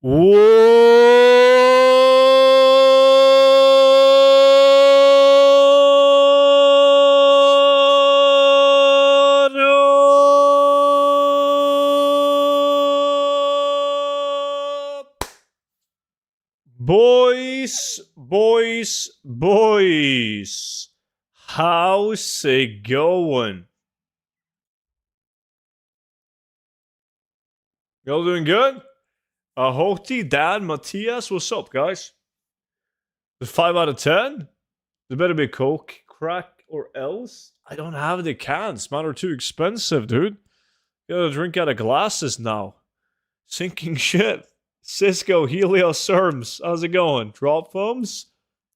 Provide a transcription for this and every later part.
What up? Boys. How's it going? Y'all doing good? Hoti, Dan, Matthias, what's up, guys? The 5 out of 10? There better be Coke, crack, or else. I don't have the cans, man. They're too expensive, dude. You gotta drink out of glasses now. Sinking shit. Cisco, Helios, Serms. How's it going? Drop foams?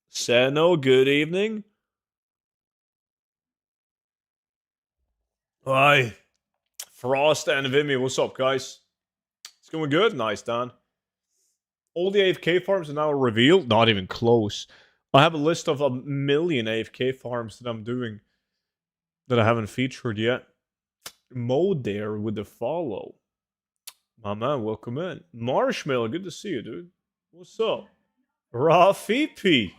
Seno, good evening. Hi. Frost and Vimy, what's up, guys? It's going good? Nice, Dan. All the AFK farms are now revealed? Not even close. I have a list of 1,000,000 AFK farms that I'm doing that I haven't featured yet. Mo there with the follow. My man, welcome in. Marshmallow, good to see you, dude. What's up? Rafipi.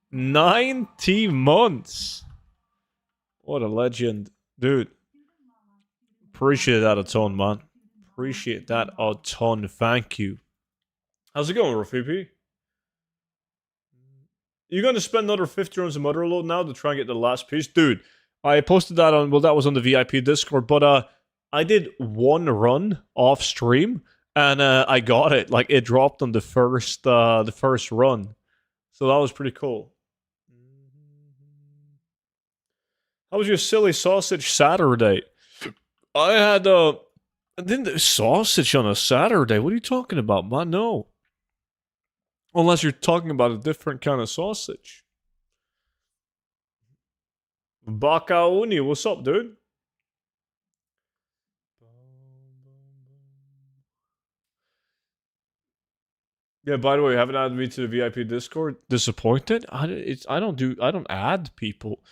90 months. What a legend. Dude. Appreciate that a ton, man. Appreciate that a ton. Thank you. How's it going, Rafipi? You going to spend another 50 runs of Mother Load now to try and get the last piece? Dude, I posted that on, well, that was on the VIP Discord, but I did one run off stream, and I got it. Like, it dropped on the first run. So that was pretty cool. How was your silly sausage Saturday? I had, didn't sausage on a Saturday? What are you talking about, man? No. Unless you're talking about a different kind of sausage. Bakauni, what's up, dude? Yeah, by the way, you haven't added me to the VIP Discord. Disappointed? I don't add people.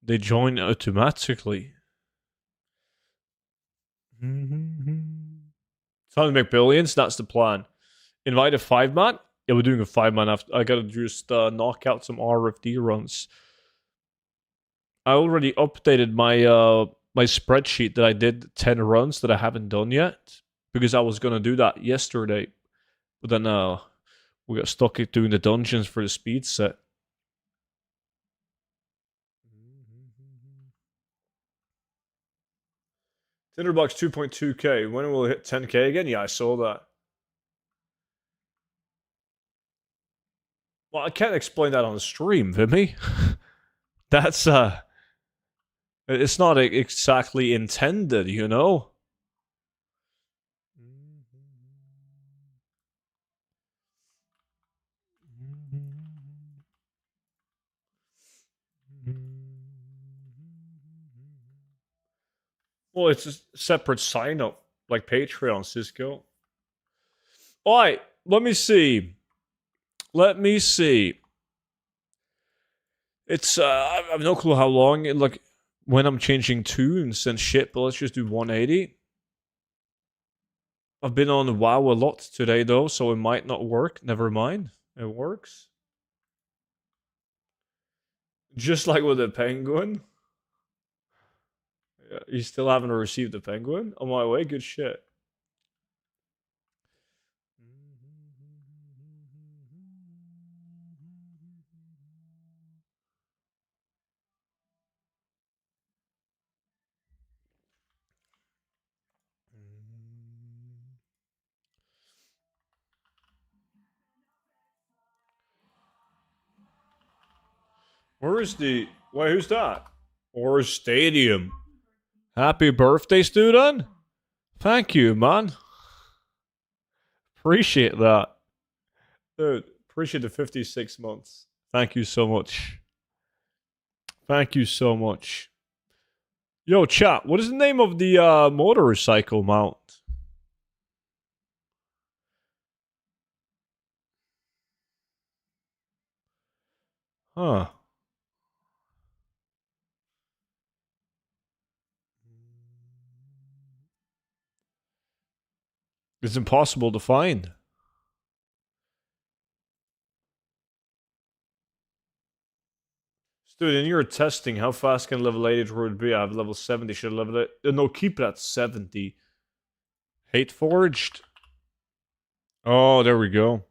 They join automatically. Time to make billions. That's the plan. Invite a 5-man. Yeah, we're doing a 5-man after. I gotta just knock out some RFD runs. I already updated my my spreadsheet that I did 10 runs that I haven't done yet because I was gonna do that yesterday, but then we got stuck at doing the dungeons for the speed set. Tinderbox 2.2k. When will it hit 10k again? Yeah, I saw that. Well, I can't explain that on the stream, Vimy. That's it's not exactly intended, you know. Well, it's a separate sign up, like Patreon, Cisco. Alright, let me see. It's I have no clue how long, like when I'm changing tunes and shit, but let's just do 180. I've been on WoW a lot today though, so it might not work. Never mind. It works. Just like with the penguin. Yeah, you still haven't received the penguin? On my way, good shit. Where is the... Wait, who's that? Or Stadium. Happy birthday, student. Thank you, man. Appreciate that. Dude, appreciate the 56 months. Thank you so much. Thank you so much. Yo, chat, what is the name of the motorcycle mount? Huh. It's impossible to find. Dude, in your testing, how fast can level 80 druid be? I have level 70. Should I level it? No, keep it at 70. Hate Forged. Oh, there we go.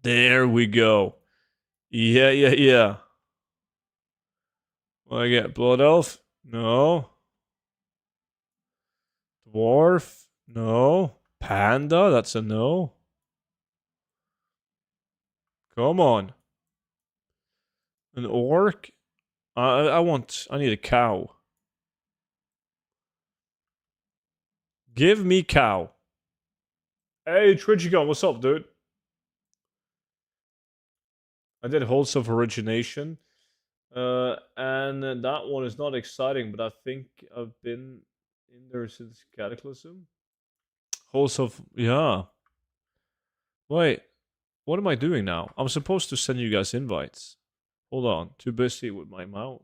There we go. Yeah. What I get? Blood Elf? No. Dwarf? No. Panda? That's a no. Come on. An orc? I need a cow. Give me cow. Hey, Trigigon, what's up, dude? I did Holds of Origination. And that one is not exciting, but I think I've been in there since Cataclysm. Holds of... Yeah. Wait. What am I doing now? I'm supposed to send you guys invites. Hold on. Too busy with my mouth.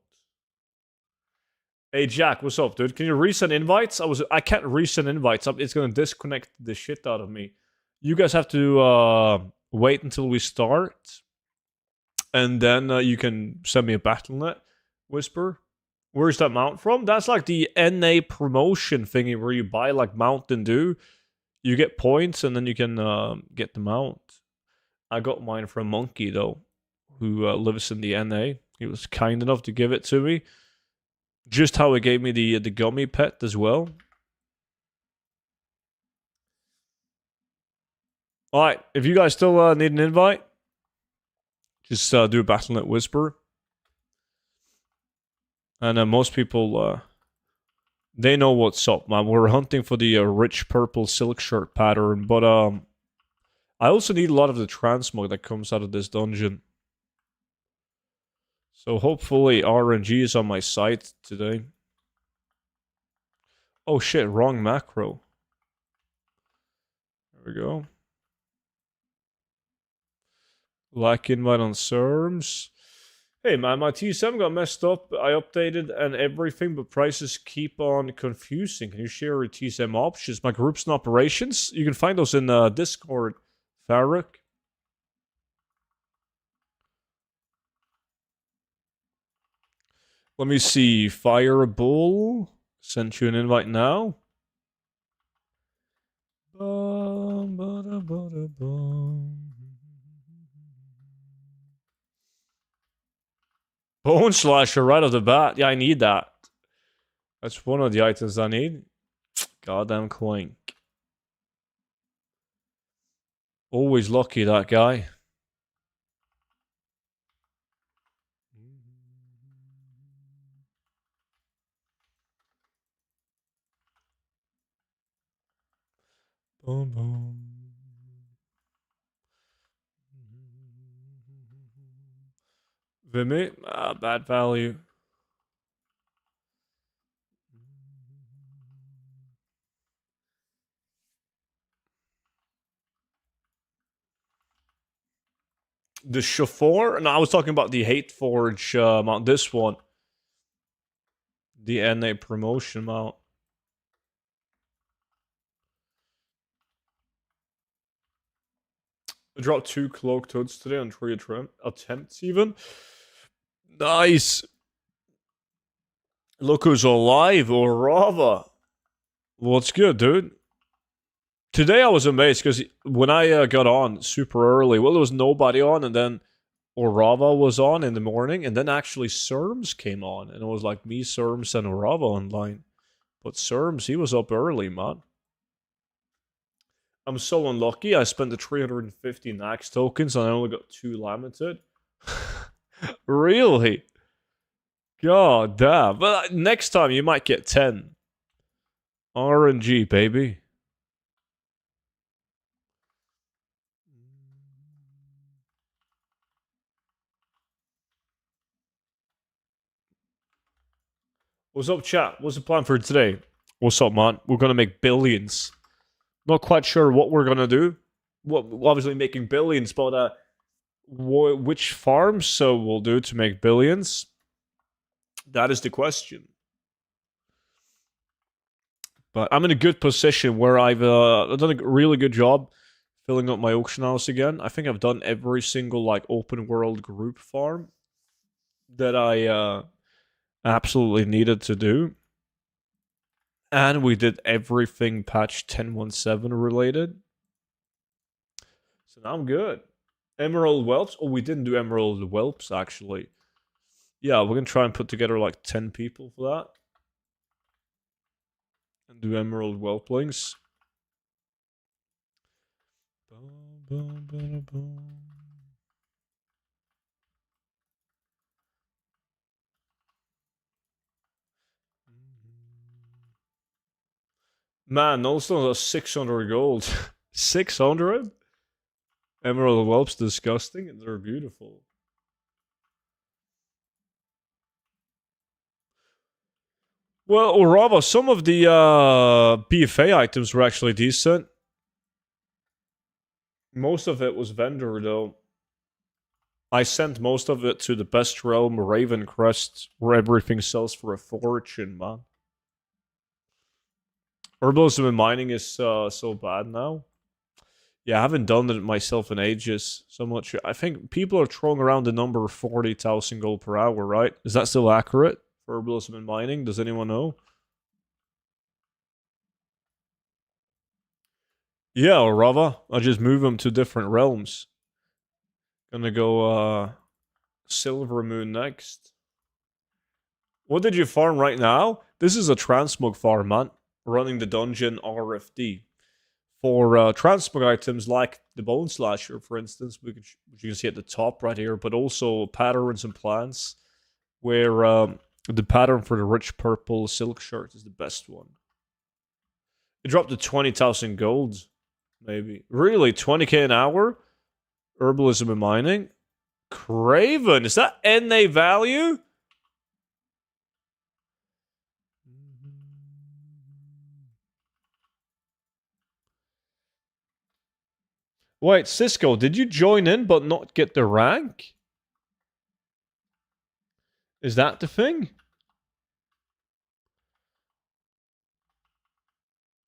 Hey Jack, what's up, dude? Can you resend invites? I can't resend invites. It's gonna disconnect the shit out of me. You guys have to wait until we start, and then you can send me a Battle.net whisper. Where's that mount from? That's like the NA promotion thingy where you buy like Mountain Dew. You get points, and then you can get the mount. I got mine from Monkey though, who lives in the NA. He was kind enough to give it to me. Just how it gave me the gummy pet as well. Alright, if you guys still need an invite, just do a Battle.net Whisper. And most people, they know what's up, man. We're hunting for the rich purple silk shirt pattern, but I also need a lot of the transmog that comes out of this dungeon. So hopefully RNG is on my site today. Oh shit, wrong macro. There we go. Like invite on SERMs. Hey man, my TSM got messed up. I updated and everything, but prices keep on confusing. Can you share your TSM options? My groups and operations? You can find those in Discord, Farruk. Let me see. Fire a Bull. Sent you an invite now. Bone Slasher right off the bat. Yeah, I need that. That's one of the items I need. Goddamn Clink. Always lucky, that guy. Boom, boom. Vimy? Bad value. The Chafor? No, I was talking about the Hate Forge mount. This one. The NA promotion mount. I dropped 2 Cloaked Hoods today on 3 attempts even. Nice. Look who's alive, Orava. What's good, dude? Today I was amazed because when I got on super early, well, there was nobody on, and then Orava was on in the morning, and then actually Serms came on, and it was like me, Serms, and Orava online. But Serms, he was up early, man. I'm so unlucky. I spent the 350 Nax tokens, and I only got 2 limited. Really? God damn. But next time you might get 10. RNG, baby. What's up, chat? What's the plan for today? What's up, man? We're gonna make billions. Not quite sure what we're gonna do. Well, obviously making billions, but which farms we'll do to make billions? That is the question. But I'm in a good position where I've done a really good job filling up my auction house again. I think I've done every single like open world group farm. that I absolutely needed to do. And we did everything patch 10.17 related. So now I'm good. Emerald Whelps? Oh, we didn't do Emerald Whelps, actually. Yeah, we're going to try and put together like 10 people for that. And do Emerald Whelplings. Man, those ones are 600 gold. 600? Emerald Whelps disgusting, and they're beautiful. Well, Orava, some of the BFA items were actually decent. Most of it was vendor, though. I sent most of it to the best realm, Raven Crest, where everything sells for a fortune, man. Herbalism and mining is so bad now. Yeah, I haven't done it myself in ages so much. I think people are throwing around the number 40,000 gold per hour, right? Is that still accurate for herbalism and mining? Does anyone know? Yeah, or Rava. I'll just move them to different realms. Gonna go Silver Moon next. What did you farm right now? This is a transmog farm, man. Running the dungeon RFD. For transmog items like the Bone Slasher, for instance, which you can see at the top right here, but also patterns and plants, where the pattern for the rich purple silk shirt is the best one. It dropped to 20,000 gold, maybe. Really? 20k an hour? Herbalism and mining? Craven, is that NA value? Wait, Cisco, did you join in but not get the rank? Is that the thing?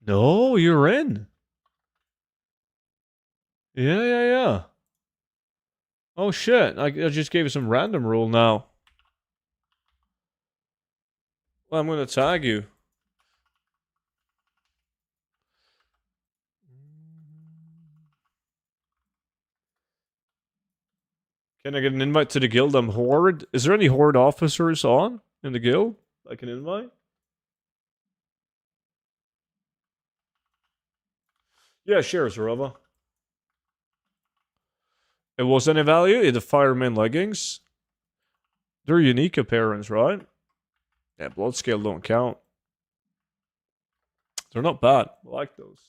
No, you're in. Yeah. Oh shit, I just gave you some random rule now. Well, I'm gonna tag you. Can I get an invite to the guild? I'm Horde. Is there any Horde officers on in the guild I can invite? Yeah, sure, Zarova. It was any value? The fireman leggings? They're unique appearance, right? Yeah, blood scale don't count. They're not bad. I like those.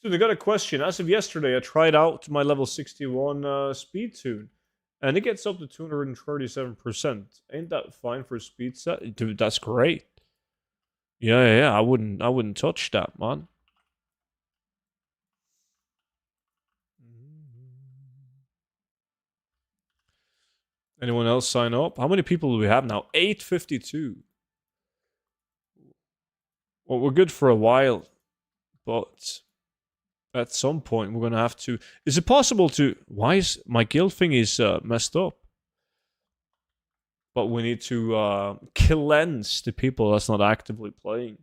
Dude, I got a question. As of yesterday, I tried out my level 61 speed tune, and it gets up to 237%. Ain't that fine for a speed set? Dude, that's great. Yeah. I wouldn't touch that, man. Anyone else sign up? How many people do we have now? 852. Well, we're good for a while, but at some point we're gonna have to. Is it possible to? Why is my guild thing is messed up? But we need to cleanse the people that's not actively playing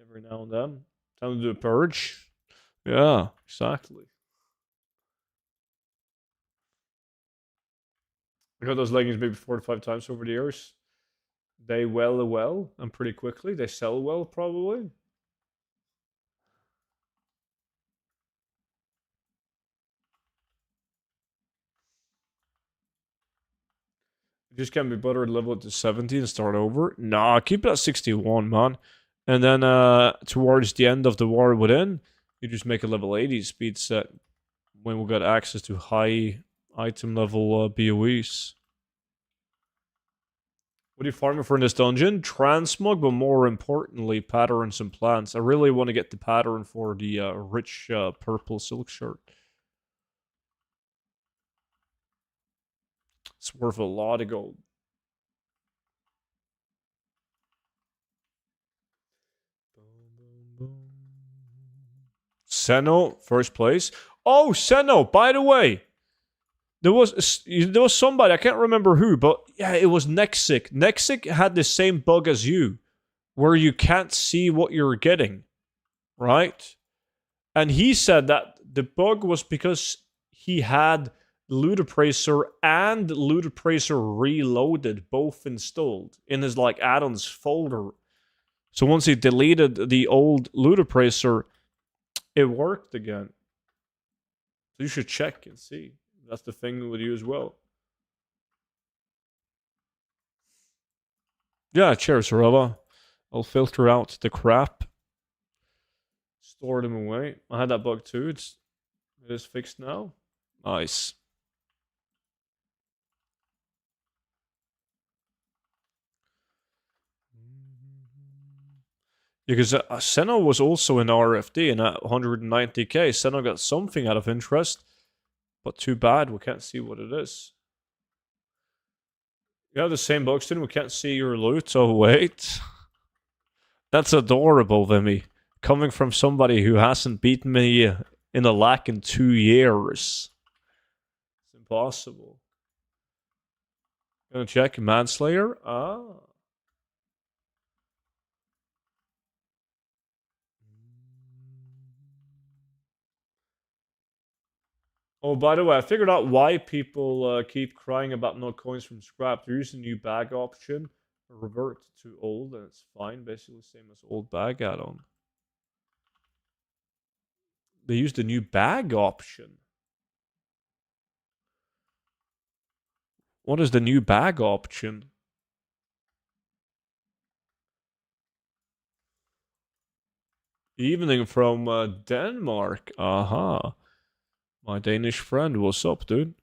every now and then. Time to do a purge. Yeah, exactly. I got those leggings maybe 4 to 5 times over the years. They well, and pretty quickly. They sell well, probably. You just can't be buttered, level it to 70 and start over. Nah, keep it at 61, man. And then towards the end of the war within, you just make a level 80 speed set when we got access to high item level BOEs. What are you farming for in this dungeon? Transmog, but more importantly, patterns and plants. I really want to get the pattern for the rich purple silk shirt. It's worth a lot of gold. Seno, first place. Oh, Seno, by the way, There was somebody, I can't remember who, but yeah, it was Nexic. Nexic had the same bug as you, where you can't see what you're getting, right? And he said that the bug was because he had Loot Appraiser and Loot Appraiser Reloaded both installed in his like add-ons folder. So once he deleted the old Loot Appraiser, it worked again. So you should check and see. That's the thing with you as well. Yeah, cheers, Rova. I'll filter out the crap. Store them away. I had that bug too. It is fixed now. Nice. Because Senna was also in RFD, and at 190k, Senna got something out of interest. But too bad, we can't see what it is. You have the same bug, student. We can't see your loot. Oh, wait. That's adorable, Vimy. Coming from somebody who hasn't beaten me in a lack in 2 years. It's impossible. Gonna check Manslayer. Ah. Oh, by the way, I figured out why people keep crying about no coins from scrap. They're using the new bag option. Revert to old, and it's fine. Basically, same as old bag add-on. They used the new bag option. What is the new bag option? Evening from Denmark. Aha. My Danish friend. What's up, dude?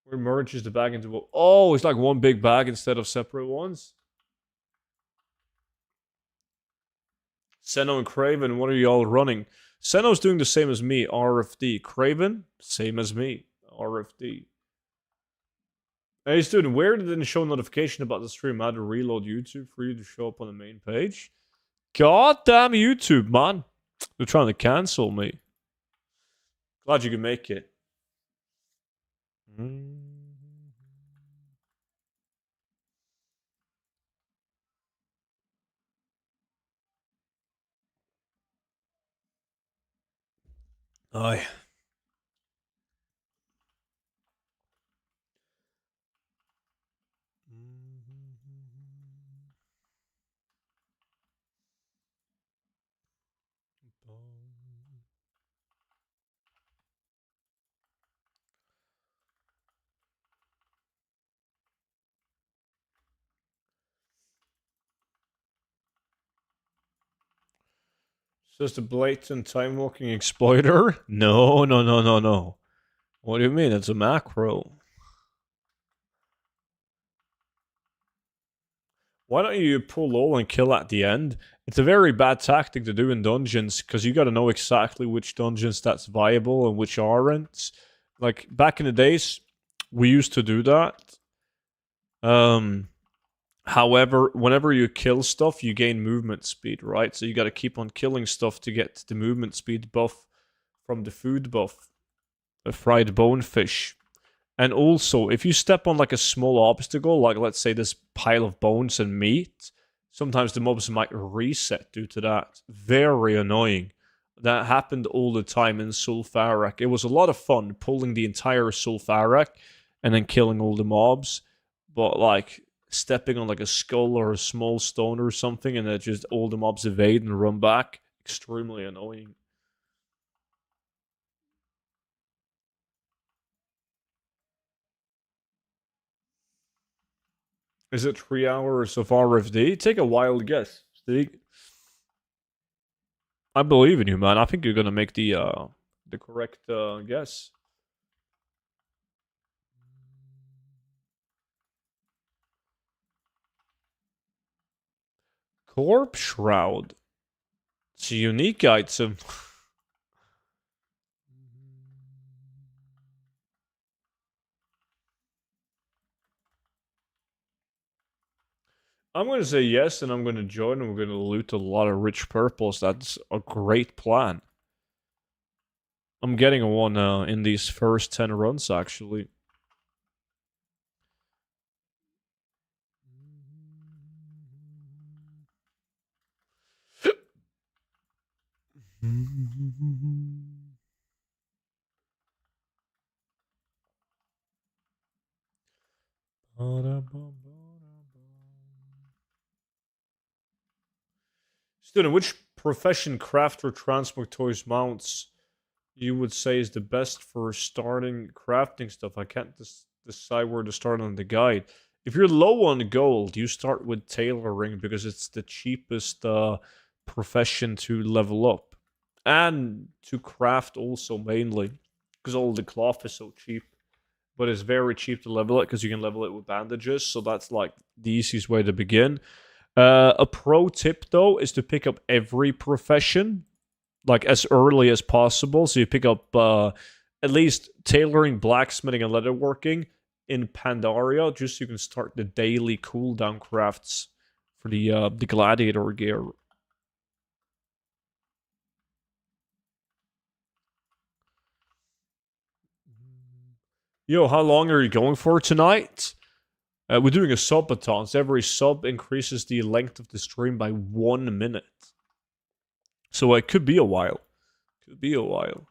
Where merges the bag into... Oh, it's like one big bag instead of separate ones. Seno and Craven, what are y'all running? Seno's doing the same as me, RFD. Craven, same as me, RFD. Hey, student, where did it show notification about the stream? I had to reload YouTube for you to show up on the main page. Goddamn YouTube, man. They're trying to cancel me. Glad you can make it. Aye. Just a blatant time walking exploiter? No, no, no, no, no. What do you mean? It's a macro. Why don't you pull low and kill at the end? It's a very bad tactic to do in dungeons because you got to know exactly which dungeons that's viable and which aren't. Like back in the days, we used to do that. However, whenever you kill stuff, you gain movement speed, right? So you got to keep on killing stuff to get the movement speed buff from the food buff, the fried bonefish. And also, if you step on like a small obstacle, like let's say this pile of bones and meat, sometimes the mobs might reset due to that. Very annoying. That happened all the time in Sulfarak. It was a lot of fun pulling the entire Sulfarak and then killing all the mobs. But like stepping on like a skull or a small stone or something and then just all the mobs evade and run back, extremely annoying. Is it 3 hours of RFD? Take a wild guess, Steve. I believe in you, man. I think you're gonna make the correct guess. Corpse Shroud. It's a unique item. I'm going to say yes, and I'm going to join, and we're going to loot a lot of rich purples. That's a great plan. I'm getting one in these first 10 runs, actually. Student, which profession, craft, or transport toys mounts you would say is the best for starting crafting stuff? I can't decide where to start on the guide. If you're low on gold, you start with tailoring because it's the cheapest profession to level up. And to craft also mainly. Because all the cloth is so cheap. But it's very cheap to level it because you can level it with bandages. So that's like the easiest way to begin. A pro tip, though, is to pick up every profession, like, as early as possible. So you pick up at least tailoring, blacksmithing, and leatherworking in Pandaria, just so you can start the daily cooldown crafts for the gladiator gear. Yo, how long are you going for tonight? We're doing a subathon. So every sub increases the length of the stream by 1 minute. So it could be a while. Could be a while.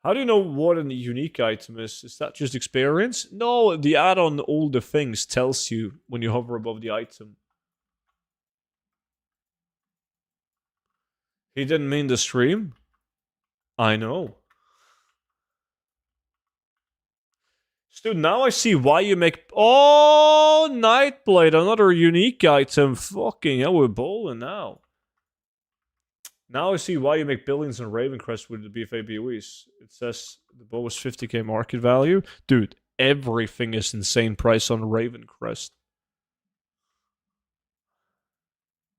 How do you know what a unique item is? Is that just experience? No, the add-on all the things tells you when you hover above the item. He didn't mean the stream? I know. Dude, now I see why you make... Oh, Nightblade, another unique item. Fucking hell, we're bowling now. Now I see why you make billions on Ravencrest with the BFA BOEs. It says the bow is 50k market value. Dude, everything is insane price on Ravencrest.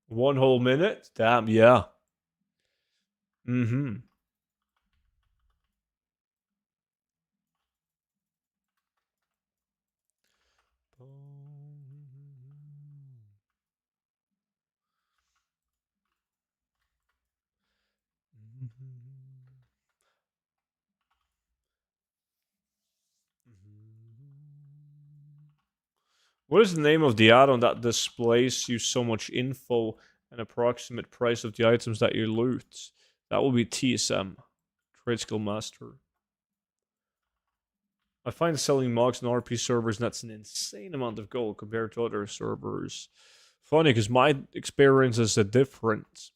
1 whole minute? Damn, yeah. Mm-hmm. What is the name of the add-on that displays you so much info and approximate price of the items that you loot? That will be TSM, Trade Skill Master. I find selling mods on RP servers, that's an insane amount of gold compared to other servers. Funny, because my experience is different.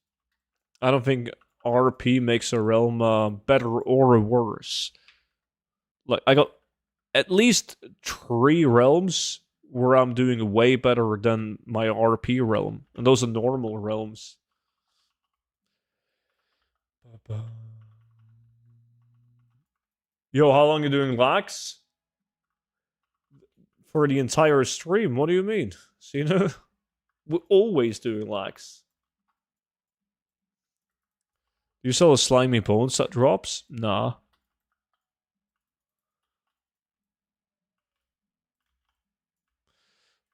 I don't think RP makes a realm better or worse. Like, I got at least 3 realms where I'm doing way better than my RP realm. And those are normal realms. Yo, how long are you doing lax? For the entire stream, what do you mean? So, you know, we're always doing lax. Do you sell a slimy bones that drops? Nah.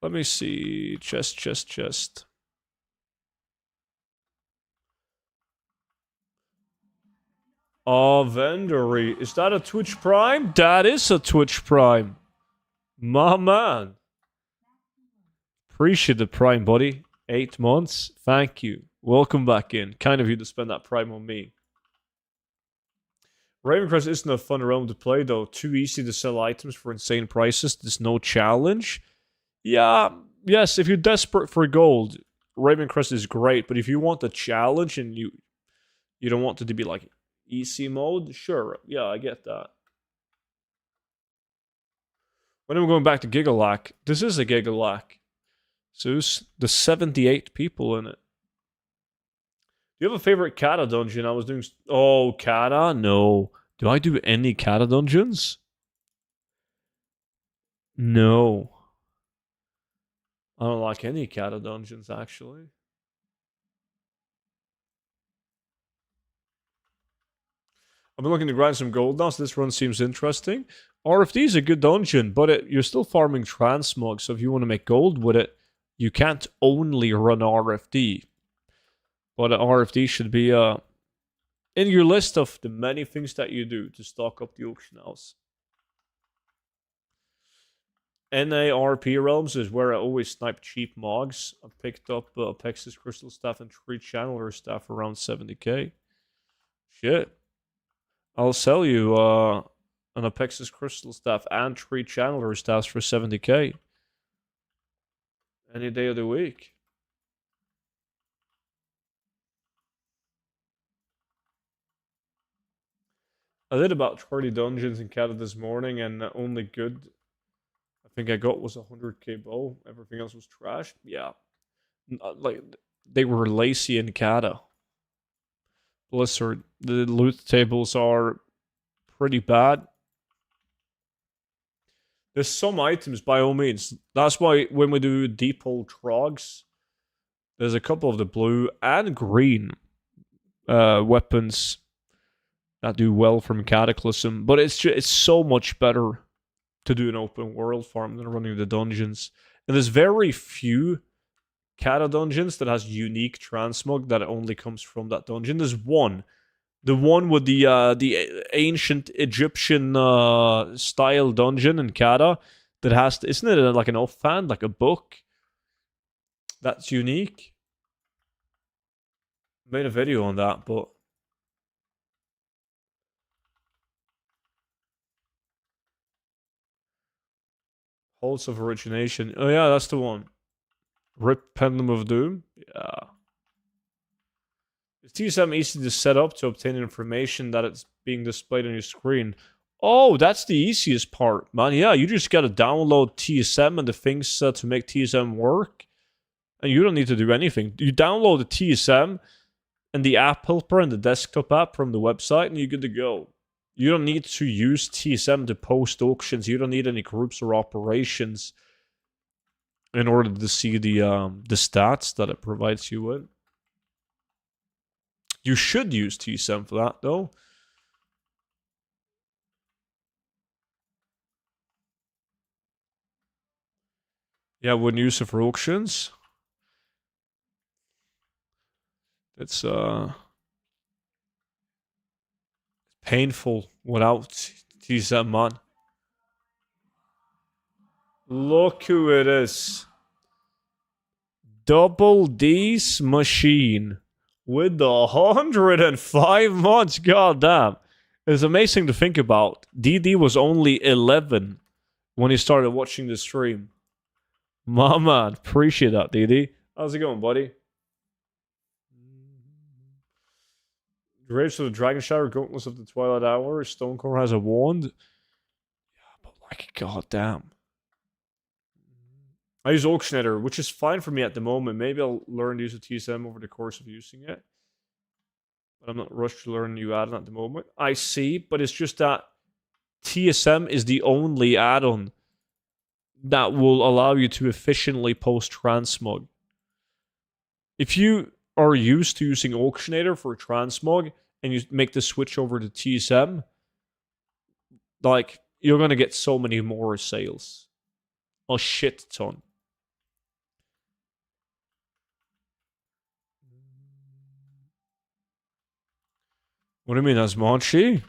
Let me see. Chest. Oh, Vendory. Is that a Twitch Prime? That is a Twitch Prime. My man. Appreciate the Prime, buddy. 8 months. Thank you. Welcome back in. Kind of you to spend that Prime on me. Ravencrest isn't a fun realm to play, though. Too easy to sell items for insane prices. There's no challenge. Yeah, yes, if you're desperate for gold, Ravencrest is great. But if you want a challenge and you don't want it to be like easy mode, sure. Yeah, I get that. When am I going back to Gigalac? This is a Gigalac. So there's 78 people in it. Do you have a favorite Kata dungeon? I was doing... Oh, Kata? No. Do I do any Kata dungeons? No. I don't like any Kata dungeons, actually. I've been looking to grind some gold now, so this run seems interesting. RFD is a good dungeon, but you're still farming transmog, so if you want to make gold with it, you can't only run RFD. But RFD should be in your list of the many things that you do to stock up the auction house. NARP realms is where I always snipe cheap mogs. I picked up Apexis crystal staff and 3 channeler staff around 70k. Shit. I'll sell you an Apexis crystal staff and 3 channeler staffs for 70k. Any day of the week. I did about 30 dungeons in Canada this morning, and the only good I think I got was a 100k bow. Everything else was trash. Yeah. Like, they were lazy in Canada. Blizzard. The loot tables are pretty bad. There's some items, by all means. That's why when we do deep hole trogs, there's a couple of the blue and green weapons that do well from Cataclysm. But it's so much better to do an open world farm than running the dungeons. And there's very few Cata dungeons that has unique transmog that only comes from that dungeon. There's one. The one with the ancient Egyptian style dungeon in Cata that has, isn't it like an offhand, like a book? That's unique. Made a video on that, but Halls of Origination. Oh yeah, that's the one. Rip Pendulum of Doom. Yeah. Is TSM easy to set up to obtain information that it's being displayed on your screen? Oh, that's the easiest part, man. Yeah, you just gotta download TSM and the things to make TSM work. And you don't need to do anything. You download the TSM and the app helper and the desktop app from the website, and you're good to go. You don't need to use TSM to post auctions. You don't need any groups or operations in order to see the stats that it provides you with. You should use TSM for that, though. Yeah, wouldn't use it for auctions. It's painful without TSM, man. Look who it is. Double D's machine with the 105 months. God damn. It's amazing to think about. DD was only 11 when he started watching the stream. My man, appreciate that, DD. How's it going, buddy? Graves of the Dragon Shadow, Gauntlets of the Twilight Hour, Stonecore has a wand. Yeah, but like, goddamn. I use Auctioneer, which is fine for me at the moment. Maybe I'll learn to use a TSM over the course of using it. But I'm not rushed to learn new add-on at the moment. I see, but it's just that TSM is the only add-on that will allow you to efficiently post transmog. If you are used to using Auctioneer for transmog and you make the switch over to TSM, like, you're going to get so many more sales. A shit ton. What do you mean, that's Monchi?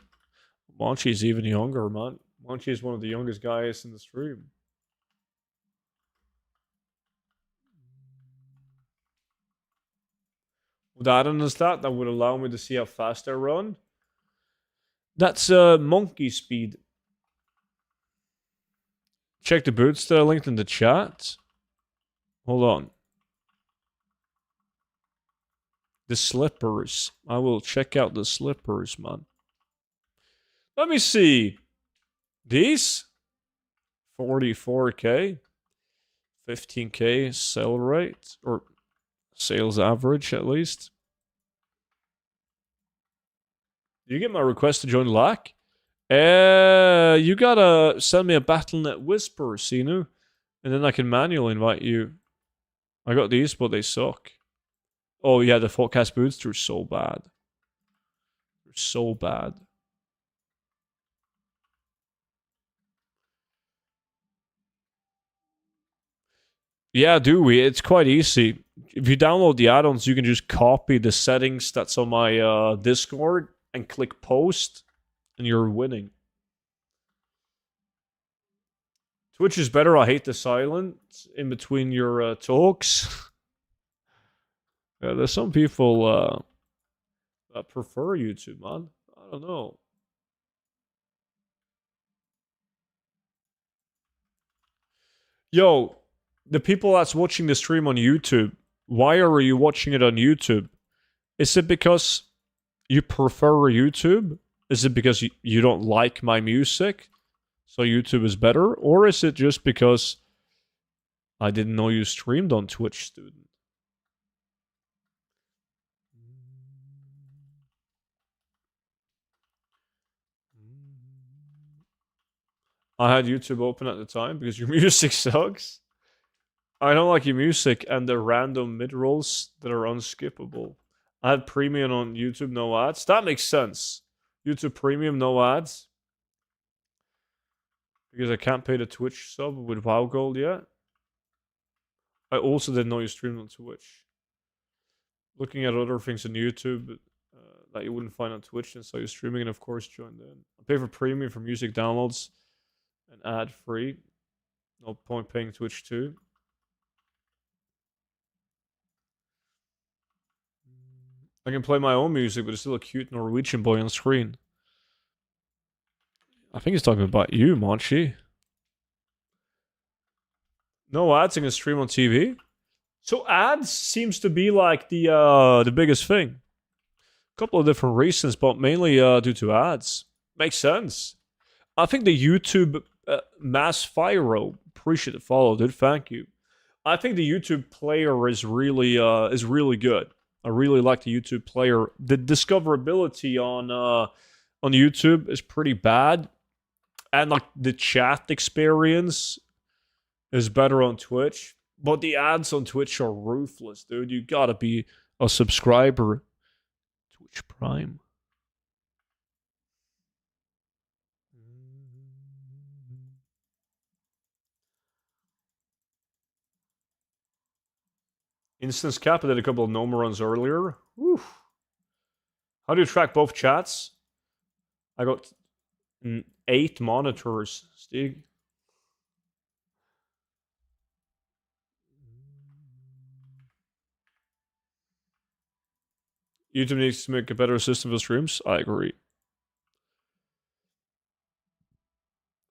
Monchi's even younger, man. Monchi is one of the youngest guys in the stream. Would add-on is that would allow me to see how fast I run. That's monkey speed. Check the boots that are linked in the chat. Hold on. The slippers. I will check out the slippers, man. Let me see. These? 44k. 15k sell rate. Or sales average, at least. Did you get my request to join LAC? You gotta send me a Battle.net Whisper, Sinu. And then I can manually invite you. I got these, but they suck. Oh yeah, the forecast boots, they're so bad. They're so bad. Yeah, do we? It's quite easy. If you download the add-ons, you can just copy the settings that's on my Discord and click post, and you're winning. Twitch is better. I hate the silence in between your talks. Yeah, there's some people that prefer YouTube, man. I don't know. Yo, the people that's watching the stream on YouTube, why are you watching it on YouTube? Is it because you prefer YouTube? Is it because you don't like my music? So YouTube is better? Or is it just because I didn't know you streamed on Twitch, student? I had YouTube open at the time because your music sucks. I don't like your music and the random mid-rolls that are unskippable. I had premium on YouTube, no ads. That makes sense. YouTube premium, no ads. Because I can't pay the Twitch sub with WoW Gold yet. I also didn't know you streamed on Twitch. Looking at other things on YouTube that you wouldn't find on Twitch, and so you're streaming, and of course joined in. I pay for premium for music downloads and ad free. No point paying Twitch too. I can play my own music, but it's still a cute Norwegian boy on screen. I think he's talking about you, Monchi. No ads in a stream on TV? So ads seems to be like the biggest thing. A couple of different reasons, but mainly due to ads. Makes sense. I think the YouTube Mass Fyro, appreciate the follow, dude. Thank you. I think the YouTube player is really good. I really like the YouTube player. The discoverability on YouTube is pretty bad, and like the chat experience is better on Twitch. But the ads on Twitch are ruthless, dude. You gotta be a subscriber. Twitch Prime. Instance cap, I did a couple of Noma runs earlier. Whew. How do you track both chats? I got 8 monitors, Stig. YouTube needs to make a better system for streams. I agree.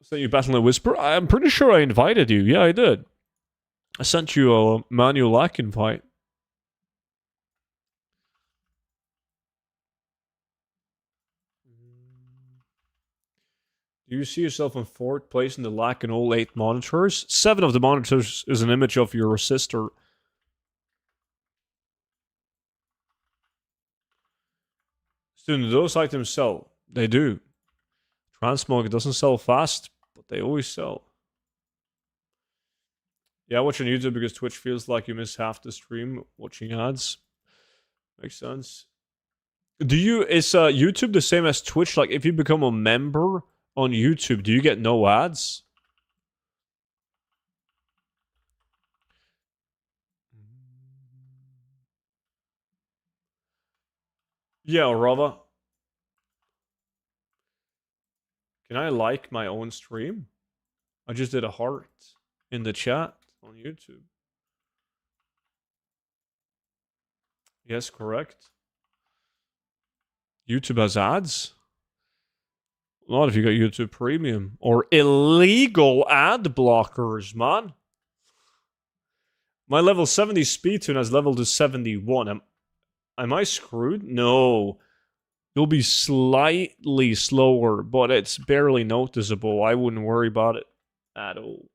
Sent you Battle and Whisper? I'm pretty sure I invited you. Yeah, I did. I sent you a manual lack invite. Do you see yourself in 4th place in the lack in all 8 monitors? 7 of the monitors is an image of your sister. Student, those items sell. They do. Transmog doesn't sell fast, but they always sell. Yeah, I watch on YouTube because Twitch feels like you miss half the stream watching ads. Makes sense. Is YouTube the same as Twitch? Like, if you become a member on YouTube, do you get no ads? Yeah, Rava. Can I like my own stream? I just did a heart in the chat on YouTube. Yes, correct. YouTube has ads? Not if you got YouTube Premium. Or illegal ad blockers, man. My level 70 speed tune has leveled to 71. Am I screwed? No. You'll be slightly slower, but it's barely noticeable. I wouldn't worry about it at all.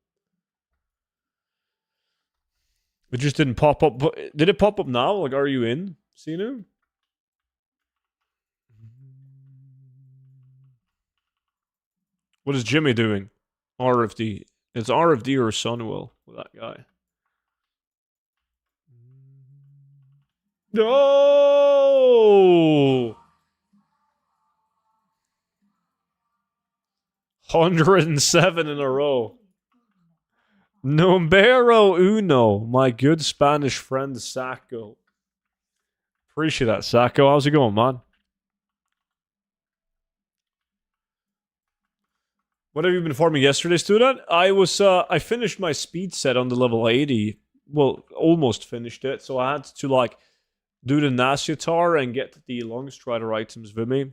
It just didn't pop up. Did it pop up now? Like, are you in, Sinu? What is Jimmy doing? RFD. It's RFD or Sunwell with that guy. No! 107 in a row. Numero uno. My good Spanish friend, Sacco. Appreciate that, Sacco. How's it going, man? What have you been farming yesterday, student? I finished my speed set on the level 80. Well, almost finished it. So I had to like do the Nasyatar and get the long strider items with me.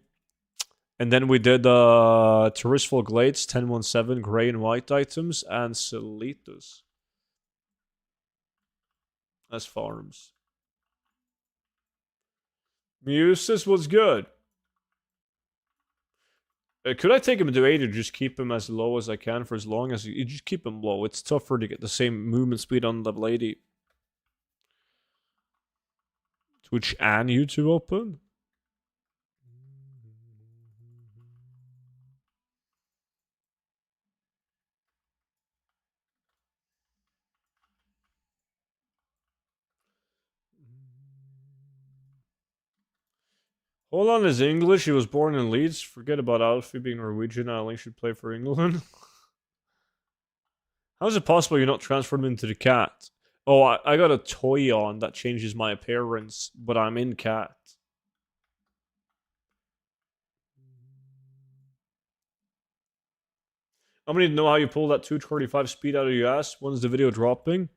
And then we did Terrestrial Glades, 1017 gray and white items, and Celitus as farms. Muses was good. Could I take him to 8 or just keep him as low as I can for as long as you just keep him low? It's tougher to get the same movement speed on level 80. Twitch and YouTube open? Hold is English. He was born in Leeds. Forget about Alfie being Norwegian. I only should play for England. How is it possible you're not transformed into the cat? Oh, I got a toy on that changes my appearance, but I'm in cat. I'm gonna need to know how you pull that 235 speed out of your ass. When's the video dropping?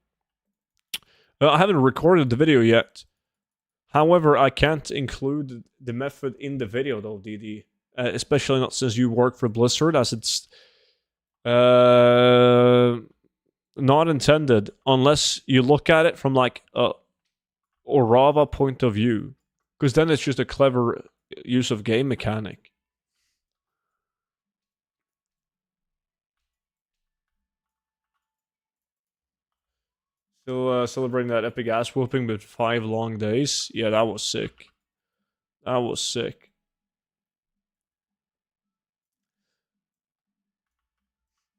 I haven't recorded the video yet. However, I can't include the method in the video though, DD. Especially not since you work for Blizzard, as it's not intended unless you look at it from like a Orava point of view, because then it's just a clever use of game mechanic. Still celebrating that epic ass whooping with 5 long days. Yeah, that was sick. That was sick.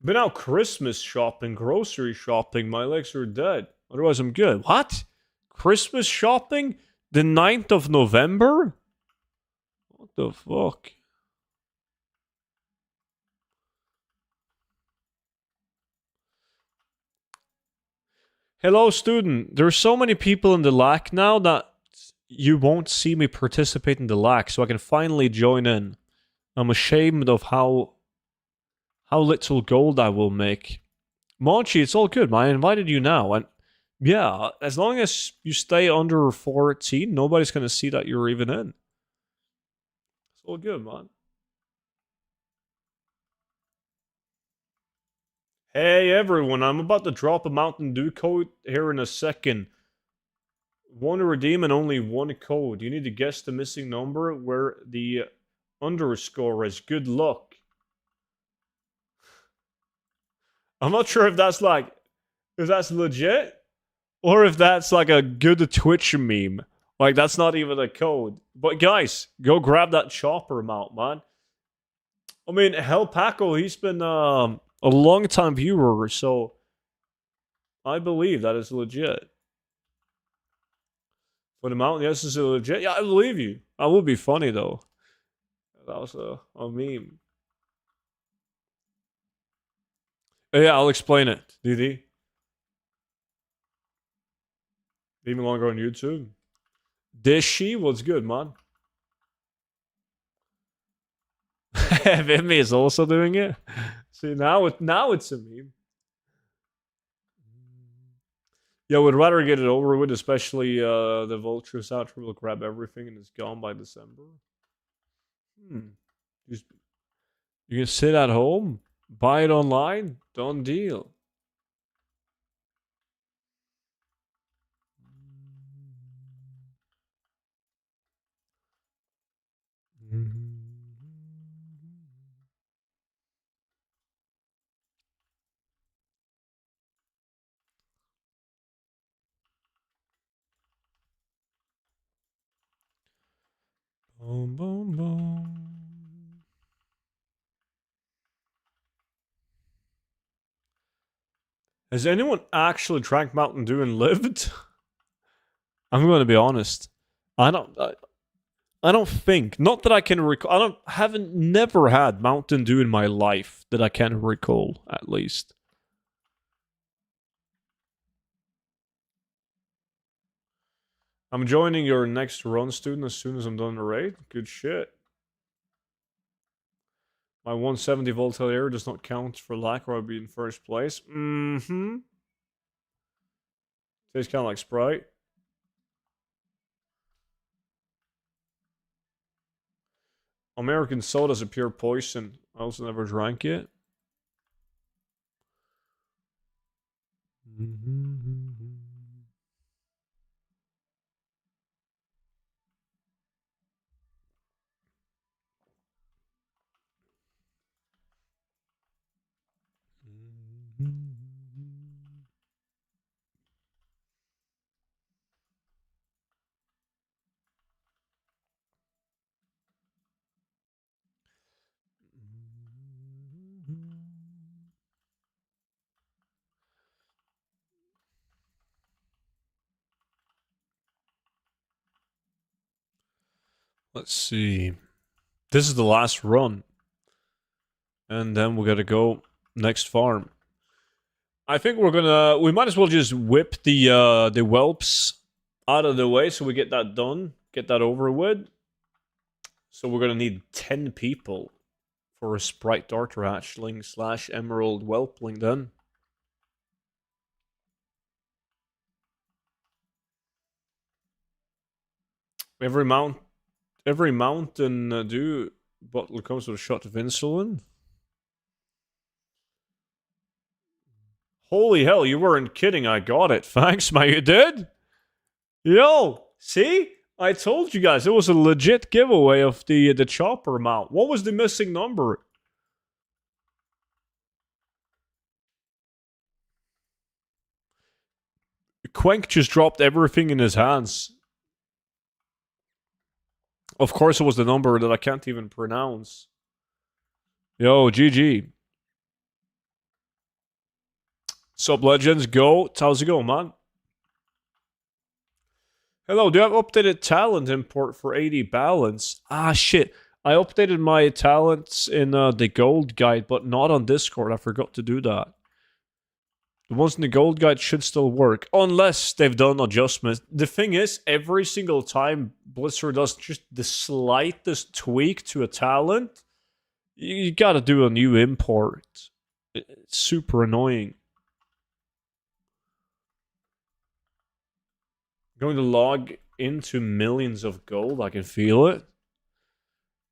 Been out Christmas shopping, grocery shopping. My legs are dead. Otherwise, I'm good. What? Christmas shopping? The 9th of November? What the fuck? Hello, student. There's so many people in the LAC now that you won't see me participate in the LAC, so I can finally join in. I'm ashamed of how little gold I will make. Monchi, it's all good, man. I invited you now, and yeah, as long as you stay under 14, nobody's gonna see that you're even in. It's all good, man. Hey everyone, I'm about to drop a Mountain Dew code here in a second. One to redeem and only one code. You need to guess the missing number where the underscore is. Good luck. I'm not sure if that's legit or if that's like a good Twitch meme. Like that's not even a code. But guys, go grab that chopper mount, man. I mean, Hell Paco, he's been a long time viewer, so I believe that is legit. For the mountain, yes, is it legit? Yeah, I believe you. That would be funny though. That was a meme. Yeah, I'll explain it, DD. Even longer on YouTube. Dishy, what's good, man? Vimy is also doing it. See, now it's a meme. Yeah, would rather get it over with, especially the Vultures out will grab everything and it's gone by December. Just, you can sit at home, buy it online, done deal. Boom, boom, boom. Has anyone actually drank Mountain Dew and lived? I'm going to be honest. I don't think. Not that I can recall. Haven't never had Mountain Dew in my life that I can recall, at least. I'm joining your next run, student, as soon as I'm done the raid. Good shit. My 170 volatile air does not count for lack or I'll be in first place. Mm-hmm. Tastes kind of like Sprite. American soda's a pure poison. I also never drank it. Let's see. This is the last run. And then we gotta go next farm. I think we might as well just whip the whelps out of the way so we get that done. Get that over with. So we're gonna need 10 people for a Sprite Darter Hatchling / Emerald Whelpling then. Every mountain dew bottle comes with a shot of insulin. Holy hell, you weren't kidding. I got it. Thanks, man. You did? Yo, see? I told you guys it was a legit giveaway of the chopper mount. What was the missing number? Quenk just dropped everything in his hands. Of course, it was the number that I can't even pronounce. Yo, GG. Sup, legends? Go. How's it going, man? Hello, do you have updated talent import for 80 balance? Ah, shit. I updated my talents in the gold guide, but not on Discord. I forgot to do that. The ones in the gold guide should still work, unless they've done adjustments. The thing is, every single time Blizzard does just the slightest tweak to a talent, you gotta do a new import. It's super annoying. Going to log into millions of gold, I can feel it.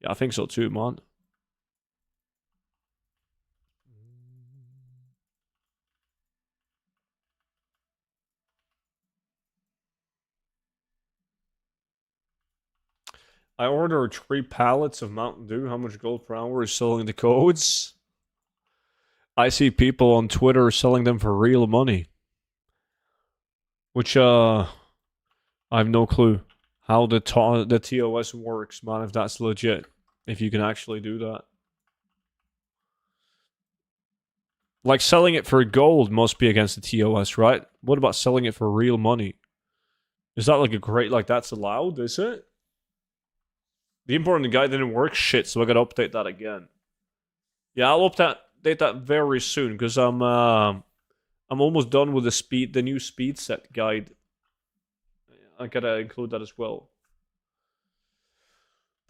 Yeah, I think so too, man. I ordered 3 pallets of Mountain Dew. How much gold per hour is selling the codes? I see people on Twitter selling them for real money. Which, I have no clue how the TOS works, man, if that's legit. If you can actually do that. Like, selling it for gold must be against the TOS, right? What about selling it for real money? Is that like a great, like, that's allowed, is it? The import on the guide didn't work? Shit, so I gotta update that again. Yeah, I'll update that very soon, because I'm almost done with the new speed set guide. I gotta include that as well.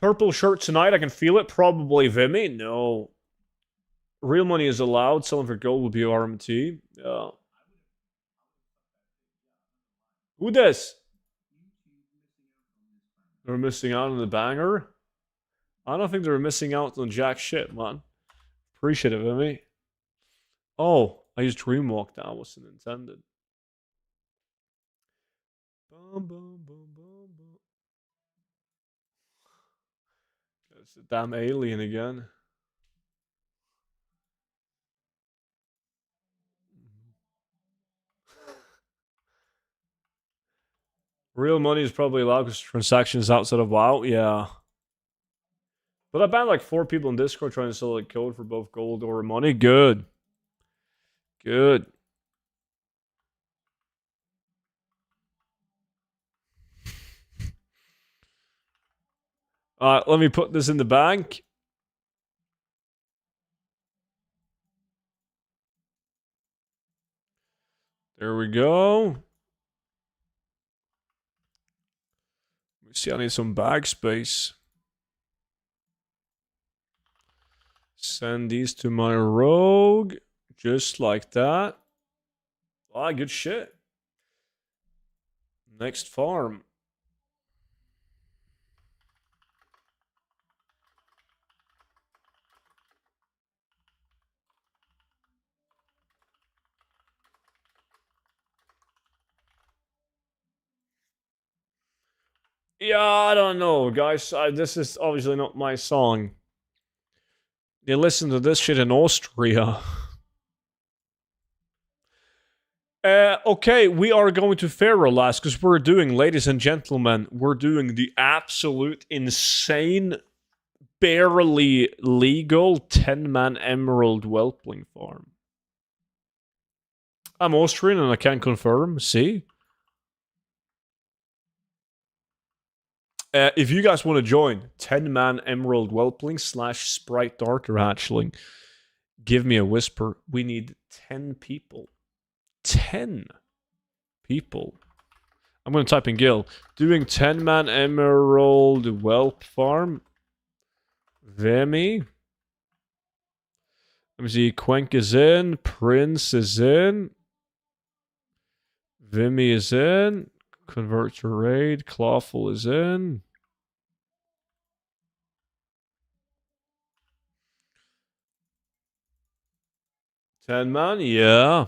Purple shirt tonight, I can feel it. Probably Vimy. No. Real money is allowed. Selling for gold will be RMT. Yeah. Who this? They're missing out on the banger? I don't think they're missing out on jack shit, man. Appreciate it, Vimy. Oh, I used Dreamwalk. That wasn't intended. Boom, boom, boom, boom, boom. It's a damn alien again. Real money is probably allowed because transactions outside of WoW. Yeah. But I banned like 4 people in Discord trying to sell like code for both gold or money. Good. Good. Let me put this in the bank. There we go. Let me see, I need some bag space. Send these to my rogue. Just like that. Ah, good shit. Next farm. Yeah, I don't know, guys. This is obviously not my song. They listen to this shit in Austria. Okay, we are going to Pharaoh last because we're doing, ladies and gentlemen, we're doing the absolute insane, barely legal 10-man emerald whelpling farm. I'm Austrian and I can confirm. See? If you guys want to join 10-man emerald whelpling / sprite darter hatchling, give me a whisper. We need 10 people. 10 people. I'm going to type in Gil. Doing 10-man emerald whelp farm. Vemi. Let me see. Quenk is in. Prince is in. Vimy is in. Convert to raid. Clawful is in. Ten man, yeah.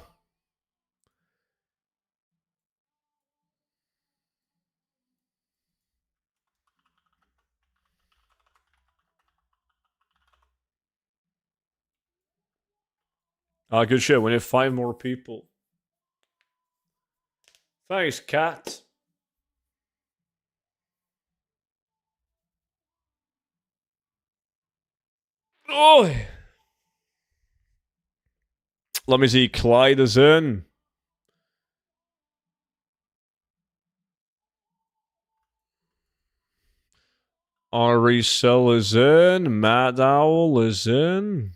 Ah, good shit. We need 5 more people. Thanks, cat. Oh. Let me see. Clyde is in. Ari Cell is in. Mad Owl is in.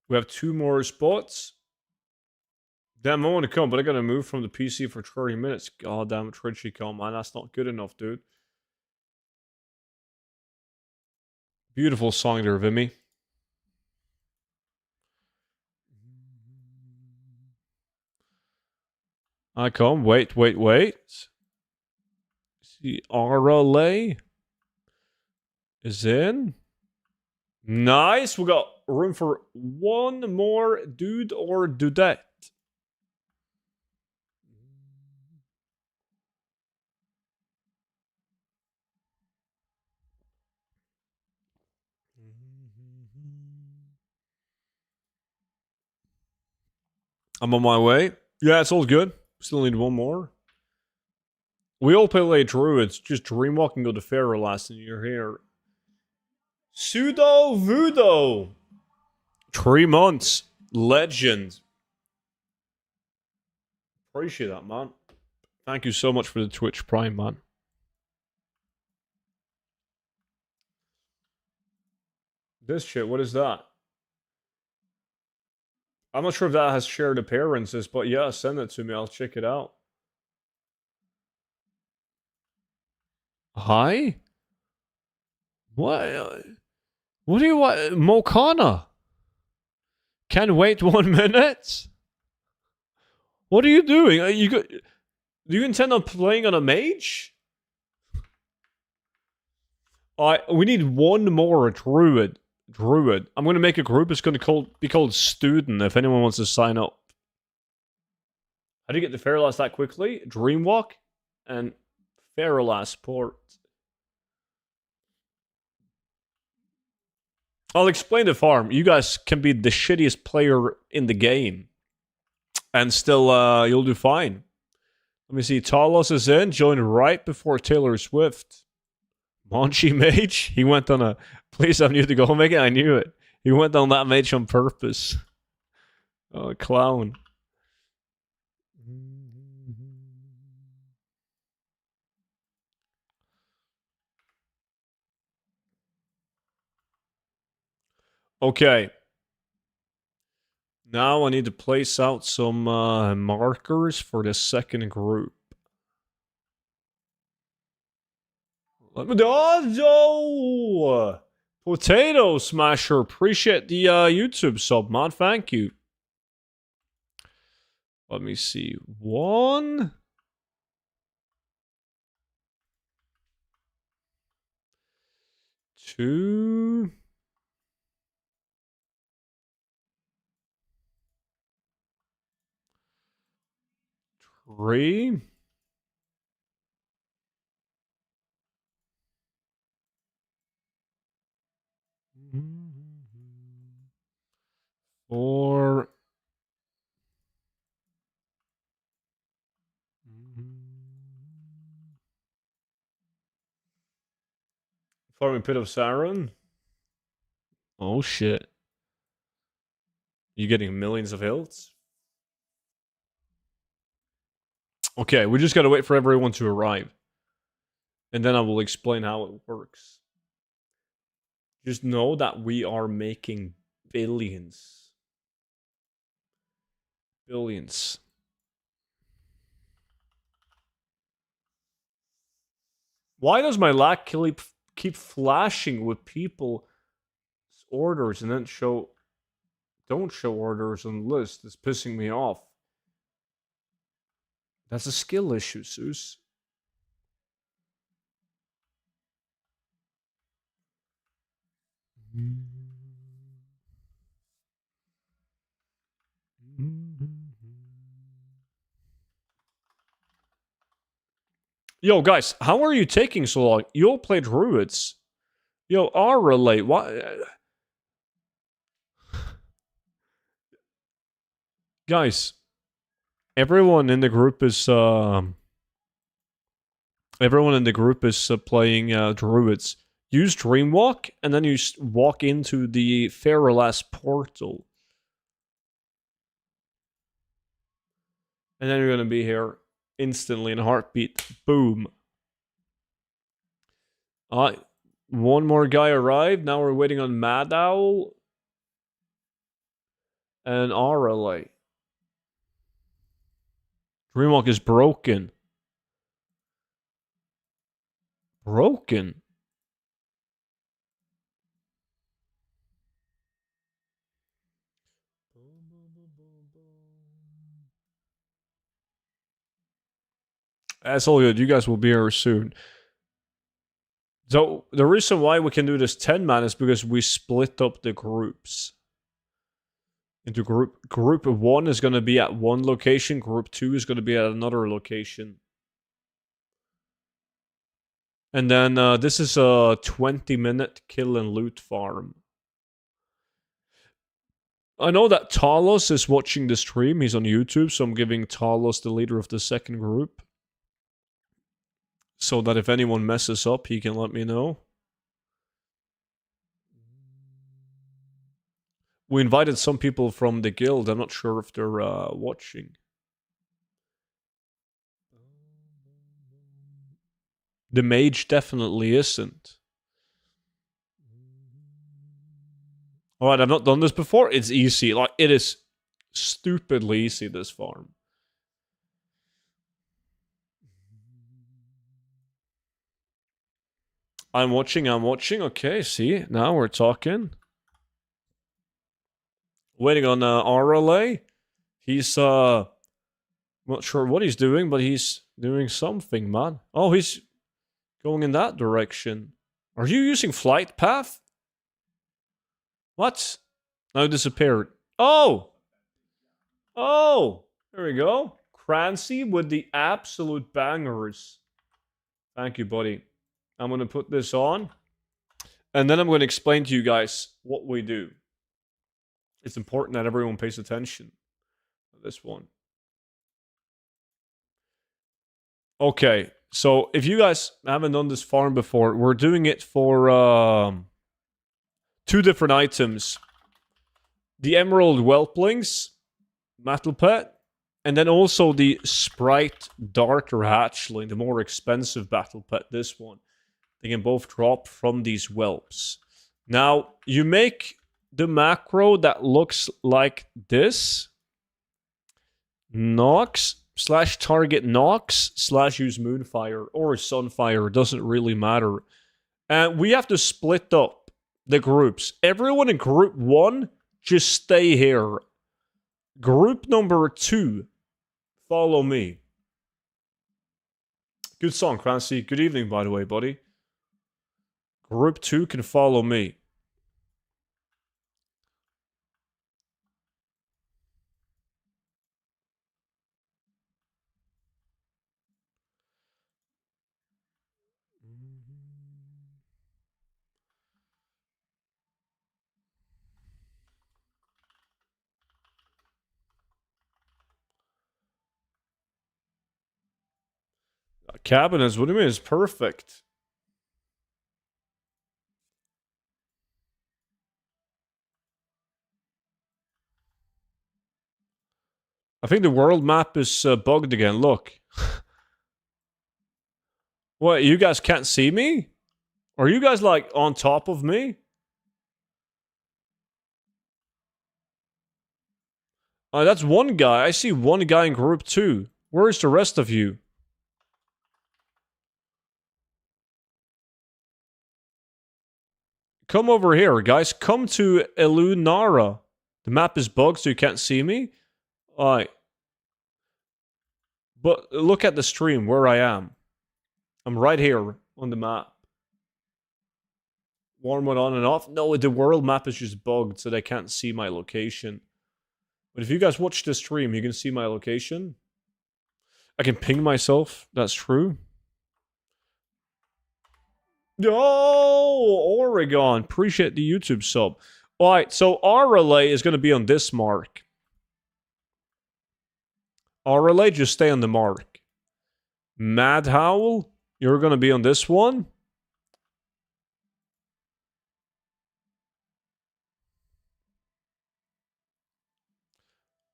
We have 2 more spots. Damn, I want to come, but I gotta move from the PC for 30 minutes. God damn it, Trinity come, man. That's not good enough, dude. Beautiful song there, Vimy. I come. Wait. See, RLA is in. Nice. We got room for 1 more dude or dudette. I'm on my way. Yeah, it's all good. Still need 1 more. We all play druids. Just dreamwalk and go to Pharaoh last, and you're here. Pseudo Voodoo. 3 months. Legend. Appreciate that, man. Thank you so much for the Twitch Prime, man. This shit, what is that? I'm not sure if that has shared appearances, but yeah, send it to me. I'll check it out. Hi? What? What do you want? Mokana? Can wait 1 minute? What are you doing? Do you intend on playing on a mage? We need 1 more druid. I'm going to make a group. It's going to be called Student if anyone wants to sign up. How do you get to Feralast that quickly? Dreamwalk and Feralast port. I'll explain the farm. You guys can be the shittiest player in the game. And still, you'll do fine. Let me see. Talos is in. Joined right before Taylor Swift. Monchi Mage? He went on a... Please, I'm new to go make it. I knew it. He went on that mage on purpose. Oh, clown. Okay. Now I need to place out some markers for the second group. Let me do. Potato Smasher, appreciate the YouTube sub, man. Thank you. Let me see. 1, 2, 3. 4. 'Farming Pit of Sauron. Oh shit. You getting millions of hills? Okay, we just gotta wait for everyone to arrive. And then I will explain how it works. Just know that we are making billions. Billions. Why does my lag keep flashing with people's orders and then don't show orders on the list? It's pissing me off. That's a skill issue, Zeus. Yo, guys, how are you taking so long? You all played Druids. Yo, our relay, what? Guys, everyone in the group is playing Druids. Use Dreamwalk, and then you walk into the Feralas portal. And then you're gonna be here instantly in a heartbeat. Boom. Alright. One more guy arrived. Now we're waiting on Mad Owl. And RLA. Dreamwalk is broken. Broken? That's all good. You guys will be here soon. So, the reason why we can do this 10-man is because we split up the groups. Into group 1 is going to be at one location, group 2 is going to be at another location. And then this is a 20-minute kill and loot farm. I know that Talos is watching the stream. He's on YouTube, so I'm giving Talos the leader of the second group. So that if anyone messes up, he can let me know. We invited some people from the guild. I'm not sure if they're watching. The mage definitely isn't. Alright, I've not done this before. It's easy. Like, it is stupidly easy, this farm. I'm watching. Okay, see? Now we're talking. Waiting on RLA. He's, not sure what he's doing, but he's doing something, man. Oh, he's going in that direction. Are you using flight path? What? Now disappeared. Oh! Oh! There we go. Crancy with the absolute bangers. Thank you, buddy. I'm going to put this on. And then I'm going to explain to you guys what we do. It's important that everyone pays attention to this one. Okay, so if you guys haven't done this farm before, we're doing it for 2 different items. The Emerald Whelplings, Metal Pet, and then also the Sprite Darter Hatchling, the more expensive Battle Pet, this one. They can both drop from these whelps. Now, you make the macro that looks like this. Nox slash target Nox slash use Moonfire or Sunfire. It doesn't really matter. And we have to split up the groups. Everyone in group 1, just stay here. Group number 2, follow me. Good song, Clancy. Good evening, by the way, buddy. Group 2 can follow me. Cabinets, what do you mean? It's perfect. I think the world map is bugged again. Look. What, you guys can't see me? Are you guys, like, on top of me? Oh, that's one guy. I see one guy in group 2. Where's the rest of you? Come over here, guys. Come to Elunara. The map is bugged, so you can't see me. Alright. But look at the stream where I am. I'm right here on the map. Warm one on and off. No, the world map is just bugged, so they can't see my location. But if you guys watch the stream, you can see my location. I can ping myself. That's true. Oh, Oregon. Appreciate the YouTube sub. Alright, so our relay is going to be on this mark. Our relay, just stay on the mark. Mad Howl, you're going to be on this one.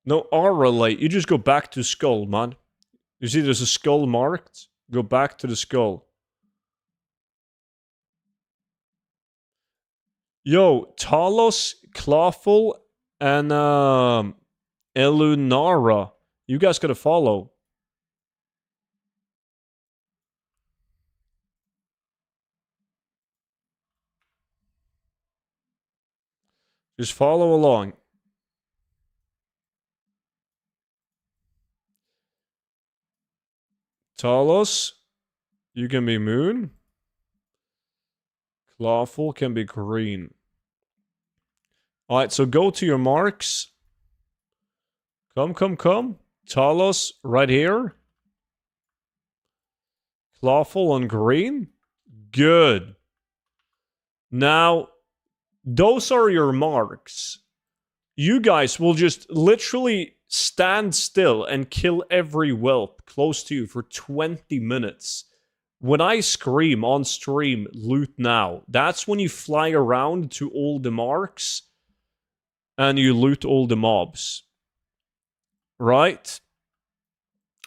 No, our relay, you just go back to skull, man. You see there's a skull marked? Go back to the skull. Yo, Talos, Clawful, and Elunara. You guys gotta follow. Just follow along. Talos, you can be moon. Clawful can be green. Alright, so go to your marks. Come. Talos, right here. Clawful on green. Good. Now, those are your marks. You guys will just literally stand still and kill every whelp close to you for 20 minutes. When I scream on stream, loot now, that's when you fly around to all the marks and you loot all the mobs. Right?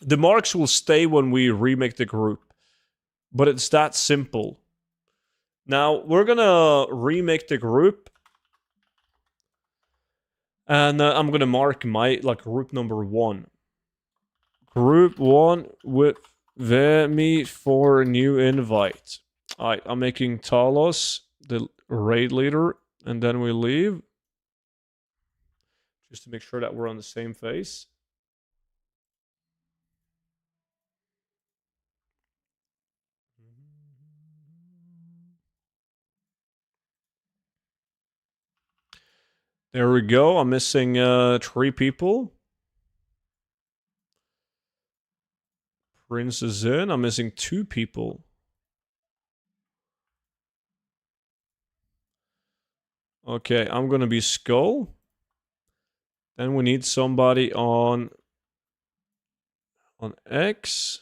The marks will stay when we remake the group, but it's that simple. Now, we're gonna remake the group, and I'm gonna mark my, like, group number 1. Group 1 with me for new invite. Alright, I'm making Talos the raid leader, and then we leave. Just to make sure that we're on the same face. There we go. I'm missing 3 people. Prince is in. I'm missing 2 people. Okay, I'm gonna be Skull. Then we need somebody on X.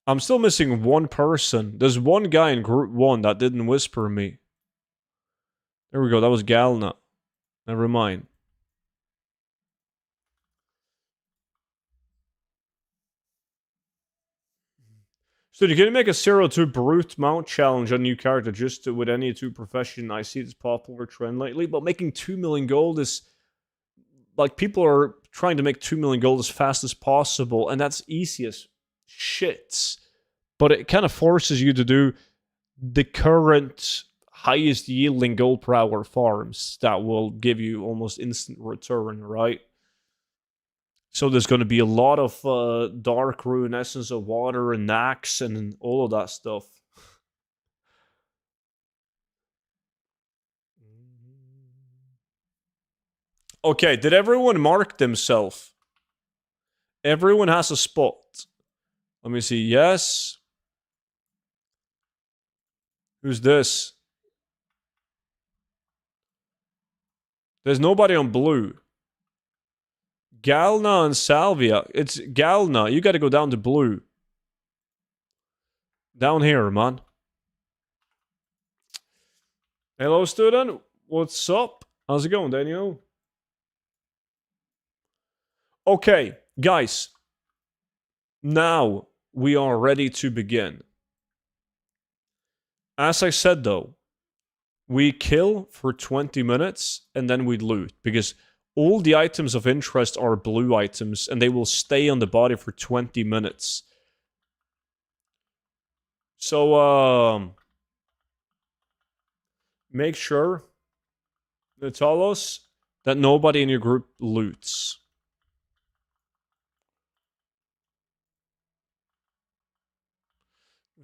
I'm still missing 1 person. There's 1 guy in group 1 that didn't whisper me. There we go. That was Galna. Never mind. So you can make a 0 to brute mount challenge on new character just with any 2 profession. I see it's popular trend lately, but making 2 million gold is like people are trying to make 2 million gold as fast as possible, and that's easy as shit. But it kind of forces you to do the current highest yielding gold per hour farms that will give you almost instant return, right? So there's going to be a lot of Dark Rune, Essence of Water, and Nax, and all of that stuff. Okay, did everyone mark themselves? Everyone has a spot. Let me see. Yes. Who's this? There's nobody on blue. Galna and Salvia. It's Galna. You gotta go down to blue. Down here, man. Hello, student. What's up? How's it going, Daniel? Okay, guys. Now we are ready to begin. As I said, though, we kill for 20 minutes and then we loot because all the items of interest are blue items and they will stay on the body for 20 minutes. So, make sure, Natalos, that nobody in your group loots.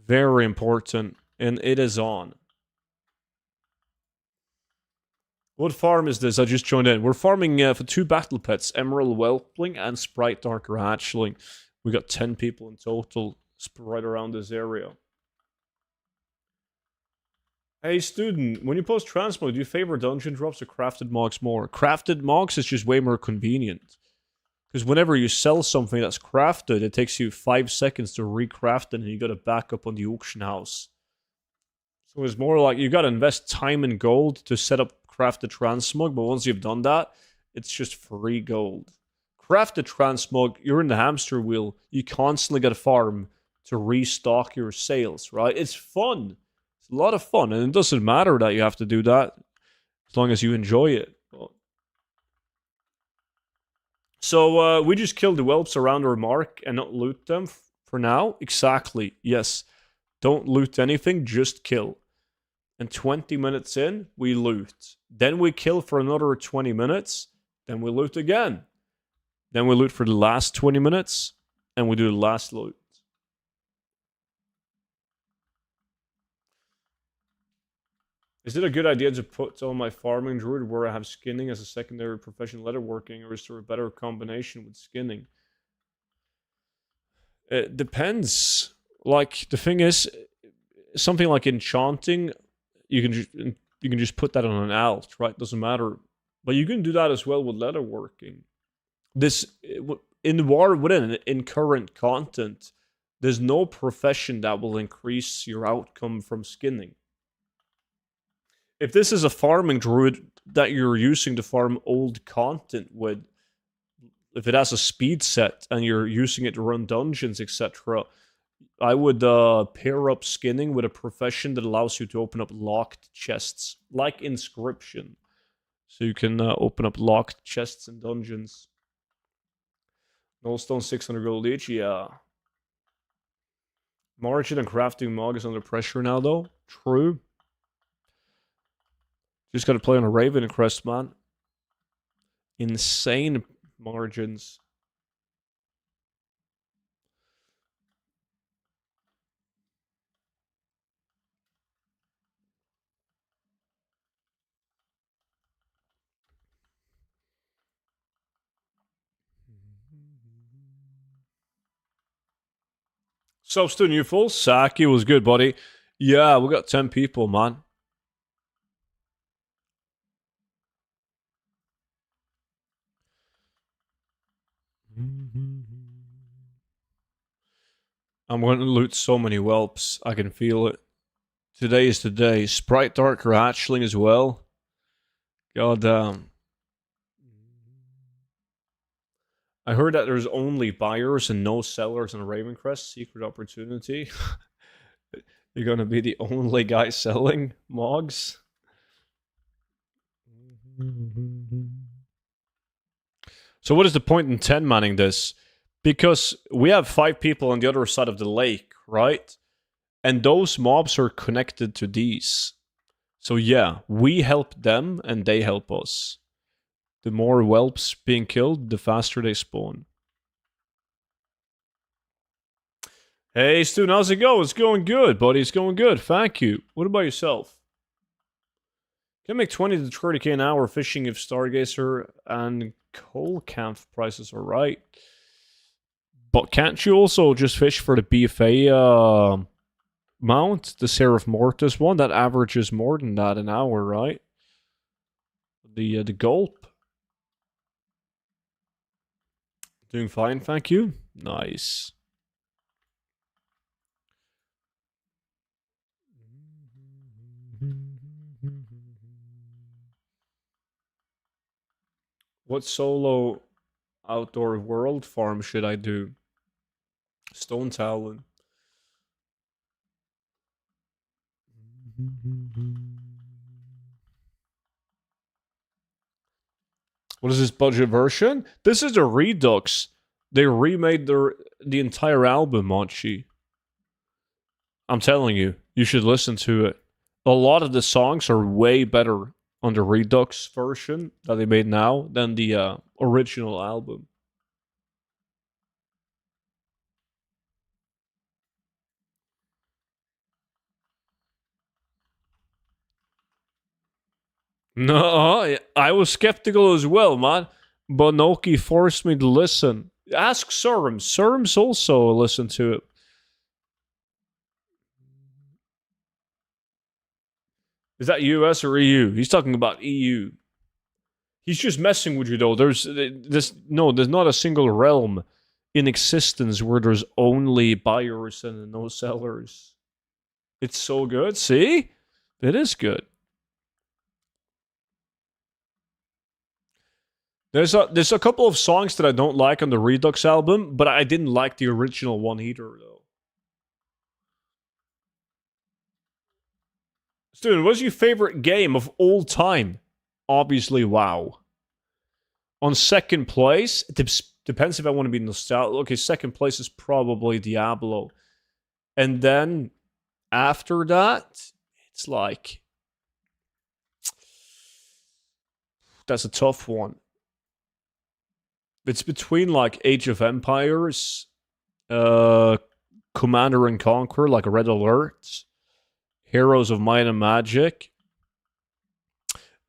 Very important, and it is on. What farm is this? I just joined in. We're farming for 2 battle pets, Emerald Whelpling and Sprite Darker Hatchling. We got 10 people in total spread around this area. Hey student, when you post transmog, do you favor dungeon drops or crafted mogs more? Crafted mogs is just way more convenient. Because whenever you sell something that's crafted, it takes you 5 seconds to recraft it and you gotta back up on the auction house. So it's more like you gotta invest time and gold to set up crafted transmog, but once you've done that, it's just free gold. Crafted transmog, you're in the hamster wheel, you constantly gotta farm to restock your sales, right? It's fun. It's a lot of fun, and it doesn't matter that you have to do that as long as you enjoy it. So we just kill the whelps around our mark and not loot them for now. Exactly. Yes. Don't loot anything, just kill. And 20 minutes in, we loot. Then we kill for another 20 minutes. Then we loot again. Then we loot for the last 20 minutes. And we do the last loot. Is it a good idea to put on my farming druid where I have skinning as a secondary profession leatherworking, or is there a better combination with skinning? It depends. Like, the thing is, something like enchanting, you can just put that on an alt, right? Doesn't matter. But you can do that as well with leatherworking. This in war within in current content, there's no profession that will increase your outcome from skinning. If this is a farming druid that you're using to farm old content with, if it has a speed set and you're using it to run dungeons, etc., I would pair up skinning with a profession that allows you to open up locked chests, like Inscription. So you can open up locked chests in dungeons. Nullstone 600 gold each, yeah. Margin and crafting mog is under pressure now, though. True. Just got to play on a Raven Crest, man. Insane margins. So, student, you full? Saki was good, buddy. Yeah, we got 10 people, man. I'm going to loot so many whelps. I can feel it. Today is the day. Sprite Darker Hatchling as well. God damn. I heard that there's only buyers and no sellers in Ravencrest. Secret opportunity. You're gonna be the only guy selling mogs. So what is the point in 10 manning this? Because we have 5 people on the other side of the lake, right? And those mobs are connected to these. So yeah, we help them and they help us. The more whelps being killed, the faster they spawn. Hey, Stu, how's it going? It's going good, buddy. It's going good. Thank you. What about yourself? Can make 20 to 30k an hour fishing if Stargazer and coal camp prices are right. But can't you also just fish for the BFA mount, the Seraph Mortis one? That averages more than that an hour, right? The gulp. Doing fine, thank you. Nice. What solo outdoor world farm should I do? Stone Talon. What is this budget version? This is a Redux. They remade the entire album, Monchi. I'm telling you, you should listen to it. A lot of the songs are way better on the Redux version that they made now than the original album. No, I was skeptical as well, man. But Noki forced me to listen. Ask Surm. Surm's also listened to it. Is that US or EU? He's talking about EU. He's just messing with you, though. There's not a single realm in existence where there's only buyers and no sellers. It's so good. See? It is good. There's a couple of songs that I don't like on the Redux album, but I didn't like the original one either, though. Student, what's your favorite game of all time? Obviously, WoW. On second place, it depends if I want to be nostalgic. Okay, second place is probably Diablo. And then after that, it's like... That's a tough one. It's between like Age of Empires, Commander and Conquer, like Red Alert, Heroes of Might and Magic,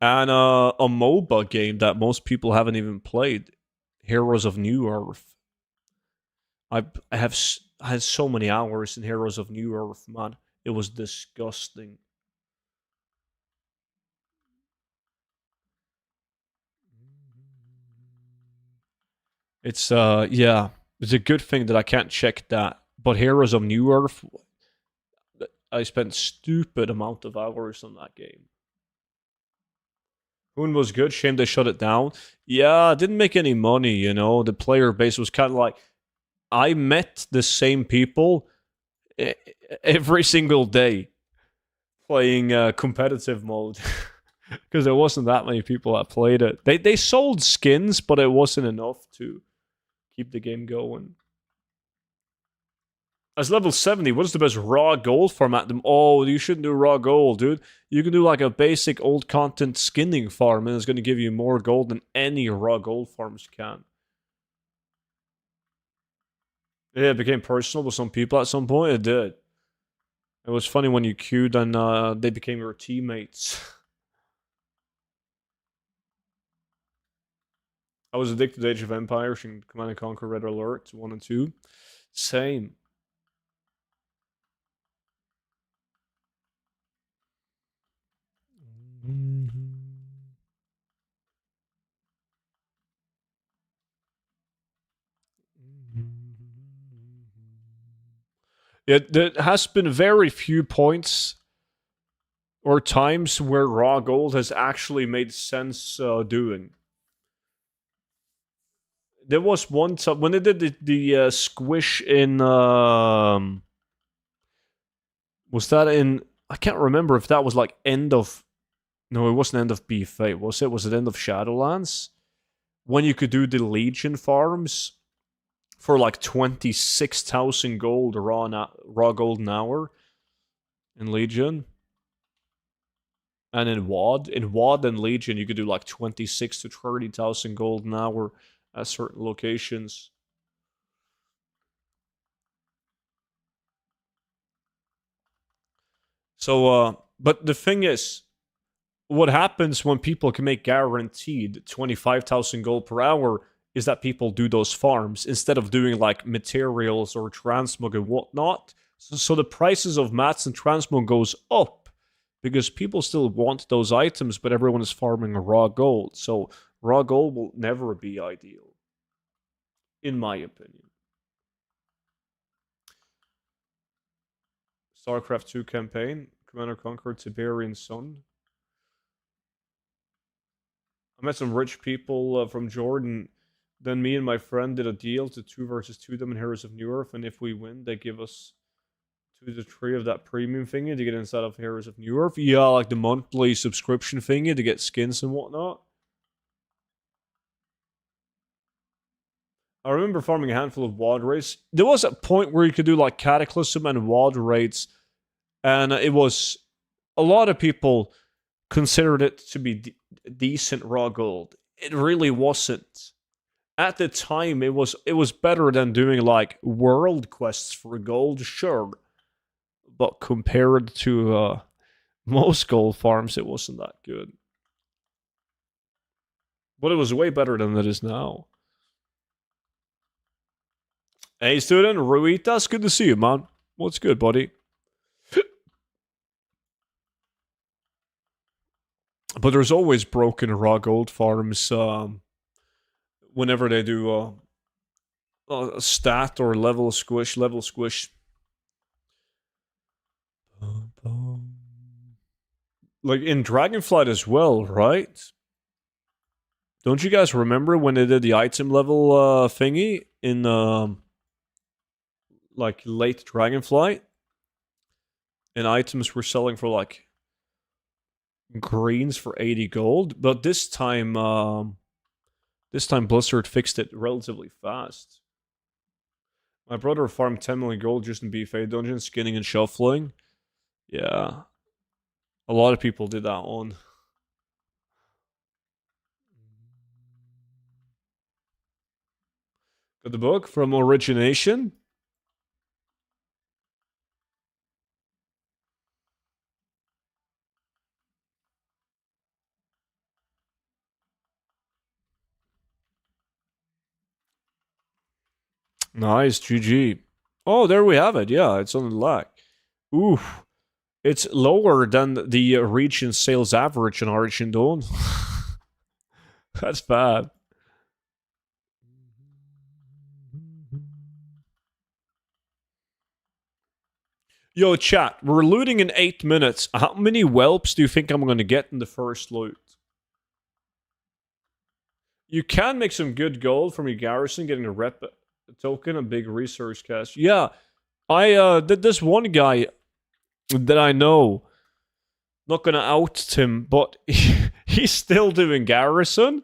and a MOBA game that most people haven't even played, Heroes of New Earth. I had so many hours in Heroes of New Earth, man. It was disgusting. It's yeah, it's a good thing that I can't check that. But Heroes of New Earth, I spent stupid amount of hours on that game. Hoon was good. Shame they shut it down. Yeah, didn't make any money, you know. The player base was kind of like... I met the same people every single day playing competitive mode. Because there wasn't that many people that played it. They sold skins, but it wasn't enough to keep the game going. As level 70, what is the best raw gold format? Oh, you shouldn't do raw gold, dude. You can do like a basic old content skinning farm, and it's going to give you more gold than any raw gold farms can. Yeah, it became personal with some people at some point. It did. It was funny when you queued and they became your teammates. I was addicted to Age of Empires and Command & Conquer Red Alert 1 and 2. Same. There has been very few points or times where raw gold has actually made sense doing. There was one time when they did the squish in was that in, I can't remember if that was like end of, no, it wasn't end of B8, was it? Was it end of Shadowlands? When you could do the Legion farms for like 26,000 gold raw gold an hour in Legion. And in WoD and Legion, you could do like 26 to 30,000 gold an hour at certain locations. So, but the thing is, what happens when people can make guaranteed 25,000 gold per hour is that people do those farms instead of doing like materials or transmog and whatnot. So the prices of mats and transmog goes up because people still want those items, but everyone is farming raw gold. So raw gold will never be ideal, in my opinion. StarCraft 2 campaign, Commander Conquer, Tiberian Sun. I met some rich people from Jordan. Then me and my friend did a deal to 2 versus 2 them in Heroes of New Earth, and if we win, they give us 2 to 3 of that premium thingy to get inside of Heroes of New Earth. Yeah, like the monthly subscription thingy to get skins and whatnot. I remember farming a handful of WoD raids. There was a point where you could do like Cataclysm and WoD raids, and it was, a lot of people considered it to be decent raw gold. It really wasn't. At the time, it was better than doing like world quests for gold, sure, but compared to most gold farms, it wasn't that good. But it was way better than it is now. Hey, student, Ruitas, good to see you, man. What's good, buddy? But there's always broken raw gold farms whenever they do a stat or level squish. Like in Dragonflight as well, right? Don't you guys remember when they did the item level thingy in like late Dragonflight? And items were selling for like greens for 80 gold, but this time Blizzard fixed it relatively fast. My brother farmed 10 million gold just in BFA dungeon, skinning and shuffling. Yeah. A lot of people did that one. Got the book from Origination. Nice, GG. Oh, there we have it. Yeah, it's on the lag. Oof. It's lower than the region sales average in Origin Dawn. That's bad. Yo, chat, we're looting in 8 minutes. How many whelps do you think I'm going to get in the first loot? You can make some good gold from your garrison, getting a rep token, a big resource cache. Yeah, I did this one guy that I know. Not gonna out him, but he's still doing garrison.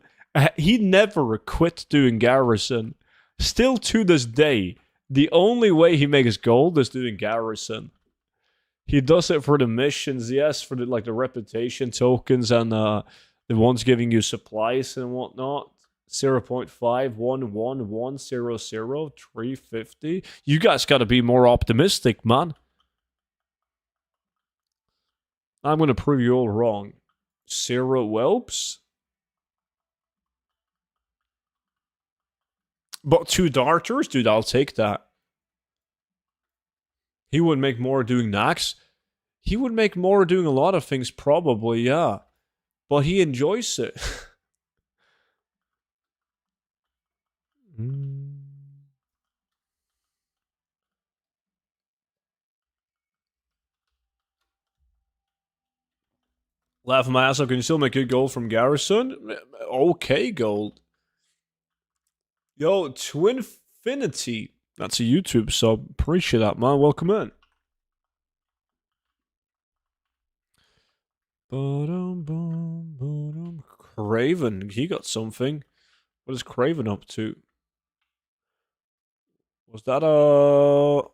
He never quit doing garrison. Still to this day, the only way he makes gold is doing garrison. He does it for the missions, yes, for the like the reputation tokens and the ones giving you supplies and whatnot. 0.511100350. 350. You guys gotta be more optimistic, man. I'm gonna prove you all wrong. 0 whelps. But 2 darters? Dude, I'll take that. He would make more doing Nax. He would make more doing a lot of things, probably, yeah. But he enjoys it. Laughing my ass off, can you still make good gold from Garrison? Okay, gold. Yo, Twinfinity. That's a YouTube sub. Appreciate that, man. Welcome in. Craven. He got something. What is Craven up to? Was that the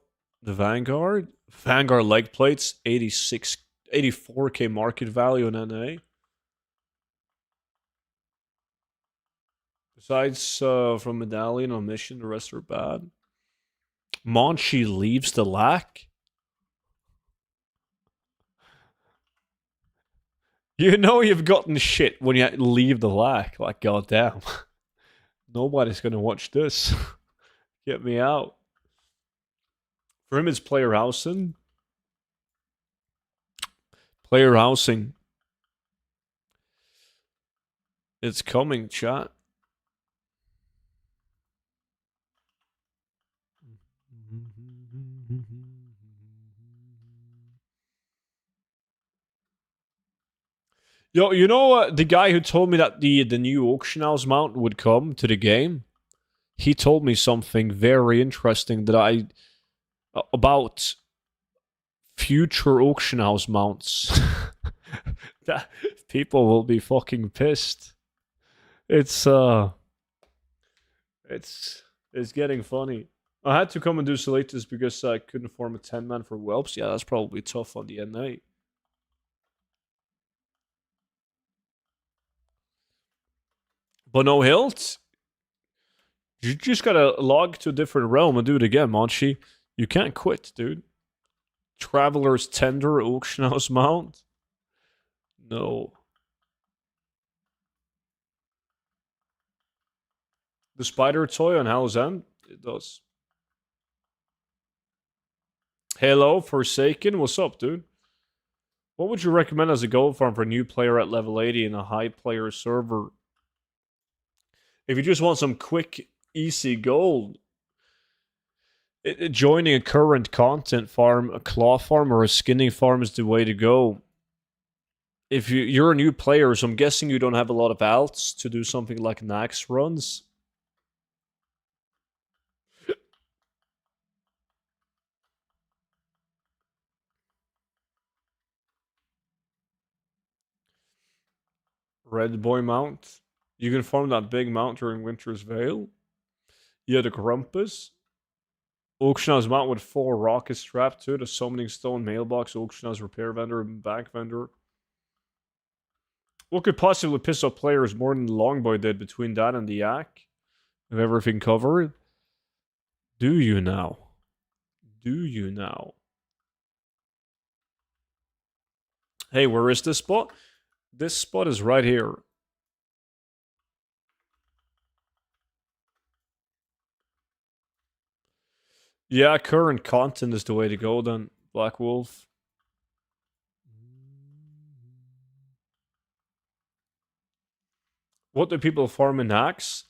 Vanguard? Vanguard leg plates, 86, 84k market value in NA. Besides from Medallion on mission, the rest are bad. Monchi leaves the lack. You know you've gotten shit when you leave the lack. Like, goddamn. Nobody's gonna watch this. Get me out. For him, it's player housing. Player housing. It's coming, chat. Yo, you know the guy who told me that the new auction house mount would come to the game? He told me something very interesting that I about future auction house mounts. That people will be fucking pissed. It's getting funny. I had to come and do Salatus because I couldn't form a 10-man for Whelps. Yeah, that's probably tough on the N8. But no hilt? You just gotta log to a different realm and do it again, Monchi. You can't quit, dude. Traveler's Tender Auction House Mount? No. The spider toy on Hell's End? It does. Halo, Forsaken, what's up, dude? What would you recommend as a gold farm for a new player at level 80 in a high player server? If you just want some quick, easy gold, joining a current content farm, a claw farm, or a skinning farm is the way to go. If you're a new player, so I'm guessing you don't have a lot of alts to do something like Nax runs. Red Boy Mount. You can farm that big mount during Winter's Veil. Yeah, the Grumpus. Auction House mount with 4 rockets strapped to it. A Summoning Stone, Mailbox, Auction House Repair Vendor, and Bank Vendor. What could possibly piss off players more than Longboy did between that and the Yak? With everything covered? Do you now? Do you now? Hey, where is this spot? This spot is right here. Yeah, current content is the way to go then, Black Wolf. What do people farm in Nax?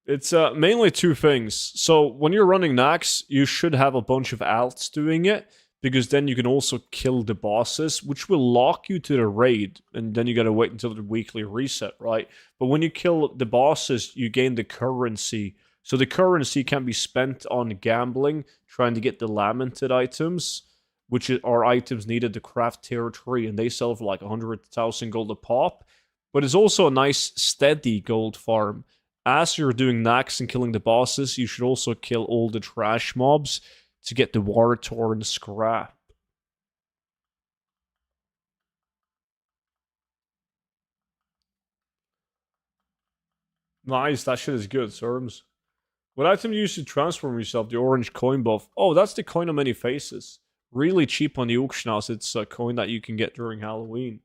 It's mainly 2 things. So when you're running Nax, you should have a bunch of alts doing it, because then you can also kill the bosses, which will lock you to the raid, and then you gotta wait until the weekly reset, right? But when you kill the bosses, you gain the currency. So the currency can be spent on gambling, trying to get the lamented items, which are items needed to craft territory, and they sell for like 100,000 gold a pop. But it's also a nice, steady gold farm. As you're doing Nax and killing the bosses, you should also kill all the trash mobs to get the war-torn scrap. Nice, that shit is good, Serms. What item do you use to transform yourself? The orange coin buff. Oh, that's the coin of many faces. Really cheap on the auction house. It's a coin that you can get during Halloween.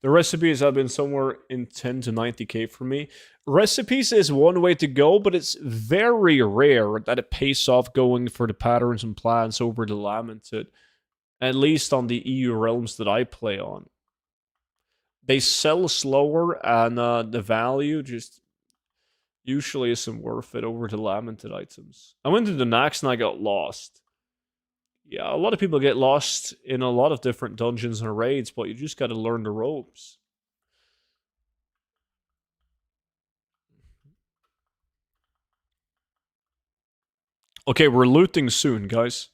The recipes have been somewhere in 10 to 90k for me. Recipes is one way to go, but it's very rare that it pays off going for the patterns and plans over the lamented. At least on the EU realms that I play on. They sell slower, and the value just usually isn't worth it over the lamented items. I went to the Nax and I got lost. Yeah, a lot of people get lost in a lot of different dungeons and raids, but you just got to learn the ropes. Okay, we're looting soon, guys.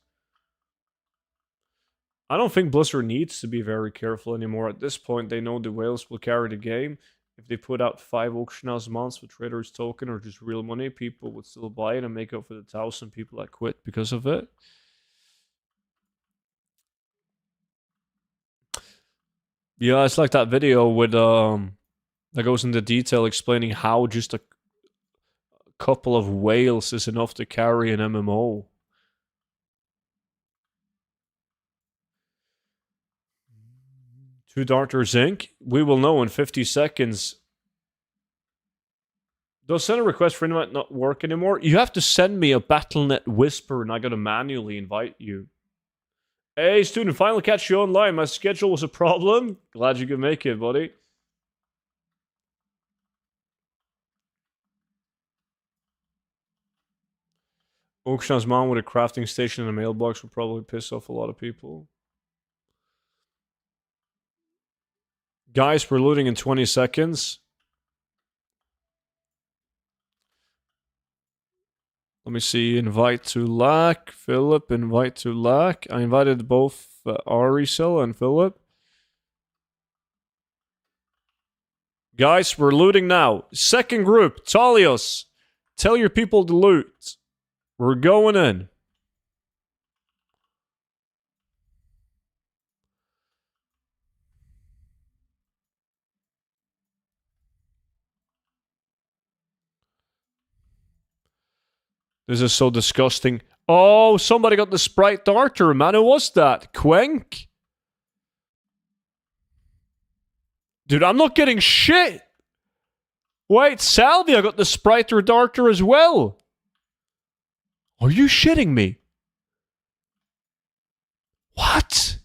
I don't think Blizzard needs to be very careful anymore. At this point, they know the whales will carry the game. If they put out 5 auction house months with Trader's Token or just real money, people would still buy it and make up for the 1,000 people that quit because of it. Yeah, it's like that video with that goes into detail explaining how just a couple of whales is enough to carry an MMO. Two Darters Inc. We will know in 50 seconds. Does send a request for invite not work anymore? You have to send me a Battle.net whisper and I gotta manually invite you. Hey, student, finally catch you online. My schedule was a problem. Glad you could make it, buddy. Auction's mom with a crafting station and a mailbox would probably piss off a lot of people. Guys, we're looting in 20 seconds. Let me see. Invite to Lack. Philip, invite to Lack. I invited both Arisel and Philip. Guys, we're looting now. Second group, Talios. Tell your people to loot. We're going in. This is so disgusting. Oh, somebody got the Sprite Darter, man. Who was that? Quenk? Dude, I'm not getting shit. Wait, Salvia got the Sprite Darter as well. Are you shitting me? What?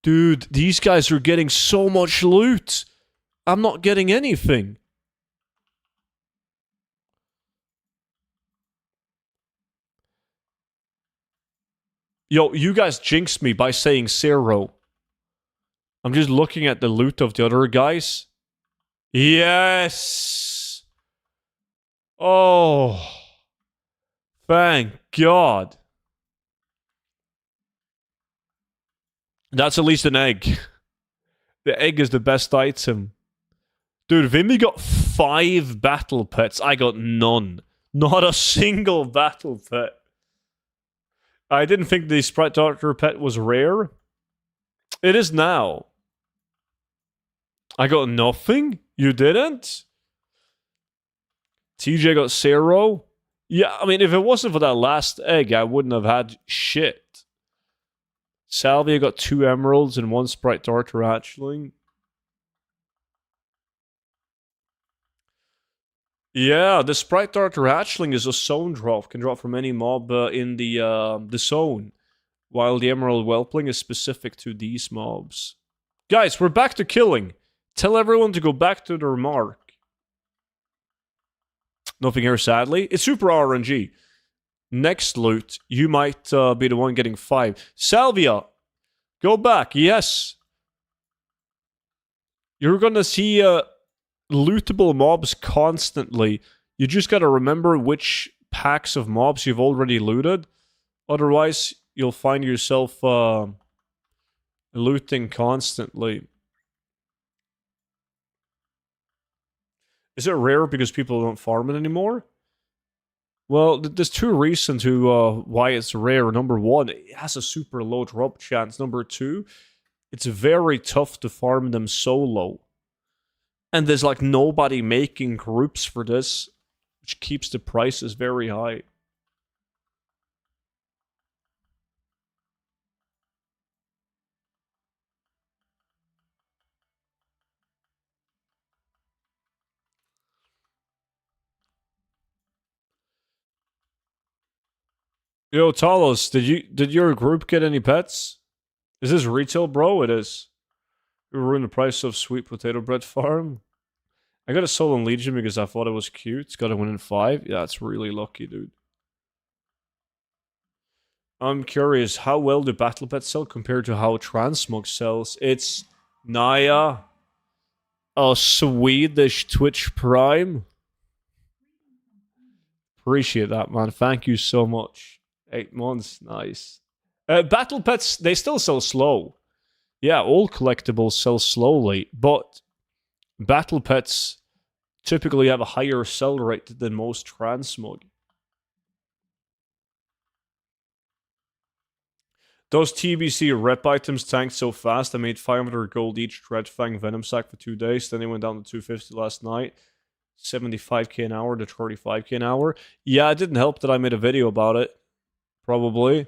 Dude, these guys are getting so much loot. I'm not getting anything. Yo, you guys jinxed me by saying 0. I'm just looking at the loot of the other guys. Yes! Oh. Thank God. That's at least an egg. The egg is the best item. Dude, Vimy got 5 battle pets. I got none. Not a single battle pet. I didn't think the Sprite Doctor pet was rare. It is now. I got nothing? You didn't? TJ got 0? Yeah, I mean, if it wasn't for that last egg, I wouldn't have had shit. Salvia got 2 emeralds and 1 Sprite Darter hatchling. Yeah, the Sprite Darter hatchling is a zone drop. Can drop from any mob in the zone. While the Emerald Whelpling is specific to these mobs. Guys, we're back to killing. Tell everyone to go back to their mark. Nothing here, sadly. It's super RNG. Next loot, you might be the one getting 5. Salvia, go back. Yes. You're gonna see lootable mobs constantly. You just gotta remember which packs of mobs you've already looted. Otherwise, you'll find yourself looting constantly. Is it rare because people don't farm it anymore? Well, there's 2 reasons to why it's rare. Number 1, it has a super low drop chance. Number 2, it's very tough to farm them solo. And there's like nobody making groups for this, which keeps the prices very high. Yo, Talos, did your group get any pets? Is this retail, bro? It is. You ruined the price of sweet potato bread farm. I got a Soul Legion because I thought it was cute. It's got a win in 5. Yeah, it's really lucky, dude. I'm curious, how well do Battle Pets sell compared to how Transmog sells? It's Naya, a Swedish Twitch Prime. Appreciate that, man. Thank you so much. 8 months, nice. Battle Pets, they still sell slow. Yeah, all collectibles sell slowly, but Battle Pets typically have a higher sell rate than most Transmog. Those TBC rep items tanked so fast, I made 500 gold each Dreadfang Venom Sack for 2 days, then they went down to 250 last night. 75k an hour to 35k an hour. Yeah, it didn't help that I made a video about it. Probably.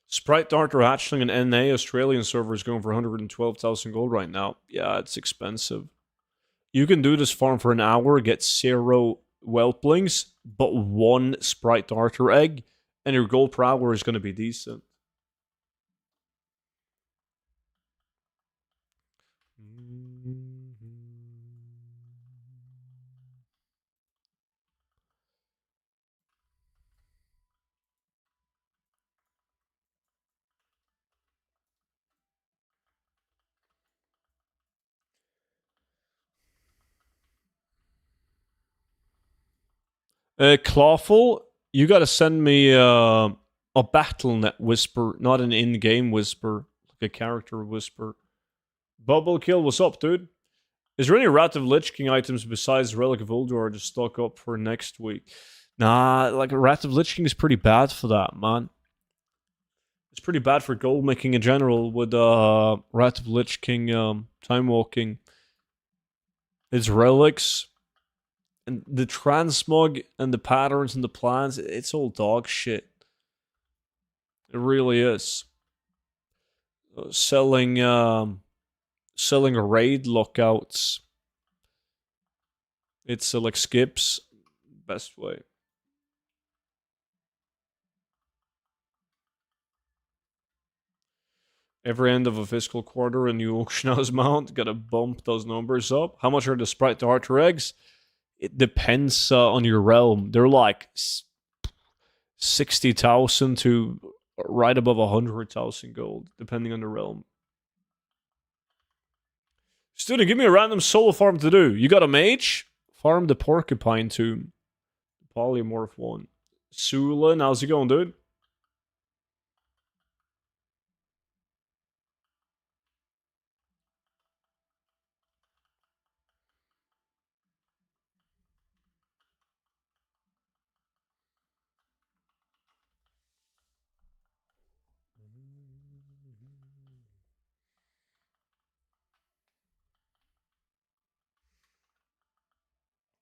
Sprite Darter Hatchling and NA Australian server is going for 112,000 gold right now. Yeah, it's expensive. You can do this farm for an hour, get 0 whelplings, but 1 Sprite Darter egg, and your gold per hour is going to be decent. Clawful, you gotta send me a BattleNet whisper, not an in-game whisper, like a character whisper. Bubble Kill, what's up, dude? Is there any Wrath of Lich King items besides Relic of Uldur to stock up for next week? Nah, like Wrath of Lich King is pretty bad for that, man. It's pretty bad for gold making in general with Wrath of Lich King time walking. Its relics and the transmog and the patterns and the plans, it's all dog shit. It really is. Selling raid lookouts. It's like skips. Best way. Every end of a fiscal quarter, a new auction house mount. Gotta bump those numbers up. How much are the Sprite to Archer eggs? It depends on your realm. They're like 60,000 to right above 100,000 gold, depending on the realm. Student, give me a random solo farm to do. You got a mage? Farm the Porcupine Tomb. Polymorph one. Sulan, how's it going, dude?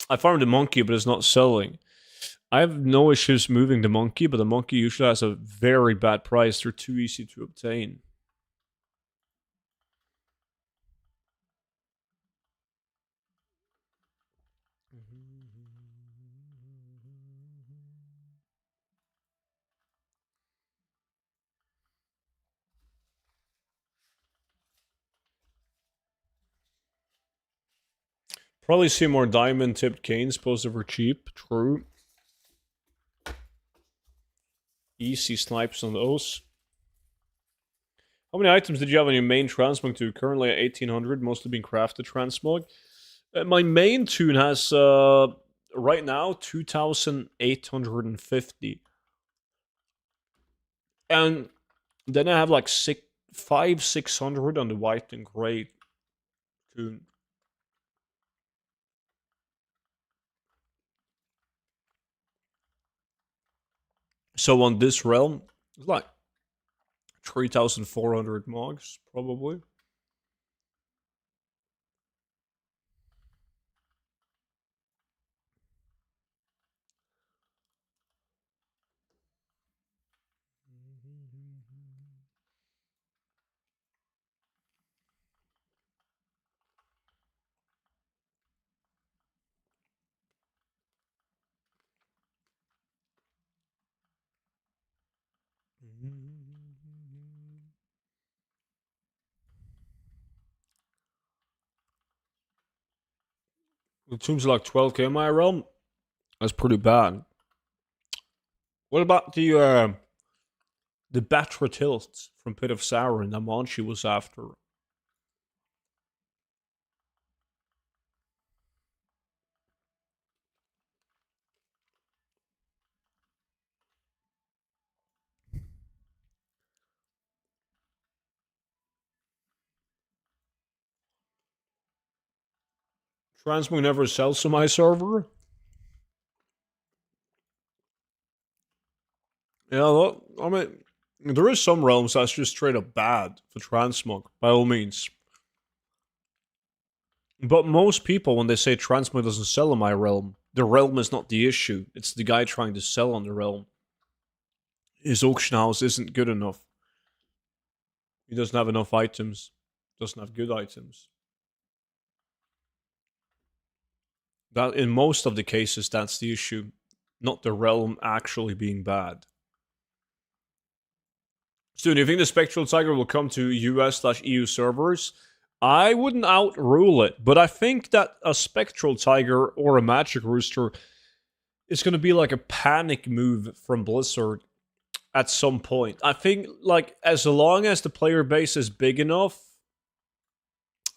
I farmed a monkey, but it's not selling. I have no issues moving the monkey, but the monkey usually has a very bad price. They're too easy to obtain. Probably see more diamond tipped canes posted for cheap. True. Easy snipes on those. How many items did you have on your main transmog too? Currently at 1800, mostly being crafted transmog. My main tune has right now 2,850. And then I have like 600 on the white and gray tune. So on this realm, it's like 3,400 mogs, probably. The tombs are like 12k in my realm. That's pretty bad. What about the Batra tilts from Pit of Sauron that Manchi was after? Transmog never sells to my server. Yeah, look, I mean, there is some realms that's just straight up bad for transmog, by all means. But most people, when they say transmog doesn't sell in my realm, the realm is not the issue. It's the guy trying to sell on the realm. His auction house isn't good enough. He doesn't have enough items. Doesn't have good items. That in most of the cases, that's the issue, not the realm actually being bad. Stu, do you think the Spectral Tiger will come to US/EU servers? I wouldn't outrule it, but I think that a Spectral Tiger or a Magic Rooster is going to be like a panic move from Blizzard at some point. I think, like, as long as the player base is big enough,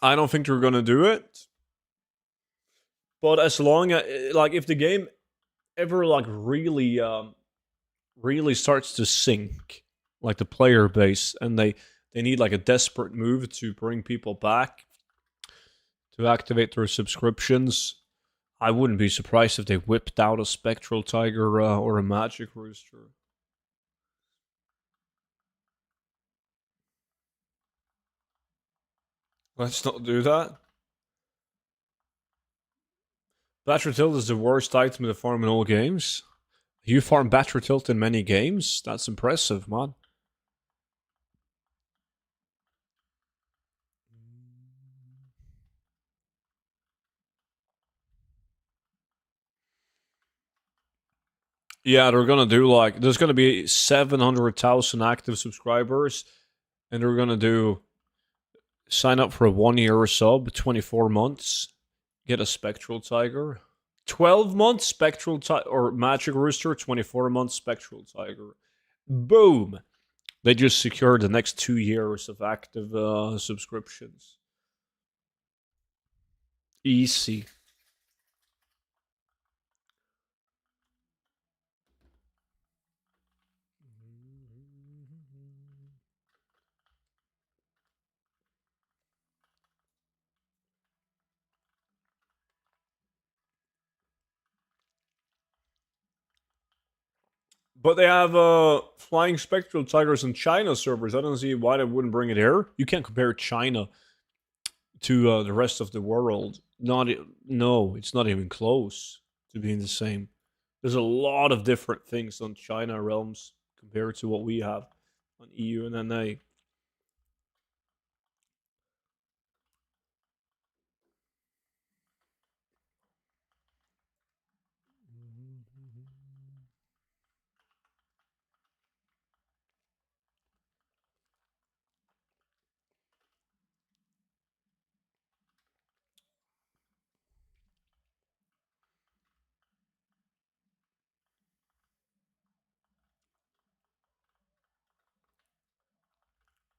I don't think they're going to do it. But as long as, like, if the game ever, like, really starts to sink, like the player base, and they need like a desperate move to bring people back to activate their subscriptions, I wouldn't be surprised if they whipped out a Spectral Tiger or a Magic Rooster. Let's not do that. Battlefield is the worst item to farm in all games. You farm Battlefield in many games? That's impressive, man. Yeah, they're gonna do like there's gonna be 700,000 active subscribers, and they're gonna do sign up for a 1 year sub, 24 months, get a Spectral Tiger. 12 months Spectral Tiger or Magic Rooster, 24 months Spectral Tiger. Boom! They just secured the next 2 years of active subscriptions. Easy. But they have flying Spectral Tigers in China servers. I don't see why they wouldn't bring it here. You can't compare China to the rest of the world. No, it's not even close to being the same. There's a lot of different things on China realms compared to what we have on EU and NA.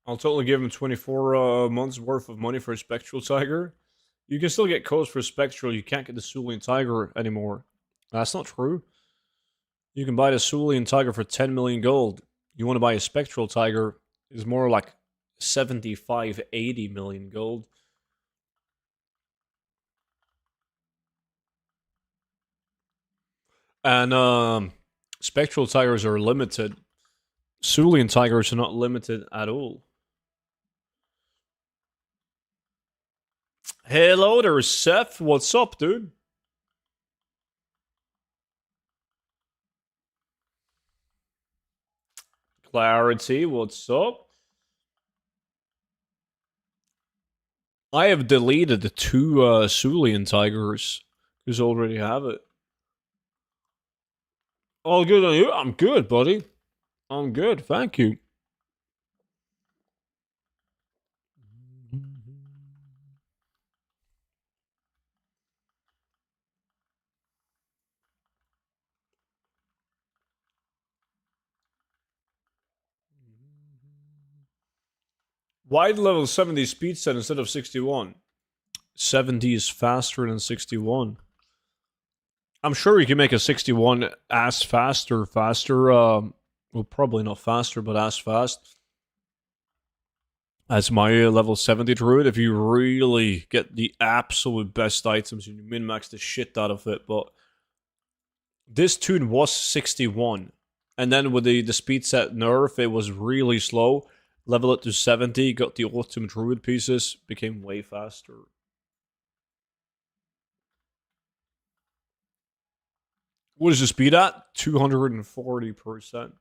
I'll totally give him 24 months worth of money for a Spectral Tiger. You can still get codes for Spectral. You can't get the Sulian Tiger anymore. That's not true. You can buy the Sulian Tiger for 10 million gold. You want to buy a Spectral Tiger, is more like 75, 80 million gold. And Spectral Tigers are limited. Sulian Tigers are not limited at all. Hello there, Seth. What's up, dude? Clarity, what's up? I have deleted the two Sulian Tigers because I already have it. All good on you? I'm good, buddy. I'm good, thank you. Why level 70 speed set instead of 61? 70 is faster than 61. I'm sure you can make a 61 as faster. Well, probably not faster, but as fast as my level 70 druid if you really get the absolute best items and you min-max the shit out of it. But this tune was 61. And then with the speed set nerf, it was really slow. Level it to 70, got the ultimate druid pieces, became way faster. What is the speed at? 240%.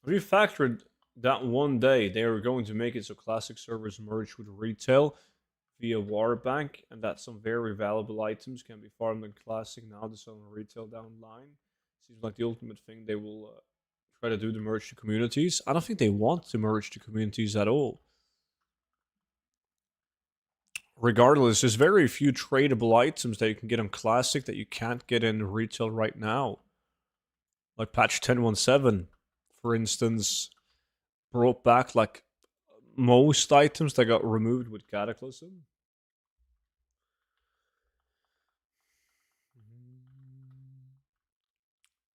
Have you factored that one day they are going to make it so classic servers merge with retail via Warbank, and that some very valuable items can be farmed in classic now to sell in retail down the line? Seems like the ultimate thing they will try to do to merge the communities. I don't think they want to merge the communities at all. Regardless, there's very few tradable items that you can get on classic that you can't get in retail right now. Like patch 10.17, for instance, brought back like most items that got removed with Cataclysm.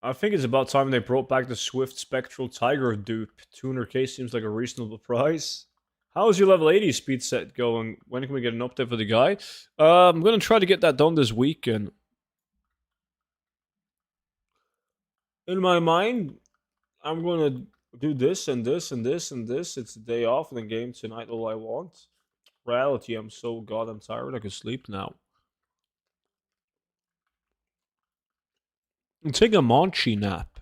I think it's about time they brought back the Swift Spectral Tiger dupe. 200k seems like a reasonable price. How's your level 80 speed set going? When can we get an update for the guy? I'm going to try to get that done this weekend. In my mind, I'm going to do this and this and this and this. It's a day off in the game tonight, all I want. Reality, I'm so goddamn tired, I could sleep now. And take a Monchi nap.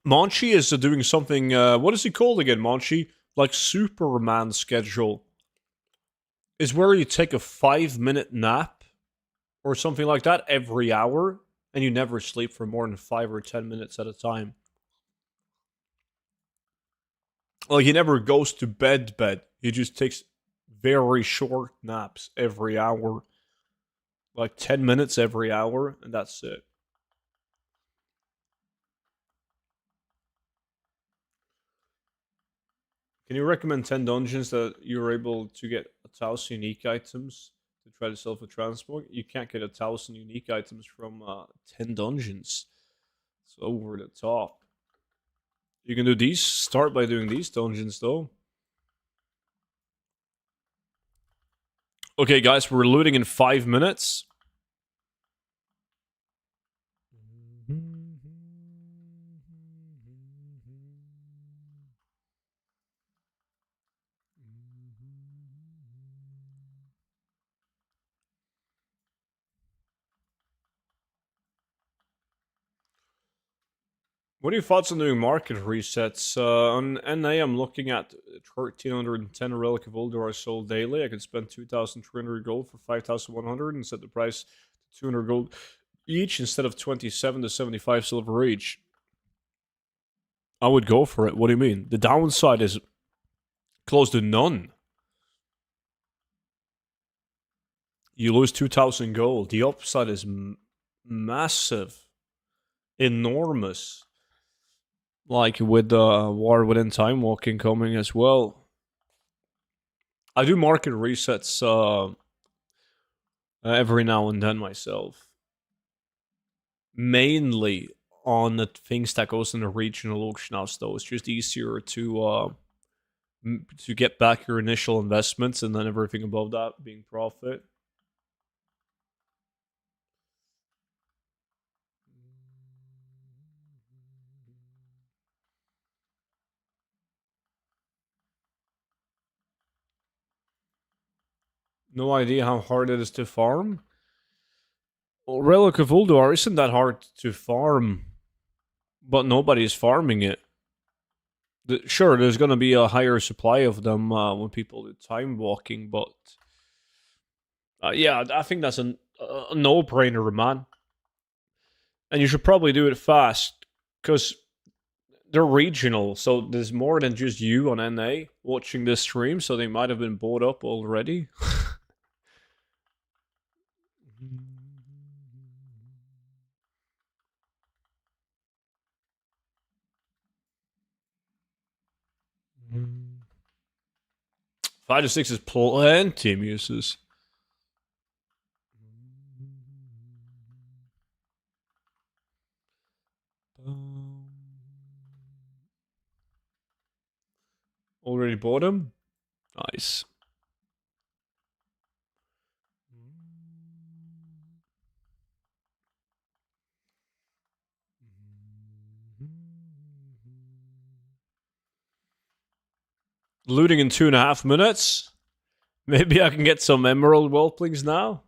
Monchi is doing something, what is he called again, Monchi? Like Superman schedule. Is where you take a 5-minute nap or something like that every hour, and you never sleep for more than 5 or 10 minutes at a time. Like, he never goes to bed. He just takes very short naps every hour. Like 10 minutes every hour, and that's it. Can you recommend 10 dungeons that you're able to get 1,000 unique items to try to sell for transport? You can't get 1,000 unique items from 10 dungeons. It's over the top. You can do these. Start by doing these dungeons, though. Okay, guys, we're looting in 5 minutes. What are your thoughts on doing market resets? On NA, I'm looking at 1,310 Relic of Uldar sold daily. I could spend 2,300 gold for 5,100 and set the price to 200 gold each instead of 27 to 75 silver each. I would go for it. What do you mean? The downside is close to none. You lose 2,000 gold. The upside is massive. Enormous. Like with the War Within Time Walking coming as well. I do market resets every now and then myself. Mainly on the things that goes in the regional auction house, though. It's just easier to get back your initial investments and then everything above that being profit. No idea how hard it is to farm. Well, Relic of Uldar isn't that hard to farm, but nobody's farming it. Sure, there's going to be a higher supply of them when people do time walking, but yeah, I think that's a no-brainer, man. And you should probably do it fast, because they're regional, so there's more than just you on NA watching this stream, so they might have been bought up already. 5 to 6 is plenty, muses. Already bought him? Nice. Looting in 2.5 minutes. Maybe I can get some emerald whelplings now.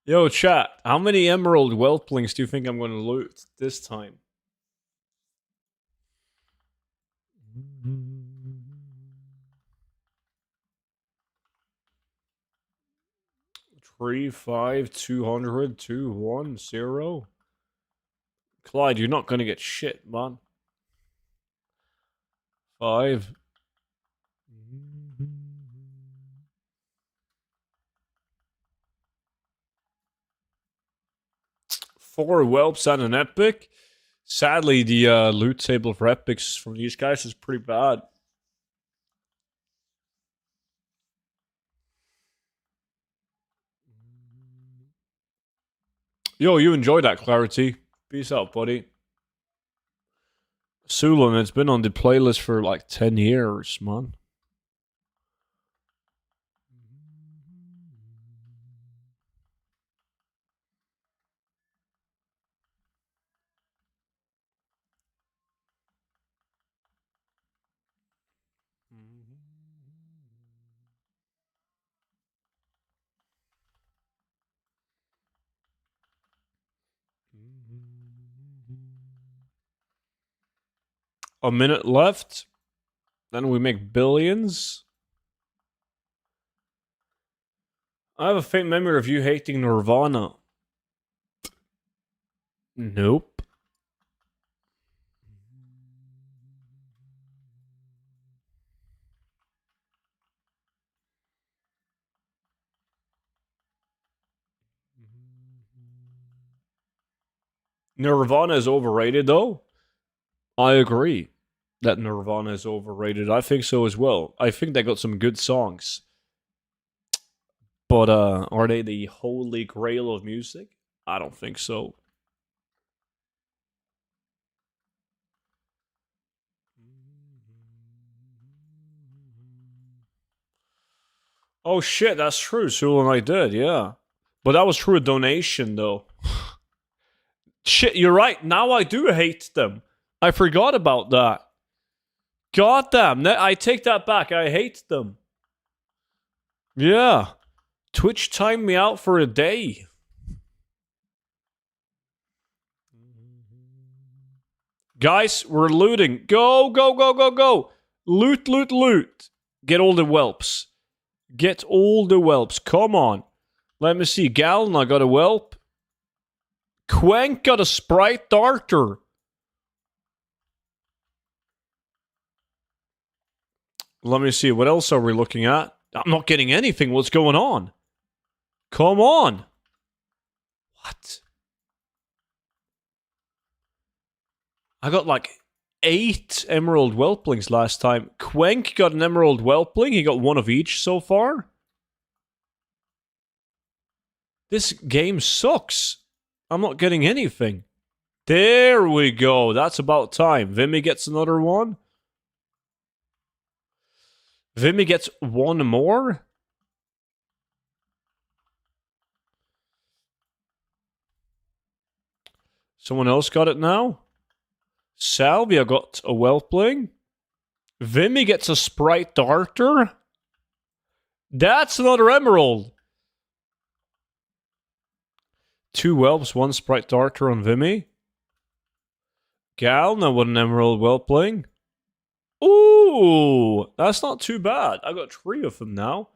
Yo, chat. How many emerald whelplings do you think I'm going to loot this time? Three, 5, 200, 2, 1, 0. Clyde, you're not going to get shit, man. 5. Four whelps and an epic. Sadly, the loot table for epics from these guys is pretty bad. Yo, you enjoyed that, Clarity. Peace out, buddy. Sulan, it's been on the playlist for like 10 years, man. A minute left. Then we make billions. I have a faint memory of you hating Nirvana. Nope. Nirvana is overrated, though. I agree that Nirvana is overrated. I think so as well. I think they got some good songs. But are they the holy grail of music? I don't think so. Oh shit, that's true. Sul and I did, yeah. But that was through a donation, though. Shit, you're right. Now I do hate them. I forgot about that. God damn, I take that back. I hate them. Yeah. Twitch timed me out for a day. Guys, we're looting. Go, go, go, go, go. Loot, loot, loot. Get all the whelps. Get all the whelps. Come on. Let me see. Gallon, I got a whelp. Quenk got a sprite darter. Let me see. What else are we looking at? I'm not getting anything. What's going on? Come on. What? I got like 8 emerald whelplings last time. Quenk got an emerald whelpling. He got one of each so far. This game sucks. I'm not getting anything. There we go. That's about time. Vimy gets another one. Vimy gets one more. Someone else got it now. Salvia got a whelpling. Vimy gets a sprite darter. That's another emerald. 2 whelps, 1 sprite darter on Vimy. Galna with an emerald whelpling. Ooh, that's not too bad. I got 3 of them now.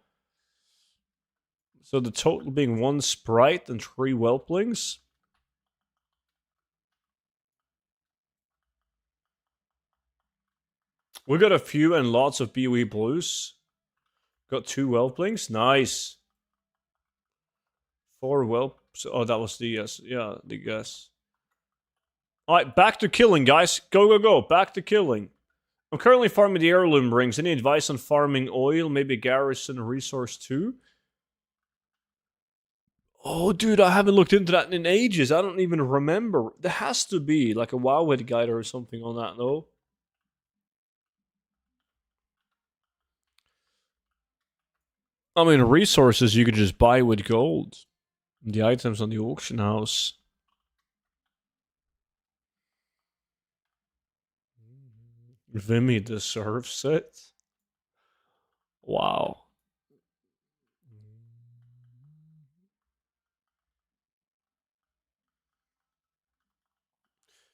So the total being 1 sprite and 3 whelplings. We got a few and lots of BOE blues. Got 2 whelplings. Nice. 4 whelps. Oh, that was the yes. Yeah, the guess. Alright, back to killing, guys. Go, go, go. Back to killing. I'm currently farming the heirloom rings. Any advice on farming oil? Maybe garrison resource too? Oh, dude, I haven't looked into that in ages. I don't even remember. There has to be like a Wowhead guide or something on that, though. I mean, resources you could just buy with gold. The items on the auction house. Vimy deserves it. Wow.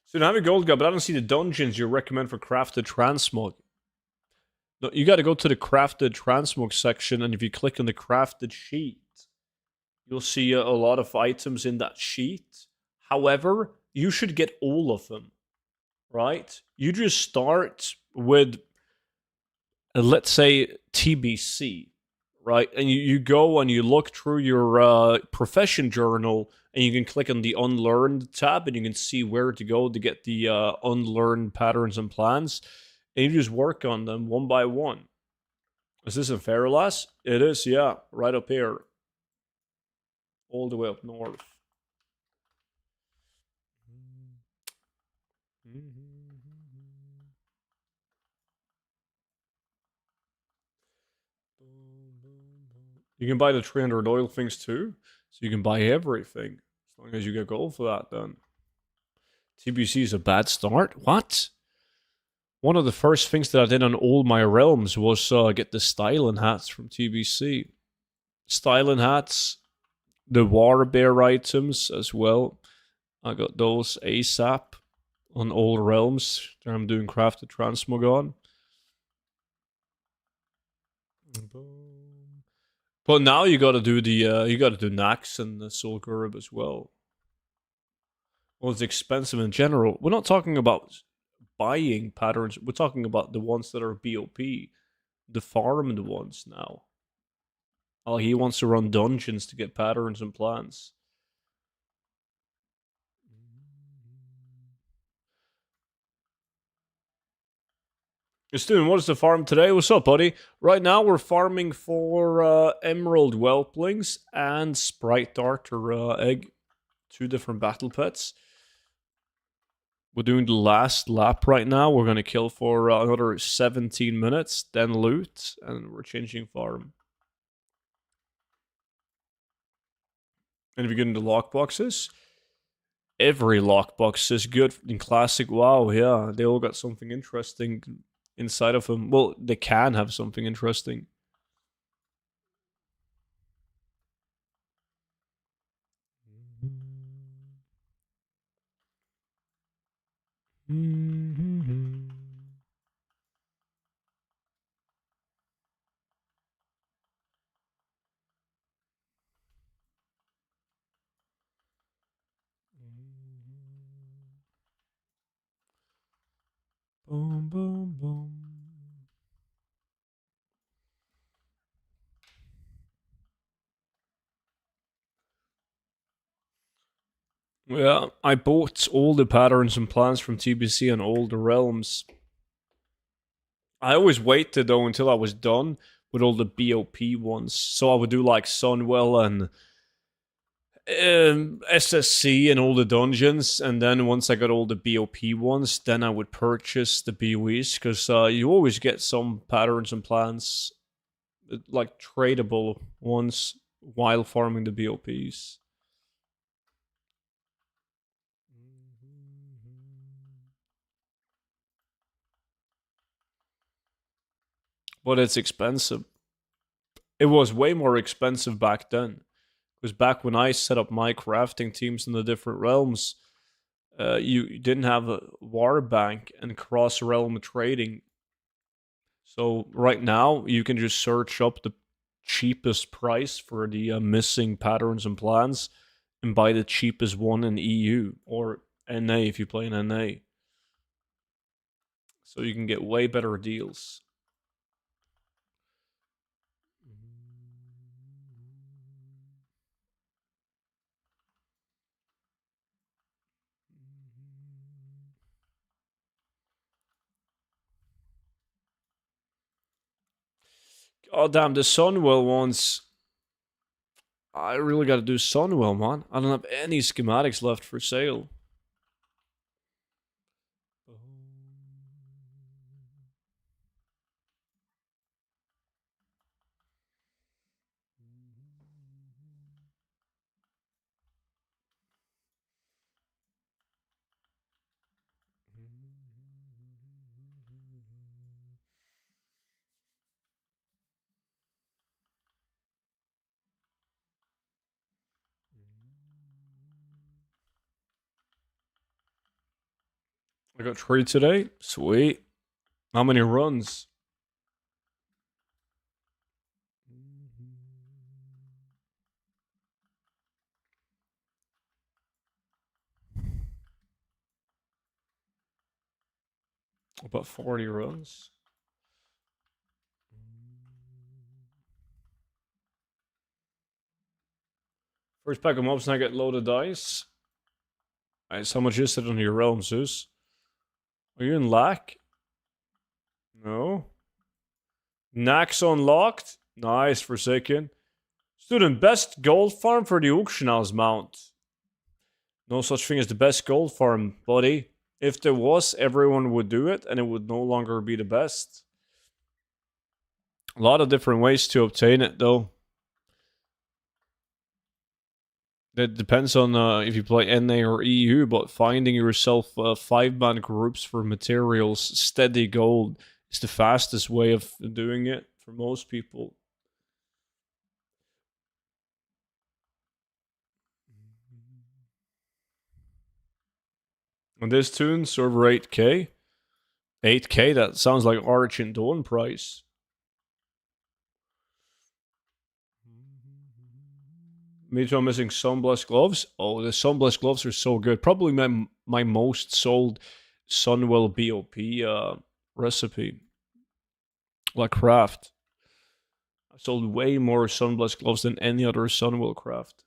So now I have a gold guy, but I don't see the dungeons you recommend for crafted transmog. No, you got to go to the crafted transmog section, and if you click on the crafted sheet, you'll see a lot of items in that sheet. However, you should get all of them, right? You just start with, let's say, TBC, right? And you go and you look through your profession journal, and you can click on the unlearned tab, and you can see where to go to get the unlearned patterns and plans. And you just work on them one by one. Is this in Fairlass? It is, yeah, right up here. All the way up north. You can buy the 300 oil things too. So you can buy everything. As long as you get gold for that, then. TBC is a bad start? What? One of the first things that I did on all my realms was get the styling hats from TBC. Styling hats, the war bear items as well. I got those ASAP on all realms that I'm doing crafted transmog on. But now you gotta do the you gotta do Nax and the Soul Gurb as well. Well, it's expensive in general. We're not talking about buying patterns. We're talking about the ones that are BOP, the farmed ones now. Oh, he wants to run dungeons to get patterns and plans. Student, what is the farm today? What's up, buddy? Right now, we're farming for Emerald Whelplings and Sprite Darter Egg. 2 different battle pets. We're doing the last lap right now. We're going to kill for another 17 minutes, then loot, and we're changing farm. And if you get into lockboxes, every lockbox is good in Classic WoW. Yeah, they all got something interesting inside of them. Well, they can have something interesting. Boom, boom, boom. Yeah, I bought all the patterns and plans from TBC and all the realms. I always waited though until I was done with all the BOP ones. So I would do like Sunwell and SSC and all the dungeons, and then once I got all the BOP ones, then I would purchase the BOEs because you always get some patterns and plans, like tradable ones, while farming the BOPs. But it's expensive. It was way more expensive back then. Because back when I set up my crafting teams in the different realms, you didn't have a war bank and cross realm trading. So right now you can just search up the cheapest price for the missing patterns and plans and buy the cheapest one in EU or NA if you play in NA. So you can get way better deals. Oh, damn, the Sunwell ones. I really gotta do Sunwell, man. I don't have any schematics left for sale. I got 3 today. Sweet. How many runs? About 40 runs. First pack of mobs and I get loaded dice. Alright, so how much is it on your realm, Zeus? Are you in lack? No. Nax unlocked. Nice, Forsaken. Student, best gold farm for the auction house mount. No such thing as the best gold farm, buddy. If there was, everyone would do it, and it would no longer be the best. A lot of different ways to obtain it, though. That depends on if you play NA or EU, but finding yourself 5-man groups for materials, steady gold, is the fastest way of doing it for most people. On this tune, server 8k. 8k, that sounds like Arch and Dawn price. Me too, I'm missing Sunblessed gloves. Oh, the Sunblessed gloves are so good. Probably my most sold Sunwell BOP recipe. Like craft. I sold way more Sunblessed gloves than any other Sunwell craft.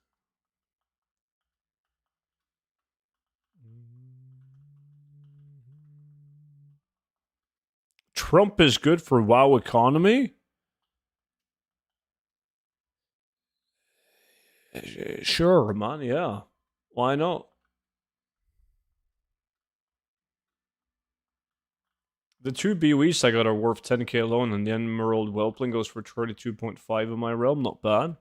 Trump is good for WoW economy? Sure, man, yeah. Why not? The 2 BOEs I got are worth 10k alone, and the Emerald Whelpling goes for 32.5 in my realm. Not bad.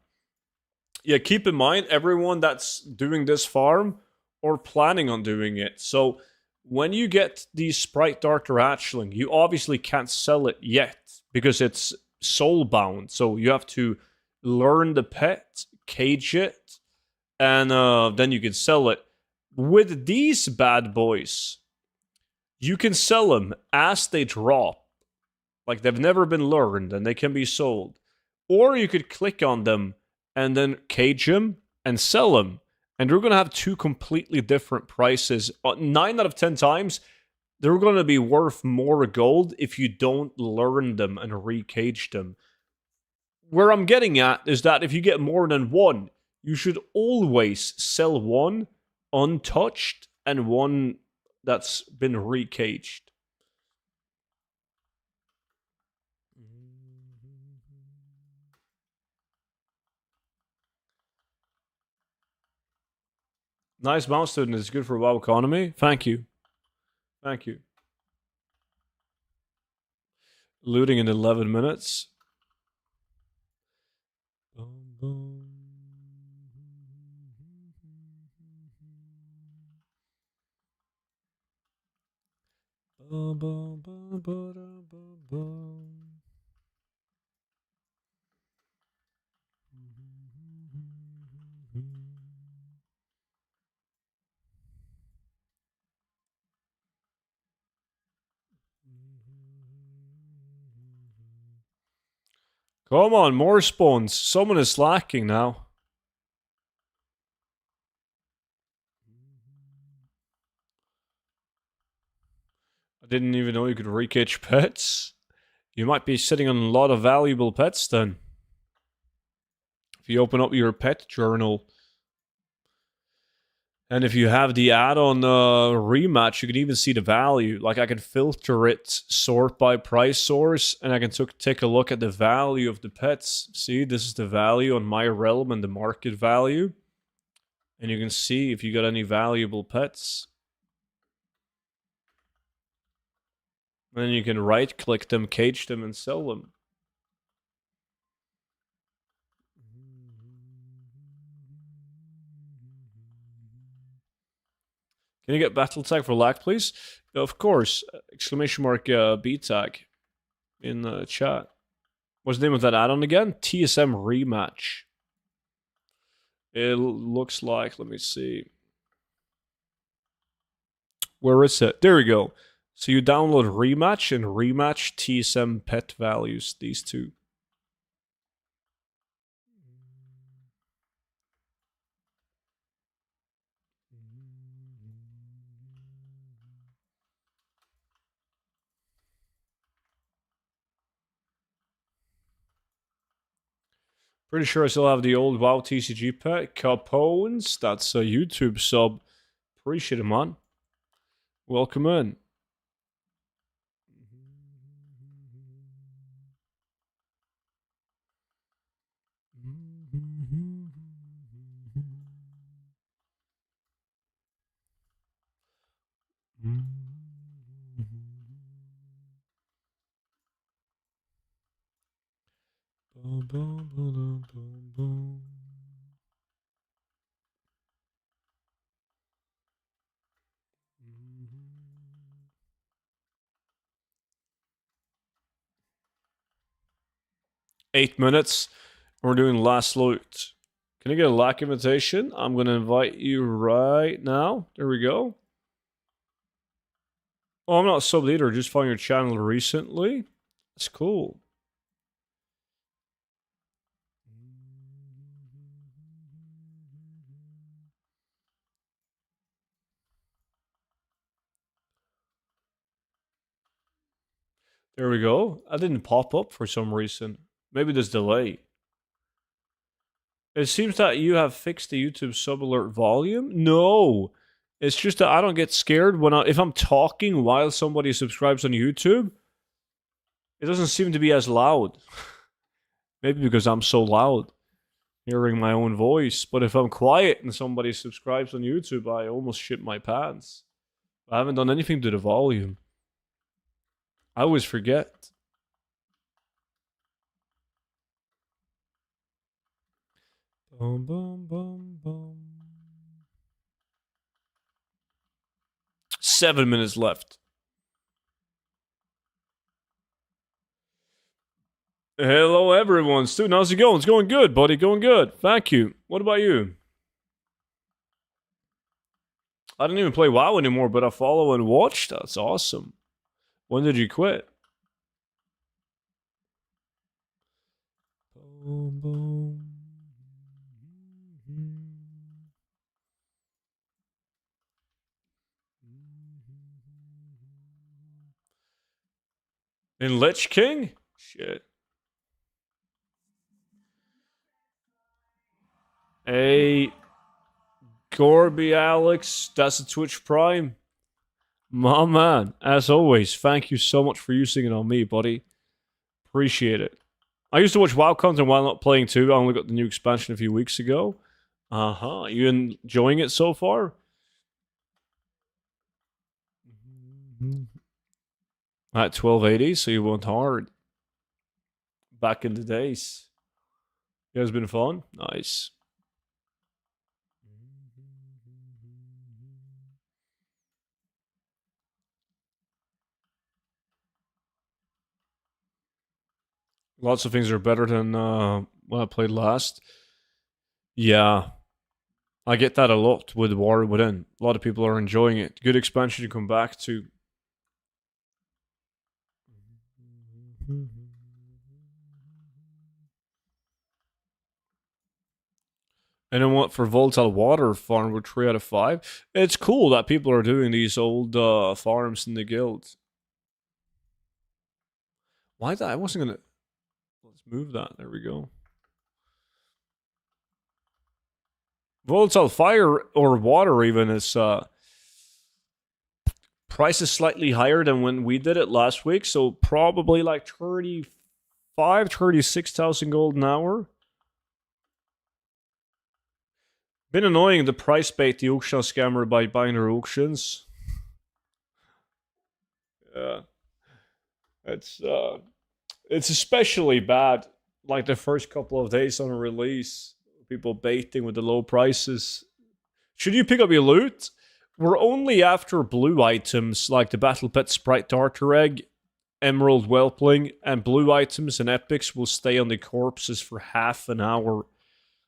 Yeah, keep in mind, everyone that's doing this farm or planning on doing it. So, when you get the Sprite Darter Hatchling, you obviously can't sell it yet because it's soulbound. So, you have to learn the pet, cage it, and then you can sell it. With these bad boys, you can sell them as they drop. Like they've never been learned and they can be sold. Or you could click on them and then cage them and sell them. And you're going to have 2 completely different prices. 9 out of 10 times, they're going to be worth more gold if you don't learn them and recage them. Where I'm getting at is that if you get more than 1, you should always sell 1 untouched and 1 that's been recaged. Nice mouse student. It's good for WoW economy. Thank you. Thank you. Looting in 11 minutes. Come on, more spawns. Someone is slacking now. I didn't even know you could recage pets. You might be sitting on a lot of valuable pets then. If you open up your pet journal. And if you have the add-on rematch, you can even see the value. Like I can filter it, sort by price source, and I can take a look at the value of the pets. See, this is the value on my realm and the market value. And you can see if you got any valuable pets. Then you can right-click them, cage them, and sell them. Can you get battle tag for lag, please? Of course. Exclamation mark B tag in the chat. What's the name of that add-on again? TSM Rematch. It looks like, let me see. Where is it? There we go. So you download Rematch and Rematch TSM pet values, these two. Pretty sure I still have the old WoW TCG pet. Capones, that's a YouTube sub. Appreciate it, man. Welcome in. Boom. 8 minutes. We're doing last loot. Can I get a lock invitation? I'm going to invite you right now. There we go. Oh, I'm not subbed either. Just found your channel recently. That's cool. There we go. I didn't pop up for some reason. Maybe there's delay. It seems that you have fixed the YouTube sub alert volume. No, it's just that I don't get scared when if I'm talking while somebody subscribes on YouTube. It doesn't seem to be as loud. Maybe because I'm so loud, hearing my own voice. But if I'm quiet and somebody subscribes on YouTube, I almost shit my pants. I haven't done anything to the volume. I always forget. Boom, boom, boom, boom. 7 minutes left. Hello, everyone. Student, how's it going? It's going good, buddy. Going good. Thank you. What about you? I don't even play WoW anymore, but I follow and watch. That's awesome. When did you quit? Boom, boom. In Lich King? Shit. Hey, Gorby Alex, that's a Twitch Prime. My man, as always, thank you so much for using it on me, buddy. Appreciate it. I used to watch WoW content while not playing too. I only got the new expansion a few weeks ago. Uh-huh. You enjoying it so far? At 1280, so you went hard. Back in the days. You guys been fun? Nice. Lots of things are better than when I played last. Yeah. I get that a lot with War Within. A lot of people are enjoying it. Good expansion to come back to. And then what for Volatile Water Farm with 3 out of 5? It's cool that people are doing these old farms in the guild. Why that? I wasn't gonna. Let's move that. There we go. Volatile fire or water even is price is slightly higher than when we did it last week, so probably like 36,000 gold an hour. Been annoying the price bait the auction scammer by binary auctions. Yeah. It's especially bad like the first couple of days on a release. People baiting with the low prices. Should you pick up your loot? We're only after blue items like the Battle Pet Sprite Darter Egg, Emerald Whelpling, and blue items and epics will stay on the corpses for half an hour.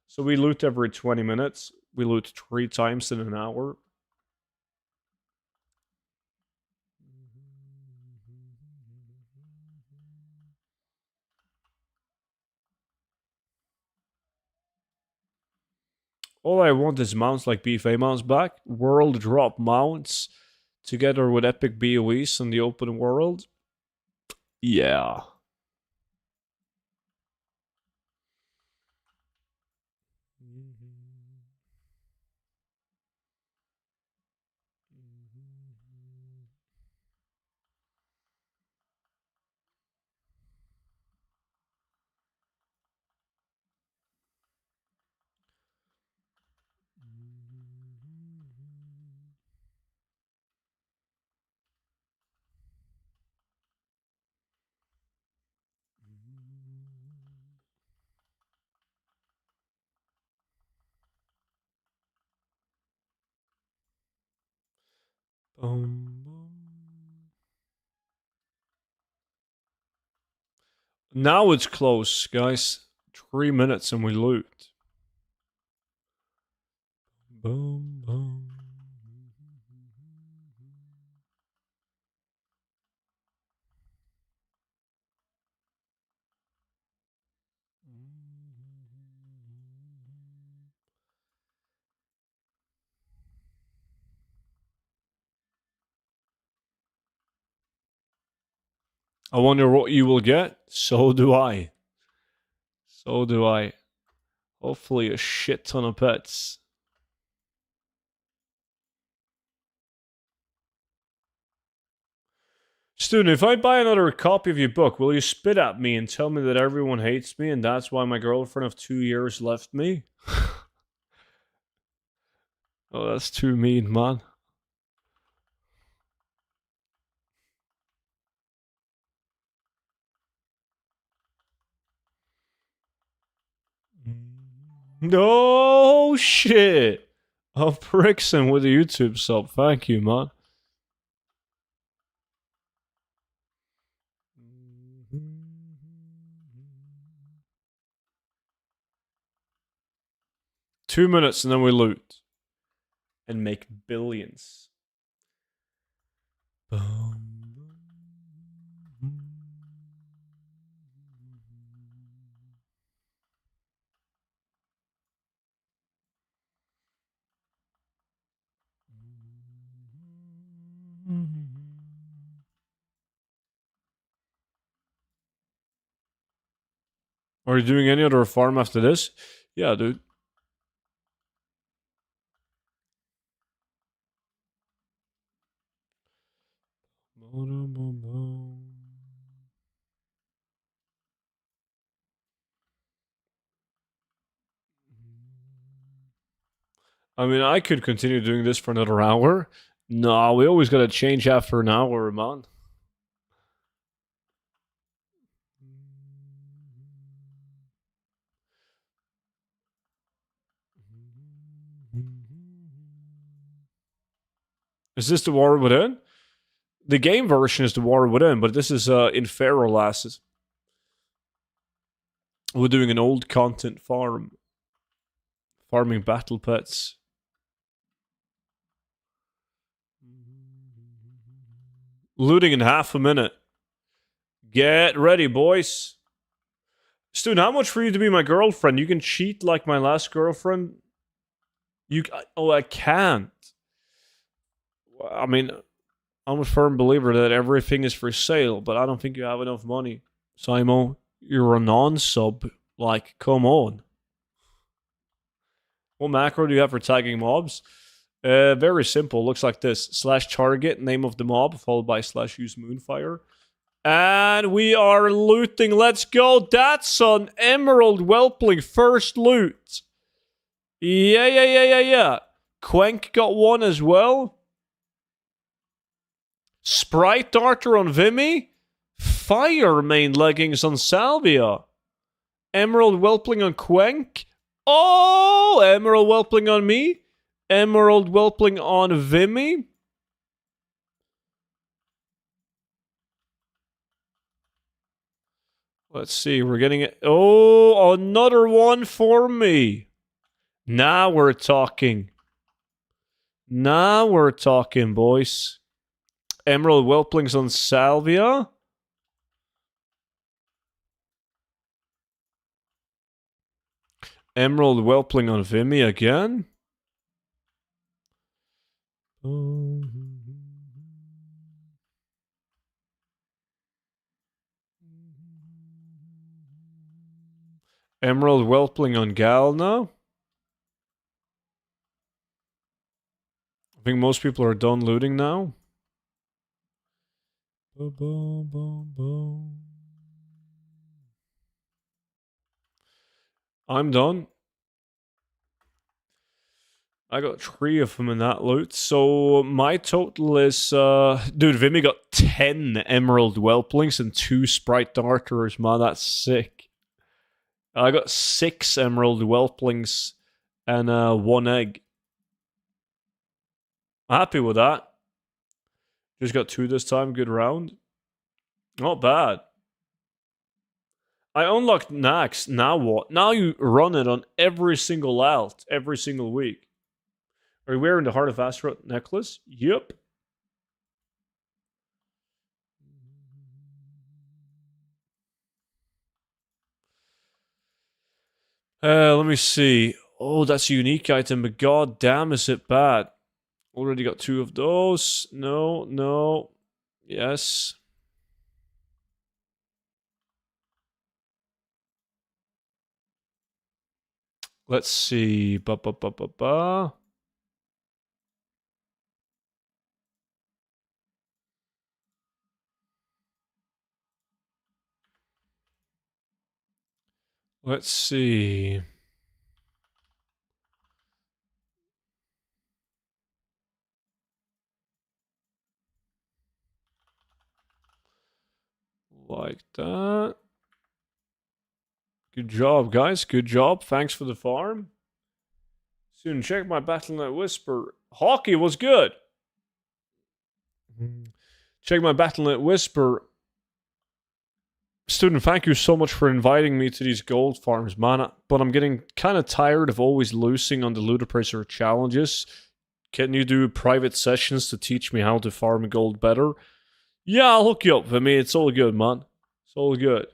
So we loot every 20 minutes. We loot 3 times in an hour. All I want is mounts like BFA mounts back, world drop mounts, together with epic BOEs in the open world. Yeah. Now it's close, guys. 3 minutes and we loot. Boom, boom. I wonder what you will get. So do I. So do I. Hopefully a shit ton of pets. Student, if I buy another copy of your book, will you spit at me and tell me that everyone hates me and that's why my girlfriend of 2 years left me? Oh, that's too mean, man. No shit. Oh, Brixton with the YouTube sub. Thank you, man. Two minutes and then we loot. And make billions. Are you doing any other farm after this? Yeah, dude. I mean, I could continue doing this for another hour. No, we always gotta change after an hour, man. Is this the War Within? The game version is the War Within, but this is in Feral Asses. We're doing an old content farm. Farming battle pets. Looting in half a minute. Get ready, boys. Student, how much for you to be my girlfriend? You can cheat like my last girlfriend. I can't. I mean, I'm a firm believer that everything is for sale, but I don't think you have enough money. Simon, you're a non-sub. Like, come on. What macro do you have for tagging mobs? Very simple. Looks like this. /target, name of the mob, followed by /use moonfire. And we are looting. Let's go. That's an emerald whelpling. First loot. Yeah. Quenk got one as well. Sprite Darter on Vimy. Fire main leggings on Salvia. Emerald whelpling on Quenk. Oh, emerald whelpling on me. Emerald whelpling on Vimy. Let's see, we're getting it. Oh, another one for me. Now we're talking. Now we're talking, boys. Emerald whelplings on Salvia. Emerald whelpling on Vimy again. Emerald whelpling on Galna. I think most people are done looting now. I'm done. I got 3 of them in that loot. So my total is... dude, Vimy got 10 Emerald Whelplings and 2 Sprite Darters. Man, that's sick. I got 6 Emerald Whelplings and 1 egg. I'm happy with that. Just got 2 this time. Good round. Not bad. I unlocked Nax. Now what? Now you run it on every single alt, every single week. Are you wearing the Heart of Astaroth necklace? Yep. Let me see. Oh, that's a unique item, but god damn is it bad. Already got 2 of those. No. Yes. Let's see. Let's see. Like that. Good job, guys. Good job. Thanks for the farm. Soon check my Battle.net Whisper. Hockey was good. Check my Battle.net Whisper. Student, thank you so much for inviting me to these gold farms, man. But I'm getting kind of tired of always losing on the Loot Appraiser challenges. Can you do private sessions to teach me how to farm gold better? Yeah, I'll hook you up. I mean, it's all good, man. It's all good.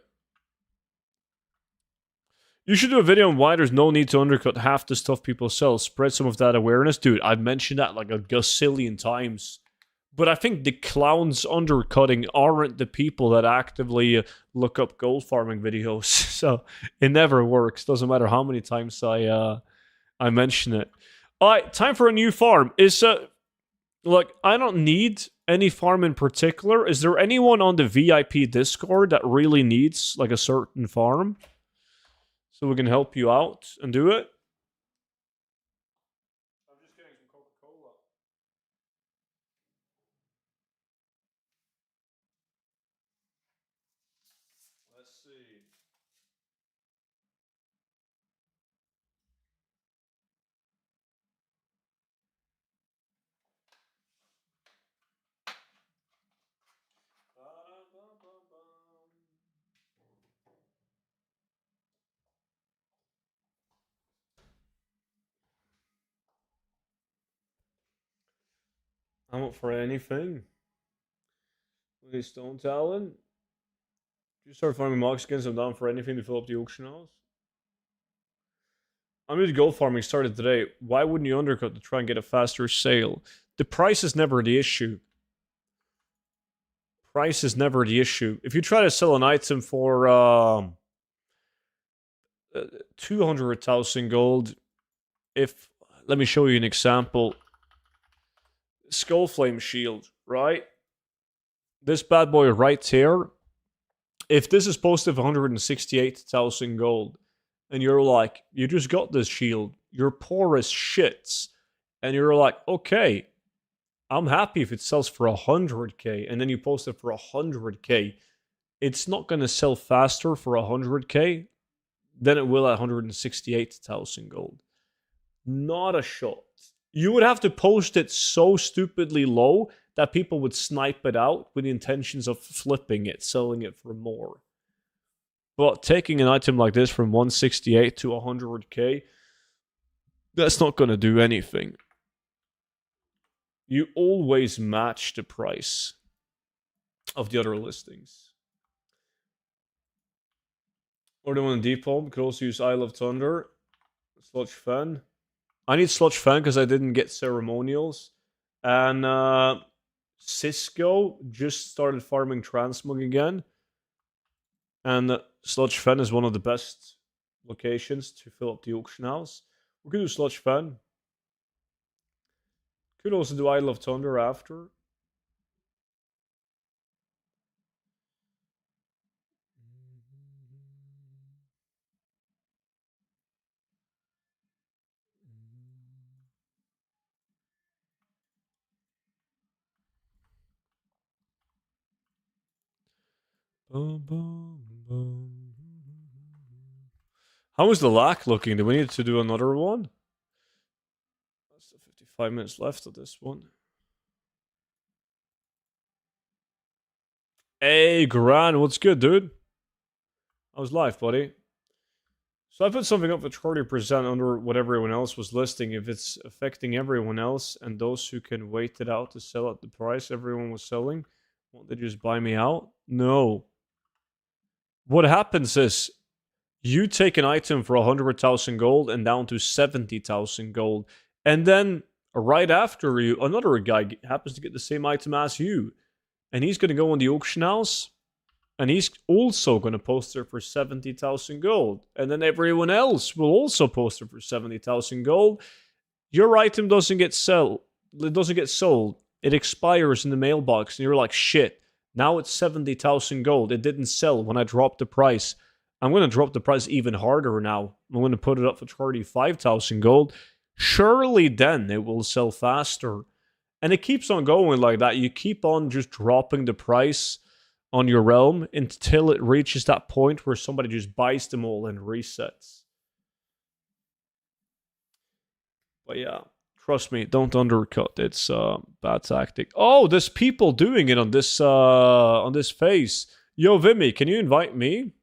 You should do a video on why there's no need to undercut half the stuff people sell. Spread some of that awareness. Dude, I've mentioned that like a gazillion times. But I think the clowns undercutting aren't the people that actively look up gold farming videos. So it never works. Doesn't matter how many times I mention it. Alright, time for a new farm. Look, I don't need any farm in particular. Is there anyone on the VIP Discord that really needs like a certain farm? So we can help you out and do it? I'm just getting some Coca-Cola. Let's see. I'm up for anything. Please don't talent. You start farming mock skins, I'm down for anything to fill up the auction house. I'm new to gold farming, started today. Why wouldn't you undercut to try and get a faster sale? The price is never the issue. Price is never the issue. If you try to sell an item for 200,000 gold, if, let me show you an example. Skullflame Shield, right? This bad boy right here. If this is posted 168,000 gold, and you're like, you just got this shield, you're poor as shits, and you're like, okay, I'm happy if it sells for 100k, and then you post it for 100k, it's not going to sell faster for 100k than it will at 168,000 gold. Not a shot. You would have to post it so stupidly low that people would snipe it out with the intentions of flipping it, selling it for more. But taking an item like this from 168 to 100k, that's not going to do anything. You always match the price of the other listings. Or the one in Deep Home. Could also use Isle of Thunder. Sludge Fen. I need Sludge Fen because I didn't get ceremonials. And Cisco just started farming Transmog again. And Sludge Fen is one of the best locations to fill up the auction house. We could do Sludge Fen. Could also do Isle of Thunder after. How is the lack looking? Do we need to do another one? That's 55 minutes left of this one. Hey, Gran, what's good, dude? How's life, buddy? So I put something up for 30% under what everyone else was listing. If it's affecting everyone else and those who can wait it out to sell at the price everyone was selling, won't they just buy me out? No. What happens is you take an item for 100,000 gold and down to 70,000 gold. And then right after you, another guy happens to get the same item as you. And he's going to go on the auction house. And he's also going to post it for 70,000 gold. And then everyone else will also post it for 70,000 gold. Your item doesn't get sold. It doesn't get sold. It expires in the mailbox. And you're like, shit. Now it's 70,000 gold. It didn't sell when I dropped the price. I'm going to drop the price even harder now. I'm going to put it up for 35,000 gold. Surely then it will sell faster. And it keeps on going like that. You keep on just dropping the price on your realm until it reaches that point where somebody just buys them all and resets. But yeah, trust me, don't undercut. It's a bad tactic. Oh, there's people doing it on this phase. Yo, Vimy, can you invite me?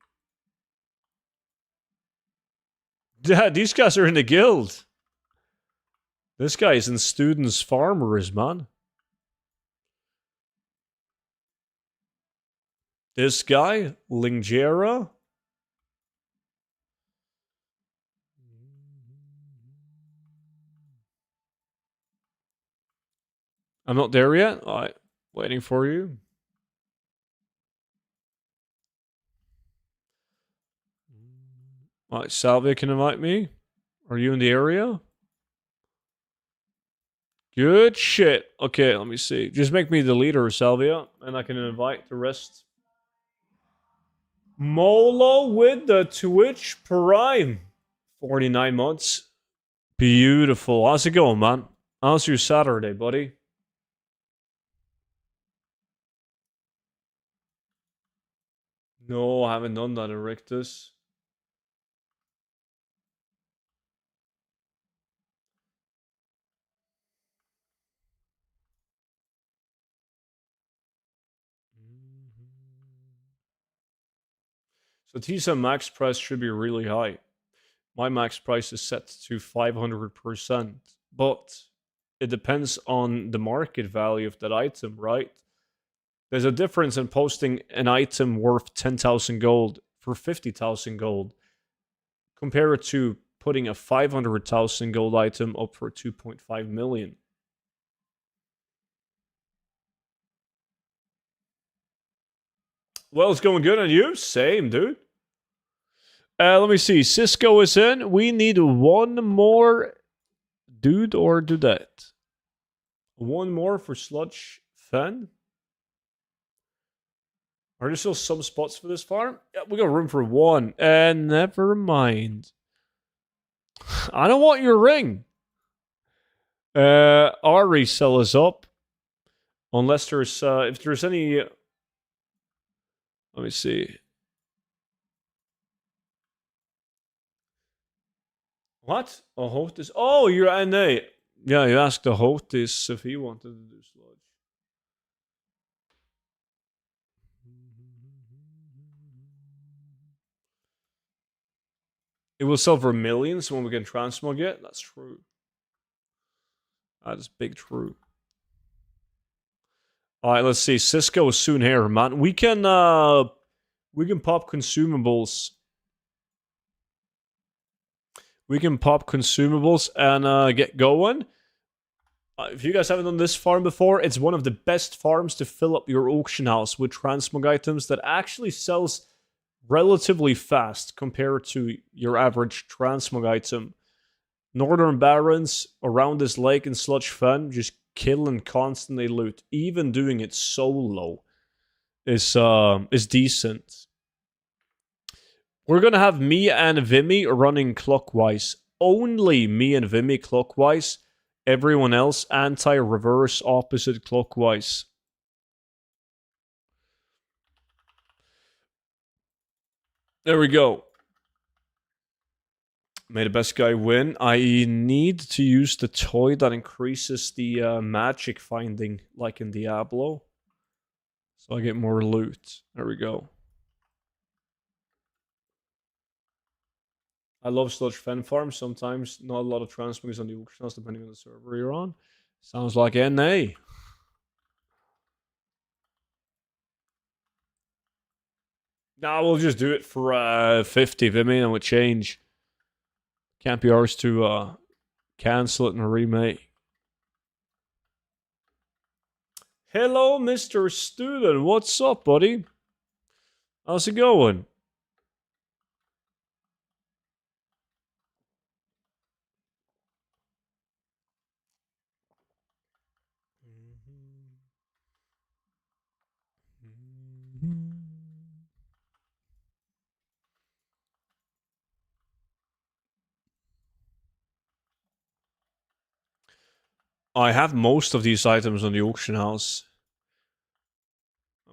Yeah, these guys are in the guild. This guy is in Students Farmers, man. This guy, Lingera. I'm not there yet. All right, waiting for you. All right, Salvia can invite me. Are you in the area? Good shit. Okay, let me see. Just make me the leader, Salvia, and I can invite the rest. Molo with the Twitch Prime. 49 months. Beautiful. How's it going, man? How's your Saturday, buddy? No, I haven't done that, Erictus. So TSA max price should be really high. My max price is set to 500%, but it depends on the market value of that item, right? There's a difference in posting an item worth 10,000 gold for 50,000 gold compared to putting a 500,000 gold item up for 2.5 million. Well, it's going good on you. Same, dude. Let me see. Cisco is in. We need one more Dude or dudette? One more for Sludge Fen. Are there still some spots for this farm? Yeah, we got room for one. And never mind. I don't want your ring. Our resell is up. Unless there's if there's any. Let me see. What? A Hotis? Oh, you're NA. Yeah, you asked the Hotis if he wanted to do sludge. It will sell for millions when we can transmog it. That's true. That is big true. Alright, let's see. Cisco is soon here, man. We can pop consumables. We can pop consumables and get going. If you guys haven't done this farm before, it's one of the best farms to fill up your auction house with transmog items that actually sells relatively fast compared to your average transmog item. Northern Barrens around this lake in Sludge Fen just kill and constantly loot. Even doing it solo is decent. We're gonna have me and Vimy running clockwise. Only me and Vimy clockwise. Everyone else anti-reverse opposite clockwise. There we go. May the best guy win. I need to use the toy that increases the magic finding, like in Diablo. So I get more loot. There we go. I love Sludge Fen Farm. Sometimes not a lot of transmogs on the auction house, depending on the server you're on. Sounds like NA. Nah, we'll just do it for 50, Vimy, and we'll change. Can't be ours to cancel it and remake. Hello, Mr. Student. What's up, buddy? How's it going? I have most of these items on the auction house.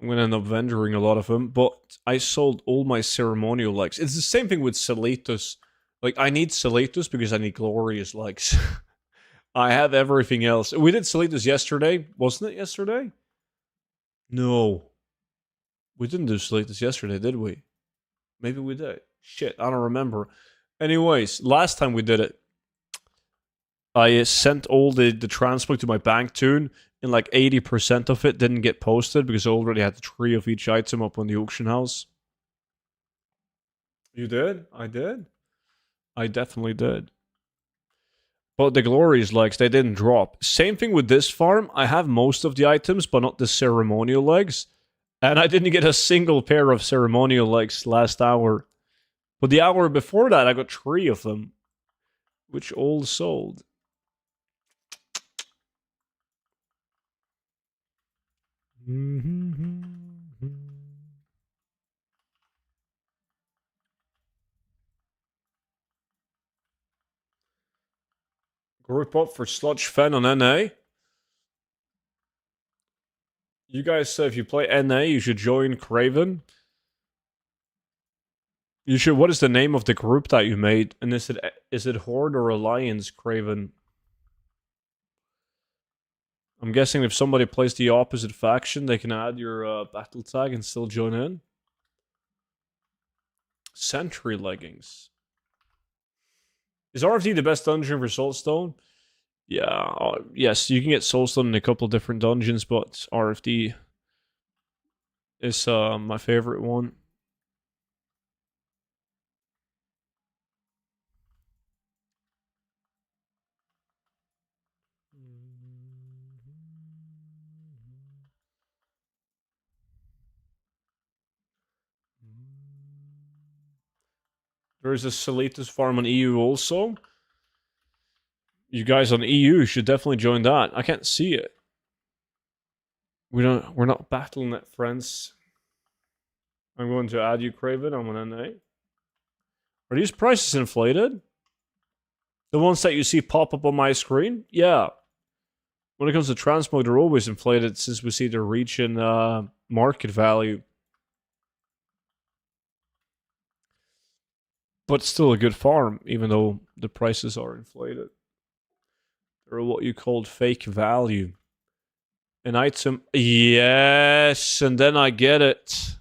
I'm gonna end up vendoring a lot of them, but I sold all my ceremonial legs. It's the same thing with Seletus. Like, I need Seletus because I need glorious legs. I have everything else. We did Seletus yesterday, wasn't it yesterday? No. We didn't do Seletus yesterday, did we? Maybe we did. Shit, I don't remember. Anyways, last time we did it, I sent all the transmog to my bank tune, and like 80% of it didn't get posted because I already had 3 of each item up on the auction house. You did? I did? I definitely did. But the glorious legs, they didn't drop. Same thing with this farm. I have most of the items, but not the ceremonial legs. And I didn't get a single pair of ceremonial legs last hour. But the hour before that, I got 3 of them. Which all sold. Group up for Sludge Fen on NA. You guys say if you play NA, you should join Craven. You should. What is the name of the group that you made? And is it Horde or Alliance, Craven? I'm guessing if somebody plays the opposite faction, they can add your battle tag and still join in. Sentry leggings. Is RFD the best dungeon for Soulstone? Yeah, yes, you can get Soulstone in a couple different dungeons, but RFD is my favorite one. There is a Seletus farm on EU also. You guys on EU should definitely join that. I can't see it. We're not battling it, friends. I'm going to add you, Craven. I'm on NA. Are these prices inflated? The ones that you see pop up on my screen? Yeah. When it comes to transmog, they're always inflated since we see they're reaching market value. But still a good farm, even though the prices are inflated. They're what you called fake value. An item. Yes, and then I get it.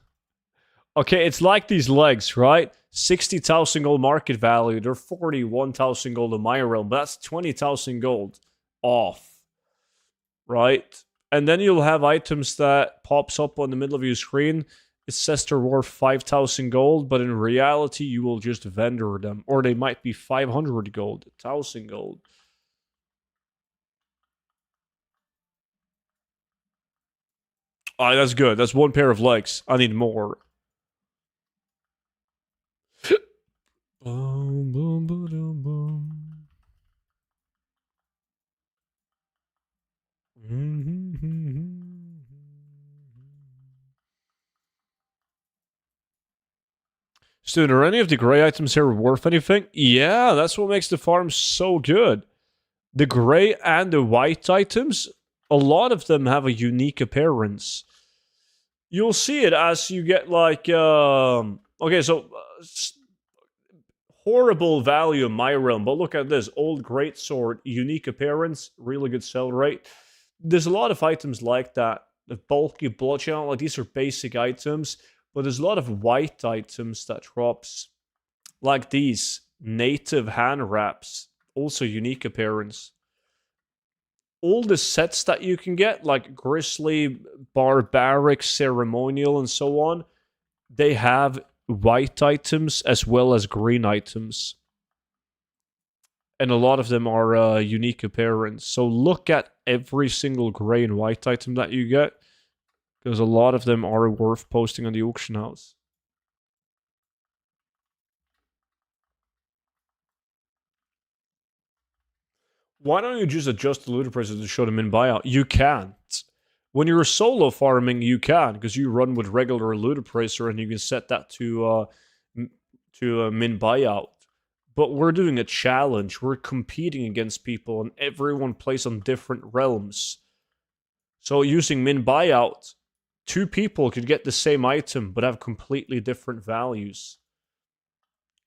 Okay, it's like these legs, right? 60,000 gold market value. They're 41,000 gold in my realm, but that's 20,000 gold off, right? And then you'll have items that pops up on the middle of your screen. It says they're worth 5,000 gold, but in reality, you will just vendor them. Or they might be 500 gold, 1,000 gold. Ah, that's good. That's one pair of legs. I need more. Boom, boom, boom, boom, boom. Student, are any of the gray items here worth anything? Yeah, that's what makes the farm so good. The gray and the white items, a lot of them have a unique appearance. You'll see it as you get like, okay, so horrible value in my realm, but look at this. Old greatsword, unique appearance, really good sell rate. There's a lot of items like that. The bulky bloodshed, like these are basic items, but there's a lot of white items that drops. Like these, native hand wraps, also unique appearance. All the sets that you can get, like Grizzly, Barbaric, Ceremonial, and so on, they have white items as well as green items. And a lot of them are unique appearance. So look at every single gray and white item that you get, because a lot of them are worth posting on the auction house. Why don't you just adjust the looter prices to show them in buyout? You can't. When you're solo farming, you can, because you run with regular looter pricer and you can set that to min buyout. But we're doing a challenge. We're competing against people, and everyone plays on different realms. So using min buyout, two people could get the same item but have completely different values.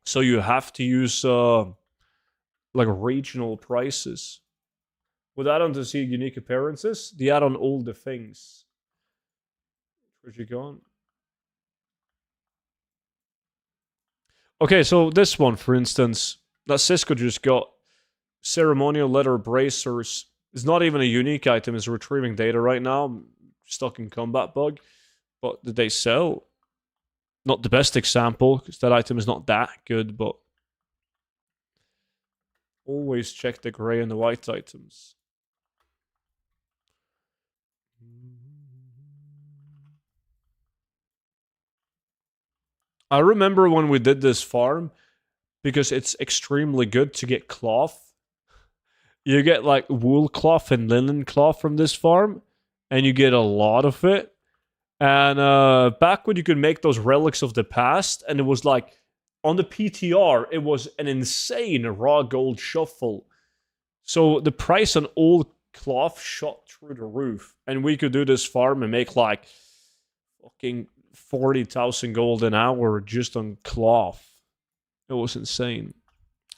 So you have to use like regional prices. With add-on to see unique appearances, the add-on all the things. Where'd you gone? Okay, so this one, for instance, that Cisco just got, ceremonial leather bracers, is not even a unique item. It's retrieving data right now. Stuck in combat bug. But did they sell? Not the best example, because that item is not that good, but always check the gray and the white items. I remember when we did this farm, because it's extremely good to get cloth. You get like wool cloth and linen cloth from this farm, and you get a lot of it. And back when you could make those relics of the past, and it was like on the PTR, it was an insane raw gold shuffle. So the price on old cloth shot through the roof, and we could do this farm and make like fucking 40,000 gold an hour just on cloth. It was insane.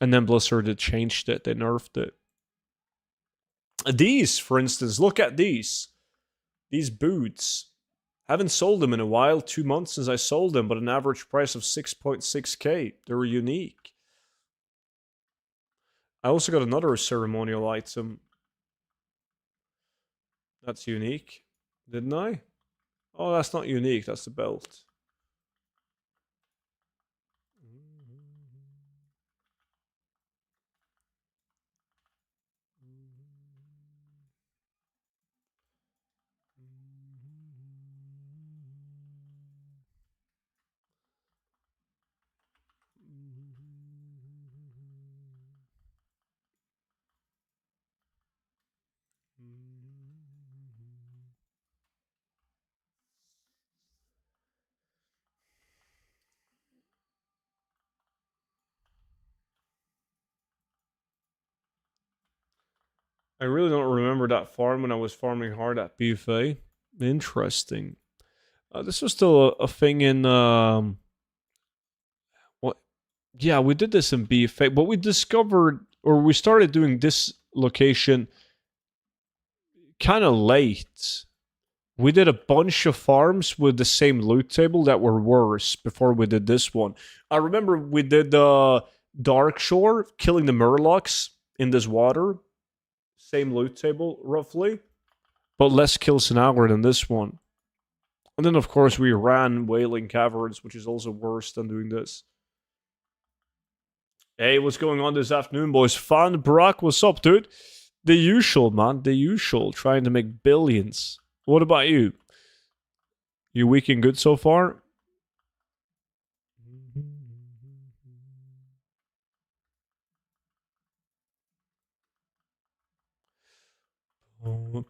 And then Blizzard had changed it, they nerfed it. These, for instance, look at these. These boots. Haven't sold them in a while, 2 months since I sold them, but an average price of 6.6k. They were unique. I also got another ceremonial item. That's unique. Didn't I? Oh, that's not unique. That's the belt. I really don't remember that farm when I was farming hard at BFA. Interesting. This was still a thing in what? Yeah, we did this in BFA, but we discovered or we started doing this location kind of late. We did a bunch of farms with the same loot table that were worse before we did this one. I remember we did the Dark Shore, killing the Murlocs in this water. Same loot table, roughly. But less kills an hour than this one. And then, of course, we ran Wailing Caverns, which is also worse than doing this. Hey, what's going on this afternoon, boys? Fan Brock, what's up, dude? The usual, man. The usual. Trying to make billions. What about you? You weekend good so far?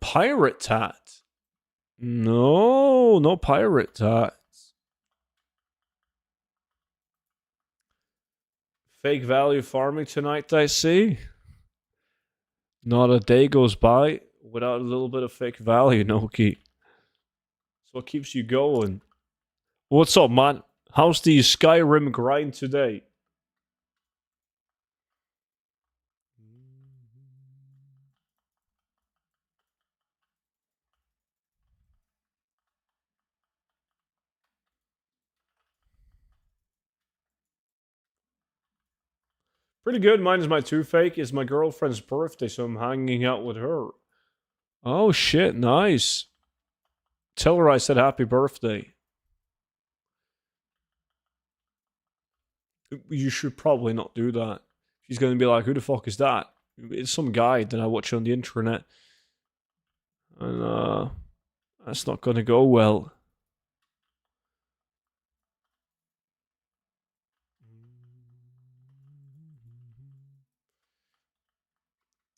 Pirate tat. No, no pirate tat. Fake value farming tonight, I see. Not a day goes by without a little bit of fake value, Noki. That's what keeps you going. What's up, man? How's the Skyrim grind today? Pretty good. Mine is my two fake. It's my girlfriend's birthday, so I'm hanging out with her. Oh shit, nice. Tell her I said happy birthday. You should probably not do that. She's gonna be like, who the fuck is that? It's some guy that I watch on the internet. And that's not gonna go well.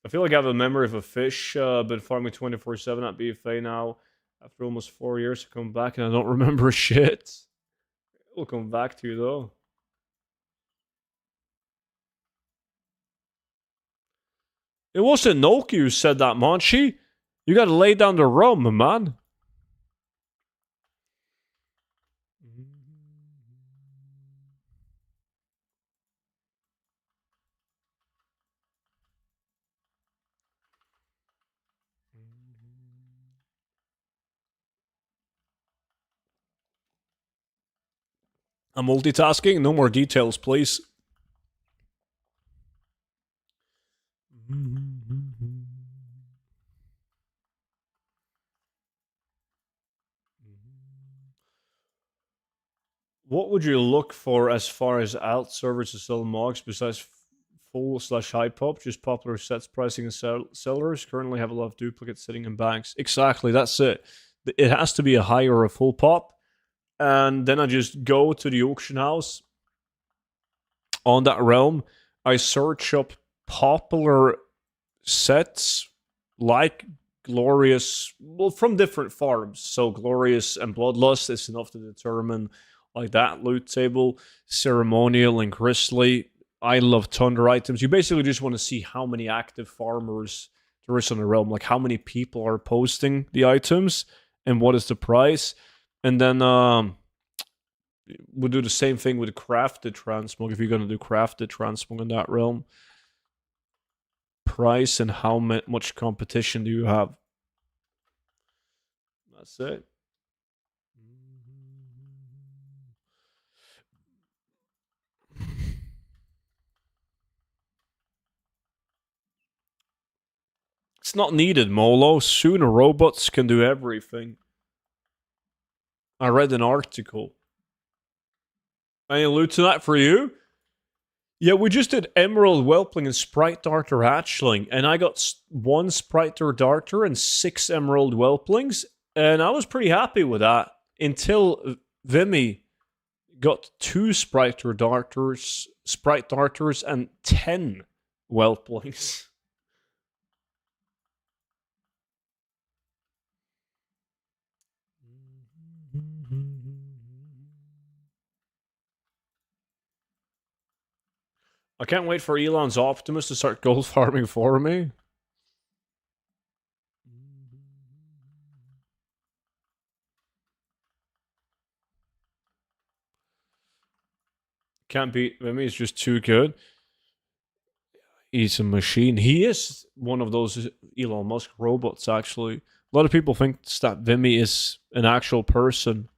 I feel like I have a memory of a fish. Been farming 24/7 at BFA now. After almost 4 years, I come back and I don't remember shit. We'll come back to you though. It wasn't Noki who said that, Monchi. You gotta lay down the rum, man. I'm multitasking. No more details, please. What would you look for as far as alt servers to sell mogs besides full/high pop? Just popular sets pricing and sellers currently have a lot of duplicates sitting in banks. Exactly, that's it. It has to be a high or a full pop, and then I just go to the auction house on that realm. I search up popular sets like Glorious, well, from different farms. So Glorious and Bloodlust is enough to determine like that loot table, Ceremonial and Grizzly. I love Thunder items. You basically just want to see how many active farmers there is on the realm, like how many people are posting the items and what is the price. And then we'll do the same thing with crafted transmog if you're going to do crafted transmog in that realm. Price and how much competition do you have? That's it. It's not needed, Molo. Soon robots can do everything. I read an article. Any loot tonight for you? Yeah, we just did Emerald Whelpling and Sprite Darter Hatchling, and I got 1 Sprite Darter and 6 Emerald Whelplings, and I was pretty happy with that until Vimy got 2 Sprite Darters, and 10 Whelplings. I can't wait for Elon's Optimus to start gold farming for me. Can't beat him. He's just too good. He's a machine. He is one of those Elon Musk robots, actually. A lot of people think that Vimy is an actual person.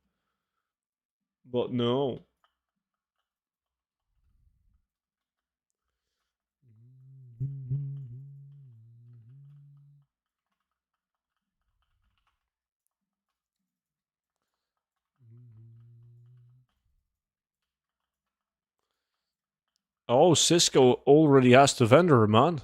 But no. Oh, Cisco already has the vendor, man.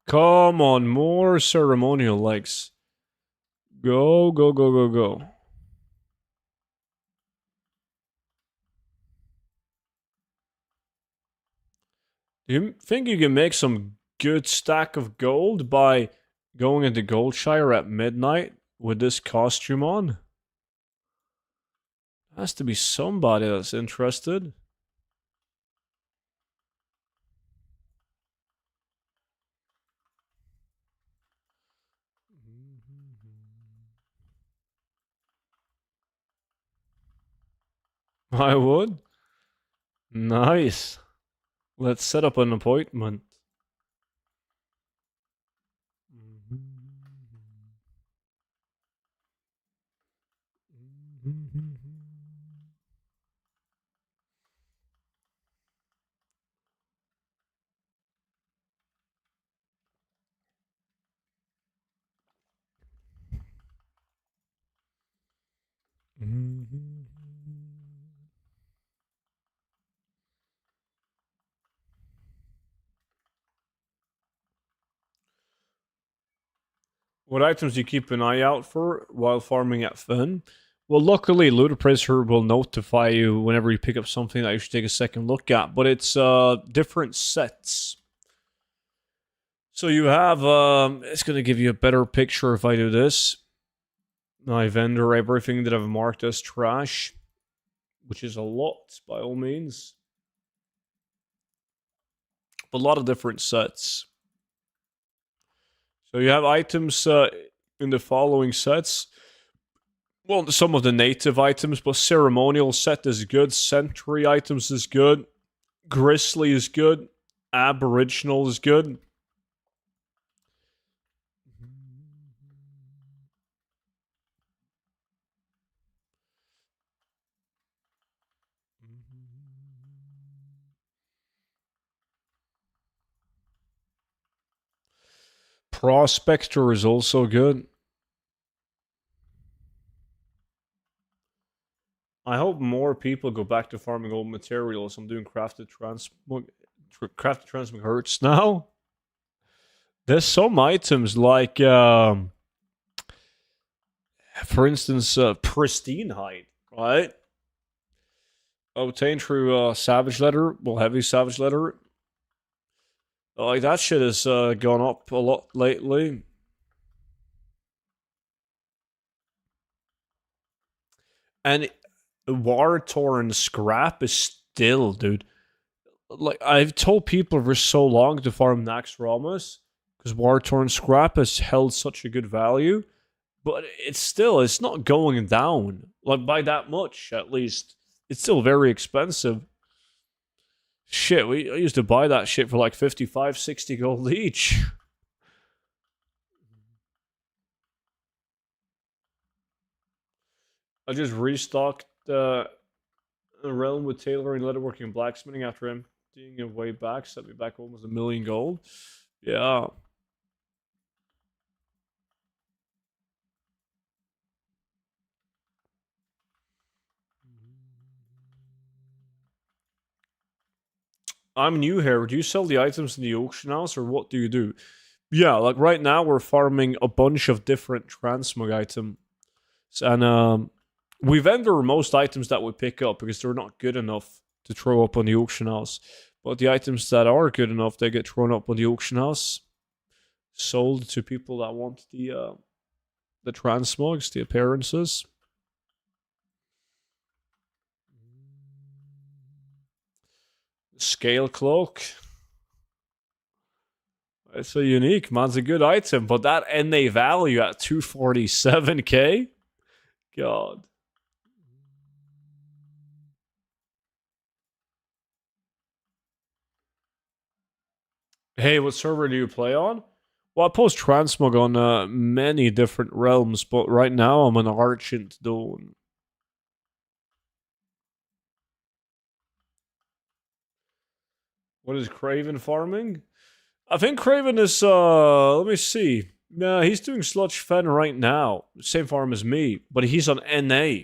Come on, more ceremonial likes. Go, go, go, go, go. Do you think you can make some good stack of gold by going into Goldshire at midnight with this costume on? Has to be somebody that's interested. I would. Nice. Let's set up an appointment. What items do you keep an eye out for while farming at Finn? Well, luckily, Loot Appraiser will notify you whenever you pick up something that you should take a second look at, but it's different sets. So you have, it's going to give you a better picture if I do this. I vendor everything that I've marked as trash, which is a lot by all means. But a lot of different sets. So you have items in the following sets. Well, some of the native items, but ceremonial set is good. Sentry items is good. Grizzly is good. Aboriginal is good. Prospector is also good. I hope more people go back to farming old materials. I'm doing crafted transmog hertz now. There's some items like, for instance, pristine hide, right? Obtained through savage leather, well, heavy savage leather. Like, that shit has gone up a lot lately. And war-torn scrap is still, dude. Like, I've told people for so long to farm Nax Ramas because war-torn scrap has held such a good value. But it's not going down. Like, by that much, at least. It's still very expensive. Shit, I used to buy that shit for like 55, 60 gold each. I just restocked a realm with tailoring, leatherworking, and blacksmithing after emptying it way back. Set me back almost 1,000,000 gold. Yeah. I'm new here. Do you sell the items in the auction house or what do you do? Yeah, like right now we're farming a bunch of different transmog items. And we vendor most items that we pick up because they're not good enough to throw up on the auction house. But the items that are good enough, they get thrown up on the auction house, sold to people that want the transmogs, the appearances. Scale cloak. It's a unique, man. It's a good item, but that NA value at 247k? God. Hey, what server do you play on? Well, I post transmog on many different realms, but right now I'm on Argent Dawn. What is Craven farming? I think Craven is, let me see. Yeah, he's doing Sludge Fen right now. Same farm as me, but he's on NA.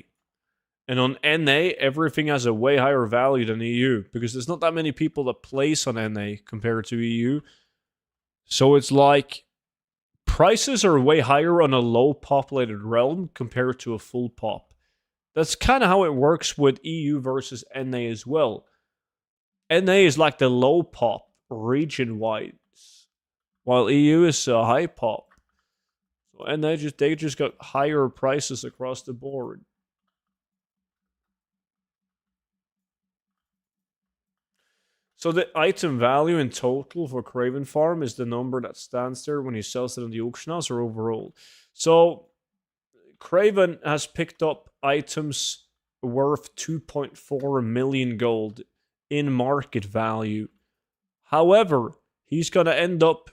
And on NA, everything has a way higher value than EU because there's not that many people that place on NA compared to EU. So it's like prices are way higher on a low populated realm compared to a full pop. That's kind of how it works with EU versus NA as well. NA is like the low pop region wide, while EU is a high pop. So NA they just got higher prices across the board. So the item value in total for Craven Farm is the number that stands there when he sells it in the auction house or overall. So Craven has picked up items worth 2.4 million gold in market value. However, he's going to end up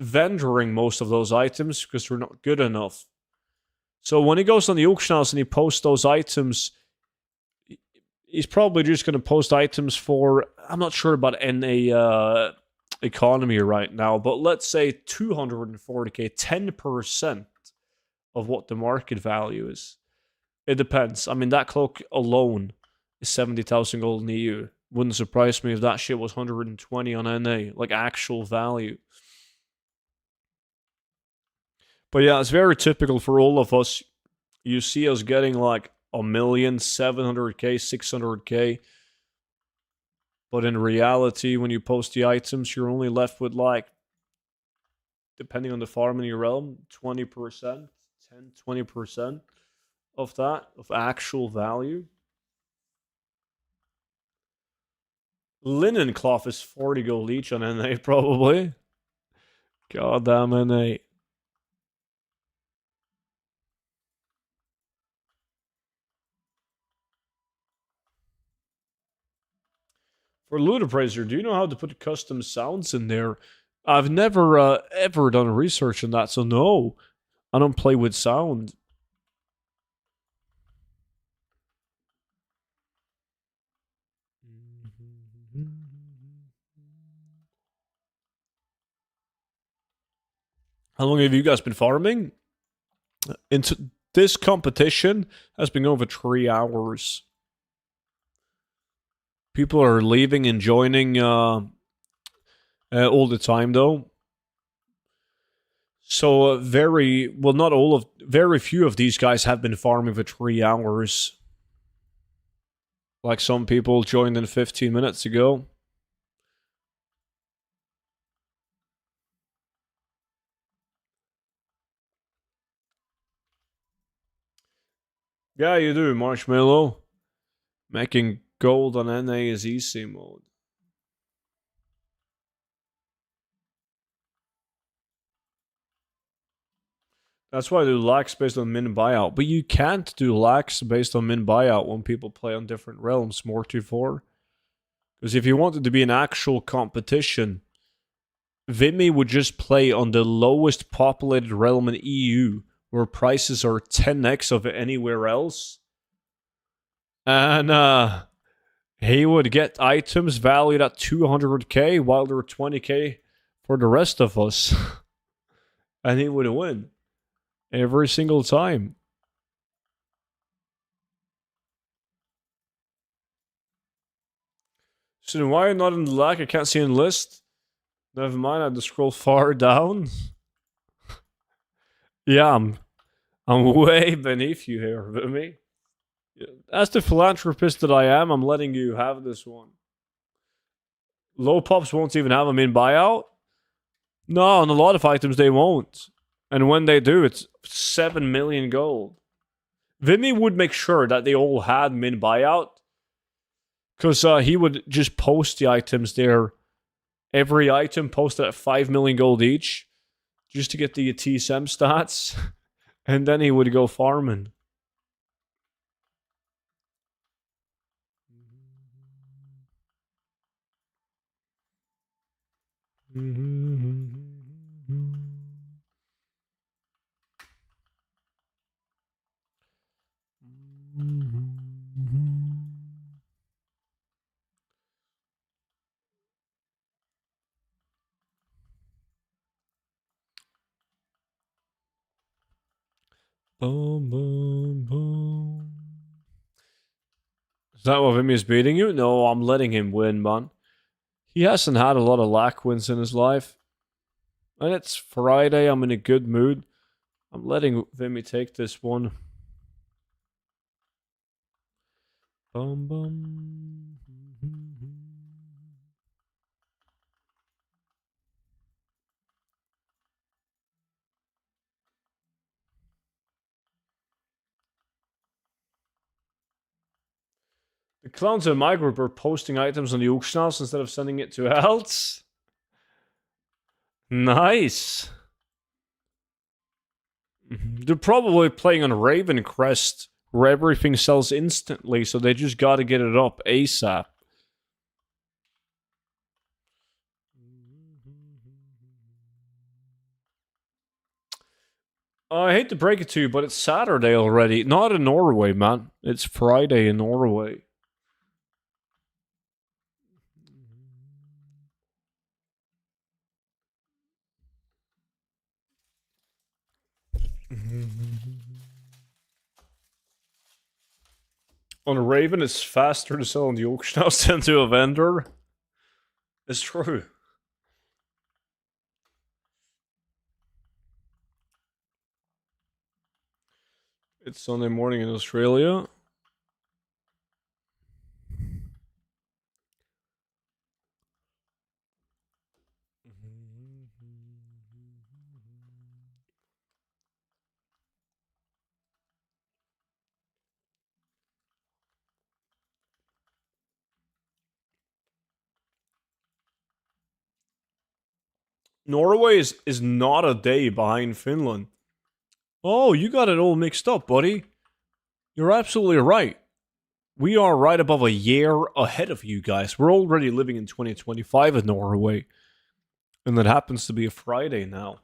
vendoring most of those items because they're not good enough. So when he goes on the auction house and he posts those items, he's probably just going to post items for, I'm not sure about NA economy right now, but let's say 240k, 10% of what the market value is. It depends. I mean, that cloak alone is 70,000 gold in EU. Wouldn't surprise me if that shit was 120 on NA, like actual value. But yeah, it's very typical for all of us. You see us getting like 1,700k, 600k. But in reality, when you post the items, you're only left with like, depending on the farm in your realm, 20%, 10-20% of that, of actual value. Linen cloth is 40 gold each on NA, probably. Goddamn NA. For Loot Appraiser, do you know how to put custom sounds in there? I've never ever done research on that, so no. I don't play with sound. How long have you guys been farming? Into this competition has been over 3 hours. People are leaving and joining all the time, though. So very few of these guys have been farming for 3 hours. Like some people joined in 15 minutes ago. Yeah, you do, Marshmallow. Making gold on NA is easy mode. That's why I do lax based on min buyout. But you can't do lax based on min buyout when people play on different realms, more to 4. Because if you wanted to be an actual competition, Vimy would just play on the lowest populated realm in EU, where prices are 10x of anywhere else. And he would get items valued at 200k while there were 20k for the rest of us. And he would win every single time. So then why not in the lag? I can't see in the list. Never mind, I had to scroll far down. Yeah, I'm way beneath you here, Vimy. As the philanthropist that I am, I'm letting you have this one. Low pops won't even have a min buyout? No, on a lot of items they won't. And when they do, it's 7 million gold. Vimy would make sure that they all had min buyout. Because he would just post the items there. Every item posted at 5 million gold each. Just to get the TSM stats. And then he would go farming. Boom, boom, boom. Is that what Vimy is beating you? No, I'm letting him win, man. He hasn't had a lot of lack wins in his life. And it's Friday, I'm in a good mood. I'm letting Vimy take this one. Bum, bum. The clowns in my group are posting items on the auction house instead of sending it to else. Nice. They're probably playing on Raven Crest, where everything sells instantly, so they just gotta get it up ASAP. I hate to break it to you, but it's Saturday already. Not in Norway, man. It's Friday in Norway. On a Raven, it's faster to sell on the auction house than to a vendor. It's true. It's Sunday morning in Australia. Norway is not a day behind Finland. Oh, you got it all mixed up, buddy. You're absolutely right. We are right above a year ahead of you guys. We're already living in 2025 in Norway. And that happens to be a Friday now.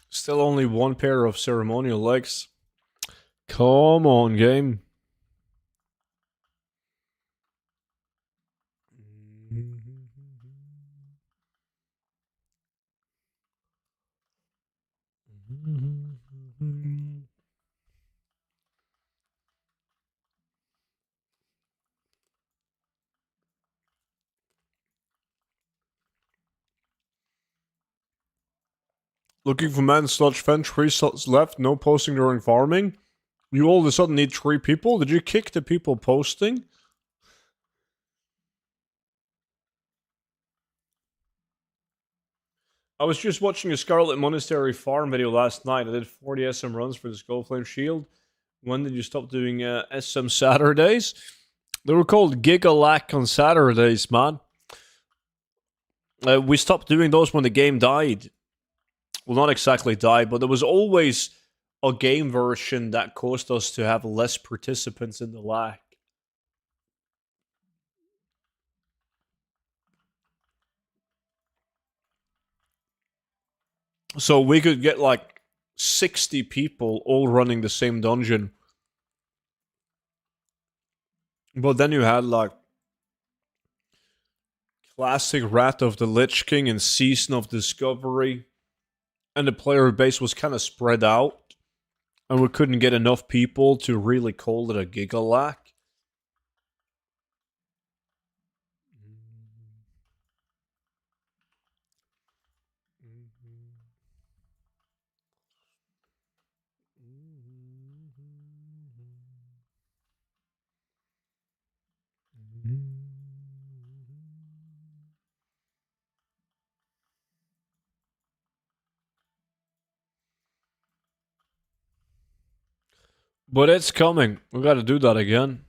Still only one pair of ceremonial legs. Come on, game. Looking for man sludge fen, 3 slots left, no posting during farming. You all of a sudden need 3 people? Did you kick the people posting? I was just watching a Scarlet Monastery farm video last night. I did 40 SM runs for the Skullflame Shield. When did you stop doing SM Saturdays? They were called Gigalack on Saturdays, man. We stopped doing those when the game died. Well, not exactly died, but there was always a game version that caused us to have less participants in the lag. So we could get like 60 people all running the same dungeon. But then you had like classic Wrath of the Lich King and Season of Discovery, and the player base was kind of spread out, and we couldn't get enough people to really call it a gigalack. But it's coming. We gotta do that again.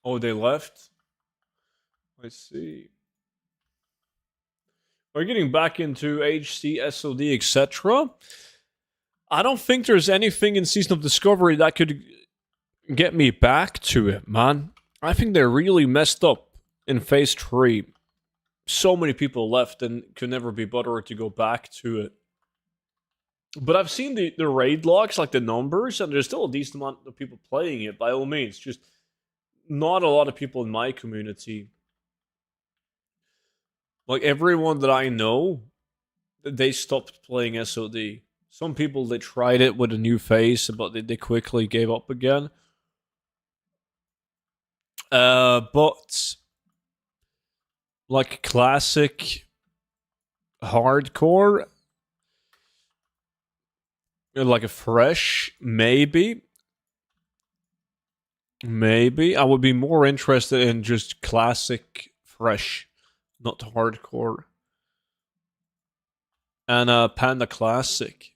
Oh, they left? Let's see. We're getting back into HC, SOD, etc. I don't think there's anything in Season of Discovery that could get me back to it, man. I think they really messed up in Phase 3. So many people left and could never be bothered to go back to it. But I've seen the raid logs, like the numbers, and there's still a decent amount of people playing it, by all means. Just not a lot of people in my community. Like, everyone that I know, they stopped playing SOD. Some people, they tried it with a new face, but they quickly gave up again. But like classic hardcore, like a fresh, maybe. Maybe I would be more interested in just classic fresh, not hardcore. And Panda Classic.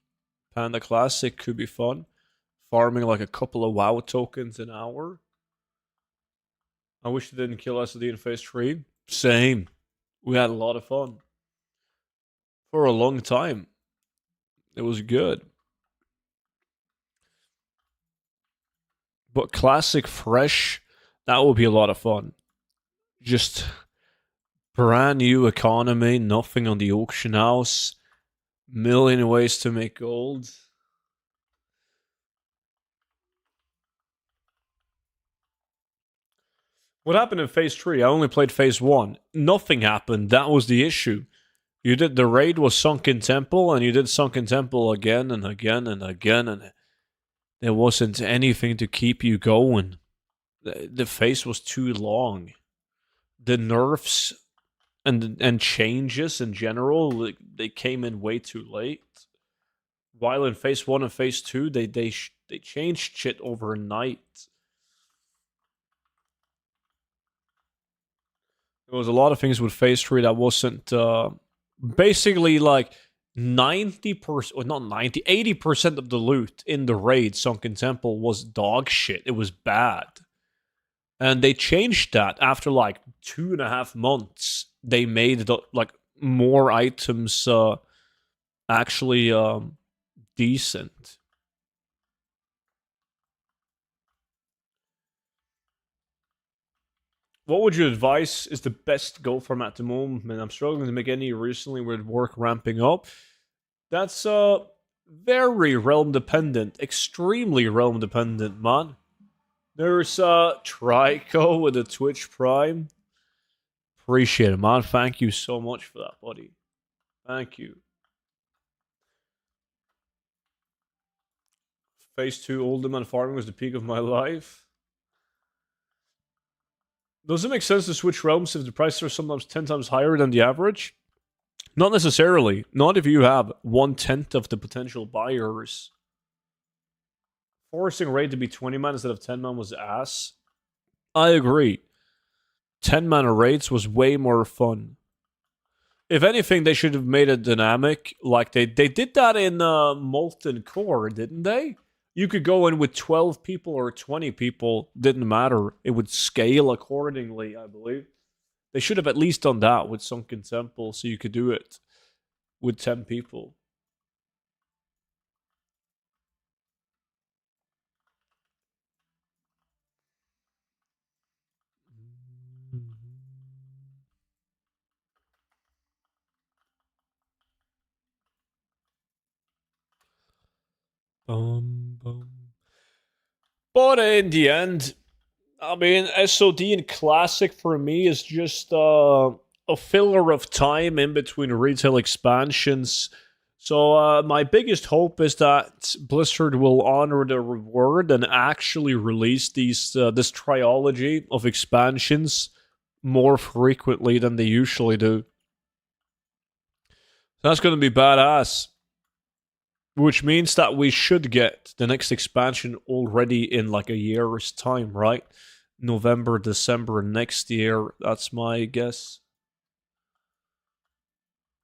Panda Classic could be fun. Farming like a couple of WoW tokens an hour. I wish they didn't kill SD in Phase 3. Same. We had a lot of fun. For a long time. It was good. But classic fresh, that would be a lot of fun. Just brand new economy, nothing on the auction house, million ways to make gold. What happened in Phase 3? I only played Phase 1. Nothing happened. That was the issue. You did the raid was Sunken Temple, and you did Sunken Temple again and again and again, and there wasn't anything to keep you going. The phase was too long. The nerfs and changes in general, they came in way too late. While in Phase 1 and Phase 2, they changed shit overnight. There was a lot of things with Phase 3 that wasn't basically like 90%, or not 90, 80% of the loot in the raid Sunken Temple was dog shit. It was bad. And they changed that after like 2.5 months. They made like more items actually decent. What would you advise is the best gold farm at the moment? I'm struggling to make any recently with work ramping up. That's very realm dependent, extremely realm dependent, man. There's Trico with a Twitch Prime. Appreciate it, man. Thank you so much for that, buddy. Thank you. Phase 2 Oldham farming was the peak of my life. Does it make sense to switch realms if the prices are sometimes 10 times higher than the average? Not necessarily. Not if you have 1/10 of the potential buyers. Forcing raid to be 20 man instead of 10 man was ass. I agree. 10 mana raids was way more fun. If anything, they should have made it dynamic. Like they did that in Molten Core, didn't they? You could go in with 12 people or 20 people, didn't matter. It would scale accordingly, I believe. They should have at least done that with Sunken Temple, so you could do it with 10 people. Bum. But in the end, I mean, SOD and Classic for me is just a filler of time in between retail expansions. So my biggest hope is that Blizzard will honor their word and actually release this trilogy of expansions more frequently than they usually do. That's going to be badass. Which means that we should get the next expansion already in like a year's time, right? November, December next year. That's my guess.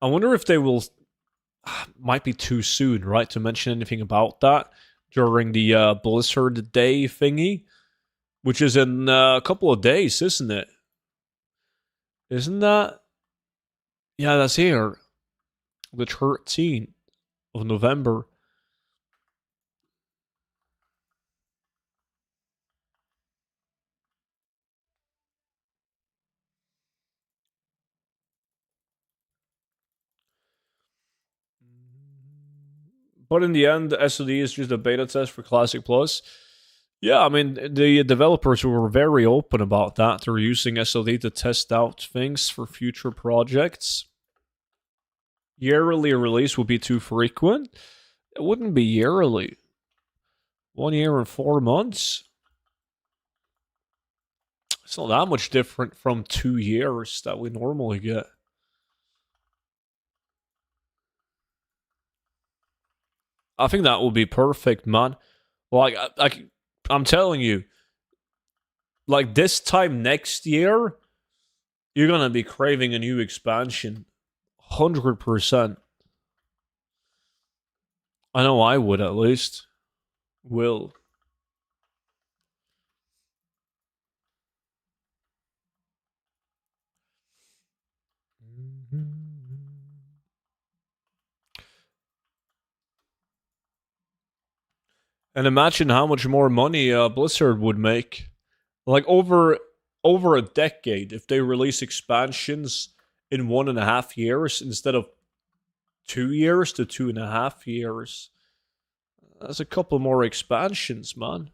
I wonder if they will. Might be too soon, right, to mention anything about that during the Blizzard Day thingy, which is in a couple of days, isn't it? Isn't that? Yeah, that's here. The 13th of November. But in the end, SOD is just a beta test for Classic Plus. Yeah, I mean, the developers were very open about that. They're using SOD to test out things for future projects. Yearly release would be too frequent. It wouldn't be yearly. 1 year and 4 months. It's not that much different from 2 years that we normally get. I think that would be perfect, man. Like, I'm telling you, like this time next year, you're gonna be craving a new expansion. 100%. I know I would at least. Will. And imagine how much more money Blizzard would make. Like over a decade if they release expansions in 1.5 years instead of 2 years to 2.5 years. That's a couple more expansions, man.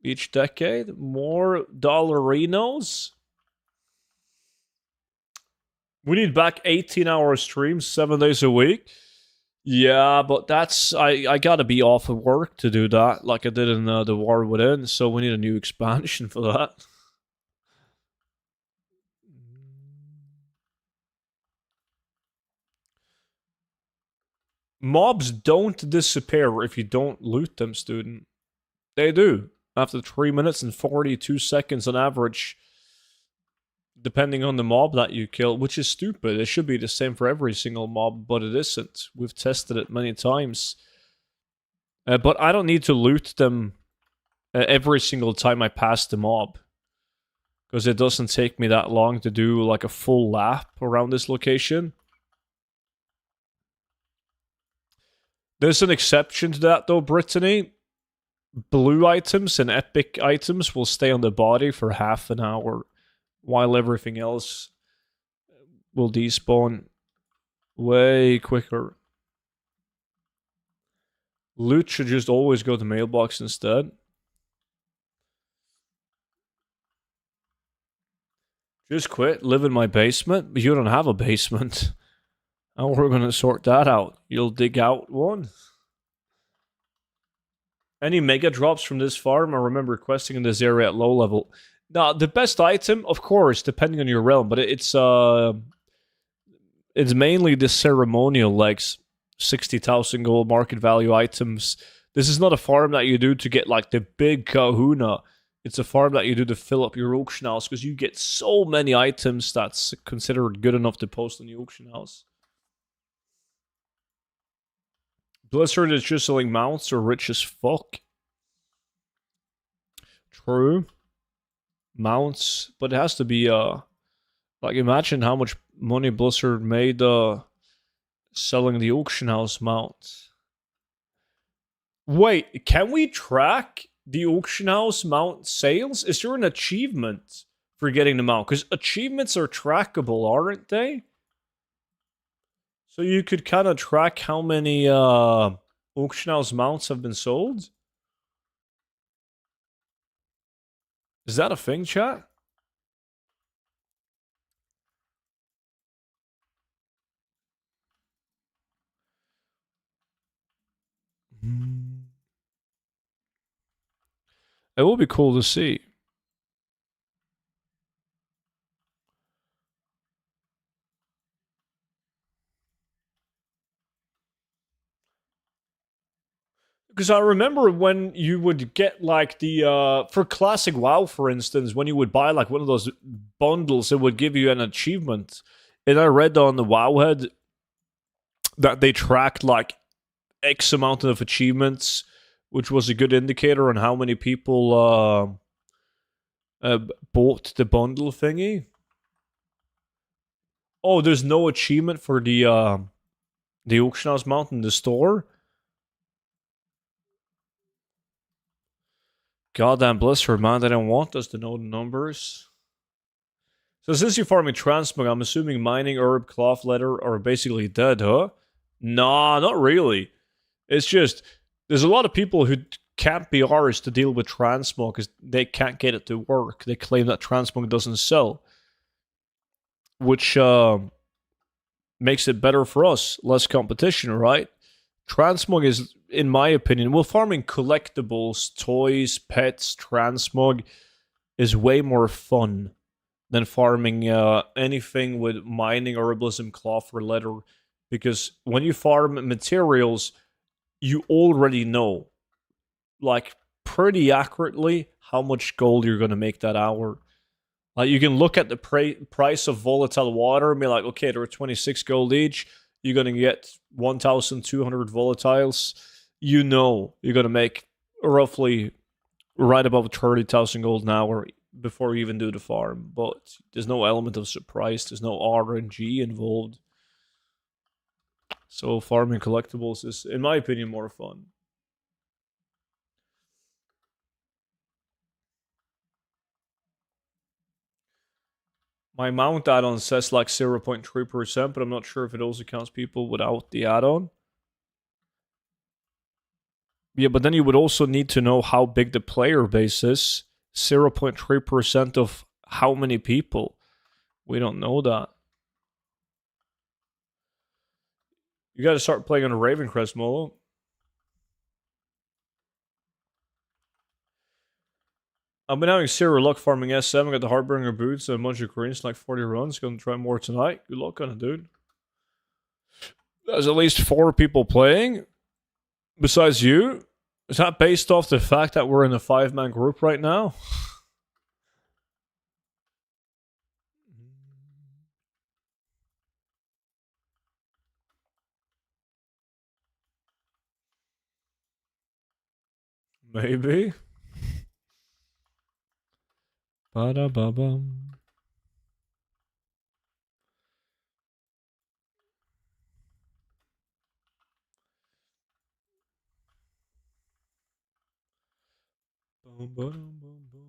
Each decade, more dollarinos. We need back 18-hour streams 7 days a week. Yeah, but that's I gotta be off of work to do that, like I did in the War Within. So we need a new expansion for that. Mobs don't disappear if you don't loot them, student. They do. After 3 minutes and 42 seconds on average, depending on the mob that you kill, which is stupid. It should be the same for every single mob, but it isn't. We've tested it many times. But I don't need to loot them every single time I pass the mob. Because it doesn't take me that long to do like a full lap around this location. There's an exception to that though, Brittany. Blue items and epic items will stay on the body for half an hour, while everything else will despawn way quicker. Loot should just always go to mailbox instead. Just quit, live in my basement, but you don't have a basement. How are we going to sort that out? You'll dig out one? Any mega drops from this farm? I remember questing in this area at low level. Now, the best item, of course, depending on your realm, but it's mainly the ceremonial legs, 60,000 gold market value items. This is not a farm that you do to get like the big kahuna. It's a farm that you do to fill up your auction house because you get so many items that's considered good enough to post on the auction house. Blizzard is just selling mounts or rich as fuck. True. Mounts, but it has to be like imagine how much money Blizzard made selling the auction house mounts. Wait, can we track the auction house mount sales? Is there an achievement for getting them out? Because achievements are trackable, aren't they? So you could kind of track how many auction house mounts have been sold? Is that a thing, chat? It will be cool to see. Because I remember when you would get like the for classic WoW, for instance, when you would buy like one of those bundles, it would give you an achievement. And I read on the Wowhead that they tracked like X amount of achievements, which was a good indicator on how many people bought the bundle thingy. Oh, there's no achievement for the auction house mount in the store. Goddamn Blizzard, man, they don't want us to know the numbers. So since you're farming transmog, I'm assuming mining, herb, cloth, leather are basically dead, huh? Nah, not really. It's just there's a lot of people who can't be ours to deal with transmog because they can't get it to work. They claim that transmog doesn't sell, which makes it better for us. Less competition, right? Transmog is, in my opinion, well, farming collectibles, toys, pets, transmog is way more fun than farming anything with mining, herbalism, cloth, or leather. Because when you farm materials, you already know, like, pretty accurately how much gold you're going to make that hour. Like, you can look at the price of volatile water and be like, okay, there are 26 gold each. You're going to get 1,200 volatiles. You know you're going to make roughly right above 30,000 gold an hour before you even do the farm. But there's no element of surprise. There's no RNG involved. So farming collectibles is, in my opinion, more fun. My mount add-on says like 0.3%, but I'm not sure if it also counts people without the add-on. Yeah, but then you would also need to know how big the player base is. 0.3% of how many people? We don't know that. You gotta start playing on a Ravencrest, Molo. I've been having zero luck farming SM. I got the Heartbringer boots and a bunch of greens, like 40 runs. Gonna try more tonight. Good luck on it, dude. There's at least 4 people playing. Besides you. Is that based off the fact that we're in a 5-man group right now? Maybe. Ba-da-ba-bum. Bum, ba-dum, bum, bum.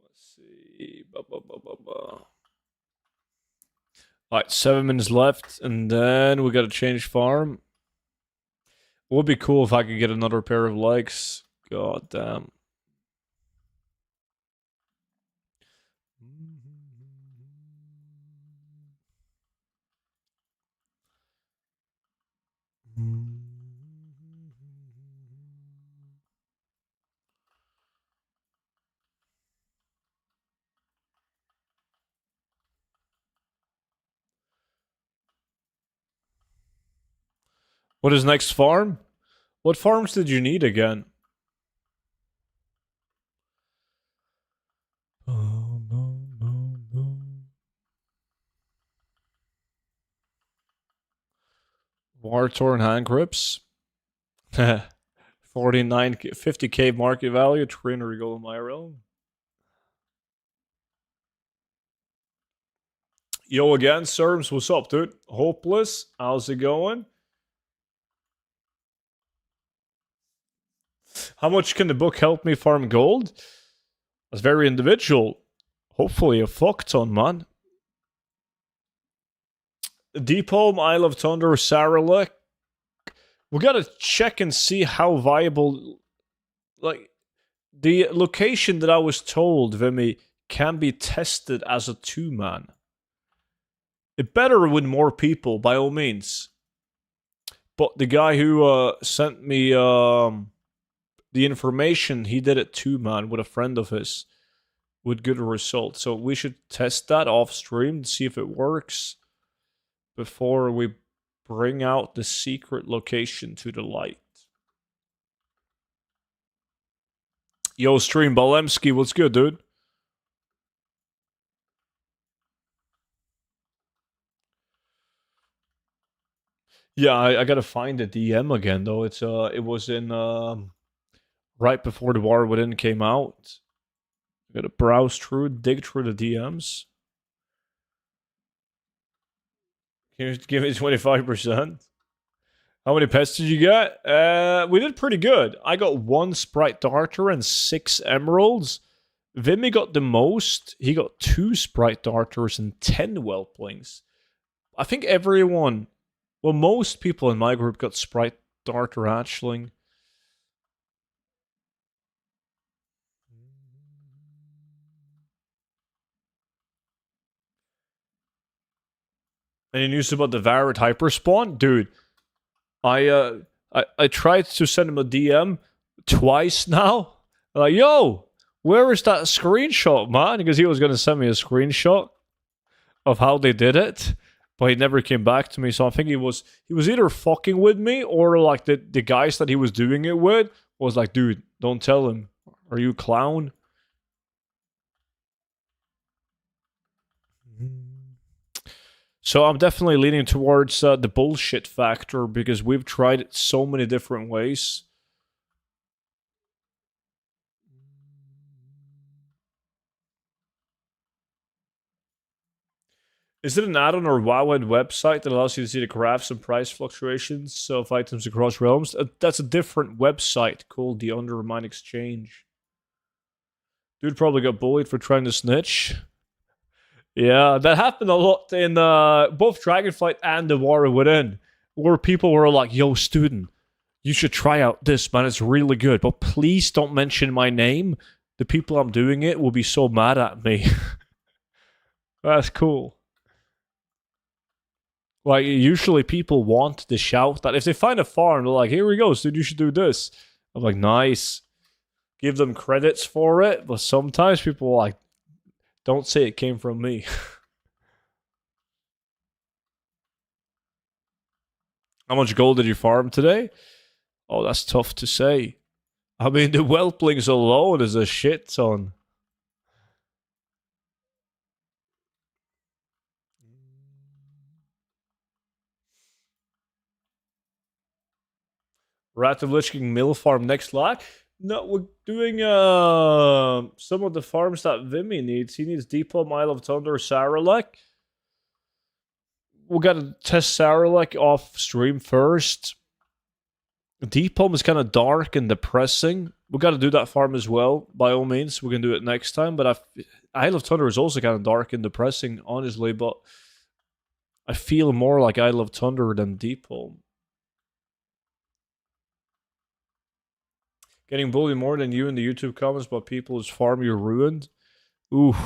Let's see. Alright, 7 minutes left, and then we gotta change farm. It would be cool if I could get another pair of likes. God damn. What is next farm? What farms did you need again? War-torn hand grips. 49, 50k market value, 300 gold in my realm. Yo again, Serms, what's up, dude? Hopeless, how's it going? How much can the book help me farm gold? That's very individual. Hopefully a fuck ton, man. Deepholm, Isle of Thunder, Saralek. We gotta check and see how viable, like, the location that I was told, Vimy, can be tested as a 2-man. It better with more people, by all means. But the guy who sent me the information, he did it 2-man with a friend of his with good results. So we should test that off stream to see if it works before we bring out the secret location to the light. Yo, stream Balemski, what's good, dude? Yeah, I gotta find the DM again though. It was in right before the war within came out. Gotta browse through, dig through the DMs. Can you give me 25%? How many pets did you get? We did pretty good. I got 1 Sprite Darter and 6 Emeralds. Vimy got the most. He got 2 Sprite Darters and 10 Whelplings. I think everyone, well, most people in my group got Sprite Darter Hatchling. Any news about the Varrot Hyperspawn? Dude, I tried to send him a DM twice now. Like, yo, where is that screenshot, man? Because he was going to send me a screenshot of how they did it, but he never came back to me. So I think he was either fucking with me or like the guys that he was doing it with was like, dude, don't tell him. Are you a clown? So I'm definitely leaning towards the bullshit factor because we've tried it so many different ways. Is it an add-on or WoWed website that allows you to see the graphs and price fluctuations of items across realms? That's a different website called the Undermine Exchange. Dude probably got bullied for trying to snitch. Yeah, that happened a lot in both Dragonflight and the War Within, where people were like, yo, student, you should try out this, man, it's really good, but please don't mention my name. The people I'm doing it will be so mad at me. That's cool. Like, usually people want to shout that. If they find a farm, they're like, here we go, dude, you should do this. I'm like, nice. Give them credits for it, but sometimes people are like, don't say it came from me. How much gold did you farm today? Oh, that's tough to say. I mean, the Whelplings alone is a shit ton. Rat of Lich King Mill Farm next lot. No, we're doing some of the farms that Vimy needs. He needs Depot, Mile of Thunder, Saralek. We gotta test Saralek off stream first. Depot is kind of dark and depressing. We gotta do that farm as well. By all means, we can do it next time. But Isle of Thunder is also kind of dark and depressing, honestly. But I feel more like Isle of Thunder than Depot. Getting bullied more than you in the YouTube comments about people whose farm you ruined. Ooh.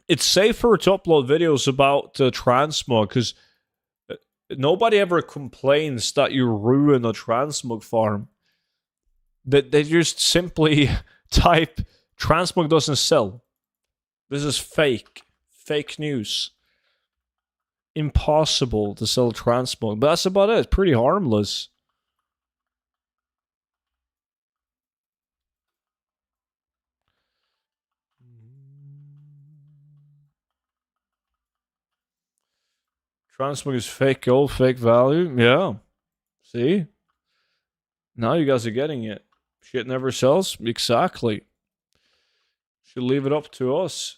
It's safer to upload videos about transmog because nobody ever complains that you ruin a transmog farm. They just simply type transmog doesn't sell. This is fake. Fake news. Impossible to sell transmog. But that's about it. It's pretty harmless. Transmog is fake gold, fake value. Yeah. See? Now you guys are getting it. Shit never sells. Exactly. Should leave it up to us.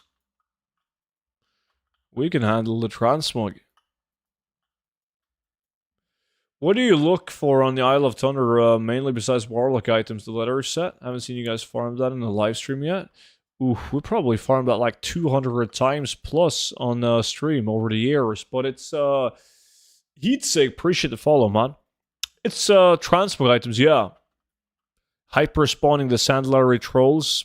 We can handle the transmog. What do you look for on the Isle of Thunder, mainly besides Warlock items? The letter set? I haven't seen you guys farm that in the live stream yet. Ooh, we probably farmed that like 200 times plus on stream over the years. But it's, heat sake, appreciate the follow, man. It's, transmog items, yeah. Hyper spawning the Sandalary Trolls.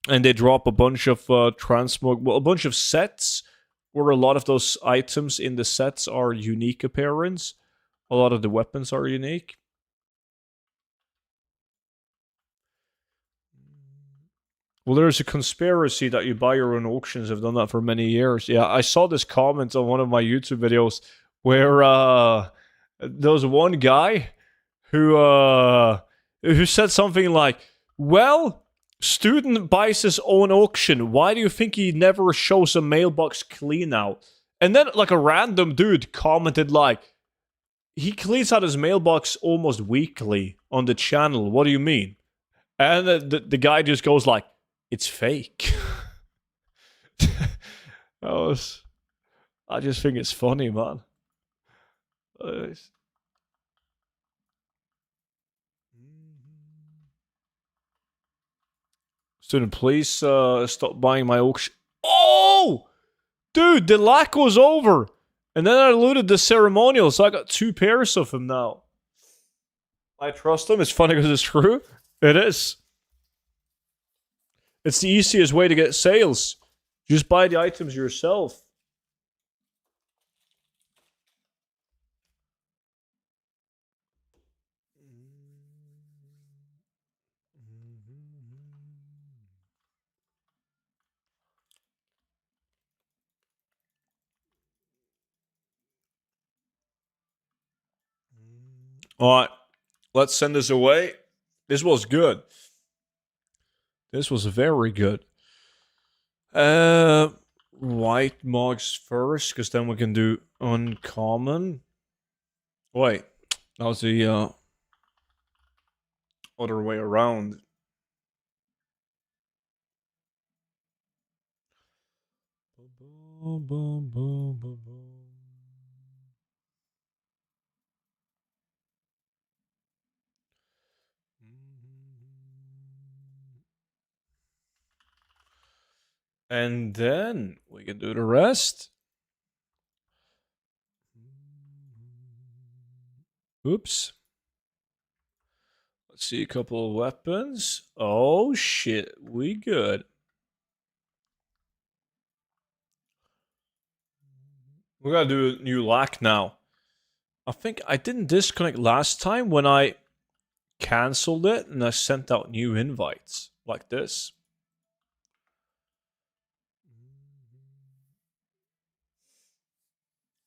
And they drop a bunch of transmog, well, a bunch of sets where a lot of those items in the sets are unique appearance. A lot of the weapons are unique. Well, there's a conspiracy that you buy your own auctions. I've done that for many years. Yeah, I saw this comment on one of my YouTube videos where there was one guy who said something like, well, student buys his own auction. Why do you think he never shows a mailbox clean out? And then like a random dude commented like, he cleans out his mailbox almost weekly on the channel. What do you mean? And the guy just goes like, it's fake. I just think it's funny, man. Student, please stop buying my auction. Oh! Dude, the lack was over. And then I looted the ceremonial, so I got 2 pairs of them now. I trust them. It's funny because it's true. It is. It's the easiest way to get sales. Just buy the items yourself. Alright, let's send this away. This was good. This was very good. White mogs first, because then we can do uncommon. Wait, that was the other way around. And then we can do the rest. Oops. Let's see a couple of weapons. Oh shit, we good. We gotta do a new lack now. I think I didn't disconnect last time when I canceled it and I sent out new invites like this.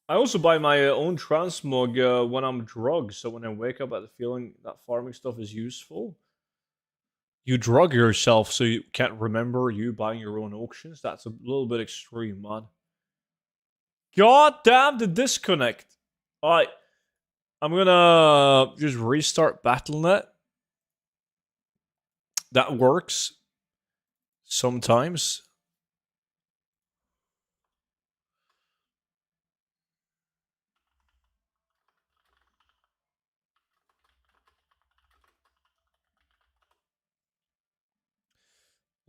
I also buy my own transmog when I'm drugged, so when I wake up at the feeling that farming stuff is useful. You drug yourself so you can't remember you buying your own auctions? That's a little bit extreme, man. God damn the disconnect. Alright. I'm gonna just restart Battle.net. That works. Sometimes.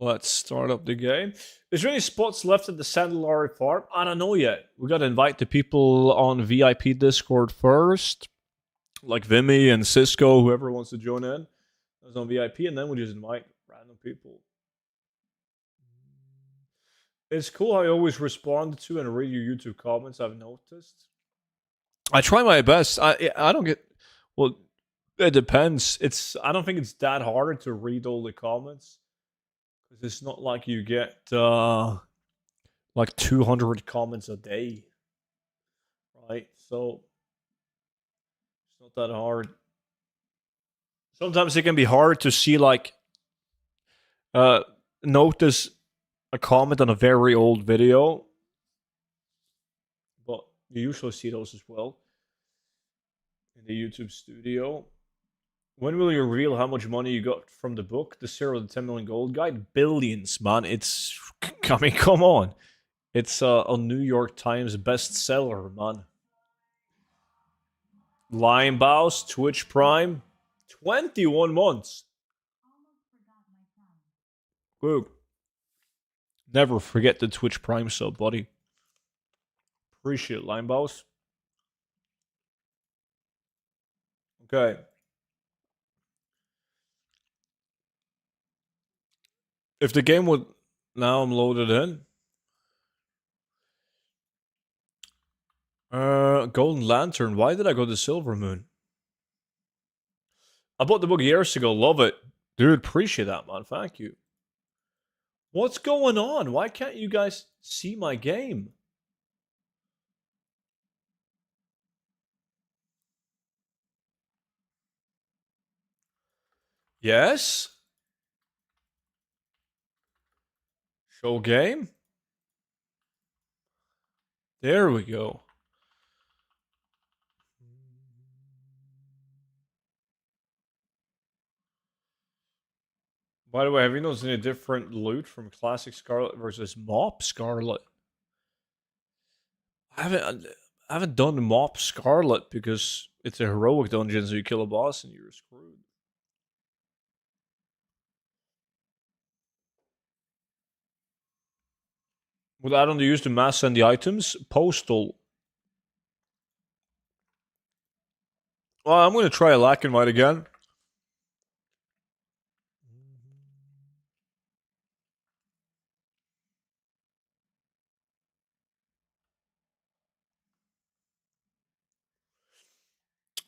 Let's start up the game. Is there any spots left at the Sandalari farm? I don't know yet. We gotta invite the people on VIP Discord first. Like Vimy and Cisco, whoever wants to join in. That's on VIP, and then we just invite random people. It's cool how you always respond to and read your YouTube comments, I've noticed. I try my best. I don't get... Well, it depends. I don't think it's that hard to read all the comments. It's not like you get like 200 comments a day, right? So it's not that hard. Sometimes it can be hard to see like notice a comment on a very old video, but You usually see those as well in the YouTube studio. When will you reveal how much money you got from the book, The 0 to 10 Million Gold Guide? Billions, man. It's, I mean, come on. It's a New York Times bestseller, man. Lion Bows, Twitch Prime, 21 months. Woo. Never forget the Twitch Prime sub, buddy. Appreciate it, Lion Bows. Okay. If the game would... Now I'm loaded in. Golden Lantern. Why did I go to Silver Moon? I bought the book years ago. Love it. Dude, appreciate that, man. Thank you. What's going on? Why can't you guys see my game? Yes? Show game? There we go. By the way, have you noticed any different loot from Classic Scarlet versus Mop Scarlet? I haven't done Mop Scarlet because it's a heroic dungeon, so you kill a boss and you're screwed. Would add on to use the mass and the items? Postal. Well, I'm going to try a Lack and White again.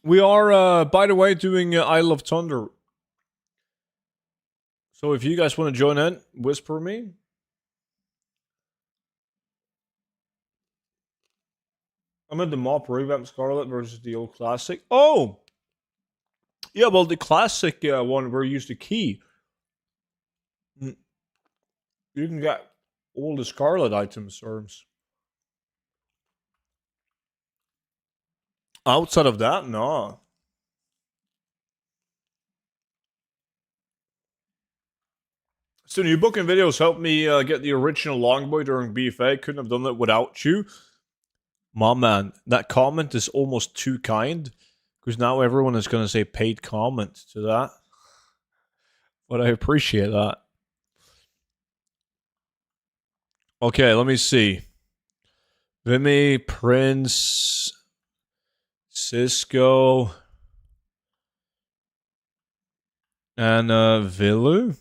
We are, by the way, doing Isle of Thunder. So if you guys want to join in, whisper me. I'm in the Mop Revamp Scarlet versus the old Classic. Oh! Yeah, well, the Classic one where you use the key. You can get all the Scarlet items, Arms. Outside of that, no. So new booking videos helped me get the original Longboy during BFA. Couldn't have done it without you. My man, that comment is almost too kind. Because now everyone is going to say paid comment to that. But I appreciate that. Okay, let me see. Vimy, Prince, Cisco, and Vilu.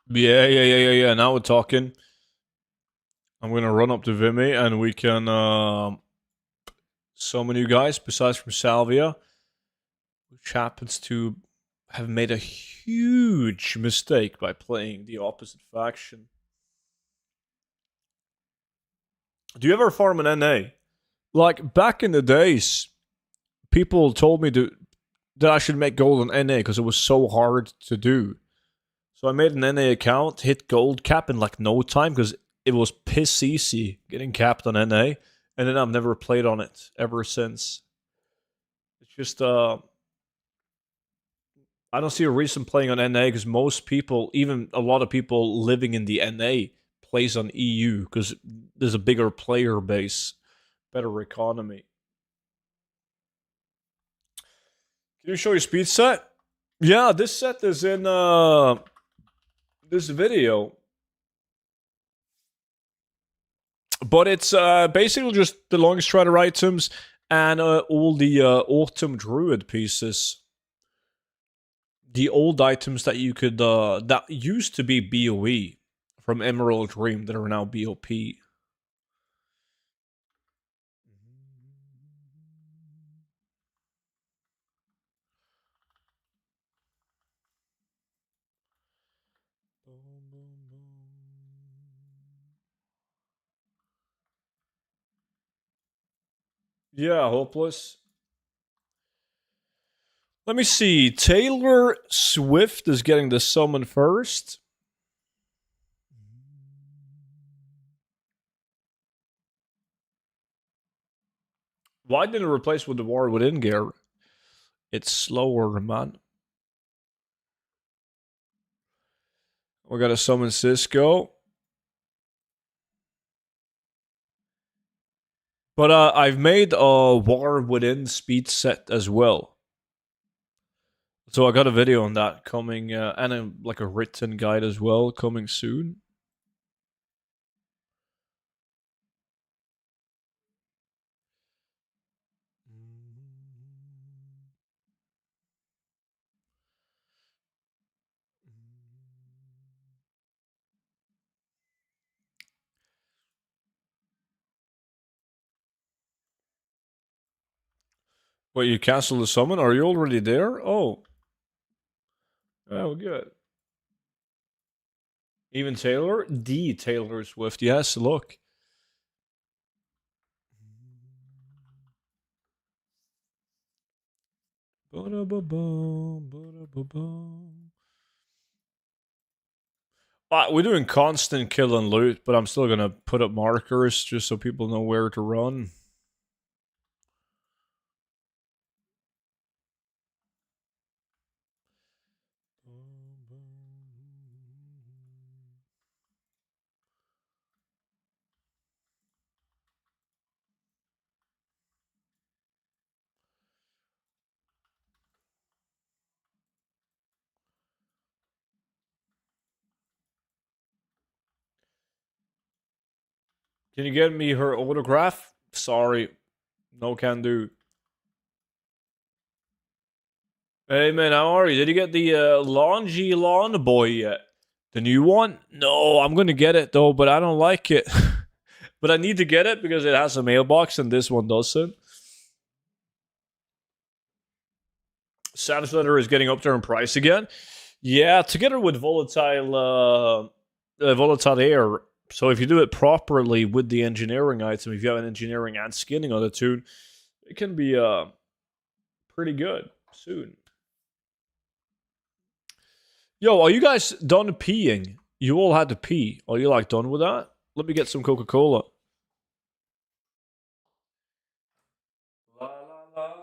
Yeah. Now we're talking. I'm gonna run up to Vimy and we can summon you guys. Besides from Salvia, which happens to have made a huge mistake by playing the opposite faction. Do you ever farm an NA? Like back in the days, people told me that I should make gold on NA because it was so hard to do. So I made an NA account, hit gold cap in like no time because it was piss easy getting capped on NA, and then I've never played on it ever since. It's just I don't see a reason playing on NA because most people, even a lot of people living in the NA, plays on EU because there's a bigger player base, better economy. Can you show your speed set? Yeah, this set is in this video. But it's basically just the Long Strider items and all the Autumn Druid pieces. The old items that you could that used to be BOE from Emerald Dream that are now BOP. Yeah, hopeless. Let me see. Taylor Swift is getting the summon first. Why didn't it replace with the War Within gear? It's slower, man. We gotta summon Cisco. But I've made a War Within speed set as well. So I got a video on that coming, and like a written guide as well coming soon. Wait, you cancel the summon? Are you already there? Oh. Oh, good. Even Taylor? The Taylor Swift. Yes, look. We're doing constant kill and loot, but I'm still gonna put up markers just so people know where to run. Can you get me her autograph? Sorry. No can do. Hey man, how are you? Did you get the Longy Lawn Boy yet? The new one? No, I'm gonna get it though, but I don't like it. But I need to get it because it has a mailbox and this one doesn't. Savage Leather is getting up there in price again. Yeah, together with Volatile Air. So if you do it properly with the engineering item, if you have an engineering and skinning on the tune, it can be pretty good soon. Yo, are you guys done peeing? You all had to pee. Are you like done with that? Let me get some Coca-Cola. La, la, la.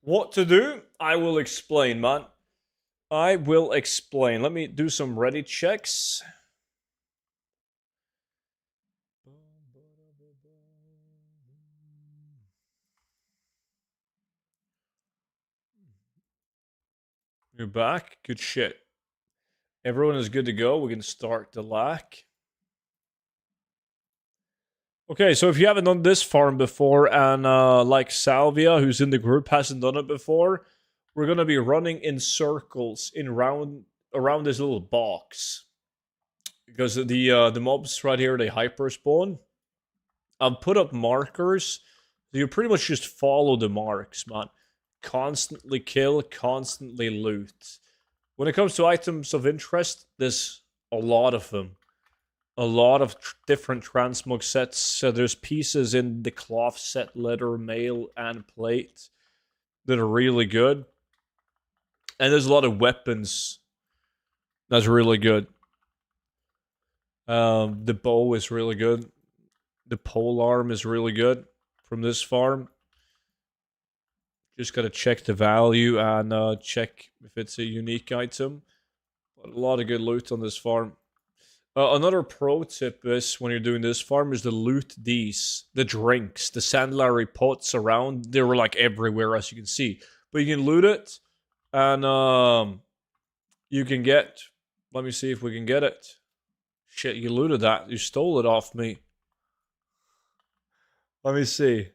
What to do? I will explain, man. I will explain. Let me do some ready checks. You're back? Good shit. Everyone is good to go. We can start the lack. Okay, so if you haven't done this farm before, and like Salvia, who's in the group, hasn't done it before, we're gonna be running in circles around this little box because the mobs right here, they hyper spawn. I've put up markers. So you pretty much just follow the marks, man. Constantly kill, constantly loot. When it comes to items of interest, there's a lot of them. A lot of different transmog sets. So there's pieces in the cloth set, leather, mail, and plate that are really good. And there's a lot of weapons that's really good. The bow is really good. The pole arm is really good from this farm. Just gotta check the value and check if it's a unique item. But a lot of good loot on this farm. Another pro tip is when you're doing this farm is to loot these, the drinks, the Sandlary pots around. They were like everywhere, as you can see. But you can loot it, and you can get. Let me see if we can get it. Shit, you looted that. You stole it off me. Let me see.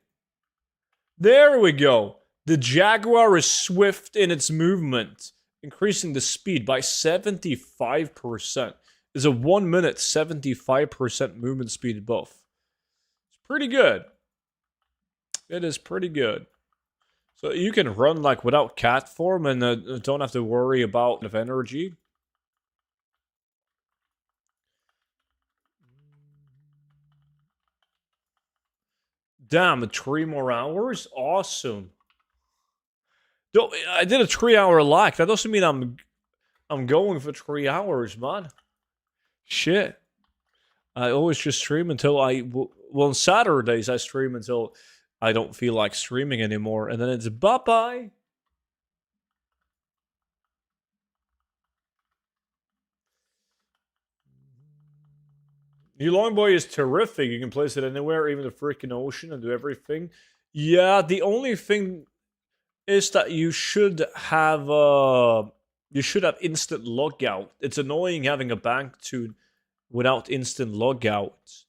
There we go. The Jaguar is swift in its movement. increasing the speed by 75%. Is a 1 minute 75% movement speed buff. It's pretty good. It is pretty good. So you can run like without cat form and don't have to worry about energy. Damn, 3 more hours? Awesome. I did a 3-hour lag. That doesn't mean I'm going for 3 hours, man. Shit. I always just stream until well, on Saturdays I stream until I don't feel like streaming anymore. And then it's bye-bye. New Longboy is terrific. You can place it anywhere, even the freaking ocean, and do everything. Yeah, the only thing is that you should have instant logout. It's annoying having a bank tune without instant logout.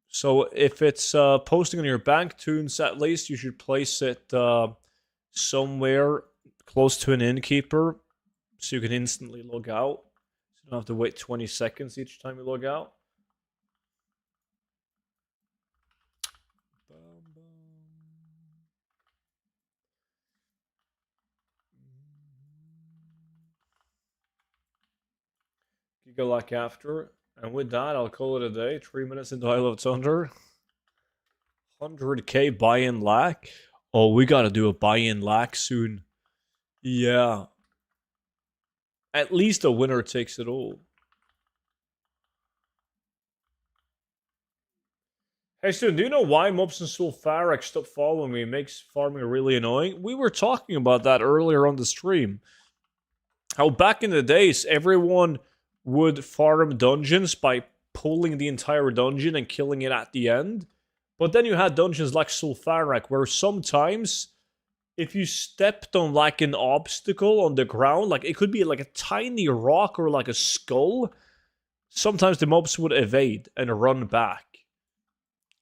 So if it's posting on your bank tunes, at least you should place it somewhere close to an innkeeper so you can instantly log out. So you don't have to wait 20 seconds each time you log out. Giga like after. And with that, I'll call it a day. 3 minutes into I Love Thunder. 100k buy-in lack. Oh, we gotta do a buy-in lack soon. Yeah. At least a winner takes it all. Hey, Stu, do you know why mobs and Sulfuric stopped following me? It makes farming really annoying. We were talking about that earlier on the stream. How back in the days, everyone would farm dungeons by pulling the entire dungeon and killing it at the end. But then you had dungeons like Sulfuric, where sometimes if you stepped on like an obstacle on the ground, like it could be like a tiny rock or like a skull, sometimes the mobs would evade and run back.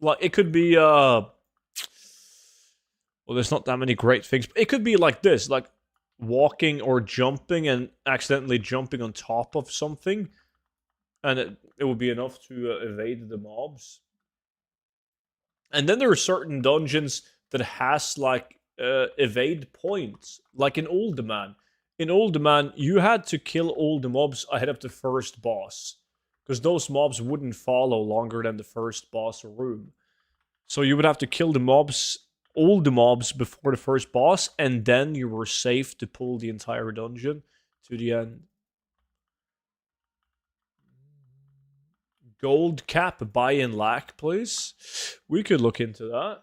Like it could be well, there's not that many great things. It could be like this, like walking or jumping and accidentally jumping on top of something, and it would be enough to evade the mobs. And then there are certain dungeons that has like evade points, like in Old Man. In Old Man, you had to kill all the mobs ahead of the first boss, because those mobs wouldn't follow longer than the first boss room. So you would have to kill the mobs, all the mobs before the first boss, and then you were safe to pull the entire dungeon to the end. Gold cap buy-in lack, please. We could look into that.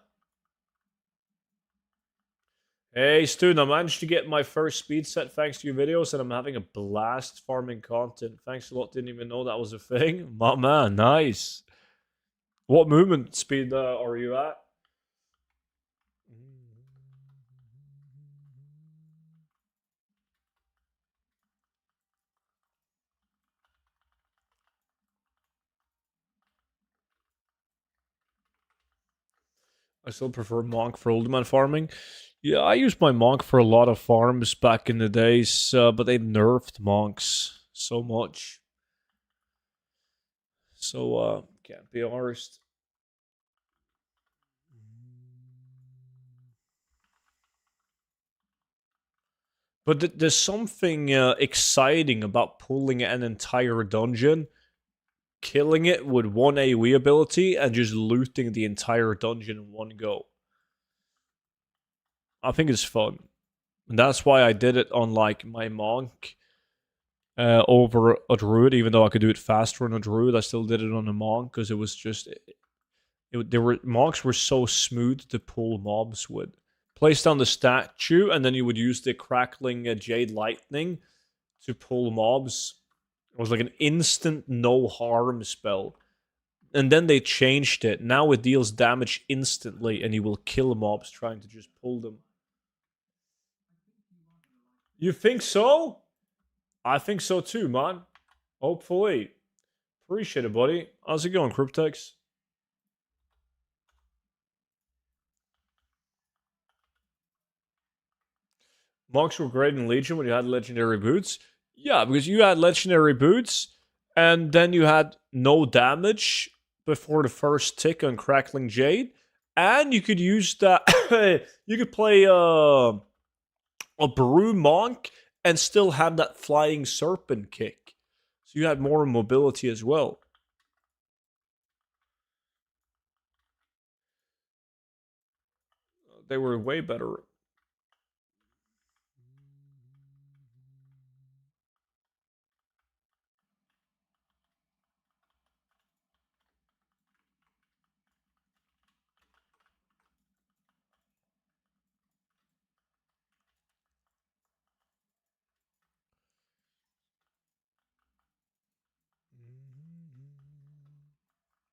Hey, Stu, I managed to get my first speed set thanks to your videos, and I'm having a blast farming content. Thanks a lot, didn't even know that was a thing. My man, nice. What movement speed are you at? I still prefer Monk for Old Man farming. Yeah, I used my Monk for a lot of farms back in the days, but they nerfed Monks so much. So, can't be arsed. But there's something exciting about pulling an entire dungeon, killing it with one AoE ability, and just looting the entire dungeon in one go. I think it's fun. And that's why I did it on like my Monk over a Druid, even though I could do it faster on a Druid. I still did it on a Monk because it was just... Monks were so smooth to pull mobs with. Place down the statue, and then you would use the crackling Jade Lightning to pull mobs. It was like an instant no harm spell. And then they changed it. Now it deals damage instantly, and you will kill mobs trying to just pull them. You think so? I think so too, man. Hopefully. Appreciate it, buddy. How's it going, Cryptex? Monks were great in Legion when you had legendary boots. Yeah, because you had legendary boots, and then you had no damage before the first tick on Crackling Jade, and you could use that. You could play a Brew Monk and still have that Flying Serpent kick, so you had more mobility as well. They were way better.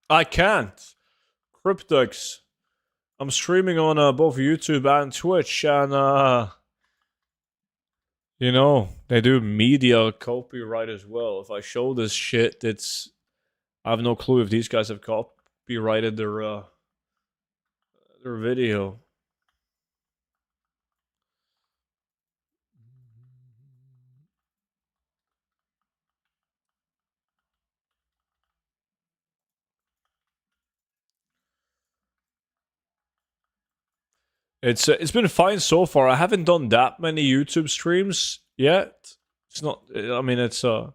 I can't. Cryptex. I'm streaming on both YouTube and Twitch, and you know they do media copyright as well. If I show this shit, I have no clue if these guys have copyrighted their video. It's been fine so far. I haven't done that many YouTube streams yet. It's not. I mean, it's not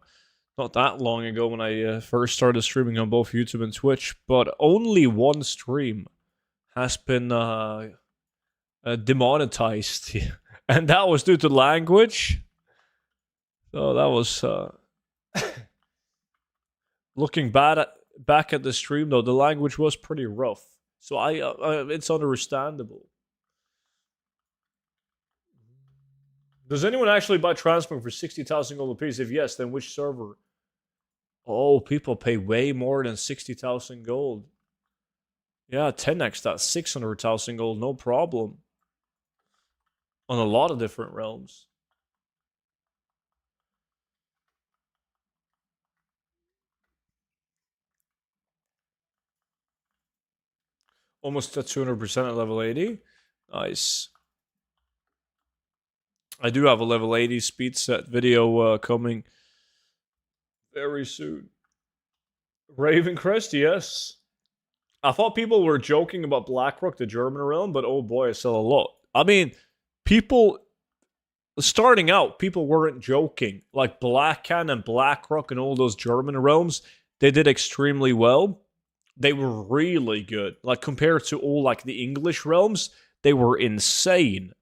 that long ago when I first started streaming on both YouTube and Twitch, but only one stream has been demonetized, and that was due to language. So that was looking back at the stream though. The language was pretty rough, so it's understandable. Does anyone actually buy Transmog for 60,000 gold apiece? If yes, then which server? Oh, people pay way more than 60,000 gold. Yeah, 10x that, 600,000 gold, no problem. On a lot of different realms. Almost at 200% at level 80. Nice. I do have a level 80 speed set video coming very soon. Ravencrest, yes. I thought people were joking about Blackrock, the German realm, but oh boy, I sell a lot. I mean, people starting out, people weren't joking. Like Blackhand and Blackrock and all those German realms, they did extremely well. They were really good. Like compared to all like the English realms, they were insane.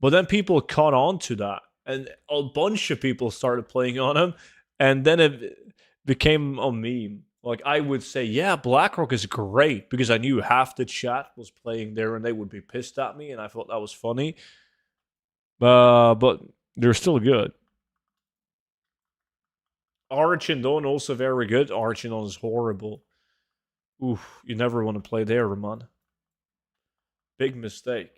But then people caught on to that, and a bunch of people started playing on him, and then it became a meme. Like I would say, yeah, Blackrock is great because I knew half the chat was playing there, and they would be pissed at me, and I thought that was funny. But they're still good. Archendon also very good. Archendon is horrible. Oof, you never want to play there, Ramon. Big mistake.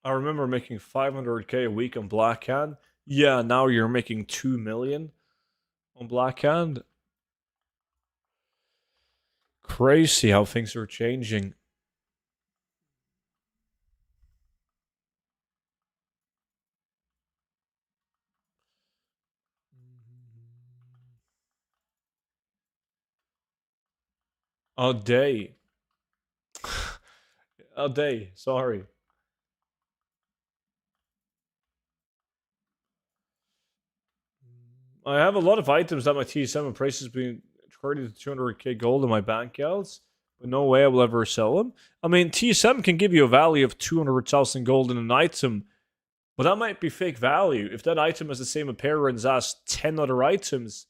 I remember making 500k a week on Blackhand. Yeah, now you're making 2 million on Blackhand. Crazy how things are changing. A day. A day, sorry. I have a lot of items that my TSM price has been 30 to 200k gold in my bank accounts, but no way I will ever sell them. I mean, TSM can give you a value of 200,000 gold in an item, but that might be fake value. If that item has the same appearance as 10 other items,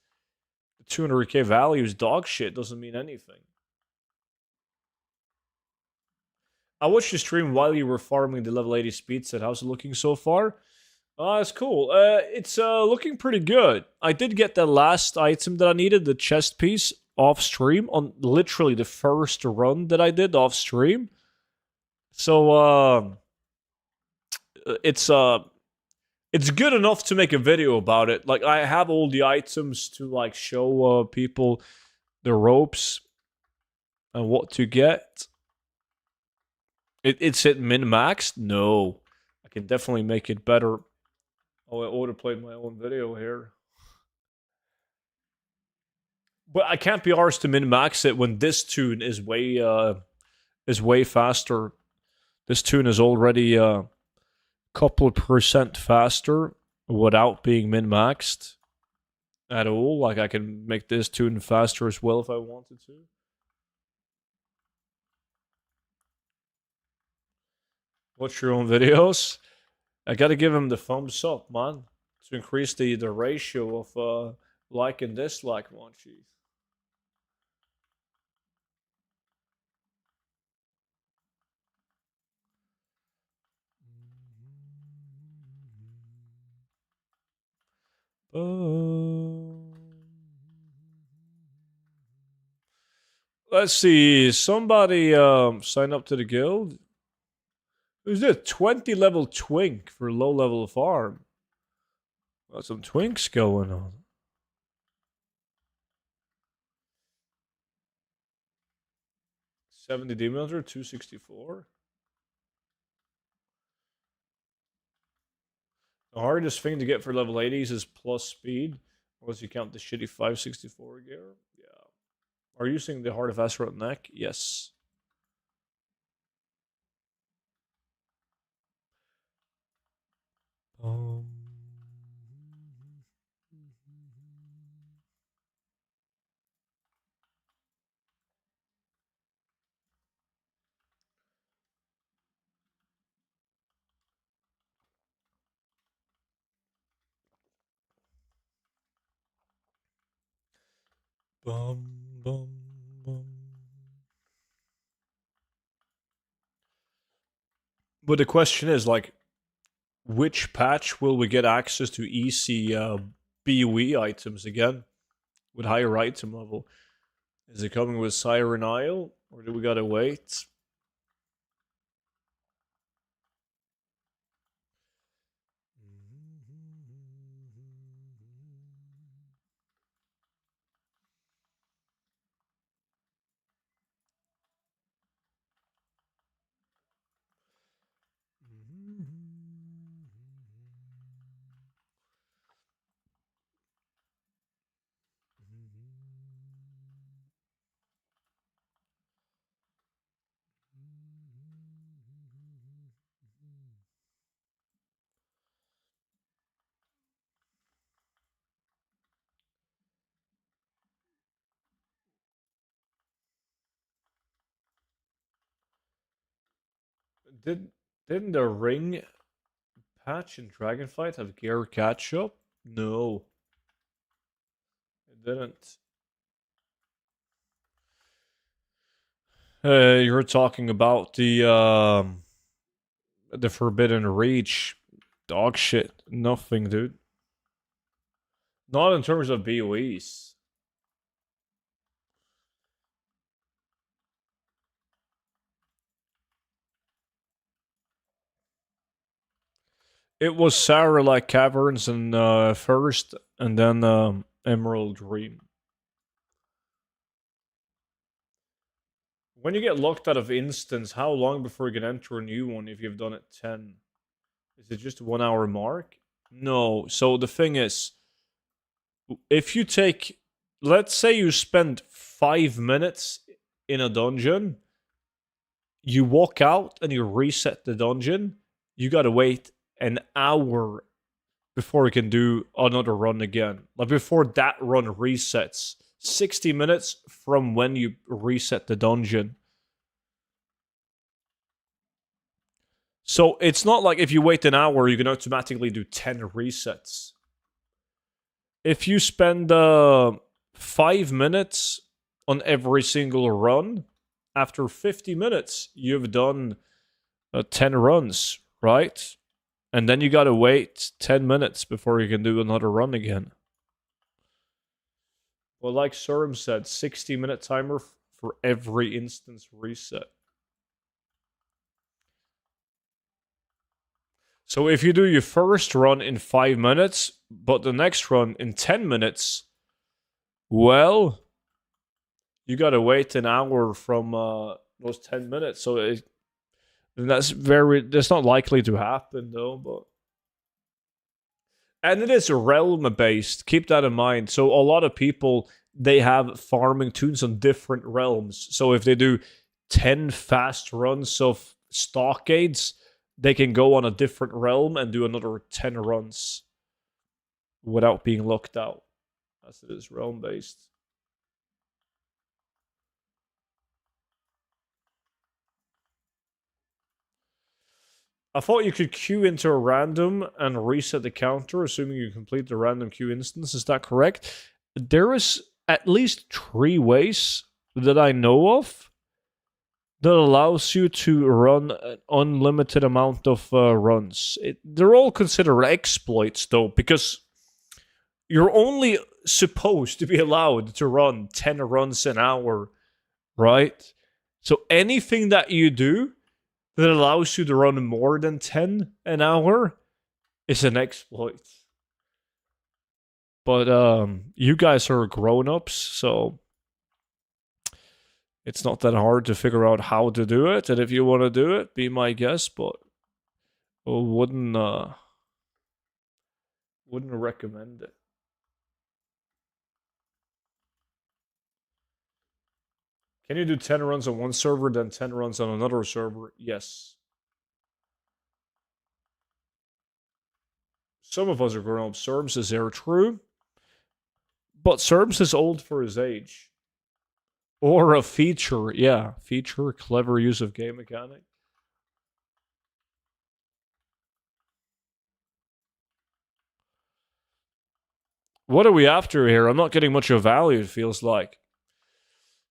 the 200k value is dog shit, doesn't mean anything. I watched your stream while you were farming the level 80 speed set. How's it looking so far? It's cool. It's looking pretty good. I did get the last item that I needed, the chest piece, off stream on literally the first run that I did off stream. So it's It's good enough to make a video about it. Like, I have all the items to, like, show people the ropes and what to get. It's hit min-maxed? No. I can definitely make it better. Oh, I auto-played my own video here. But I can't be arsed to min-max it when this tune is way faster. This tune is already a couple percent faster without being min-maxed at all. Like, I can make this tune faster as well if I wanted to. Watch your own videos. I gotta give him the thumbs up, man, to increase the ratio of like and dislike munchies. Let's see. Somebody sign up to the guild. Who's this? 20 level twink for low level farm. Got some twinks going on. $70 demounter, 264. The hardest thing to get for level 80s is plus speed. Unless you count the shitty 564 gear. Yeah. Are you using the Heart of Azeroth neck? Yes. Bum, bum, bum. But the question is, like, which patch will we get access to easy BOE items again with higher item level? Is it coming with Siren Isle, or do we gotta wait? Didn't the ring patch in Dragonfight have gear catch up? No, it didn't. You're talking about the Forbidden Reach. Dog shit. Nothing, dude. Not in terms of BOEs. It was Sarah Caverns and first, and then Emerald Dream. When you get locked out of instance, how long before you can enter a new one if you've done it 10? Is it just 1 hour mark? No. So the thing is, if you take, let's say you spend 5 minutes in a dungeon, you walk out and you reset the dungeon, you gotta wait an hour before you can do another run again. Like, before that run resets. 60 minutes from when you reset the dungeon. So it's not like if you wait an hour, you can automatically do 10 resets. If you spend 5 minutes on every single run, after 50 minutes, you've done 10 runs, right? And then you gotta wait 10 minutes before you can do another run again. Well, like Surum said, 60-minute timer for every instance reset. So if you do your first run in 5 minutes, but the next run in 10 minutes, well, you gotta wait an hour from those 10 minutes. So that's not likely to happen though, but. And it is realm based. Keep that in mind. So a lot of people they have farming tunes on different realms. So if they do 10 fast runs of stockades, they can go on a different realm and do another 10 runs without being locked out. As it is realm based. I thought you could queue into a random and reset the counter, assuming you complete the random queue instance. Is that correct? There is at least 3 ways that I know of that allows you to run an unlimited amount of runs. They're all considered exploits, though, because you're only supposed to be allowed to run 10 runs an hour, right? So anything that you do that allows you to run more than 10 an hour is an exploit. But you guys are grown-ups, so it's not that hard to figure out how to do it. And if you want to do it, be my guest, but wouldn't recommend it. Can you do 10 runs on one server, then 10 runs on another server? Yes. Some of us are grown up. Serbs is there true. But Serbs is old for his age. Or a feature, yeah. Feature, clever use of game mechanic. What are we after here? I'm not getting much of value, it feels like.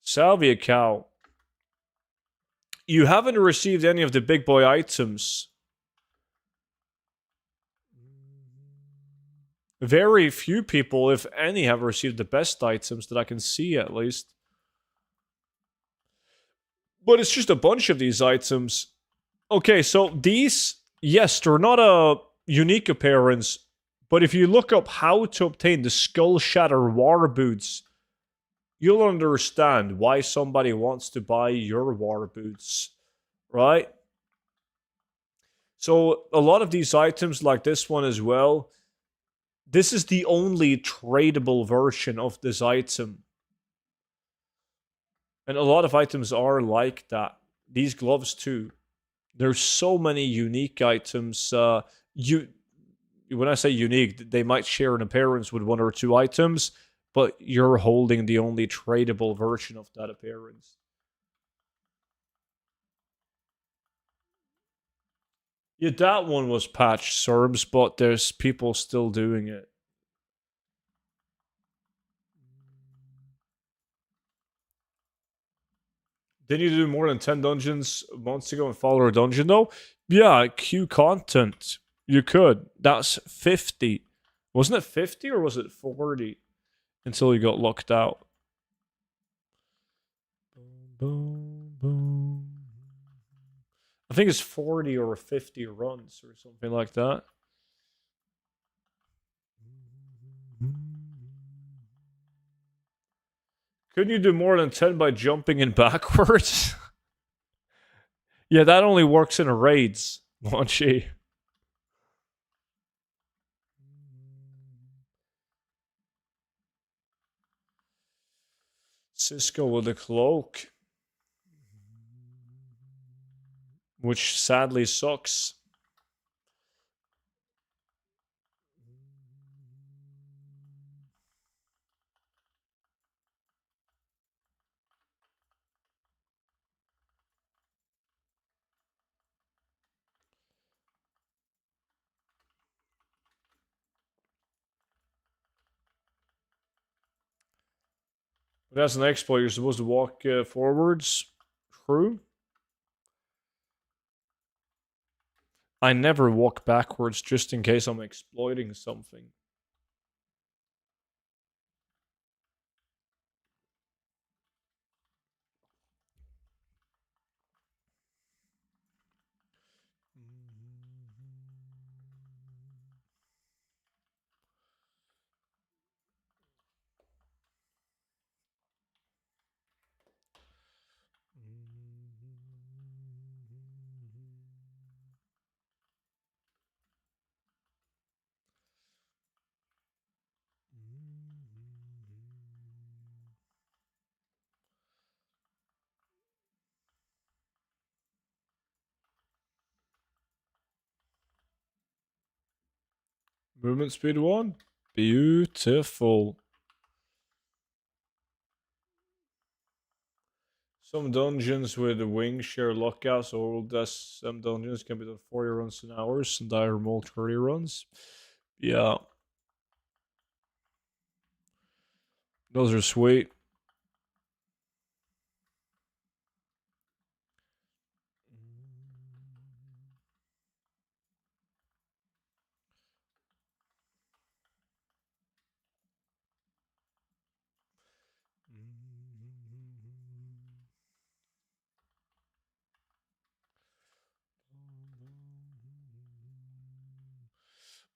Salvia cow. You haven't received any of the big boy items. Very few people, if any, have received the best items that I can see, at least. But it's just a bunch of these items. Okay, so these, yes, they're not a unique appearance, but if you look up how to obtain the Skull Shatter War Boots, you'll understand why somebody wants to buy your War Boots, right? So a lot of these items, like this one as well, this is the only tradable version of this item. And a lot of items are like that. These gloves too. There's so many unique items. When I say unique, they might share an appearance with 1 or 2 items, but you're holding the only tradable version of that appearance. Yeah, that one was patched, Serbs, but there's people still doing it. Didn't you do more than 10 dungeons months ago and follow a dungeon, though? Yeah, queue content. You could. That's 50. Wasn't it 50 or was it 40? Until you got locked out. Boom, boom. I think it's 40 or 50 runs or something like that. Couldn't you do more than 10 by jumping in backwards? Yeah, that only works in raids, Monchi. Cisco with a cloak. Which sadly sucks. But as an exploit, you're supposed to walk forwards. True. I never walk backwards just in case I'm exploiting something. Movement speed 1. Beautiful. Some dungeons with wing share lockouts or some dungeons can be done 40 runs in hours and dire remote 30 runs. Yeah. Those are sweet.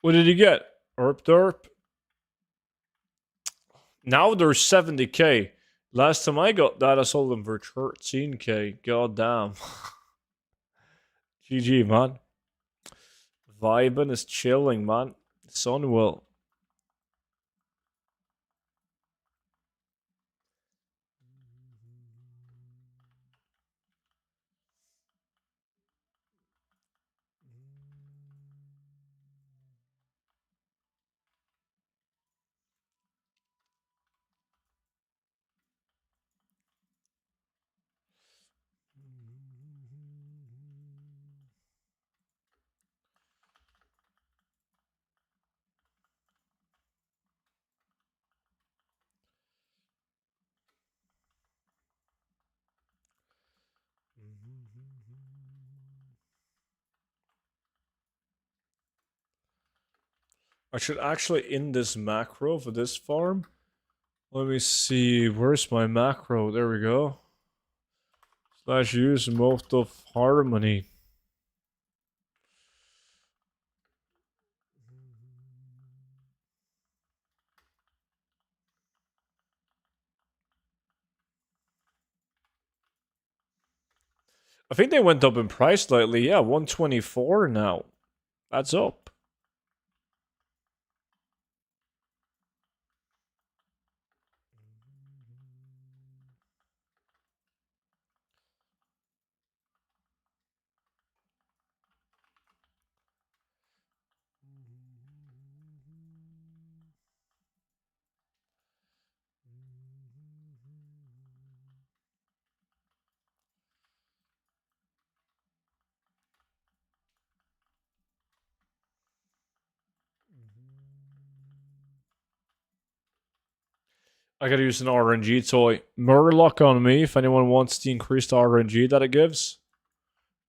What did he get? Erp derp. Now they're 70k. Last time I got that, I sold them for 13k. God damn. GG, man. Vibing is chilling, man. Sun will. I should actually in this macro for this farm. Let me see. Where's my macro? There we go. Slash use most of harmony. I think they went up in price slightly. Yeah, 124 now. That's up. I gotta use an RNG toy. Murloc on me if anyone wants the increased RNG that it gives.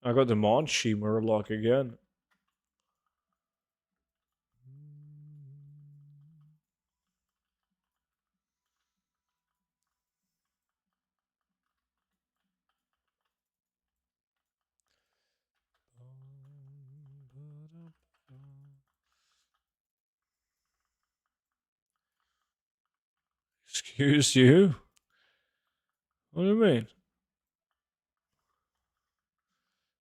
I got the Monchi Murloc again. Excuse you? What do you mean?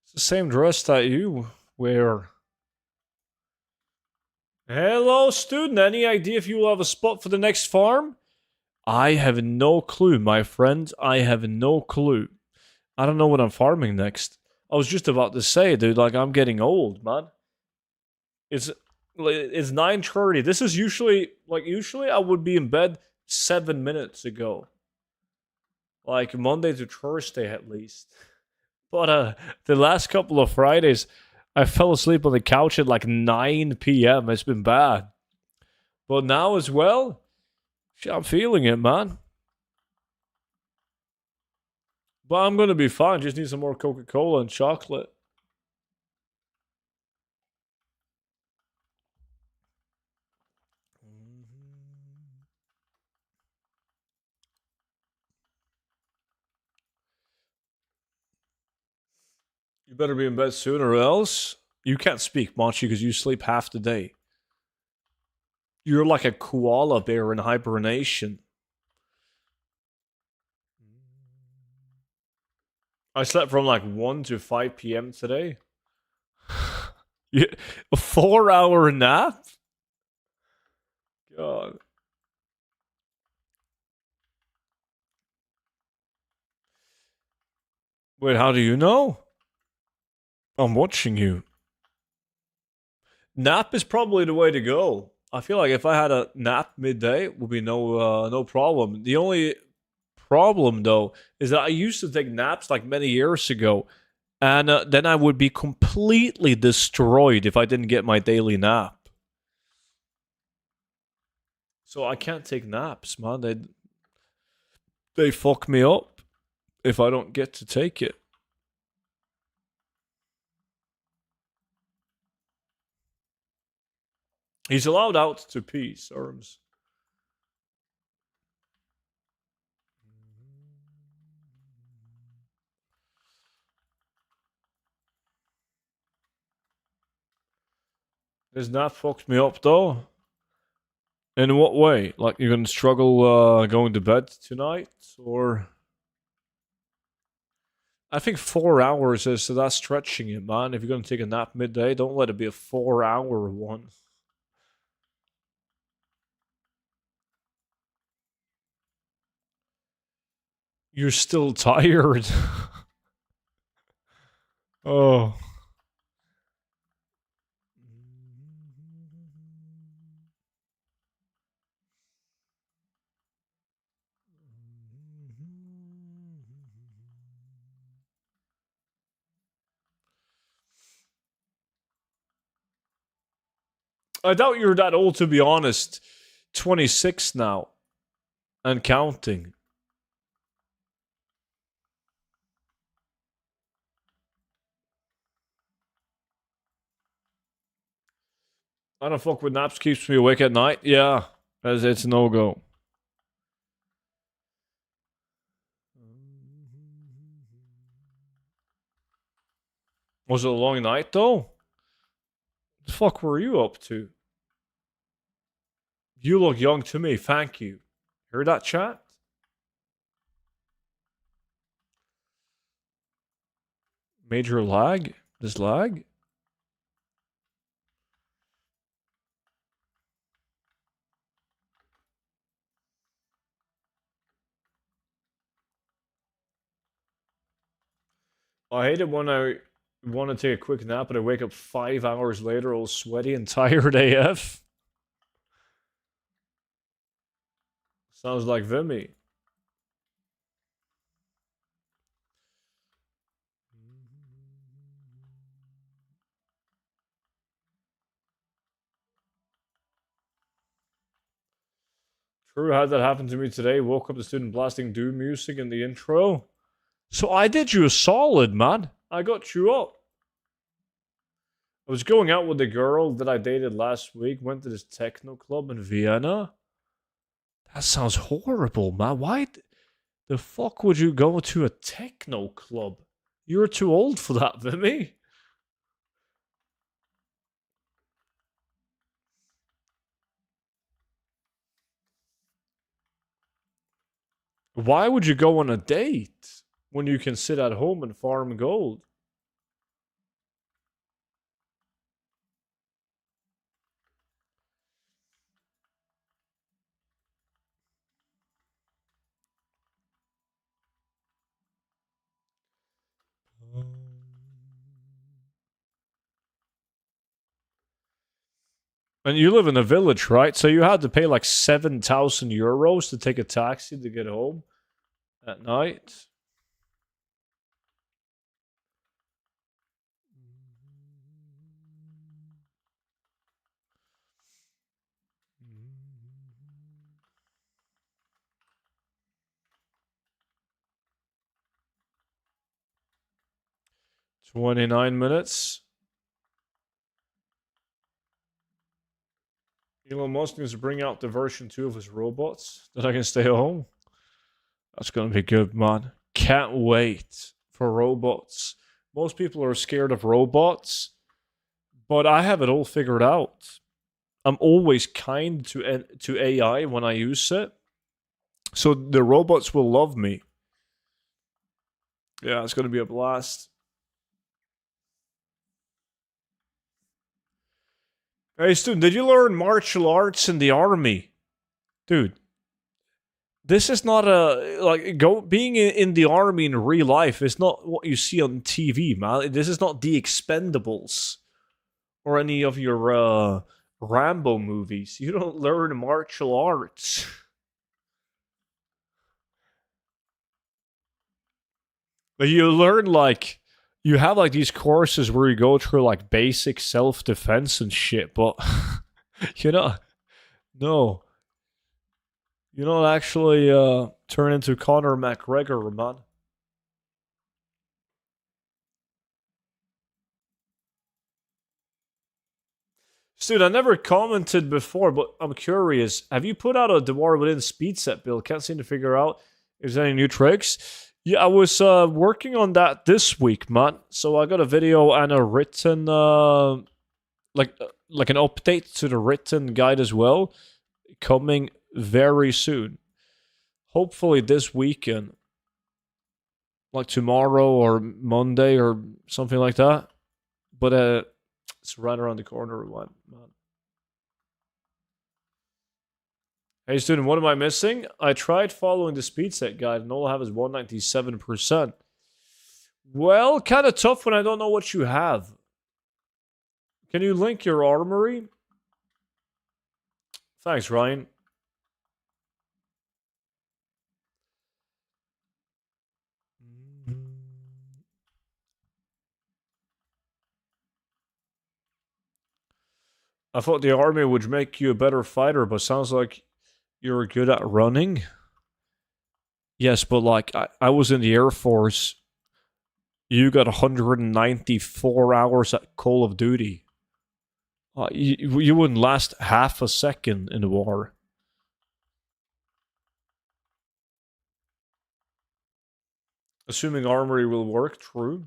It's the same dress that you wear. Hello, student. Any idea if you will have a spot for the next farm? I have no clue, my friend. I have no clue. I don't know what I'm farming next. I was just about to say, dude, like I'm getting old, man. It's 9:30. This is usually I would be in bed 7 minutes ago. Like Monday to Thursday at least. But the last couple of Fridays, I fell asleep on the couch at like 9 p.m. It's been bad. But now as well, I'm feeling it, man. But I'm gonna be fine. Just need some more Coca-Cola and chocolate. You better be in bed soon or else you can't speak, Monchi, because you sleep half the day. You're like a koala bear in hibernation. I slept from like 1 to 5 p.m. today. Yeah, a 4-hour nap? God. Wait, how do you know? I'm watching you. Nap is probably the way to go. I feel like if I had a nap midday, it would be no problem. The only problem though is that I used to take naps like many years ago, and then I would be completely destroyed if I didn't get my daily nap. So I can't take naps, man. They fuck me up if I don't get to take it. He's allowed out to peace, Arms. This nap fucked me up though. In what way? Like you're gonna struggle going to bed tonight, or? I think 4 hours is so that's stretching it, man. If you're gonna take a nap midday, don't let it be a 4 hour one. You're still tired. Oh. I doubt you're that old, to be honest. 26 now. And counting. I don't fuck with naps, keeps me awake at night. Yeah, it's no go. Was it a long night though? The fuck were you up to? You look young to me, thank you. Heard that, chat? Major lag? This lag? I hate it when I want to take a quick nap and I wake up 5 hours later all sweaty and tired AF. Sounds like Vimy. True, had that happen to me today. Woke up the student blasting Doom music in the intro. So I did you a solid, man. I got you up. I was going out with the girl that I dated last week. Went to this techno club in Vienna. That sounds horrible, man. Why the fuck would you go to a techno club? You're too old for that, Vimy. Why would you go on a date when you can sit at home and farm gold? And you live in a village, right? So you had to pay like 7,000 euros to take a taxi to get home at night. $29. Elon Musk needs to bring out the version 2 of his robots that I can stay at home. That's going to be good, man. Can't wait for robots. Most people are scared of robots, but I have it all figured out. I'm always kind to AI when I use it. So the robots will love me. Yeah, it's going to be a blast. Hey, student, did you learn martial arts in the army? Dude, this is not being in the army in real life is not what you see on TV, man. This is not the Expendables or any of your Rambo movies. You don't learn martial arts. But you learn like you have like these courses where you go through like basic self defense and shit, but you know, no, you don't actually turn into Conor McGregor, man. Dude, I never commented before, but I'm curious. Have you put out a The War Within speed set build? Can't seem to figure out if there's any new tricks. Yeah, I was working on that this week, man. So I got a video and a written, like an update to the written guide as well, coming very soon. Hopefully this weekend, like tomorrow or Monday or something like that. But it's right around the corner, man. Hey student, what am I missing? I tried following the speed set guide and all I have is 197%. Well, kind of tough when I don't know what you have. Can you link your armory? Thanks, Ryan. I thought the army would make you a better fighter, but sounds like you're good at running. Yes, but like I was in the Air Force. You got 194 hours at Call of Duty. You wouldn't last half a second in the war. Assuming armory will work, true.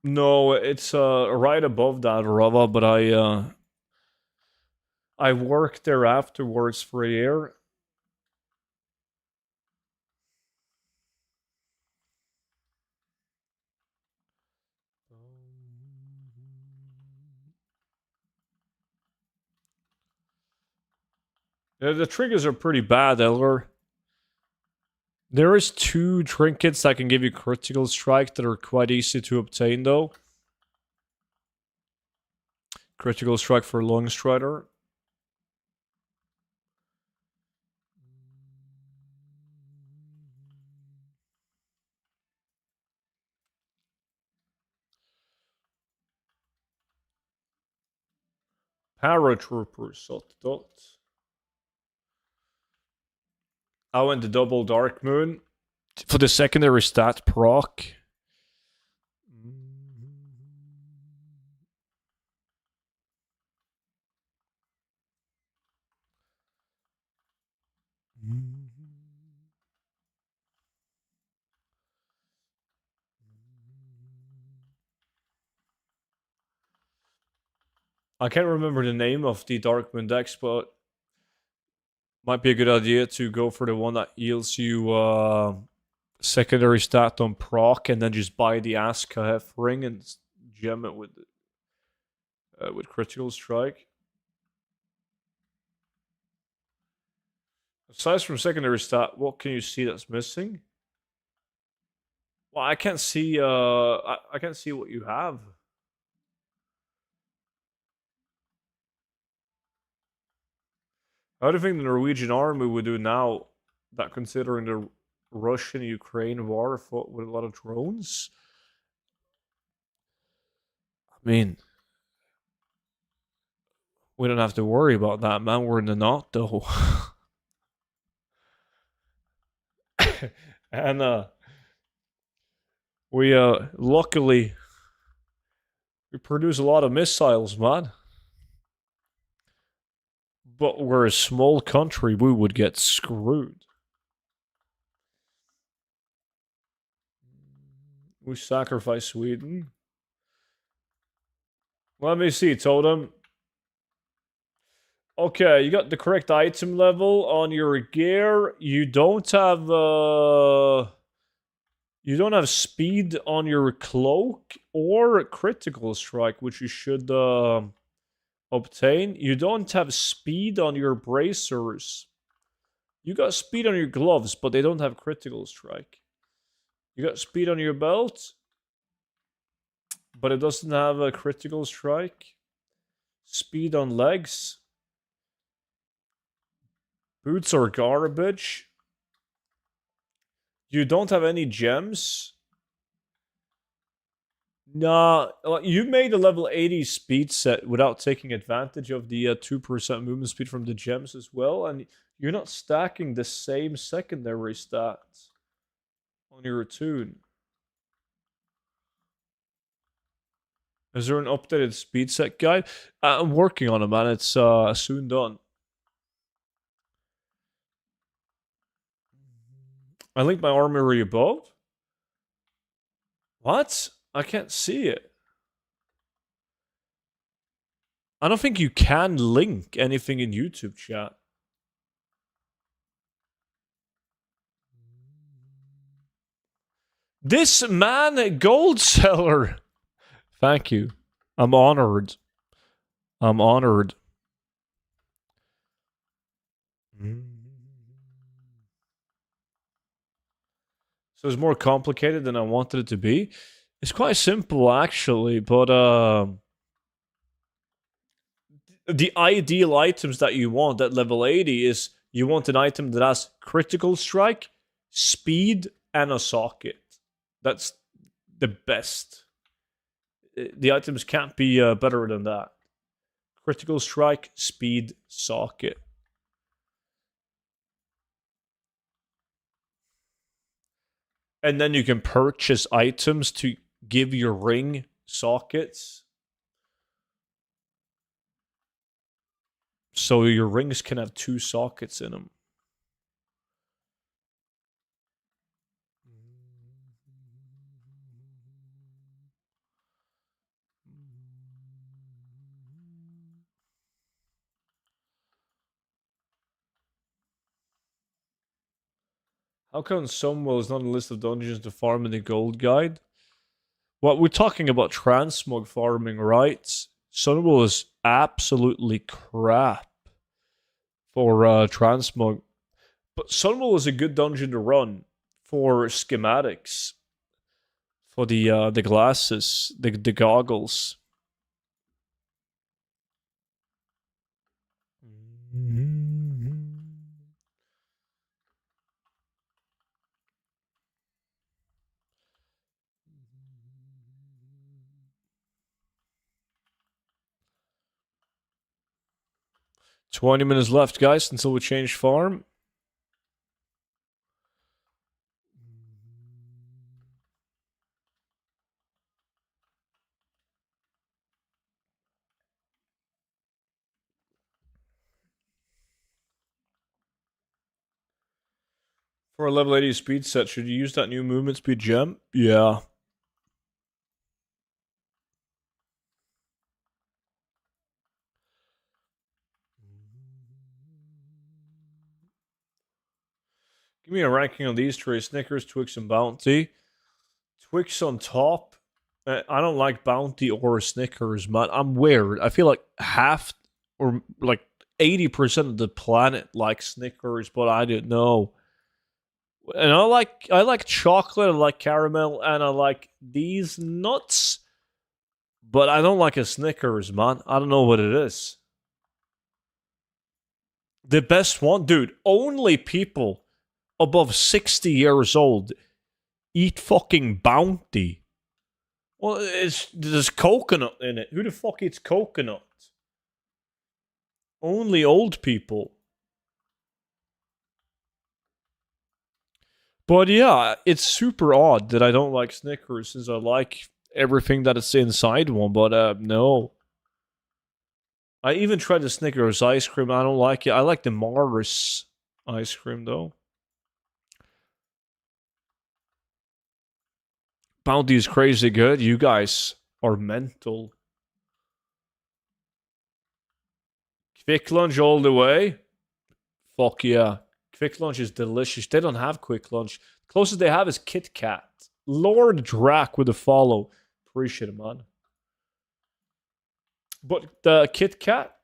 No, it's right above that, Rava, but I worked there afterwards for a year. Yeah, the triggers are pretty bad, Elgar. There is 2 trinkets that can give you critical strike that are quite easy to obtain, though. Critical strike for long strider. Paratroopers, dot. I went to double Dark Moon for the secondary stat proc. I can't remember the name of the Dark Moon decks, but might be a good idea to go for the one that yields you secondary stat on proc, and then just buy the Askahef ring and gem it with critical strike. Aside from secondary stat, what can you see that's missing? Well, I can't see. I can't see what you have. How do you think the Norwegian army would do now that considering the Russian-Ukraine war fought with a lot of drones? I mean, we don't have to worry about that, man. We're in the NATO. And we luckily we produce a lot of missiles, man. But we're a small country, we would get screwed. We sacrifice Sweden. Let me see, Totem. Okay, you got the correct item level on your gear. You don't have speed on your cloak or critical strike, which you should obtain. You don't have speed on your bracers. You got speed on your gloves, but they don't have critical strike. You got speed on your belt, but it doesn't have a critical strike. Speed on legs. Boots are garbage. You don't have any gems. Nah, you made a level 80 speed set without taking advantage of the 2% movement speed from the gems as well, and you're not stacking the same secondary stats on your tune. Is there an updated speed set guide? I'm working on it, man. It's soon done. I linked my armory above. What? I can't see it. I don't think you can link anything in YouTube chat. This man, gold seller. Thank you. I'm honored. I'm honored. So it's more complicated than I wanted it to be. It's quite simple, actually, but the ideal items that you want at level 80 is you want an item that has critical strike, speed, and a socket. That's the best. The items can't be better than that. Critical strike, speed, socket. And then you can purchase items to give your ring sockets. So your rings can have 2 sockets in them. How come Sunwell is not on the list of dungeons to farm in the gold guide? Well, we're talking about transmog farming, right? Sunwell is absolutely crap for transmog. But Sunwell is a good dungeon to run for schematics. For the glasses, the goggles. Mm-hmm. 20 minutes left, guys, until we change farm. For a level 80 speed set, should you use that new movement speed gem? Yeah. Give me a ranking on these three: Snickers, Twix, and Bounty. Twix on top. I don't like Bounty or Snickers, man. I'm weird. I feel like half or like 80% of the planet likes Snickers, but I didn't know. And I like chocolate, I like caramel, and I like these nuts. But I don't like a Snickers, man. I don't know what it is. The best one, dude, only people above 60 years old eat fucking Bounty. Well, there's coconut in it. Who the fuck eats coconut? Only old people. But yeah, it's super odd that I don't like Snickers since I like everything that is inside one, but no. I even tried the Snickers ice cream. I don't like it. I like the Mars ice cream though. Bounty is crazy good. You guys are mental. Quick lunch all the way. Fuck yeah. Quick lunch is delicious. They don't have quick lunch. The closest they have is Kit Kat. Lord Drac with a follow. Appreciate it, man. But the Kit Kat,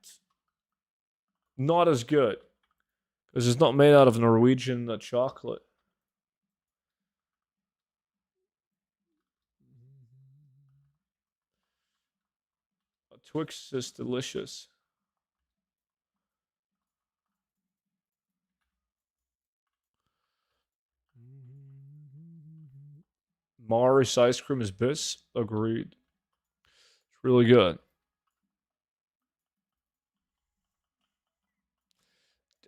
not as good. Because it's not made out of Norwegian chocolate. Twix is delicious. Mars ice cream is best. Agreed. It's really good.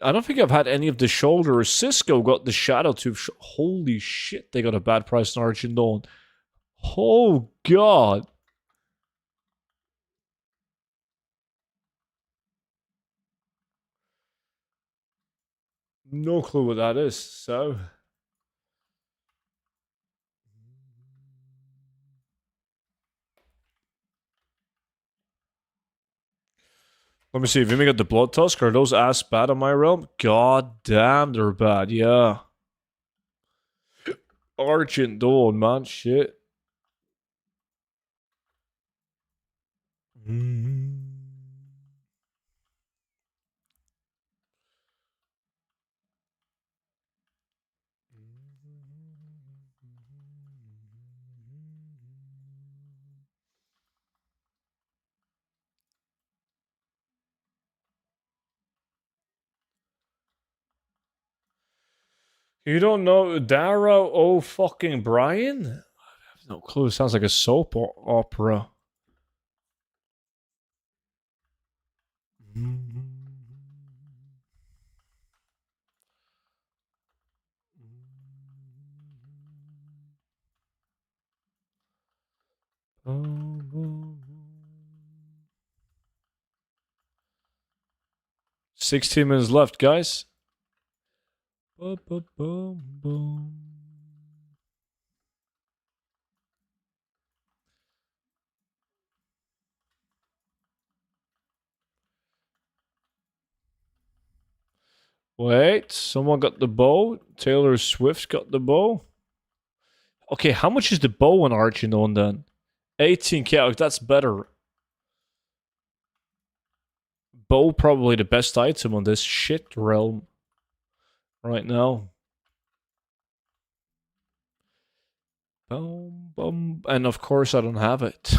I don't think I've had any of the shoulder. Cisco got the shadow tooth. Holy shit, they got a bad price in Arch and Dawn. Oh god. No clue what that is, so. Let me see. If you got the blood tusk, are those ass bad on my realm? God damn, they're bad. Yeah. Argent Dawn, man. Shit. You don't know Darrow fucking Brian? I have no clue. Sounds like a soap opera. Oh. 16 minutes left, guys. Wait, someone got the bow. Taylor Swift got the bow. Okay, how much is the bow on Arching on then? 18k, that's better. Bow probably the best item on this shit realm right now. Boom, boom. And of course I don't have it.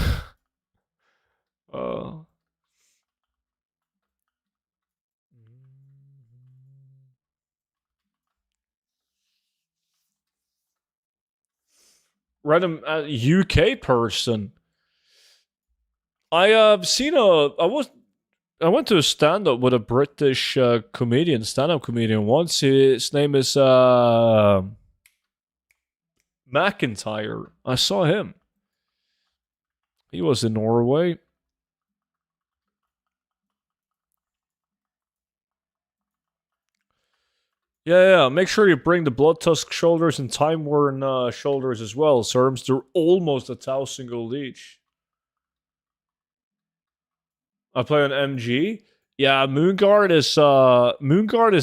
Random UK person. I have seen I went to a stand up with a British comedian, stand up comedian once. His name is McIntyre. I saw him. He was in Norway. Yeah. Make sure you bring the Blood Tusk shoulders and Time Worn shoulders as well, Serms. They're almost 1,000 gold each. I play on MG. Yeah, Moonguard is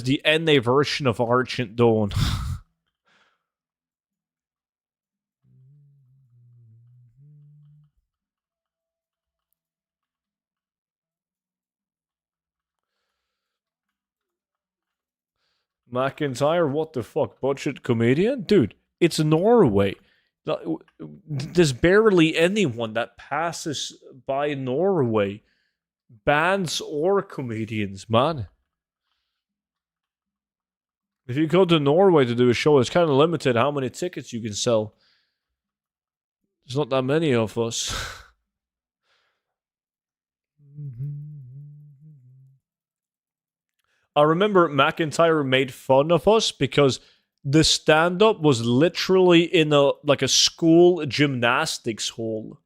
the NA version of Argent Dawn. McIntyre, what the fuck? Budget comedian? Dude, it's Norway. There's barely anyone that passes by Norway. Bands or comedians, man. If you go to Norway to do a show, it's kind of limited how many tickets you can sell. There's not that many of us. I remember McIntyre made fun of us because the stand-up was literally in a school gymnastics hall.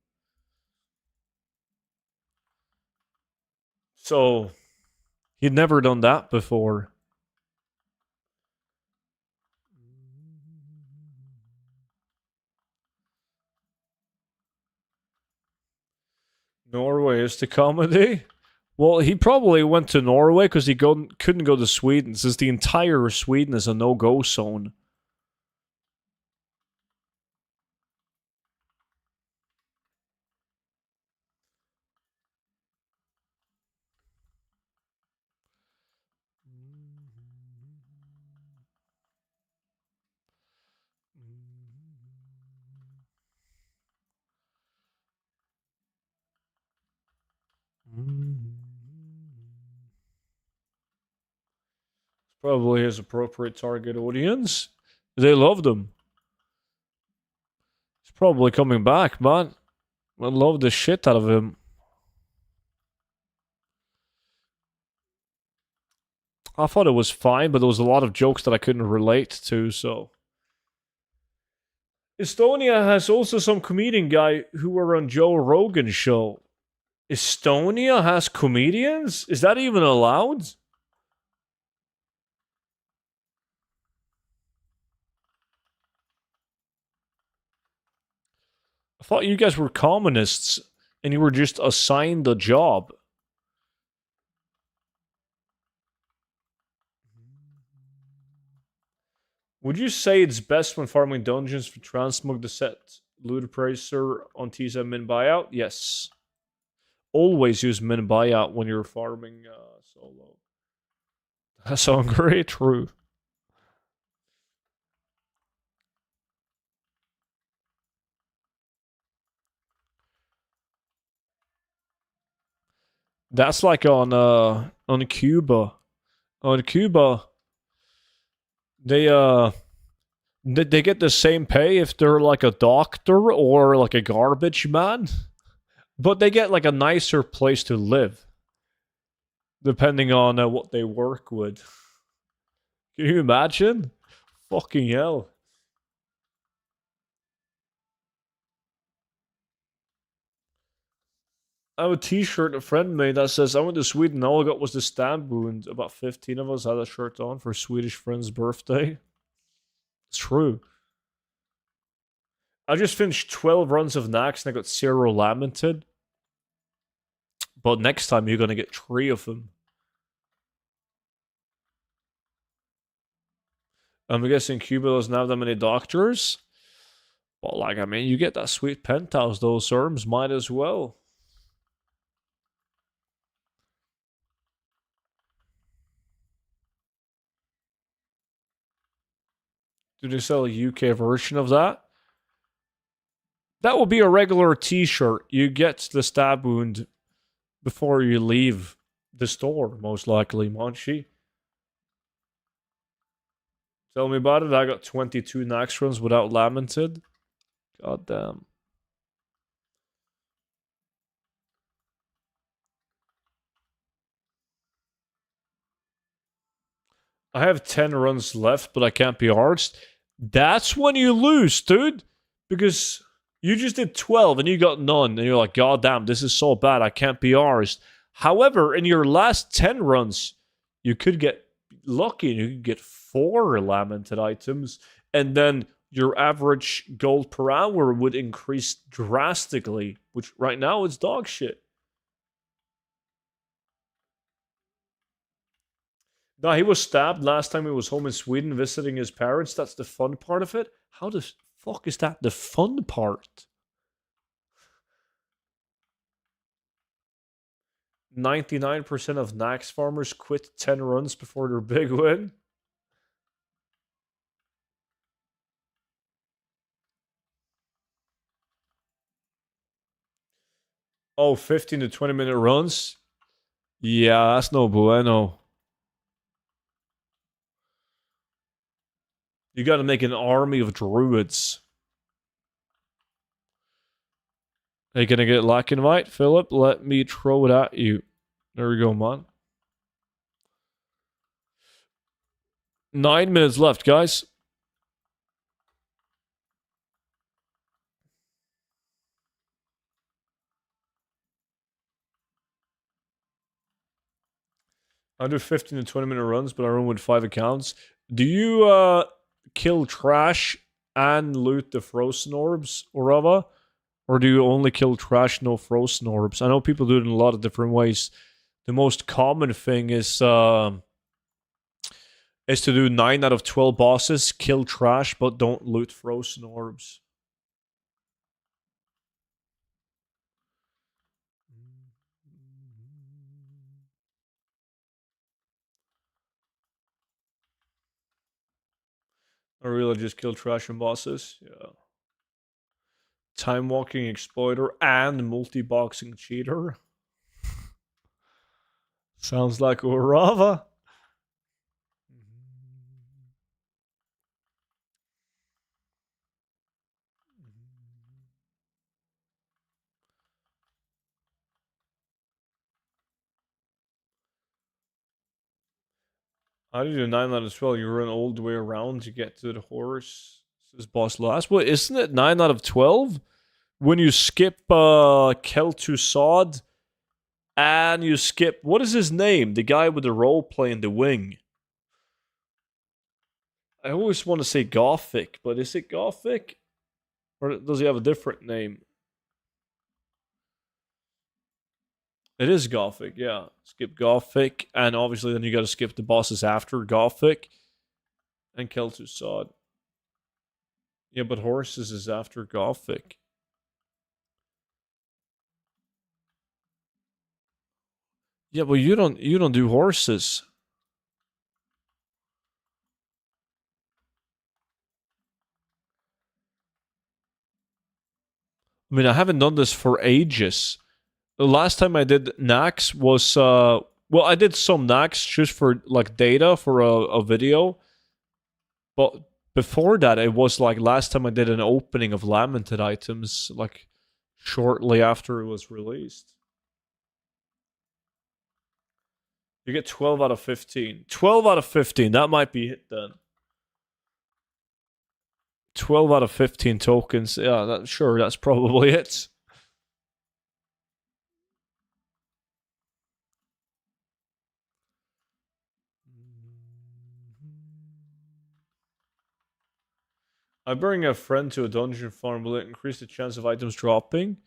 So he'd never done that before. Norway is the comedy. Well, he probably went to Norway because he couldn't go to Sweden, since the entire Sweden is a no-go zone. Probably his appropriate target audience. They loved him. He's probably coming back, man. I love the shit out of him. I thought it was fine, but there was a lot of jokes that I couldn't relate to, so. Estonia has also some comedian guy who were on Joe Rogan's show. Estonia has comedians? Is that even allowed? I thought you guys were communists and you were just assigned a job. Would you say it's best when farming dungeons for transmog to set loot appraiser on T7 min buyout? Yes. Always use min buyout when you're farming solo. That's hungry, true. That's like on Cuba. On Cuba, they they get the same pay if they're like a doctor or like a garbage man, but they get like a nicer place to live, depending on what they work with. Can you imagine? Fucking hell. I have a t-shirt a friend made that says, I went to Sweden, all I got was the stab wound. About 15 of us had that shirt on for a Swedish friend's birthday. It's true. I just finished 12 runs of Nax and I got 0 lamented. But next time you're gonna get 3 of them. I'm guessing Cuba doesn't have that many doctors. But like, I mean, you get that sweet penthouse, those serms might as well. Do they sell a UK version of that? That will be a regular t-shirt. You get the stab wound before you leave the store, most likely, Monchi. Tell me about it. I got 22 Nax runs without lamented. God damn. I have 10 runs left, but I can't be arsed. That's when you lose, dude. Because you just did 12 and you got none. And you're like, God damn, this is so bad. I can't be arsed. However, in your last 10 runs, you could get lucky and you could get 4 lamented items. And then your average gold per hour would increase drastically, which right now is dog shit. No, he was stabbed last time he was home in Sweden visiting his parents. That's the fun part of it. How the fuck is that the fun part? 99% of Nax farmers quit 10 runs before their big win. Oh, 15 to 20-minute runs? Yeah, that's no bueno. You gotta make an army of druids. Are you gonna get lack invite, Philip? Let me throw it at you. There we go, man. 9 minutes left, guys. I do 15 to 20-minute runs, but I run with 5 accounts. Do you kill trash and loot the frozen orbs, Orava? Or do you only kill trash, no frozen orbs? I know people do it in a lot of different ways. The most common thing is to do 9 out of 12 bosses, kill trash, but don't loot frozen orbs. Or really just kill trash and bosses? Yeah. Time walking exploiter and multi-boxing cheater. Sounds like Orava. How do you do 9 out of 12? You run all the way around to get to the horse. Says boss last. Well, isn't it 9 out of 12? When you skip Kel to Sod and you skip, what is his name? The guy with the role play in the wing. I always want to say Gothic, but is it Gothic? Or does he have a different name? It is Gothic, yeah. Skip Gothic, and obviously then you gotta skip the bosses after Gothic and Kel to Sod. Yeah, but horses is after Gothic. Yeah, but you don't do horses. I mean, I haven't done this for ages. The last time I did Nax was well, I did some Nax just for like data for a video. But before that, it was like last time I did an opening of Lamented items, like shortly after it was released. You get 12 out of 15. 12 out of 15. That might be it then. 12 out of 15 tokens. Yeah, sure, that's probably it. I bring a friend to a dungeon farm. Will it increase the chance of items dropping?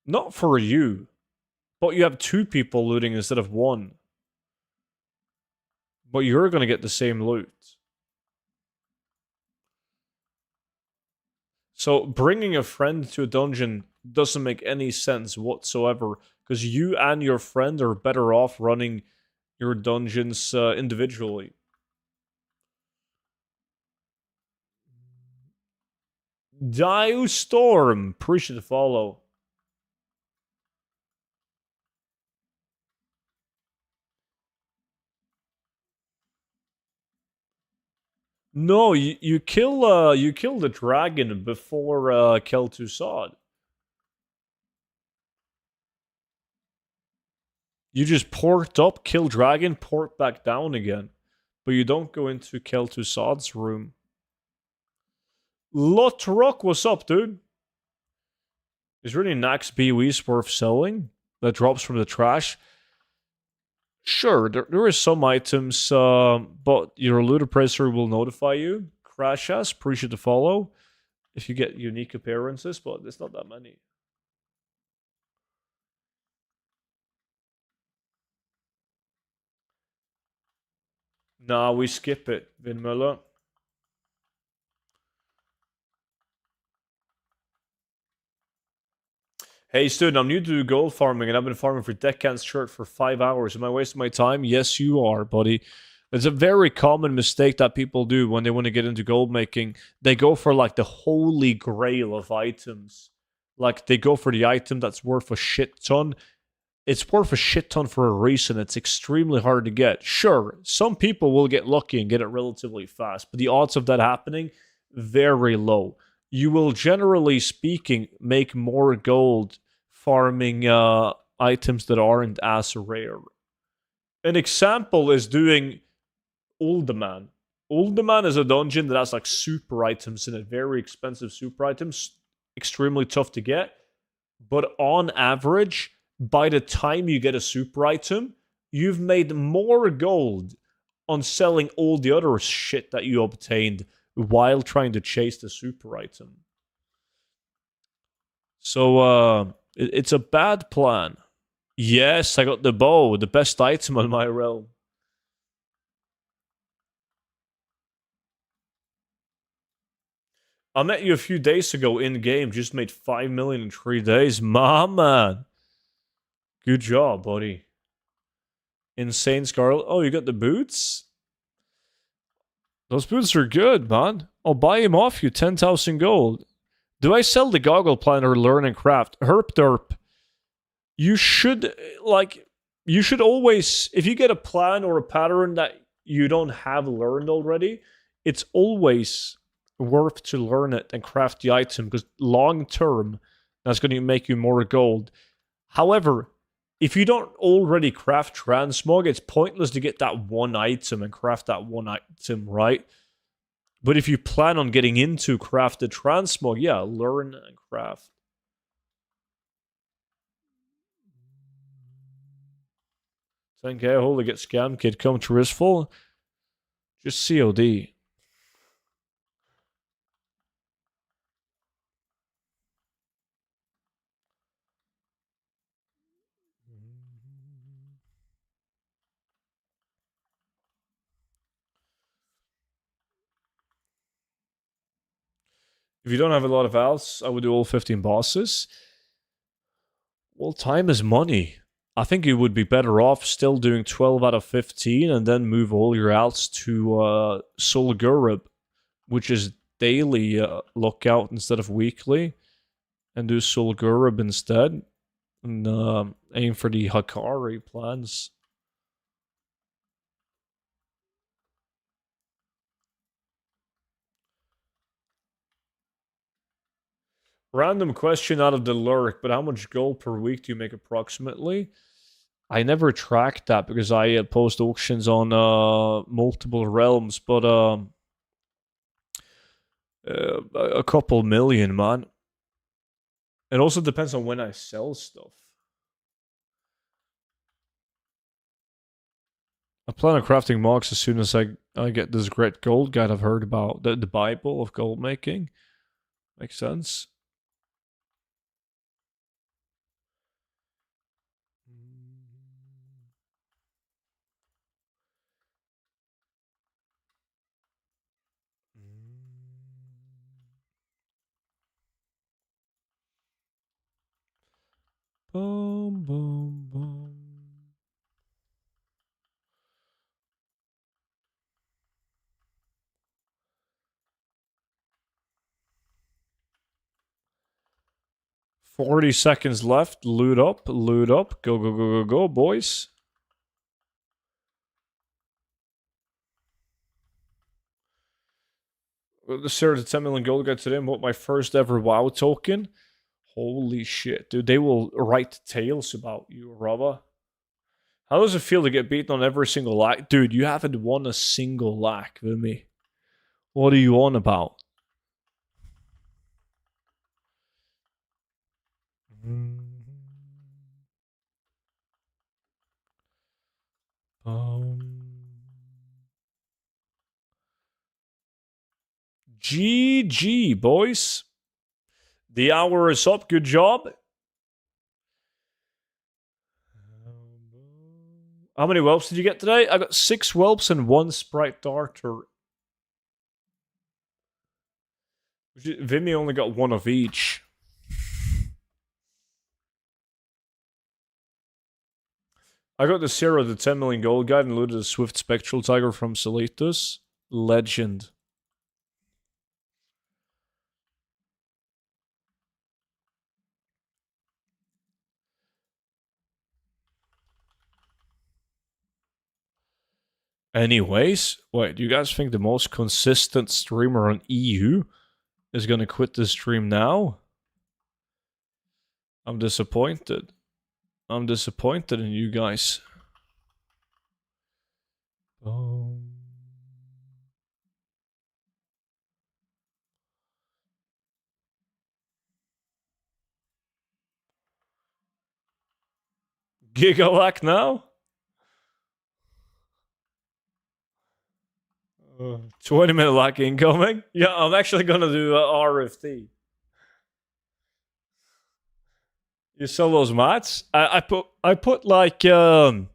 Not for you. But you have 2 people looting instead of 1. But you're going to get the same loot. So bringing a friend to a dungeon doesn't make any sense whatsoever, because you and your friend are better off running your dungeons individually. Dio Storm, appreciate the follow. No, you kill the dragon before Kel to Sod. You just port up, kill dragon, port back down again. But you don't go into Kel to Sod's room. Lotrock, what's up, dude? Is really Nax BWs worth selling? That drops from the trash? Sure, there is some items, but your loot appraiser will notify you. Crash us, appreciate the follow. If you get unique appearances, but there's not that many. Nah, we skip it, Vinmüller. Hey, student, I'm new to gold farming, and I've been farming for Deckhand's shirt for 5 hours. Am I wasting my time? Yes, you are, buddy. It's a very common mistake that people do when they want to get into gold making. They go for like the holy grail of items. Like they go for the item that's worth a shit ton. It's worth a shit ton for a reason. It's extremely hard to get. Sure, some people will get lucky and get it relatively fast, but the odds of that happening, very low. You will, generally speaking, make more gold farming items that aren't as rare. An example is doing Uldaman. Uldaman is a dungeon that has like super items in it, very expensive super items, extremely tough to get. But on average, by the time you get a super item, you've made more gold on selling all the other shit that you obtained while trying to chase the super item. So, it's a bad plan. Yes, I got the bow, the best item on my realm. I met you a few days ago in game, just made 5 million in 3 days. My man. Good job, buddy. Insane Scarlet. Oh, you got the boots? Those boots are good, man. I'll buy him off you, 10,000 gold. Do I sell the goggle plan or learn and craft? Herp derp. You should, you should always, if you get a plan or a pattern that you don't have learned already, it's always worth to learn it and craft the item, because long term, that's going to make you more gold. However, if you don't already craft transmog, it's pointless to get that one item and craft that one item, right? But if you plan on getting into crafted transmog, yeah, learn and craft. $10K, holy get scam kid, come to Risful. Just COD. If you don't have a lot of alts, I would do all 15 bosses. Well, time is money. I think you would be better off still doing 12 out of 15 and then move all your alts to Solgurub, which is daily lookout instead of weekly, and do Solgurub instead, and aim for the Hakari plans. Random question out of the lurk, but how much gold per week do you make approximately? I never tracked that because I post auctions on multiple realms, but a couple million, man. It also depends on when I sell stuff. I plan on crafting mocks as soon as I get this great gold guide I've heard about, the Bible of gold making. Makes sense. Boom, boom, boom. $40 left. Loot up, loot up. Go, go, go, go, go, boys. The Sarah to 10 million gold guide today and bought my first ever WoW token. Holy shit, dude. They will write tales about you, Rava. How does it feel to get beaten on every single lack? Dude, you haven't won a single lack with me. What are you on about? GG, boys. The hour is up. Good job. How many whelps did you get today? I got 6 whelps and 1 sprite darter. Vimy only got 1 of each. I got the 0 to 10 million gold guide and looted a swift spectral tiger from Salitus. Legend. Anyways, wait, do you guys think the most consistent streamer on EU is gonna quit the stream now? I'm disappointed. I'm disappointed in you guys. Gigalack now? 20-minute lack incoming? Yeah, I'm actually gonna do RFT. You sell those mats? I put like so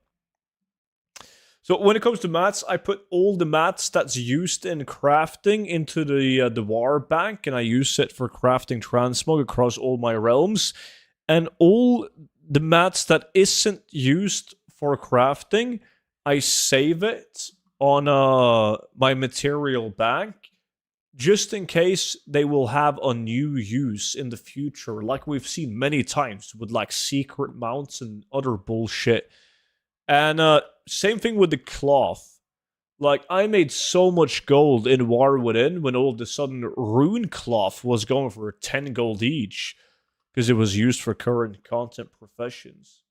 when it comes to mats, I put all the mats that's used in crafting into the war bank, and I use it for crafting transmog across all my realms. And all the mats that isn't used for crafting, I save it on my material bank, just in case they will have a new use in the future, like we've seen many times with like secret mounts and other bullshit. And same thing with the cloth. Like, I made so much gold in War Within when all of a sudden rune cloth was going for 10 gold each because it was used for current content professions.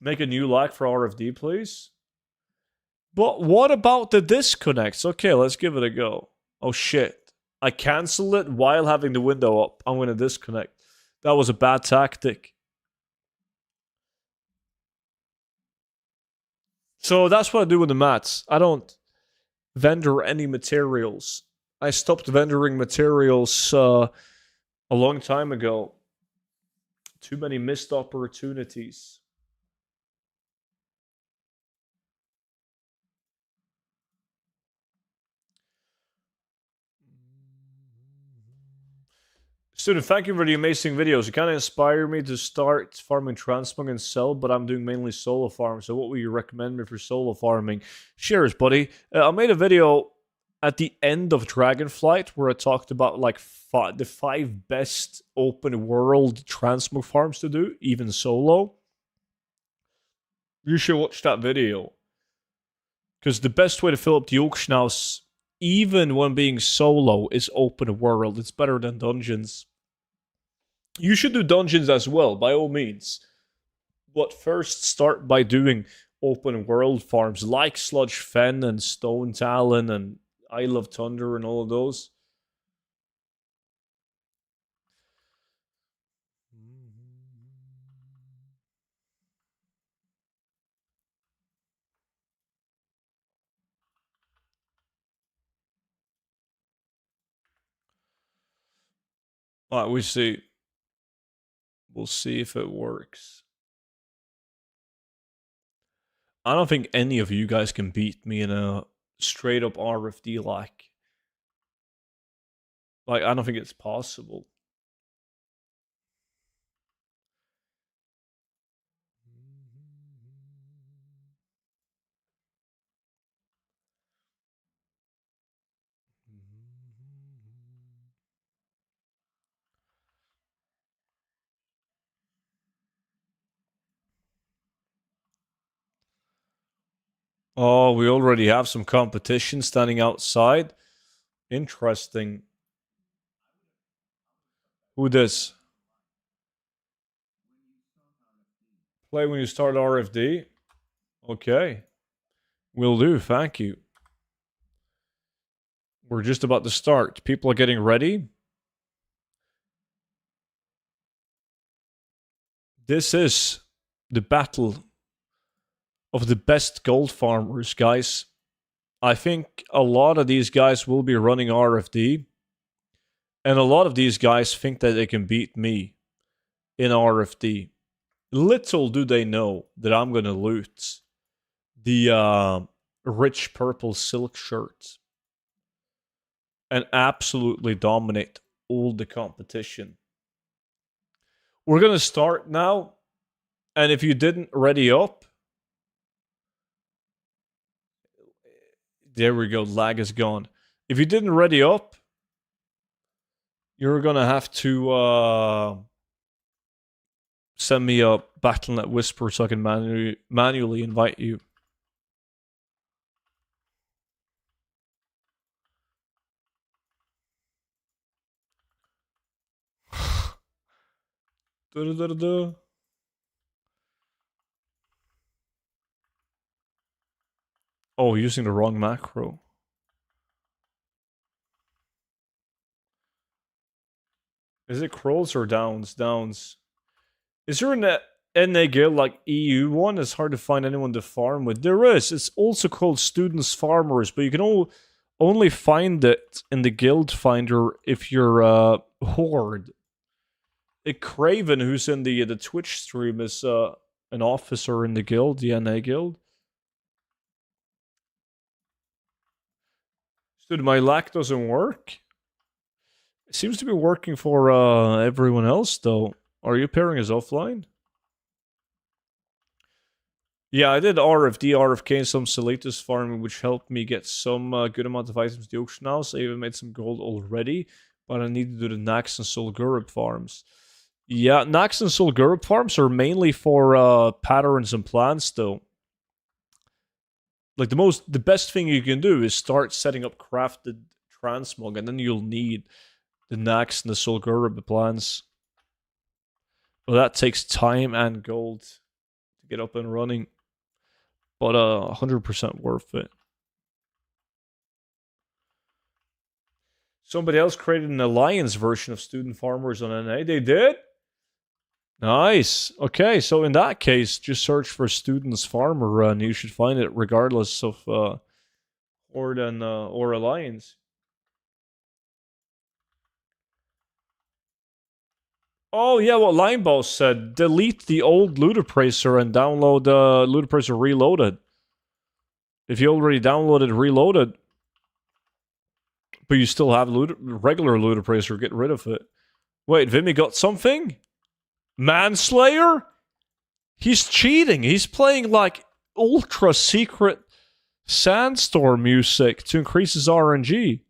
Make a new lag for RFD, please. But what about the disconnects? Okay, let's give it a go. Oh shit. I canceled it while having the window up. I'm going to disconnect. That was a bad tactic. So that's what I do with the mats. I don't vendor any materials. I stopped vendoring materials a long time ago. Too many missed opportunities. Student, thank you for the amazing videos. You kind of inspire me to start farming transmog and sell, but I'm doing mainly solo farm. So what would you recommend me for solo farming? Cheers, buddy. I made a video at the end of Dragonflight where I talked about like the 5 best open world transmog farms to do, even solo. You should watch that video. Because the best way to fill up the auction house, even when being solo, is open world. It's better than dungeons. You should do dungeons as well, by all means. But first, start by doing open world farms like Sludge Fen and Stone Talon and Isle of Thunder and all of those. Alright, we see. We'll see if it works. I don't think any of you guys can beat me in a straight up RFD like. Like, I don't think it's possible. Oh, we already have some competition standing outside. Interesting. Who this? Play when you start RFD? Okay. Will do, thank you. We're just about to start. People are getting ready. This is the battle of the best gold farmers, guys. I think a lot of these guys will be running RFD. And a lot of these guys think that they can beat me in RFD. Little do they know that I'm going to loot the rich purple silk shirt and absolutely dominate all the competition. We're going to start now. And if you didn't ready up, there we go, lag is gone. If you didn't ready up, you're going to have to send me a Battle.net whisper so I can manually invite you. Oh, using the wrong macro. Is it crawls or downs? Downs. Is there an NA guild like EU one? It's hard to find anyone to farm with. There is. It's also called Students Farmers, but you can only find it in the guild finder if you're Horde. Craven, who's in the Twitch stream, is an officer in the guild, the NA guild. Dude, my lack doesn't work? It seems to be working for everyone else, though. Are you pairing as offline? Yeah, I did RFD, RFK, and some Salatus farming, which helped me get some good amount of items to the auction house. I even made some gold already, but I need to do the Nax and Solgurub farms. Yeah, Nax and Solgurub farms are mainly for patterns and plants, though. Like, the best thing you can do is start setting up crafted transmog, and then you'll need the Nax and the Solgurub plants. Well, that takes time and gold to get up and running. But 100% worth it. Somebody else created an alliance version of Student Farmers on NA. They did? Nice. Okay, so in that case, just search for Students Farmer and you should find it regardless of Horde and or Alliance. Oh yeah, what Lineboss said. Delete the old Loot Appraiser and download Loot Appraiser Reloaded. If you already downloaded Reloaded, but you still have regular Loot Appraiser, get rid of it. Wait, Vimy got something? Manslayer? He's cheating. He's playing like ultra secret Sandstorm music to increase his RNG.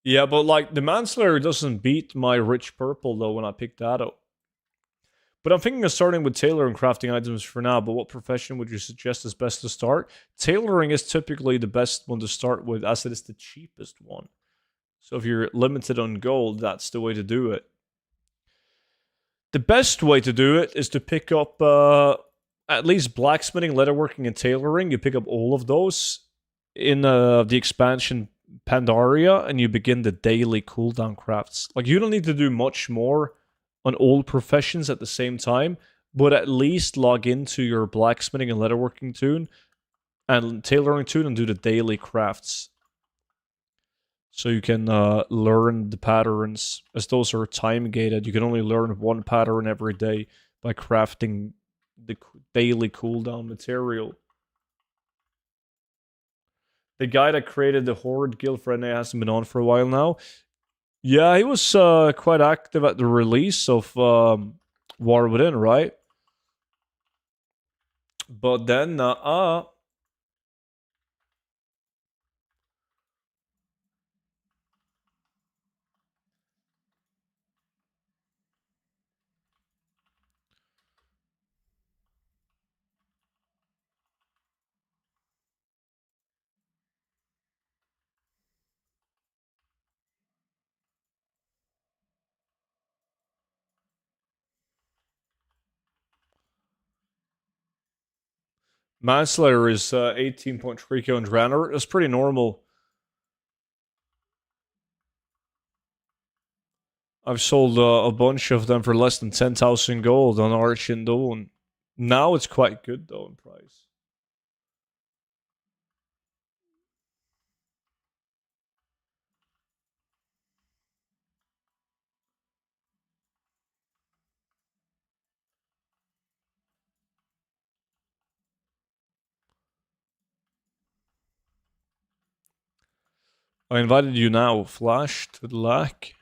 Yeah, but like the Manslayer doesn't beat my Rich Purple though when I pick that up. But I'm thinking of starting with tailoring crafting items for now, but what profession would you suggest is best to start? Tailoring is typically the best one to start with as it is the cheapest one. So if you're limited on gold, that's the way to do it. The best way to do it is to pick up at least blacksmithing, leatherworking, and tailoring. You pick up all of those in the expansion Pandaria, and you begin the daily cooldown crafts. Like, you don't need to do much more on all professions at the same time, but at least log into your blacksmithing and leatherworking toon and tailoring toon and do the daily crafts. So you can learn the patterns, as those are time-gated. You can only learn one pattern every day by crafting the daily cooldown material. The guy that created the Horde guild for NA hasn't been on for a while now. Yeah, he was quite active at the release of War Within, right? But then, Manslayer is 18.3k on Draenor. That's pretty normal. I've sold a bunch of them for less than 10,000 gold on Arch and Dawn. Now it's quite good though in price. I invited you now, Flash, to the lack.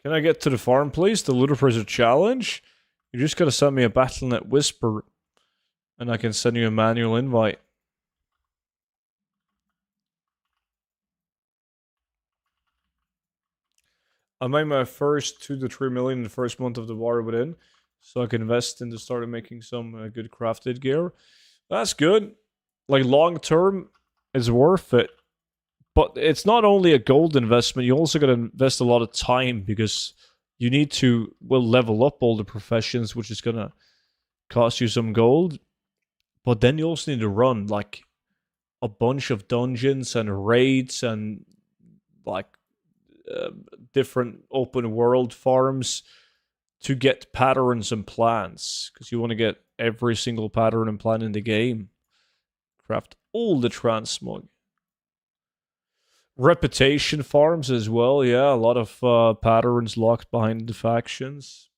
Can I get to the farm, please? The Ludicrous challenge? You just gotta send me a Battle.net Whisper, and I can send you a manual invite. I made my first 2 to 3 million in the first month of the War Within, so I can invest into starting making some good crafted gear. That's good. Like, long term, it's worth it. But it's not only a gold investment, you also got to invest a lot of time because you need to, well, level up all the professions, which is going to cost you some gold. But then you also need to run, like, a bunch of dungeons and raids and, like, different open world farms to get patterns and plans. Because you want to get every single pattern and plan in the game. Craft all the transmog. Reputation farms as well, yeah. A lot of patterns locked behind the factions.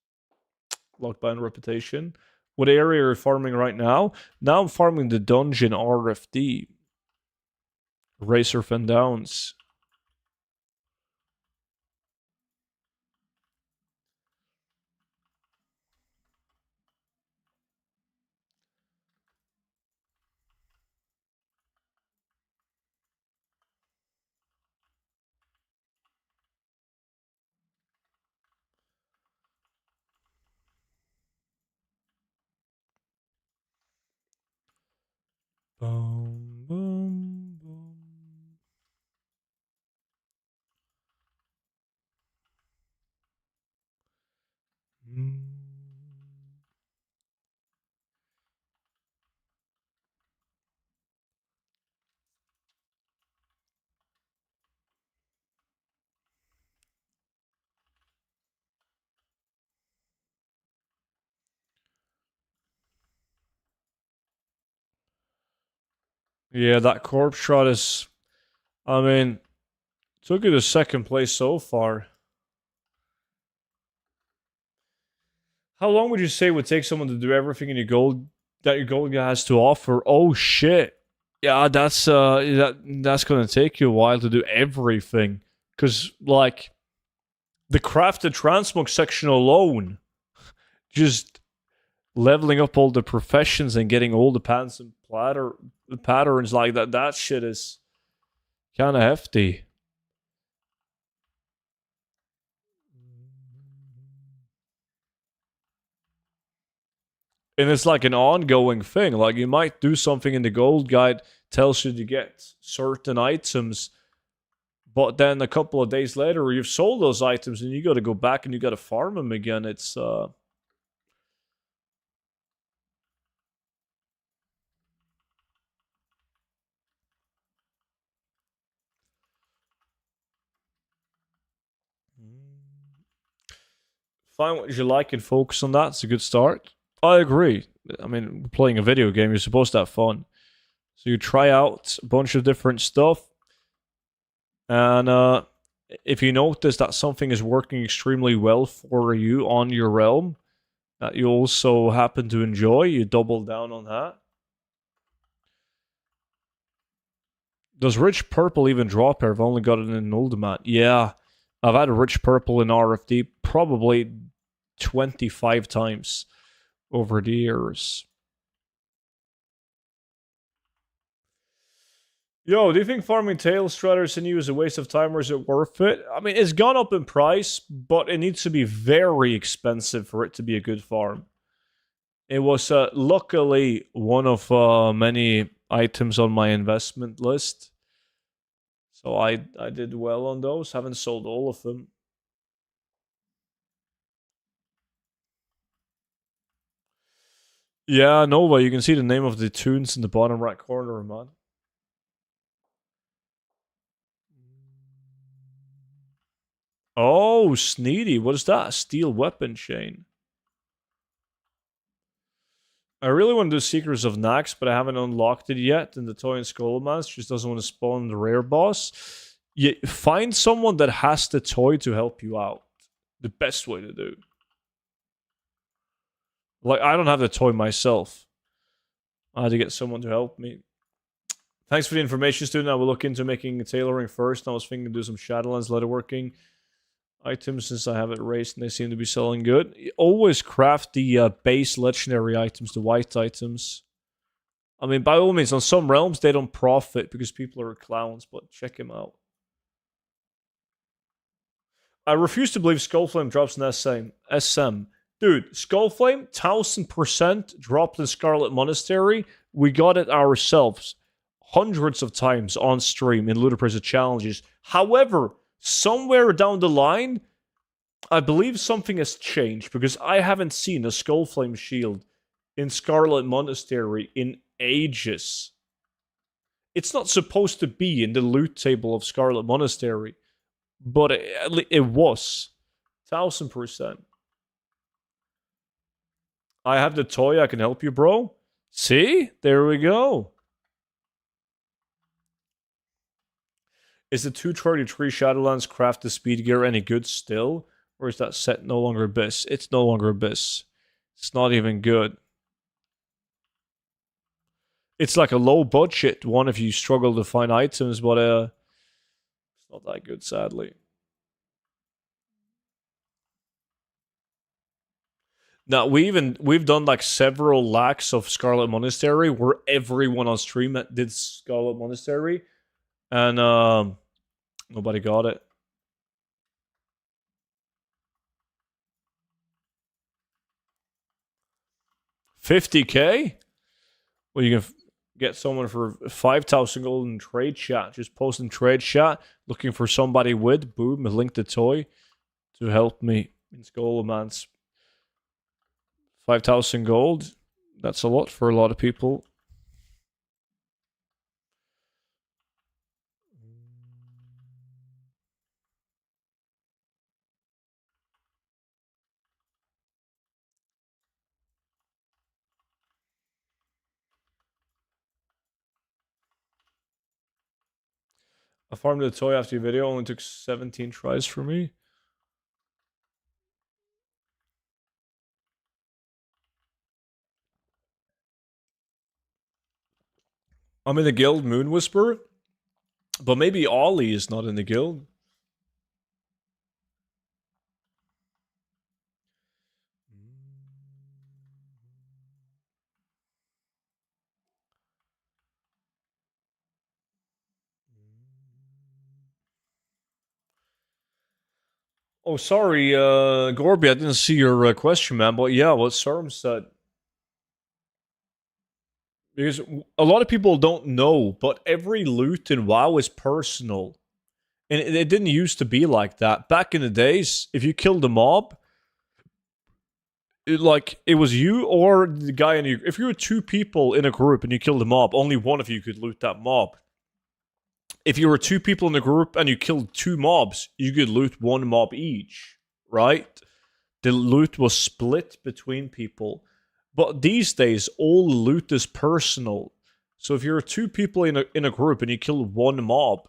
Locked behind reputation. What area are you farming right now? Now I'm farming the dungeon RFD. Racer Fen Downs. Boom, boom, boom. Mm. Yeah, that corpse shot is. I mean, took you to second place so far. How long would you say it would take someone to do everything in your gold that your gold guy has to offer? Oh shit. Yeah, that's gonna take you a while to do everything. Cause like the crafted transmog section alone, just leveling up all the professions and getting all the patterns and patterns like that, that shit is kinda hefty. And it's like an ongoing thing. Like you might do something in the gold guide, tells you to get certain items, but then a couple of days later you've sold those items and you got to go back and you got to farm them again. It's find what you like and focus on that. It's a good start. I agree. I mean, playing a video game, you're supposed to have fun. So you try out a bunch of different stuff, and if you notice that something is working extremely well for you on your realm, that you also happen to enjoy, you double down on that. Does rich purple even drop here? I've only got it in Ultimate. Yeah, I've had a rich purple in RFD probably 25 times over the years. Yo, do you think farming tail strutters in you is a waste of time or is it worth it? I mean, it's gone up in price, but it needs to be very expensive for it to be a good farm. It was luckily one of many items on my investment list. So I did well on those. Haven't sold all of them. Yeah, Nova, you can see the name of the tunes in the bottom right corner, man. Oh, Sneedy. What is that? Steel weapon chain. I really want to do Secrets of Nax, but I haven't unlocked it yet. And the Toy and Skullmask just doesn't want to spawn the rare boss. You find someone that has the toy to help you out. The best way to do. Like, I don't have the toy myself. I had to get someone to help me. Thanks for the information, student. I will look into making tailoring first. I was thinking to do some Shadowlands leatherworking items since I have it raised and they seem to be selling good. Always craft the base legendary items, the white items. I mean, by all means, on some realms, they don't profit because people are clowns, but check them out. I refuse to believe Skullflame drops in SM. Dude, Skullflame, 1000% dropped in Scarlet Monastery. We got it ourselves hundreds of times on stream in Ludicrous challenges. However, somewhere down the line, I believe something has changed because I haven't seen a Skullflame shield in Scarlet Monastery in ages. It's not supposed to be in the loot table of Scarlet Monastery, but it was 1000%. I have the toy. I can help you, bro. See? There we go. Is the 233 Shadowlands craft the speed gear any good still? Or is that set no longer Abyss? It's no longer Abyss. It's not even good. It's like a low budget one if you struggle to find items, but it's not that good, sadly. Now we've done like several lacks of Scarlet Monastery where everyone on stream did Scarlet Monastery, and nobody got it. 50K? Well, you can get someone for 5,000 gold in trade chat. Just post in trade chat, looking for somebody with, boom, a link to toy to help me in Skullomance. 5,000 gold. That's a lot for a lot of people. I farmed the toy after your video. Only took 17 tries for me. I'm in the guild, Moon Whisperer. But maybe Ollie is not in the guild. Oh, sorry, Gorby, I didn't see your question, man. But yeah, what Sarm said. Because a lot of people don't know, but every loot in WoW is personal. And it didn't used to be like that. Back in the days, if you killed a mob, it was you or the guy in your... If you were two people in a group and you killed a mob, only one of you could loot that mob. If you were two people in a group and you killed two mobs, you could loot one mob each, right? The loot was split between people. But these days, all loot is personal. So if you're two people in a group and you kill one mob,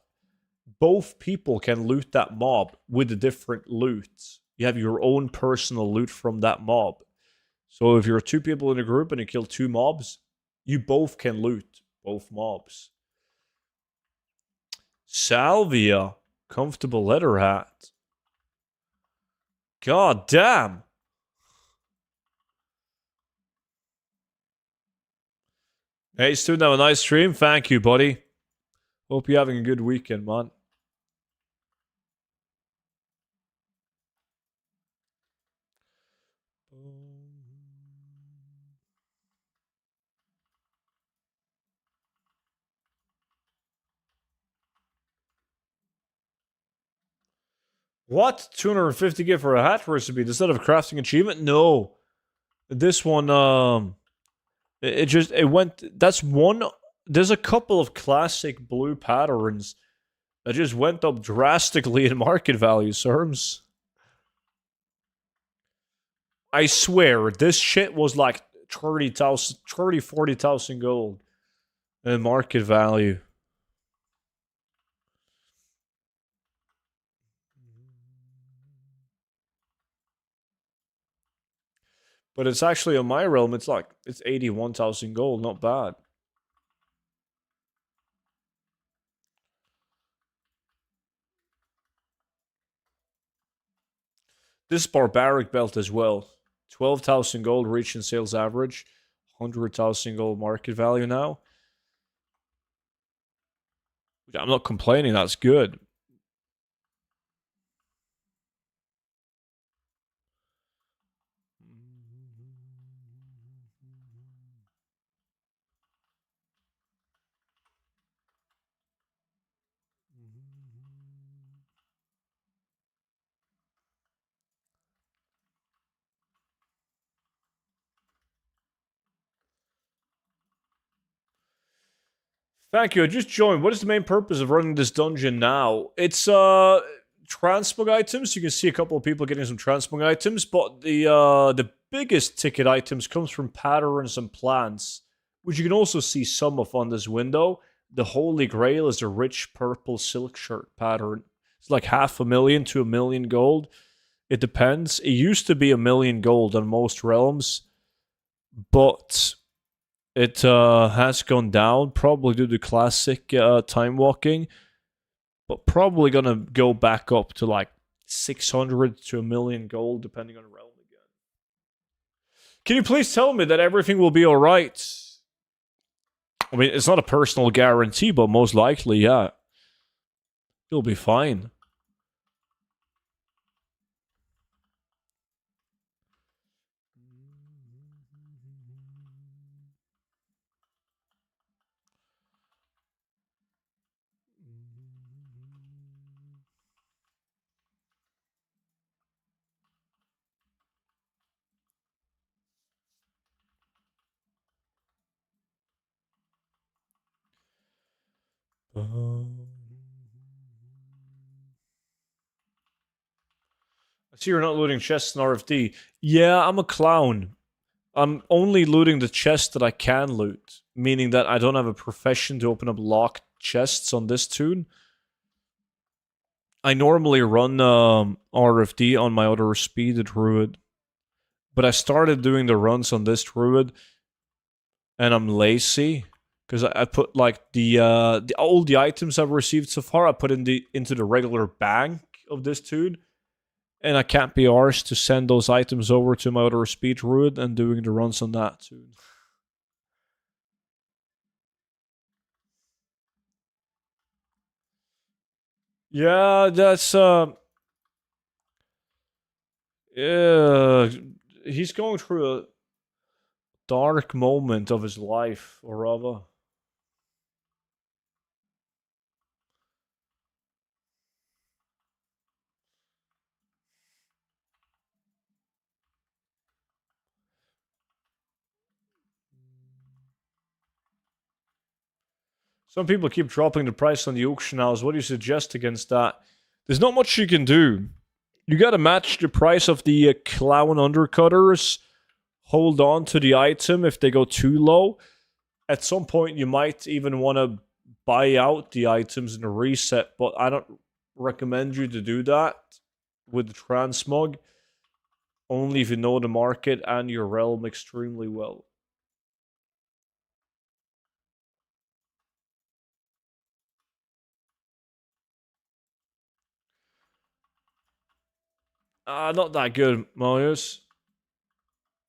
both people can loot that mob with a different loot. You have your own personal loot from that mob. So if you're two people in a group and you kill two mobs, you both can loot both mobs. Salvia. Comfortable leather hat. God damn. Hey, student, have a nice stream. Thank you, buddy. Hope you're having a good weekend, man. What? 250k for a hat recipe instead of crafting achievement? No. This one, it went, that's one, there's a couple of classic blue patterns that just went up drastically in market value, Serms. I swear, this shit was like 30,000, 30, 40,000 gold in market value. But it's actually on my realm, it's 81,000 gold, not bad. This barbaric belt as well. 12,000 gold reaching sales average. 100,000 gold market value now. I'm not complaining, that's good. Thank you. I just joined. What is the main purpose of running this dungeon now? It's transmog items. You can see a couple of people getting some transmog items, but the biggest ticket items comes from patterns and plants, which you can also see some of on this window. The Holy Grail is a rich purple silk shirt pattern. It's like 500,000 to 1 million gold. It depends. It used to be 1 million gold on most realms, but It has gone down, probably due to classic time walking, but probably gonna go back up to like 600 to a million gold, depending on realm again. Can you please tell me that everything will be alright? I mean, it's not a personal guarantee, but most likely, yeah. You'll be fine. I see you're not looting chests in RFD. Yeah, I'm a clown. I'm only looting the chests that I can loot, meaning that I don't have a profession to open up locked chests on this tune. I normally run RFD on my other speed druid, but I started doing the runs on this druid, and I'm lazy because I put like all the items I've received so far. I put into the regular bank of this tune, and I can't be arsed to send those items over to my other speed druid and doing the runs on that tune. Yeah, that's yeah, he's going through a dark moment of his life, or rather. Some people keep dropping the price on the auction house. What do you suggest against that? There's not much you can do. You gotta match the price of the clown undercutters. Hold on to the item if they go too low. At some point, you might even want to buy out the items in a reset, but I don't recommend you to do that with the transmog. Only if you know the market and your realm extremely well. Not that good, Marius.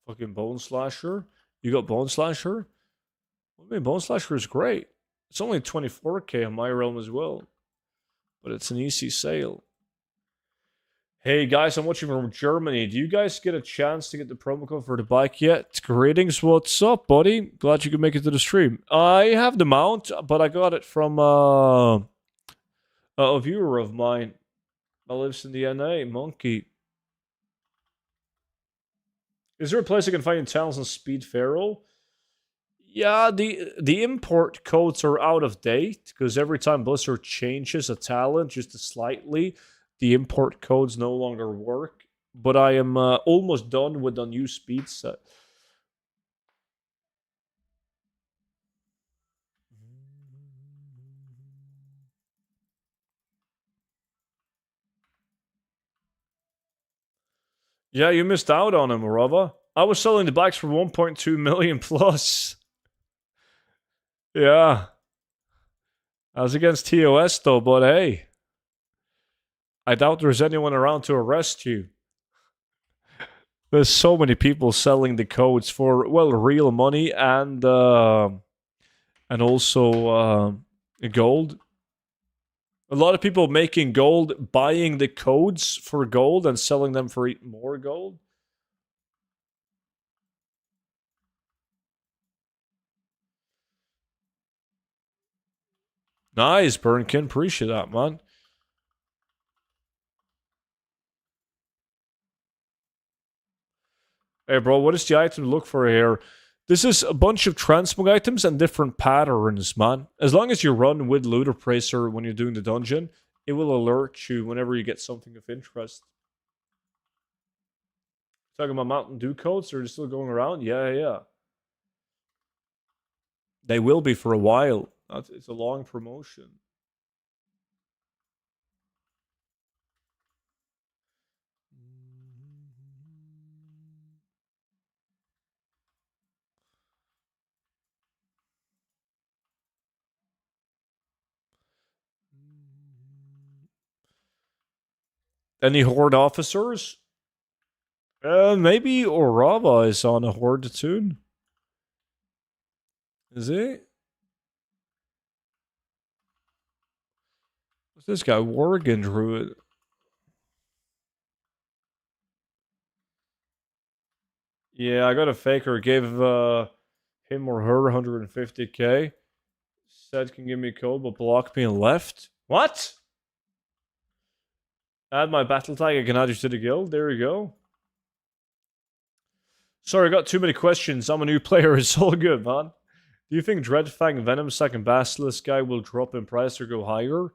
Fucking Bone Slasher. You got Bone Slasher? I mean, Bone Slasher is great. It's only 24k on my realm as well, but it's an easy sale. Hey guys, I'm watching from Germany. Do you guys get a chance to get the promo code for the bike yet? Greetings, what's up, buddy? Glad you could make it to the stream. I have the mount, but I got it from a viewer of mine that lives in the NA, Monkey. Is there a place I can find in towns on Speed Feral? Yeah, the import codes are out of date because every time Blizzard changes a talent just slightly, the import codes no longer work. But I am almost done with the new speed set. Yeah, you missed out on him, Morava. I was selling the bikes for 1.2 million plus. Yeah. I was against TOS though, but hey. I doubt there's anyone around to arrest you. There's so many people selling the codes for, well, real money and also gold. A lot of people making gold, buying the codes for gold and selling them for more gold. Nice, Burnkin. Appreciate that, man. Hey, bro, what is the item to look for here? This is a bunch of transmog items and different patterns, man. As long as you run with Loot Appraiser when you're doing the dungeon, it will alert you whenever you get something of interest. Talking about Mountain Dew codes, are they still going around? Yeah. They will be for a while. It's a long promotion. Any Horde officers? Maybe Orava is on a Horde tune. Is he? What's this guy? Worgen Druid. Yeah, I got a faker. Gave him or her 150k. Said can give me a code, but blocked me and left. What? Add my battle tag. I can add you to the guild. There we go. Sorry, I got too many questions. I'm a new player. It's all good, man. Do you think Dreadfang Venom Second Basilisk guy will drop in price or go higher?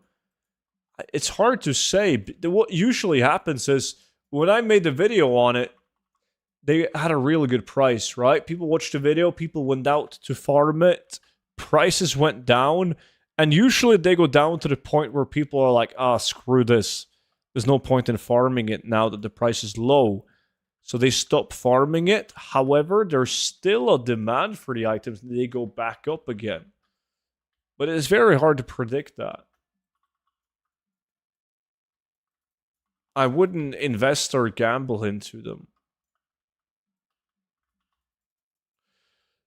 It's hard to say. What usually happens is when I made the video on it, they had a really good price, right? People watched the video, people went out to farm it, prices went down, and usually they go down to the point where people are like, screw this. There's no point in farming it now that the price is low. So they stop farming it. However, there's still a demand for the items, and they go back up again. But it's very hard to predict that. I wouldn't invest or gamble into them.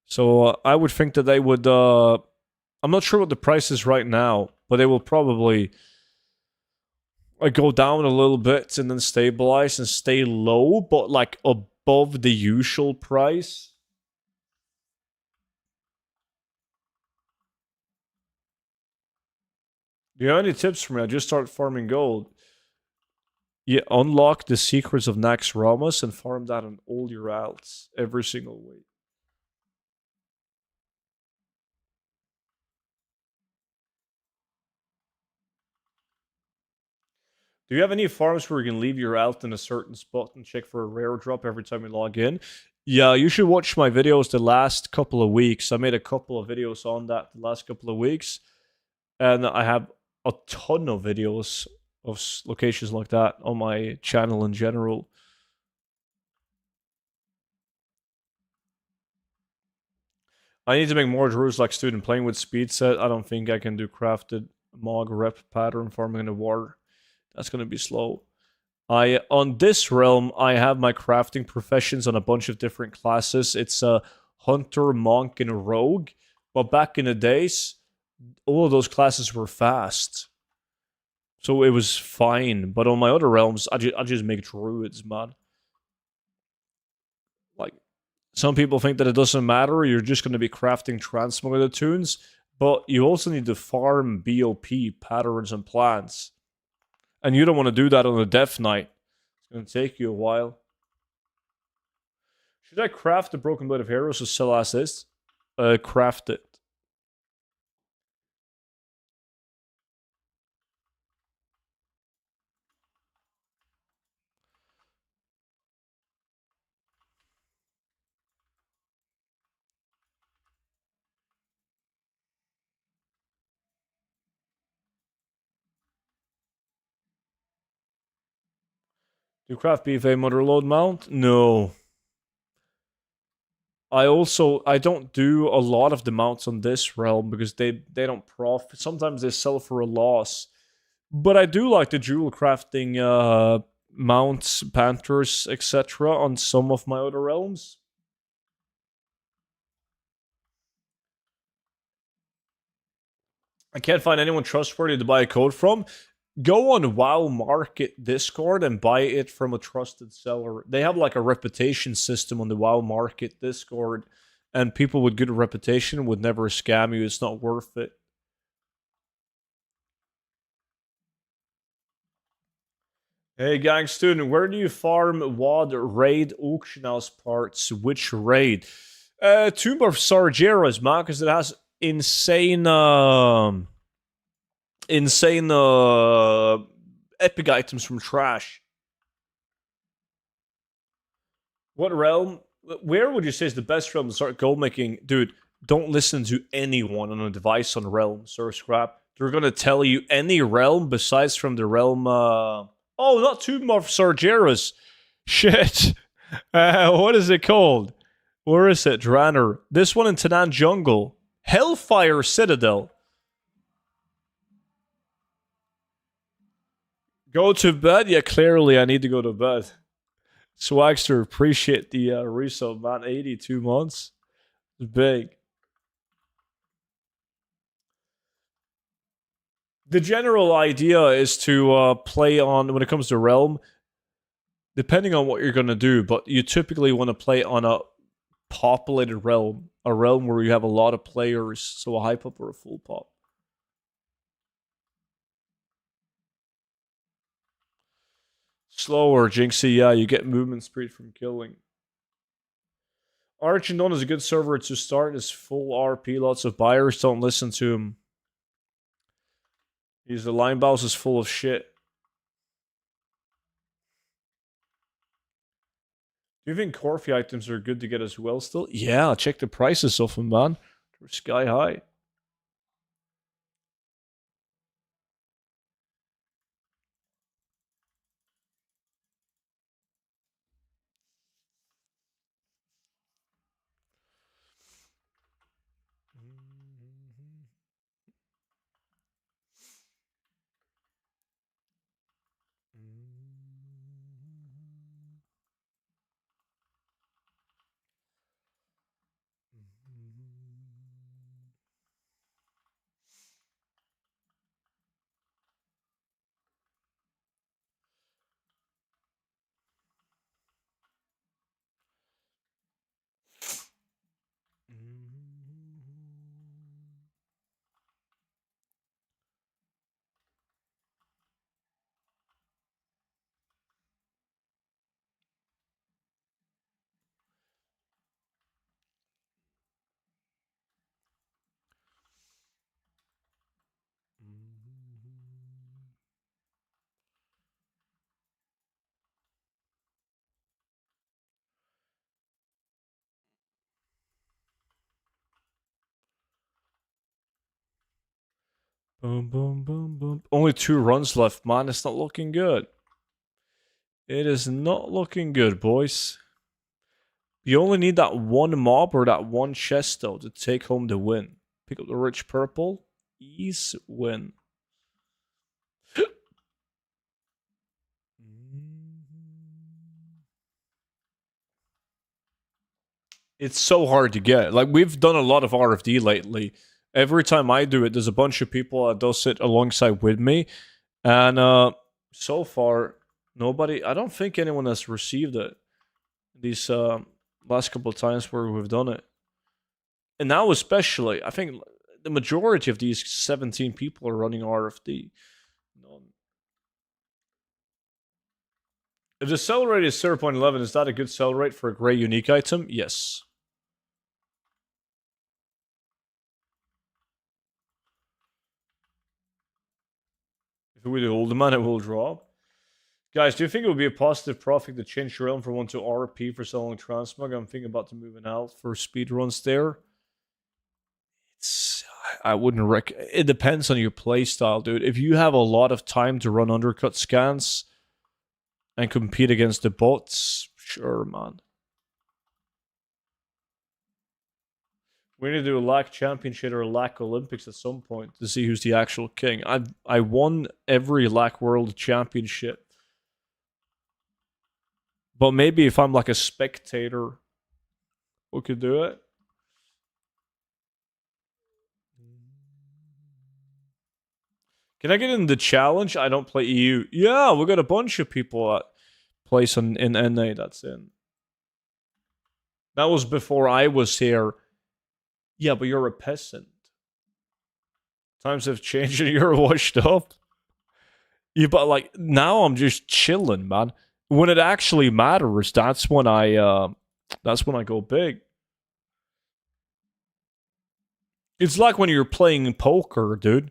So I would think that they would... I'm not sure what the price is right now, but they will probably go down a little bit and then stabilize and stay low, but like above the usual price. Do you have any tips for me? I just started farming gold. Yeah, unlock the secrets of Nax Ramas and farm that on all your alts every single week. Do you have any farms where you can leave your alt in a certain spot and check for a rare drop every time you log in? Yeah, you should watch my videos the last couple of weeks. I made a couple of videos on that the last couple of weeks. And I have a ton of videos of locations like that on my channel in general. I need to make more druids like student playing with speed set. I don't think I can do crafted mog rep pattern farming in the water. That's going to be slow. On this realm, I have my crafting professions on a bunch of different classes. It's a hunter, monk, and rogue. But back in the days, all of those classes were fast. So it was fine. But on my other realms, I just make druids, man. Like, some people think that it doesn't matter. You're just going to be crafting transmogrified tunes. But you also need to farm BOP, patterns, and plants. And you don't want to do that on a Death Knight. It's going to take you a while. Should I craft the Broken Blade of Heroes or sell as is? Craft it. Do you craft BFA Motherload mount? No. I don't do a lot of the mounts on this realm because they don't profit. Sometimes they sell for a loss. But I do like the jewel crafting mounts, panthers, etc. on some of my other realms. I can't find anyone trustworthy to buy a code from. Go on WoW Market Discord and buy it from a trusted seller. They have like a reputation system on the WoW Market Discord, and people with good reputation would never scam you. It's not worth it. Hey, gang student, where do you farm WoD raid auction house parts? Which raid? Tomb of Sargeras, man, because it has insane epic items from trash. What realm? Where would you say is the best realm to start gold making? Dude, don't listen to anyone on a device on realm, Sir Scrap. They're gonna tell you any realm besides from the realm. Oh, not Tomb of Sargeras. Shit. What is it called? Where is it? Draenor. This one in Tanan Jungle. Hellfire Citadel. Go to bed? Yeah, clearly I need to go to bed. Swagster, appreciate the resub, man. 82 months. It's big. The general idea is to play on, when it comes to Realm, depending on what you're going to do, but you typically want to play on a populated realm. A realm where you have a lot of players, so a hype up or a full pop. Slower, Jinxie, yeah, you get movement speed from killing. Archindon is a good server to start. Is full RP. Lots of buyers don't listen to him. He's the line boss is full of shit. Do you think Corfi items are good to get as well still? Yeah, check the prices of them, man. They're sky high. Boom, boom, boom, boom. Only 2 runs left, man. It's not looking good. It is not looking good, boys. You only need that one mob or that one chest, though, to take home the win. Pick up the rich purple. Ease win. It's so hard to get. Like, we've done a lot of RFD lately. Every time I do it, there's a bunch of people that does it alongside with me. And so far, nobody... I don't think anyone has received it. These last couple of times where we've done it. And now especially, I think the majority of these 17 people are running RFD. None. If the sell rate is 0.11, is that a good sell rate for a gray unique item? Yes. If we do hold the man, it will drop. Guys, do you think it would be a positive profit to change your realm from 1 to RP for selling transmog? I'm thinking about to moving out for speed runs there. I wouldn't it depends on your playstyle, dude. If you have a lot of time to run undercut scans and compete against the bots, sure, man. We need to do a LAC championship or a LAC Olympics at some point to see who's the actual king. I won every LAC World Championship. But maybe if I'm like a spectator, we could do it. Can I get in the challenge? I don't play EU. Yeah, we got a bunch of people that place in NA that's in. That was before I was here. Yeah, but you're a peasant. Times have changed and you're washed up. Yeah, but like now I'm just chilling, man. When it actually matters, that's when I go big. It's like when you're playing poker, dude.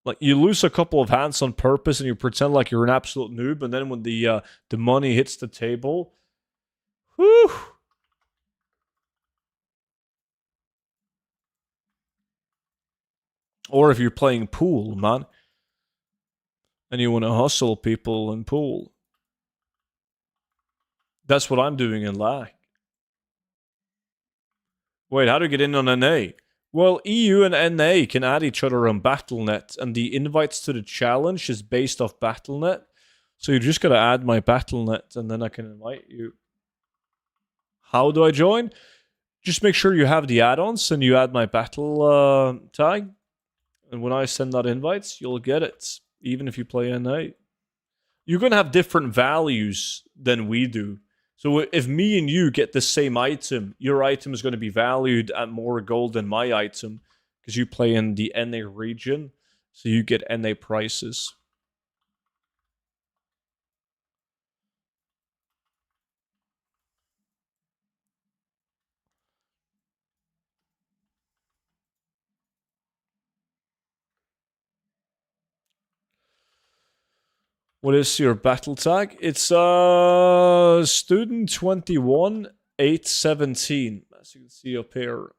Like you lose a couple of hands on purpose and you pretend like you're an absolute noob, and then when the money hits the table, whew. Or if you're playing pool, man, and you want to hustle people in pool. That's what I'm doing in LAC. Wait, how do you get in on NA? Well, EU and NA can add each other on Battle.net, and the invites to the challenge is based off Battle.net. So you just gotta add my Battle.net and then I can invite you. How do I join? Just make sure you have the add-ons and you add my battle tag. And when I send out invites, you'll get it, even if you play NA. You're going to have different values than we do. So if me and you get the same item, your item is going to be valued at more gold than my item because you play in the NA region. So you get NA prices. What is your battle tag? It's student 21 817, as you can see up here.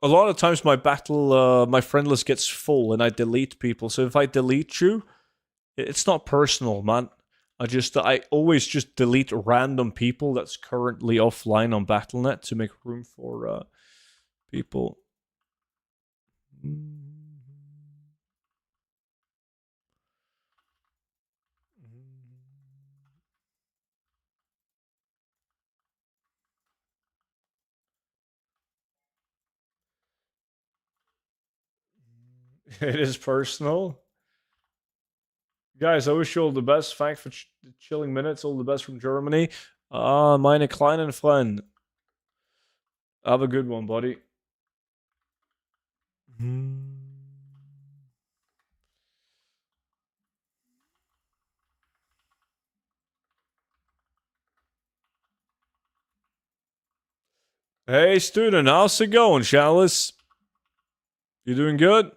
A lot of times my my friend list gets full and I delete people. So if I delete you, it's not personal, man. I always just delete random people that's currently offline on Battle.net to make room for people. It is personal. Guys, I wish you all the best. Thanks for chilling minutes. All the best from Germany. Meine kleinen Freund. Have a good one, buddy. Hey, student, how's it going, Chalice? You doing good?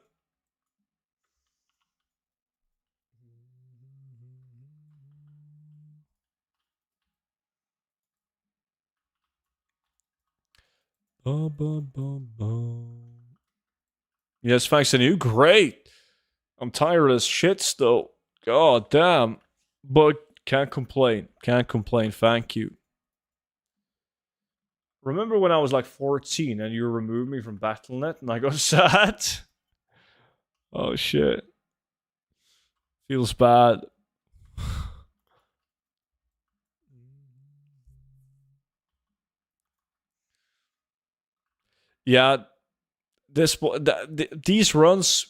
Yes, thanks, and you? Great. I'm tired as shit still. God damn. But can't complain. Can't complain. Thank you. Remember when I was like 14 and you removed me from Battle.net and I got sad? Oh shit. Feels bad. Yeah, these runs,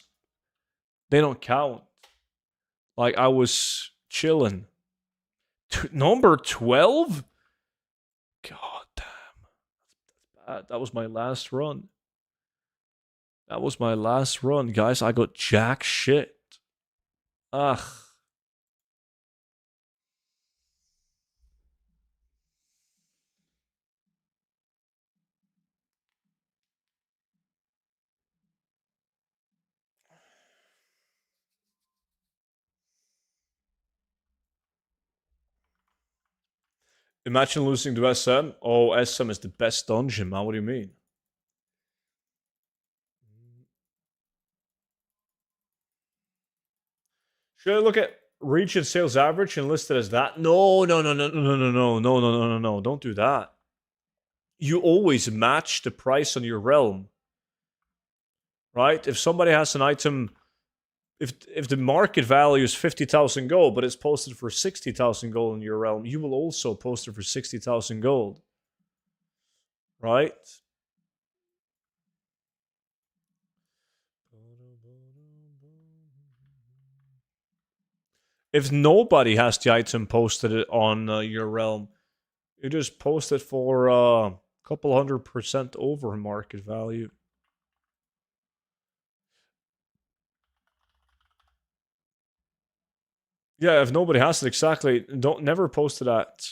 they don't count. Like I was chilling. Number 12? God damn. That's bad. That was my last run. That was my last run, guys. I got jack shit. Ugh. Imagine losing to SM. Oh, SM is the best dungeon, man. What do you mean? Should I look at region sales average and list it as that? No, no, no, no, no, no, no, no, no, no, no, no, no. Don't do that. You always match the price on your realm. Right? If somebody has an item, if the market value is 50,000 gold, but it's posted for 60,000 gold in your realm, you will also post it for 60,000 gold. Right? If nobody has the item posted on your realm, you just post it for a couple 100% over market value. Yeah, if nobody has it, exactly. Never post it at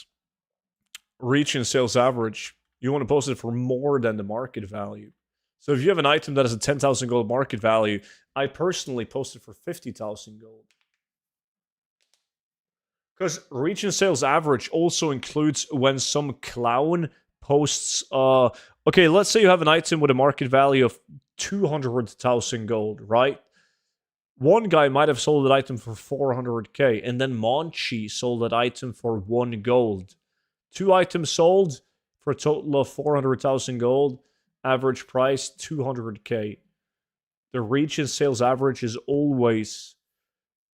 region sales average. You want to post it for more than the market value. So if you have an item that has a 10,000 gold market value, I personally post it for 50,000 gold. Because region sales average also includes when some clown posts. Okay, let's say you have an item with a market value of 200,000 gold, right? One guy might have sold that item for 400k, and then Monchi sold that item for 1 gold. 2 items sold for a total of 400,000 gold. Average price 200k. The region sales average is always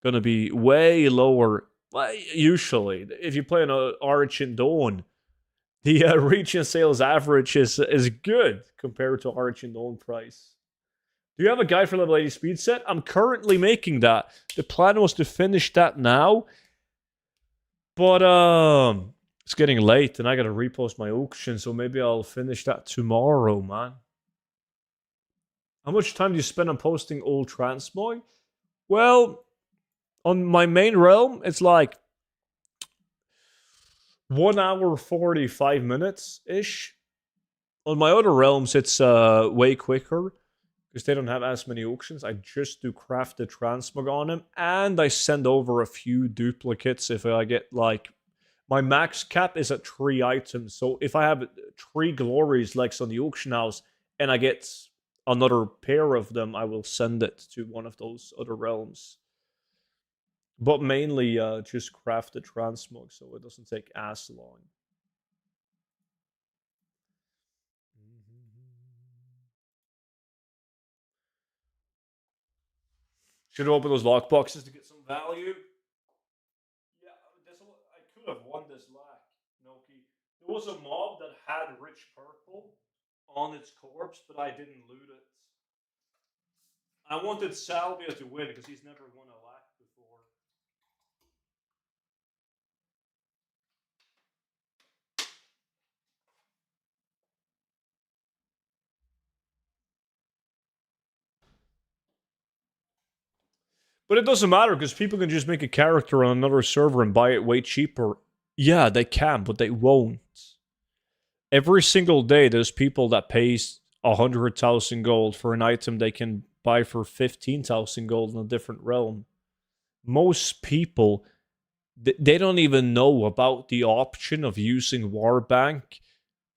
gonna be way lower. Well, usually, if you play on a Origin Dawn, the region sales average is good compared to Origin Dawn price. Do you have a guide for level 80 speed set? I'm currently making that. The plan was to finish that now, but it's getting late and I gotta repost my auction, so maybe I'll finish that tomorrow, man. How much time do you spend on posting old transmog? Well, on my main realm, it's like 1 hour 45 minutes ish. On my other realms, it's way quicker because they don't have as many auctions. I just do crafted transmog on them, and I send over a few duplicates if I get like my max cap is at 3 items. So if I have 3 glories legs on the auction house and I get another pair of them, I will send it to one of those other realms. But mainly just crafted transmog, so it doesn't take as long. Should open those lockboxes to get some value. Yeah, I could have won this lack, Noki. There was a mob that had rich purple on its corpse, but I didn't loot it. I wanted Salvia to win because he's never won a lack before. But it doesn't matter because people can just make a character on another server and buy it way cheaper. Yeah, they can, but they won't. Every single day, there's people that pays 100,000 gold for an item they can buy for 15,000 gold in a different realm. Most people, they don't even know about the option of using Warbank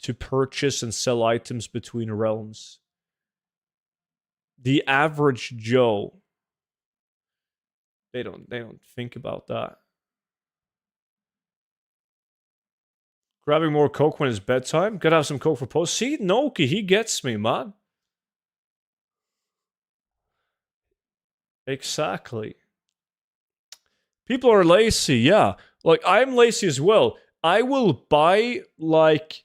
to purchase and sell items between realms. The average Joe, they don't think about that. Grabbing more coke when it's bedtime. Gotta have some coke for post. See, Noki, he gets me, man. Exactly. People are lazy, yeah. Like, I'm lazy as well. I will buy, like,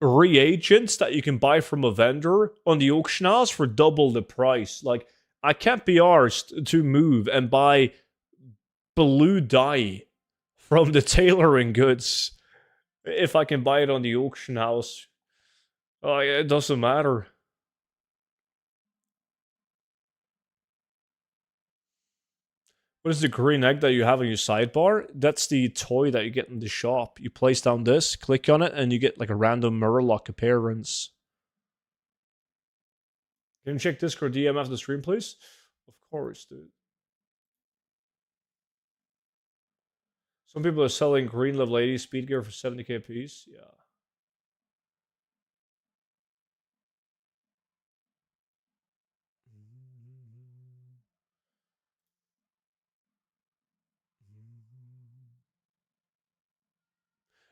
reagents that you can buy from a vendor on the auction house for double the price. Like, I can't be arsed to move and buy blue dye from the tailoring goods if I can buy it on the auction house. It doesn't matter. What is the green egg that you have on your sidebar? That's the toy that you get in the shop. You place down this, click on it, and you get like a random Murloc appearance. Can you check Discord DM after the stream, please? Of course, dude. Some people are selling green level 80 speed gear for 70k a piece. Yeah.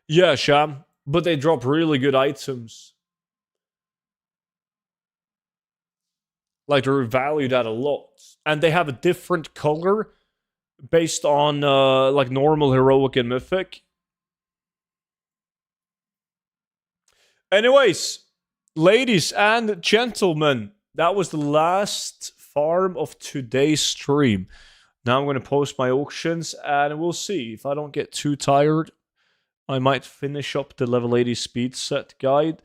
Yeah, Sham. But they drop really good items. Like, they're valued at a lot. And they have a different color based on, like, normal, heroic, and mythic. Anyways, ladies and gentlemen, that was the last farm of today's stream. Now I'm going to post my auctions, and we'll see. If I don't get too tired, I might finish up the level 80 speed set guide.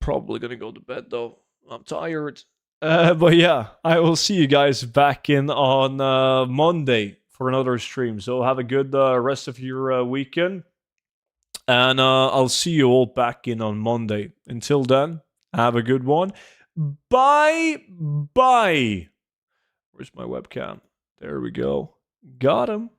Probably going to go to bed, though. I'm tired. But yeah, I will see you guys back in on Monday for another stream. So have a good rest of your weekend. And I'll see you all back in on Monday. Until then, have a good one. Bye. Bye. Where's my webcam? There we go. Got him.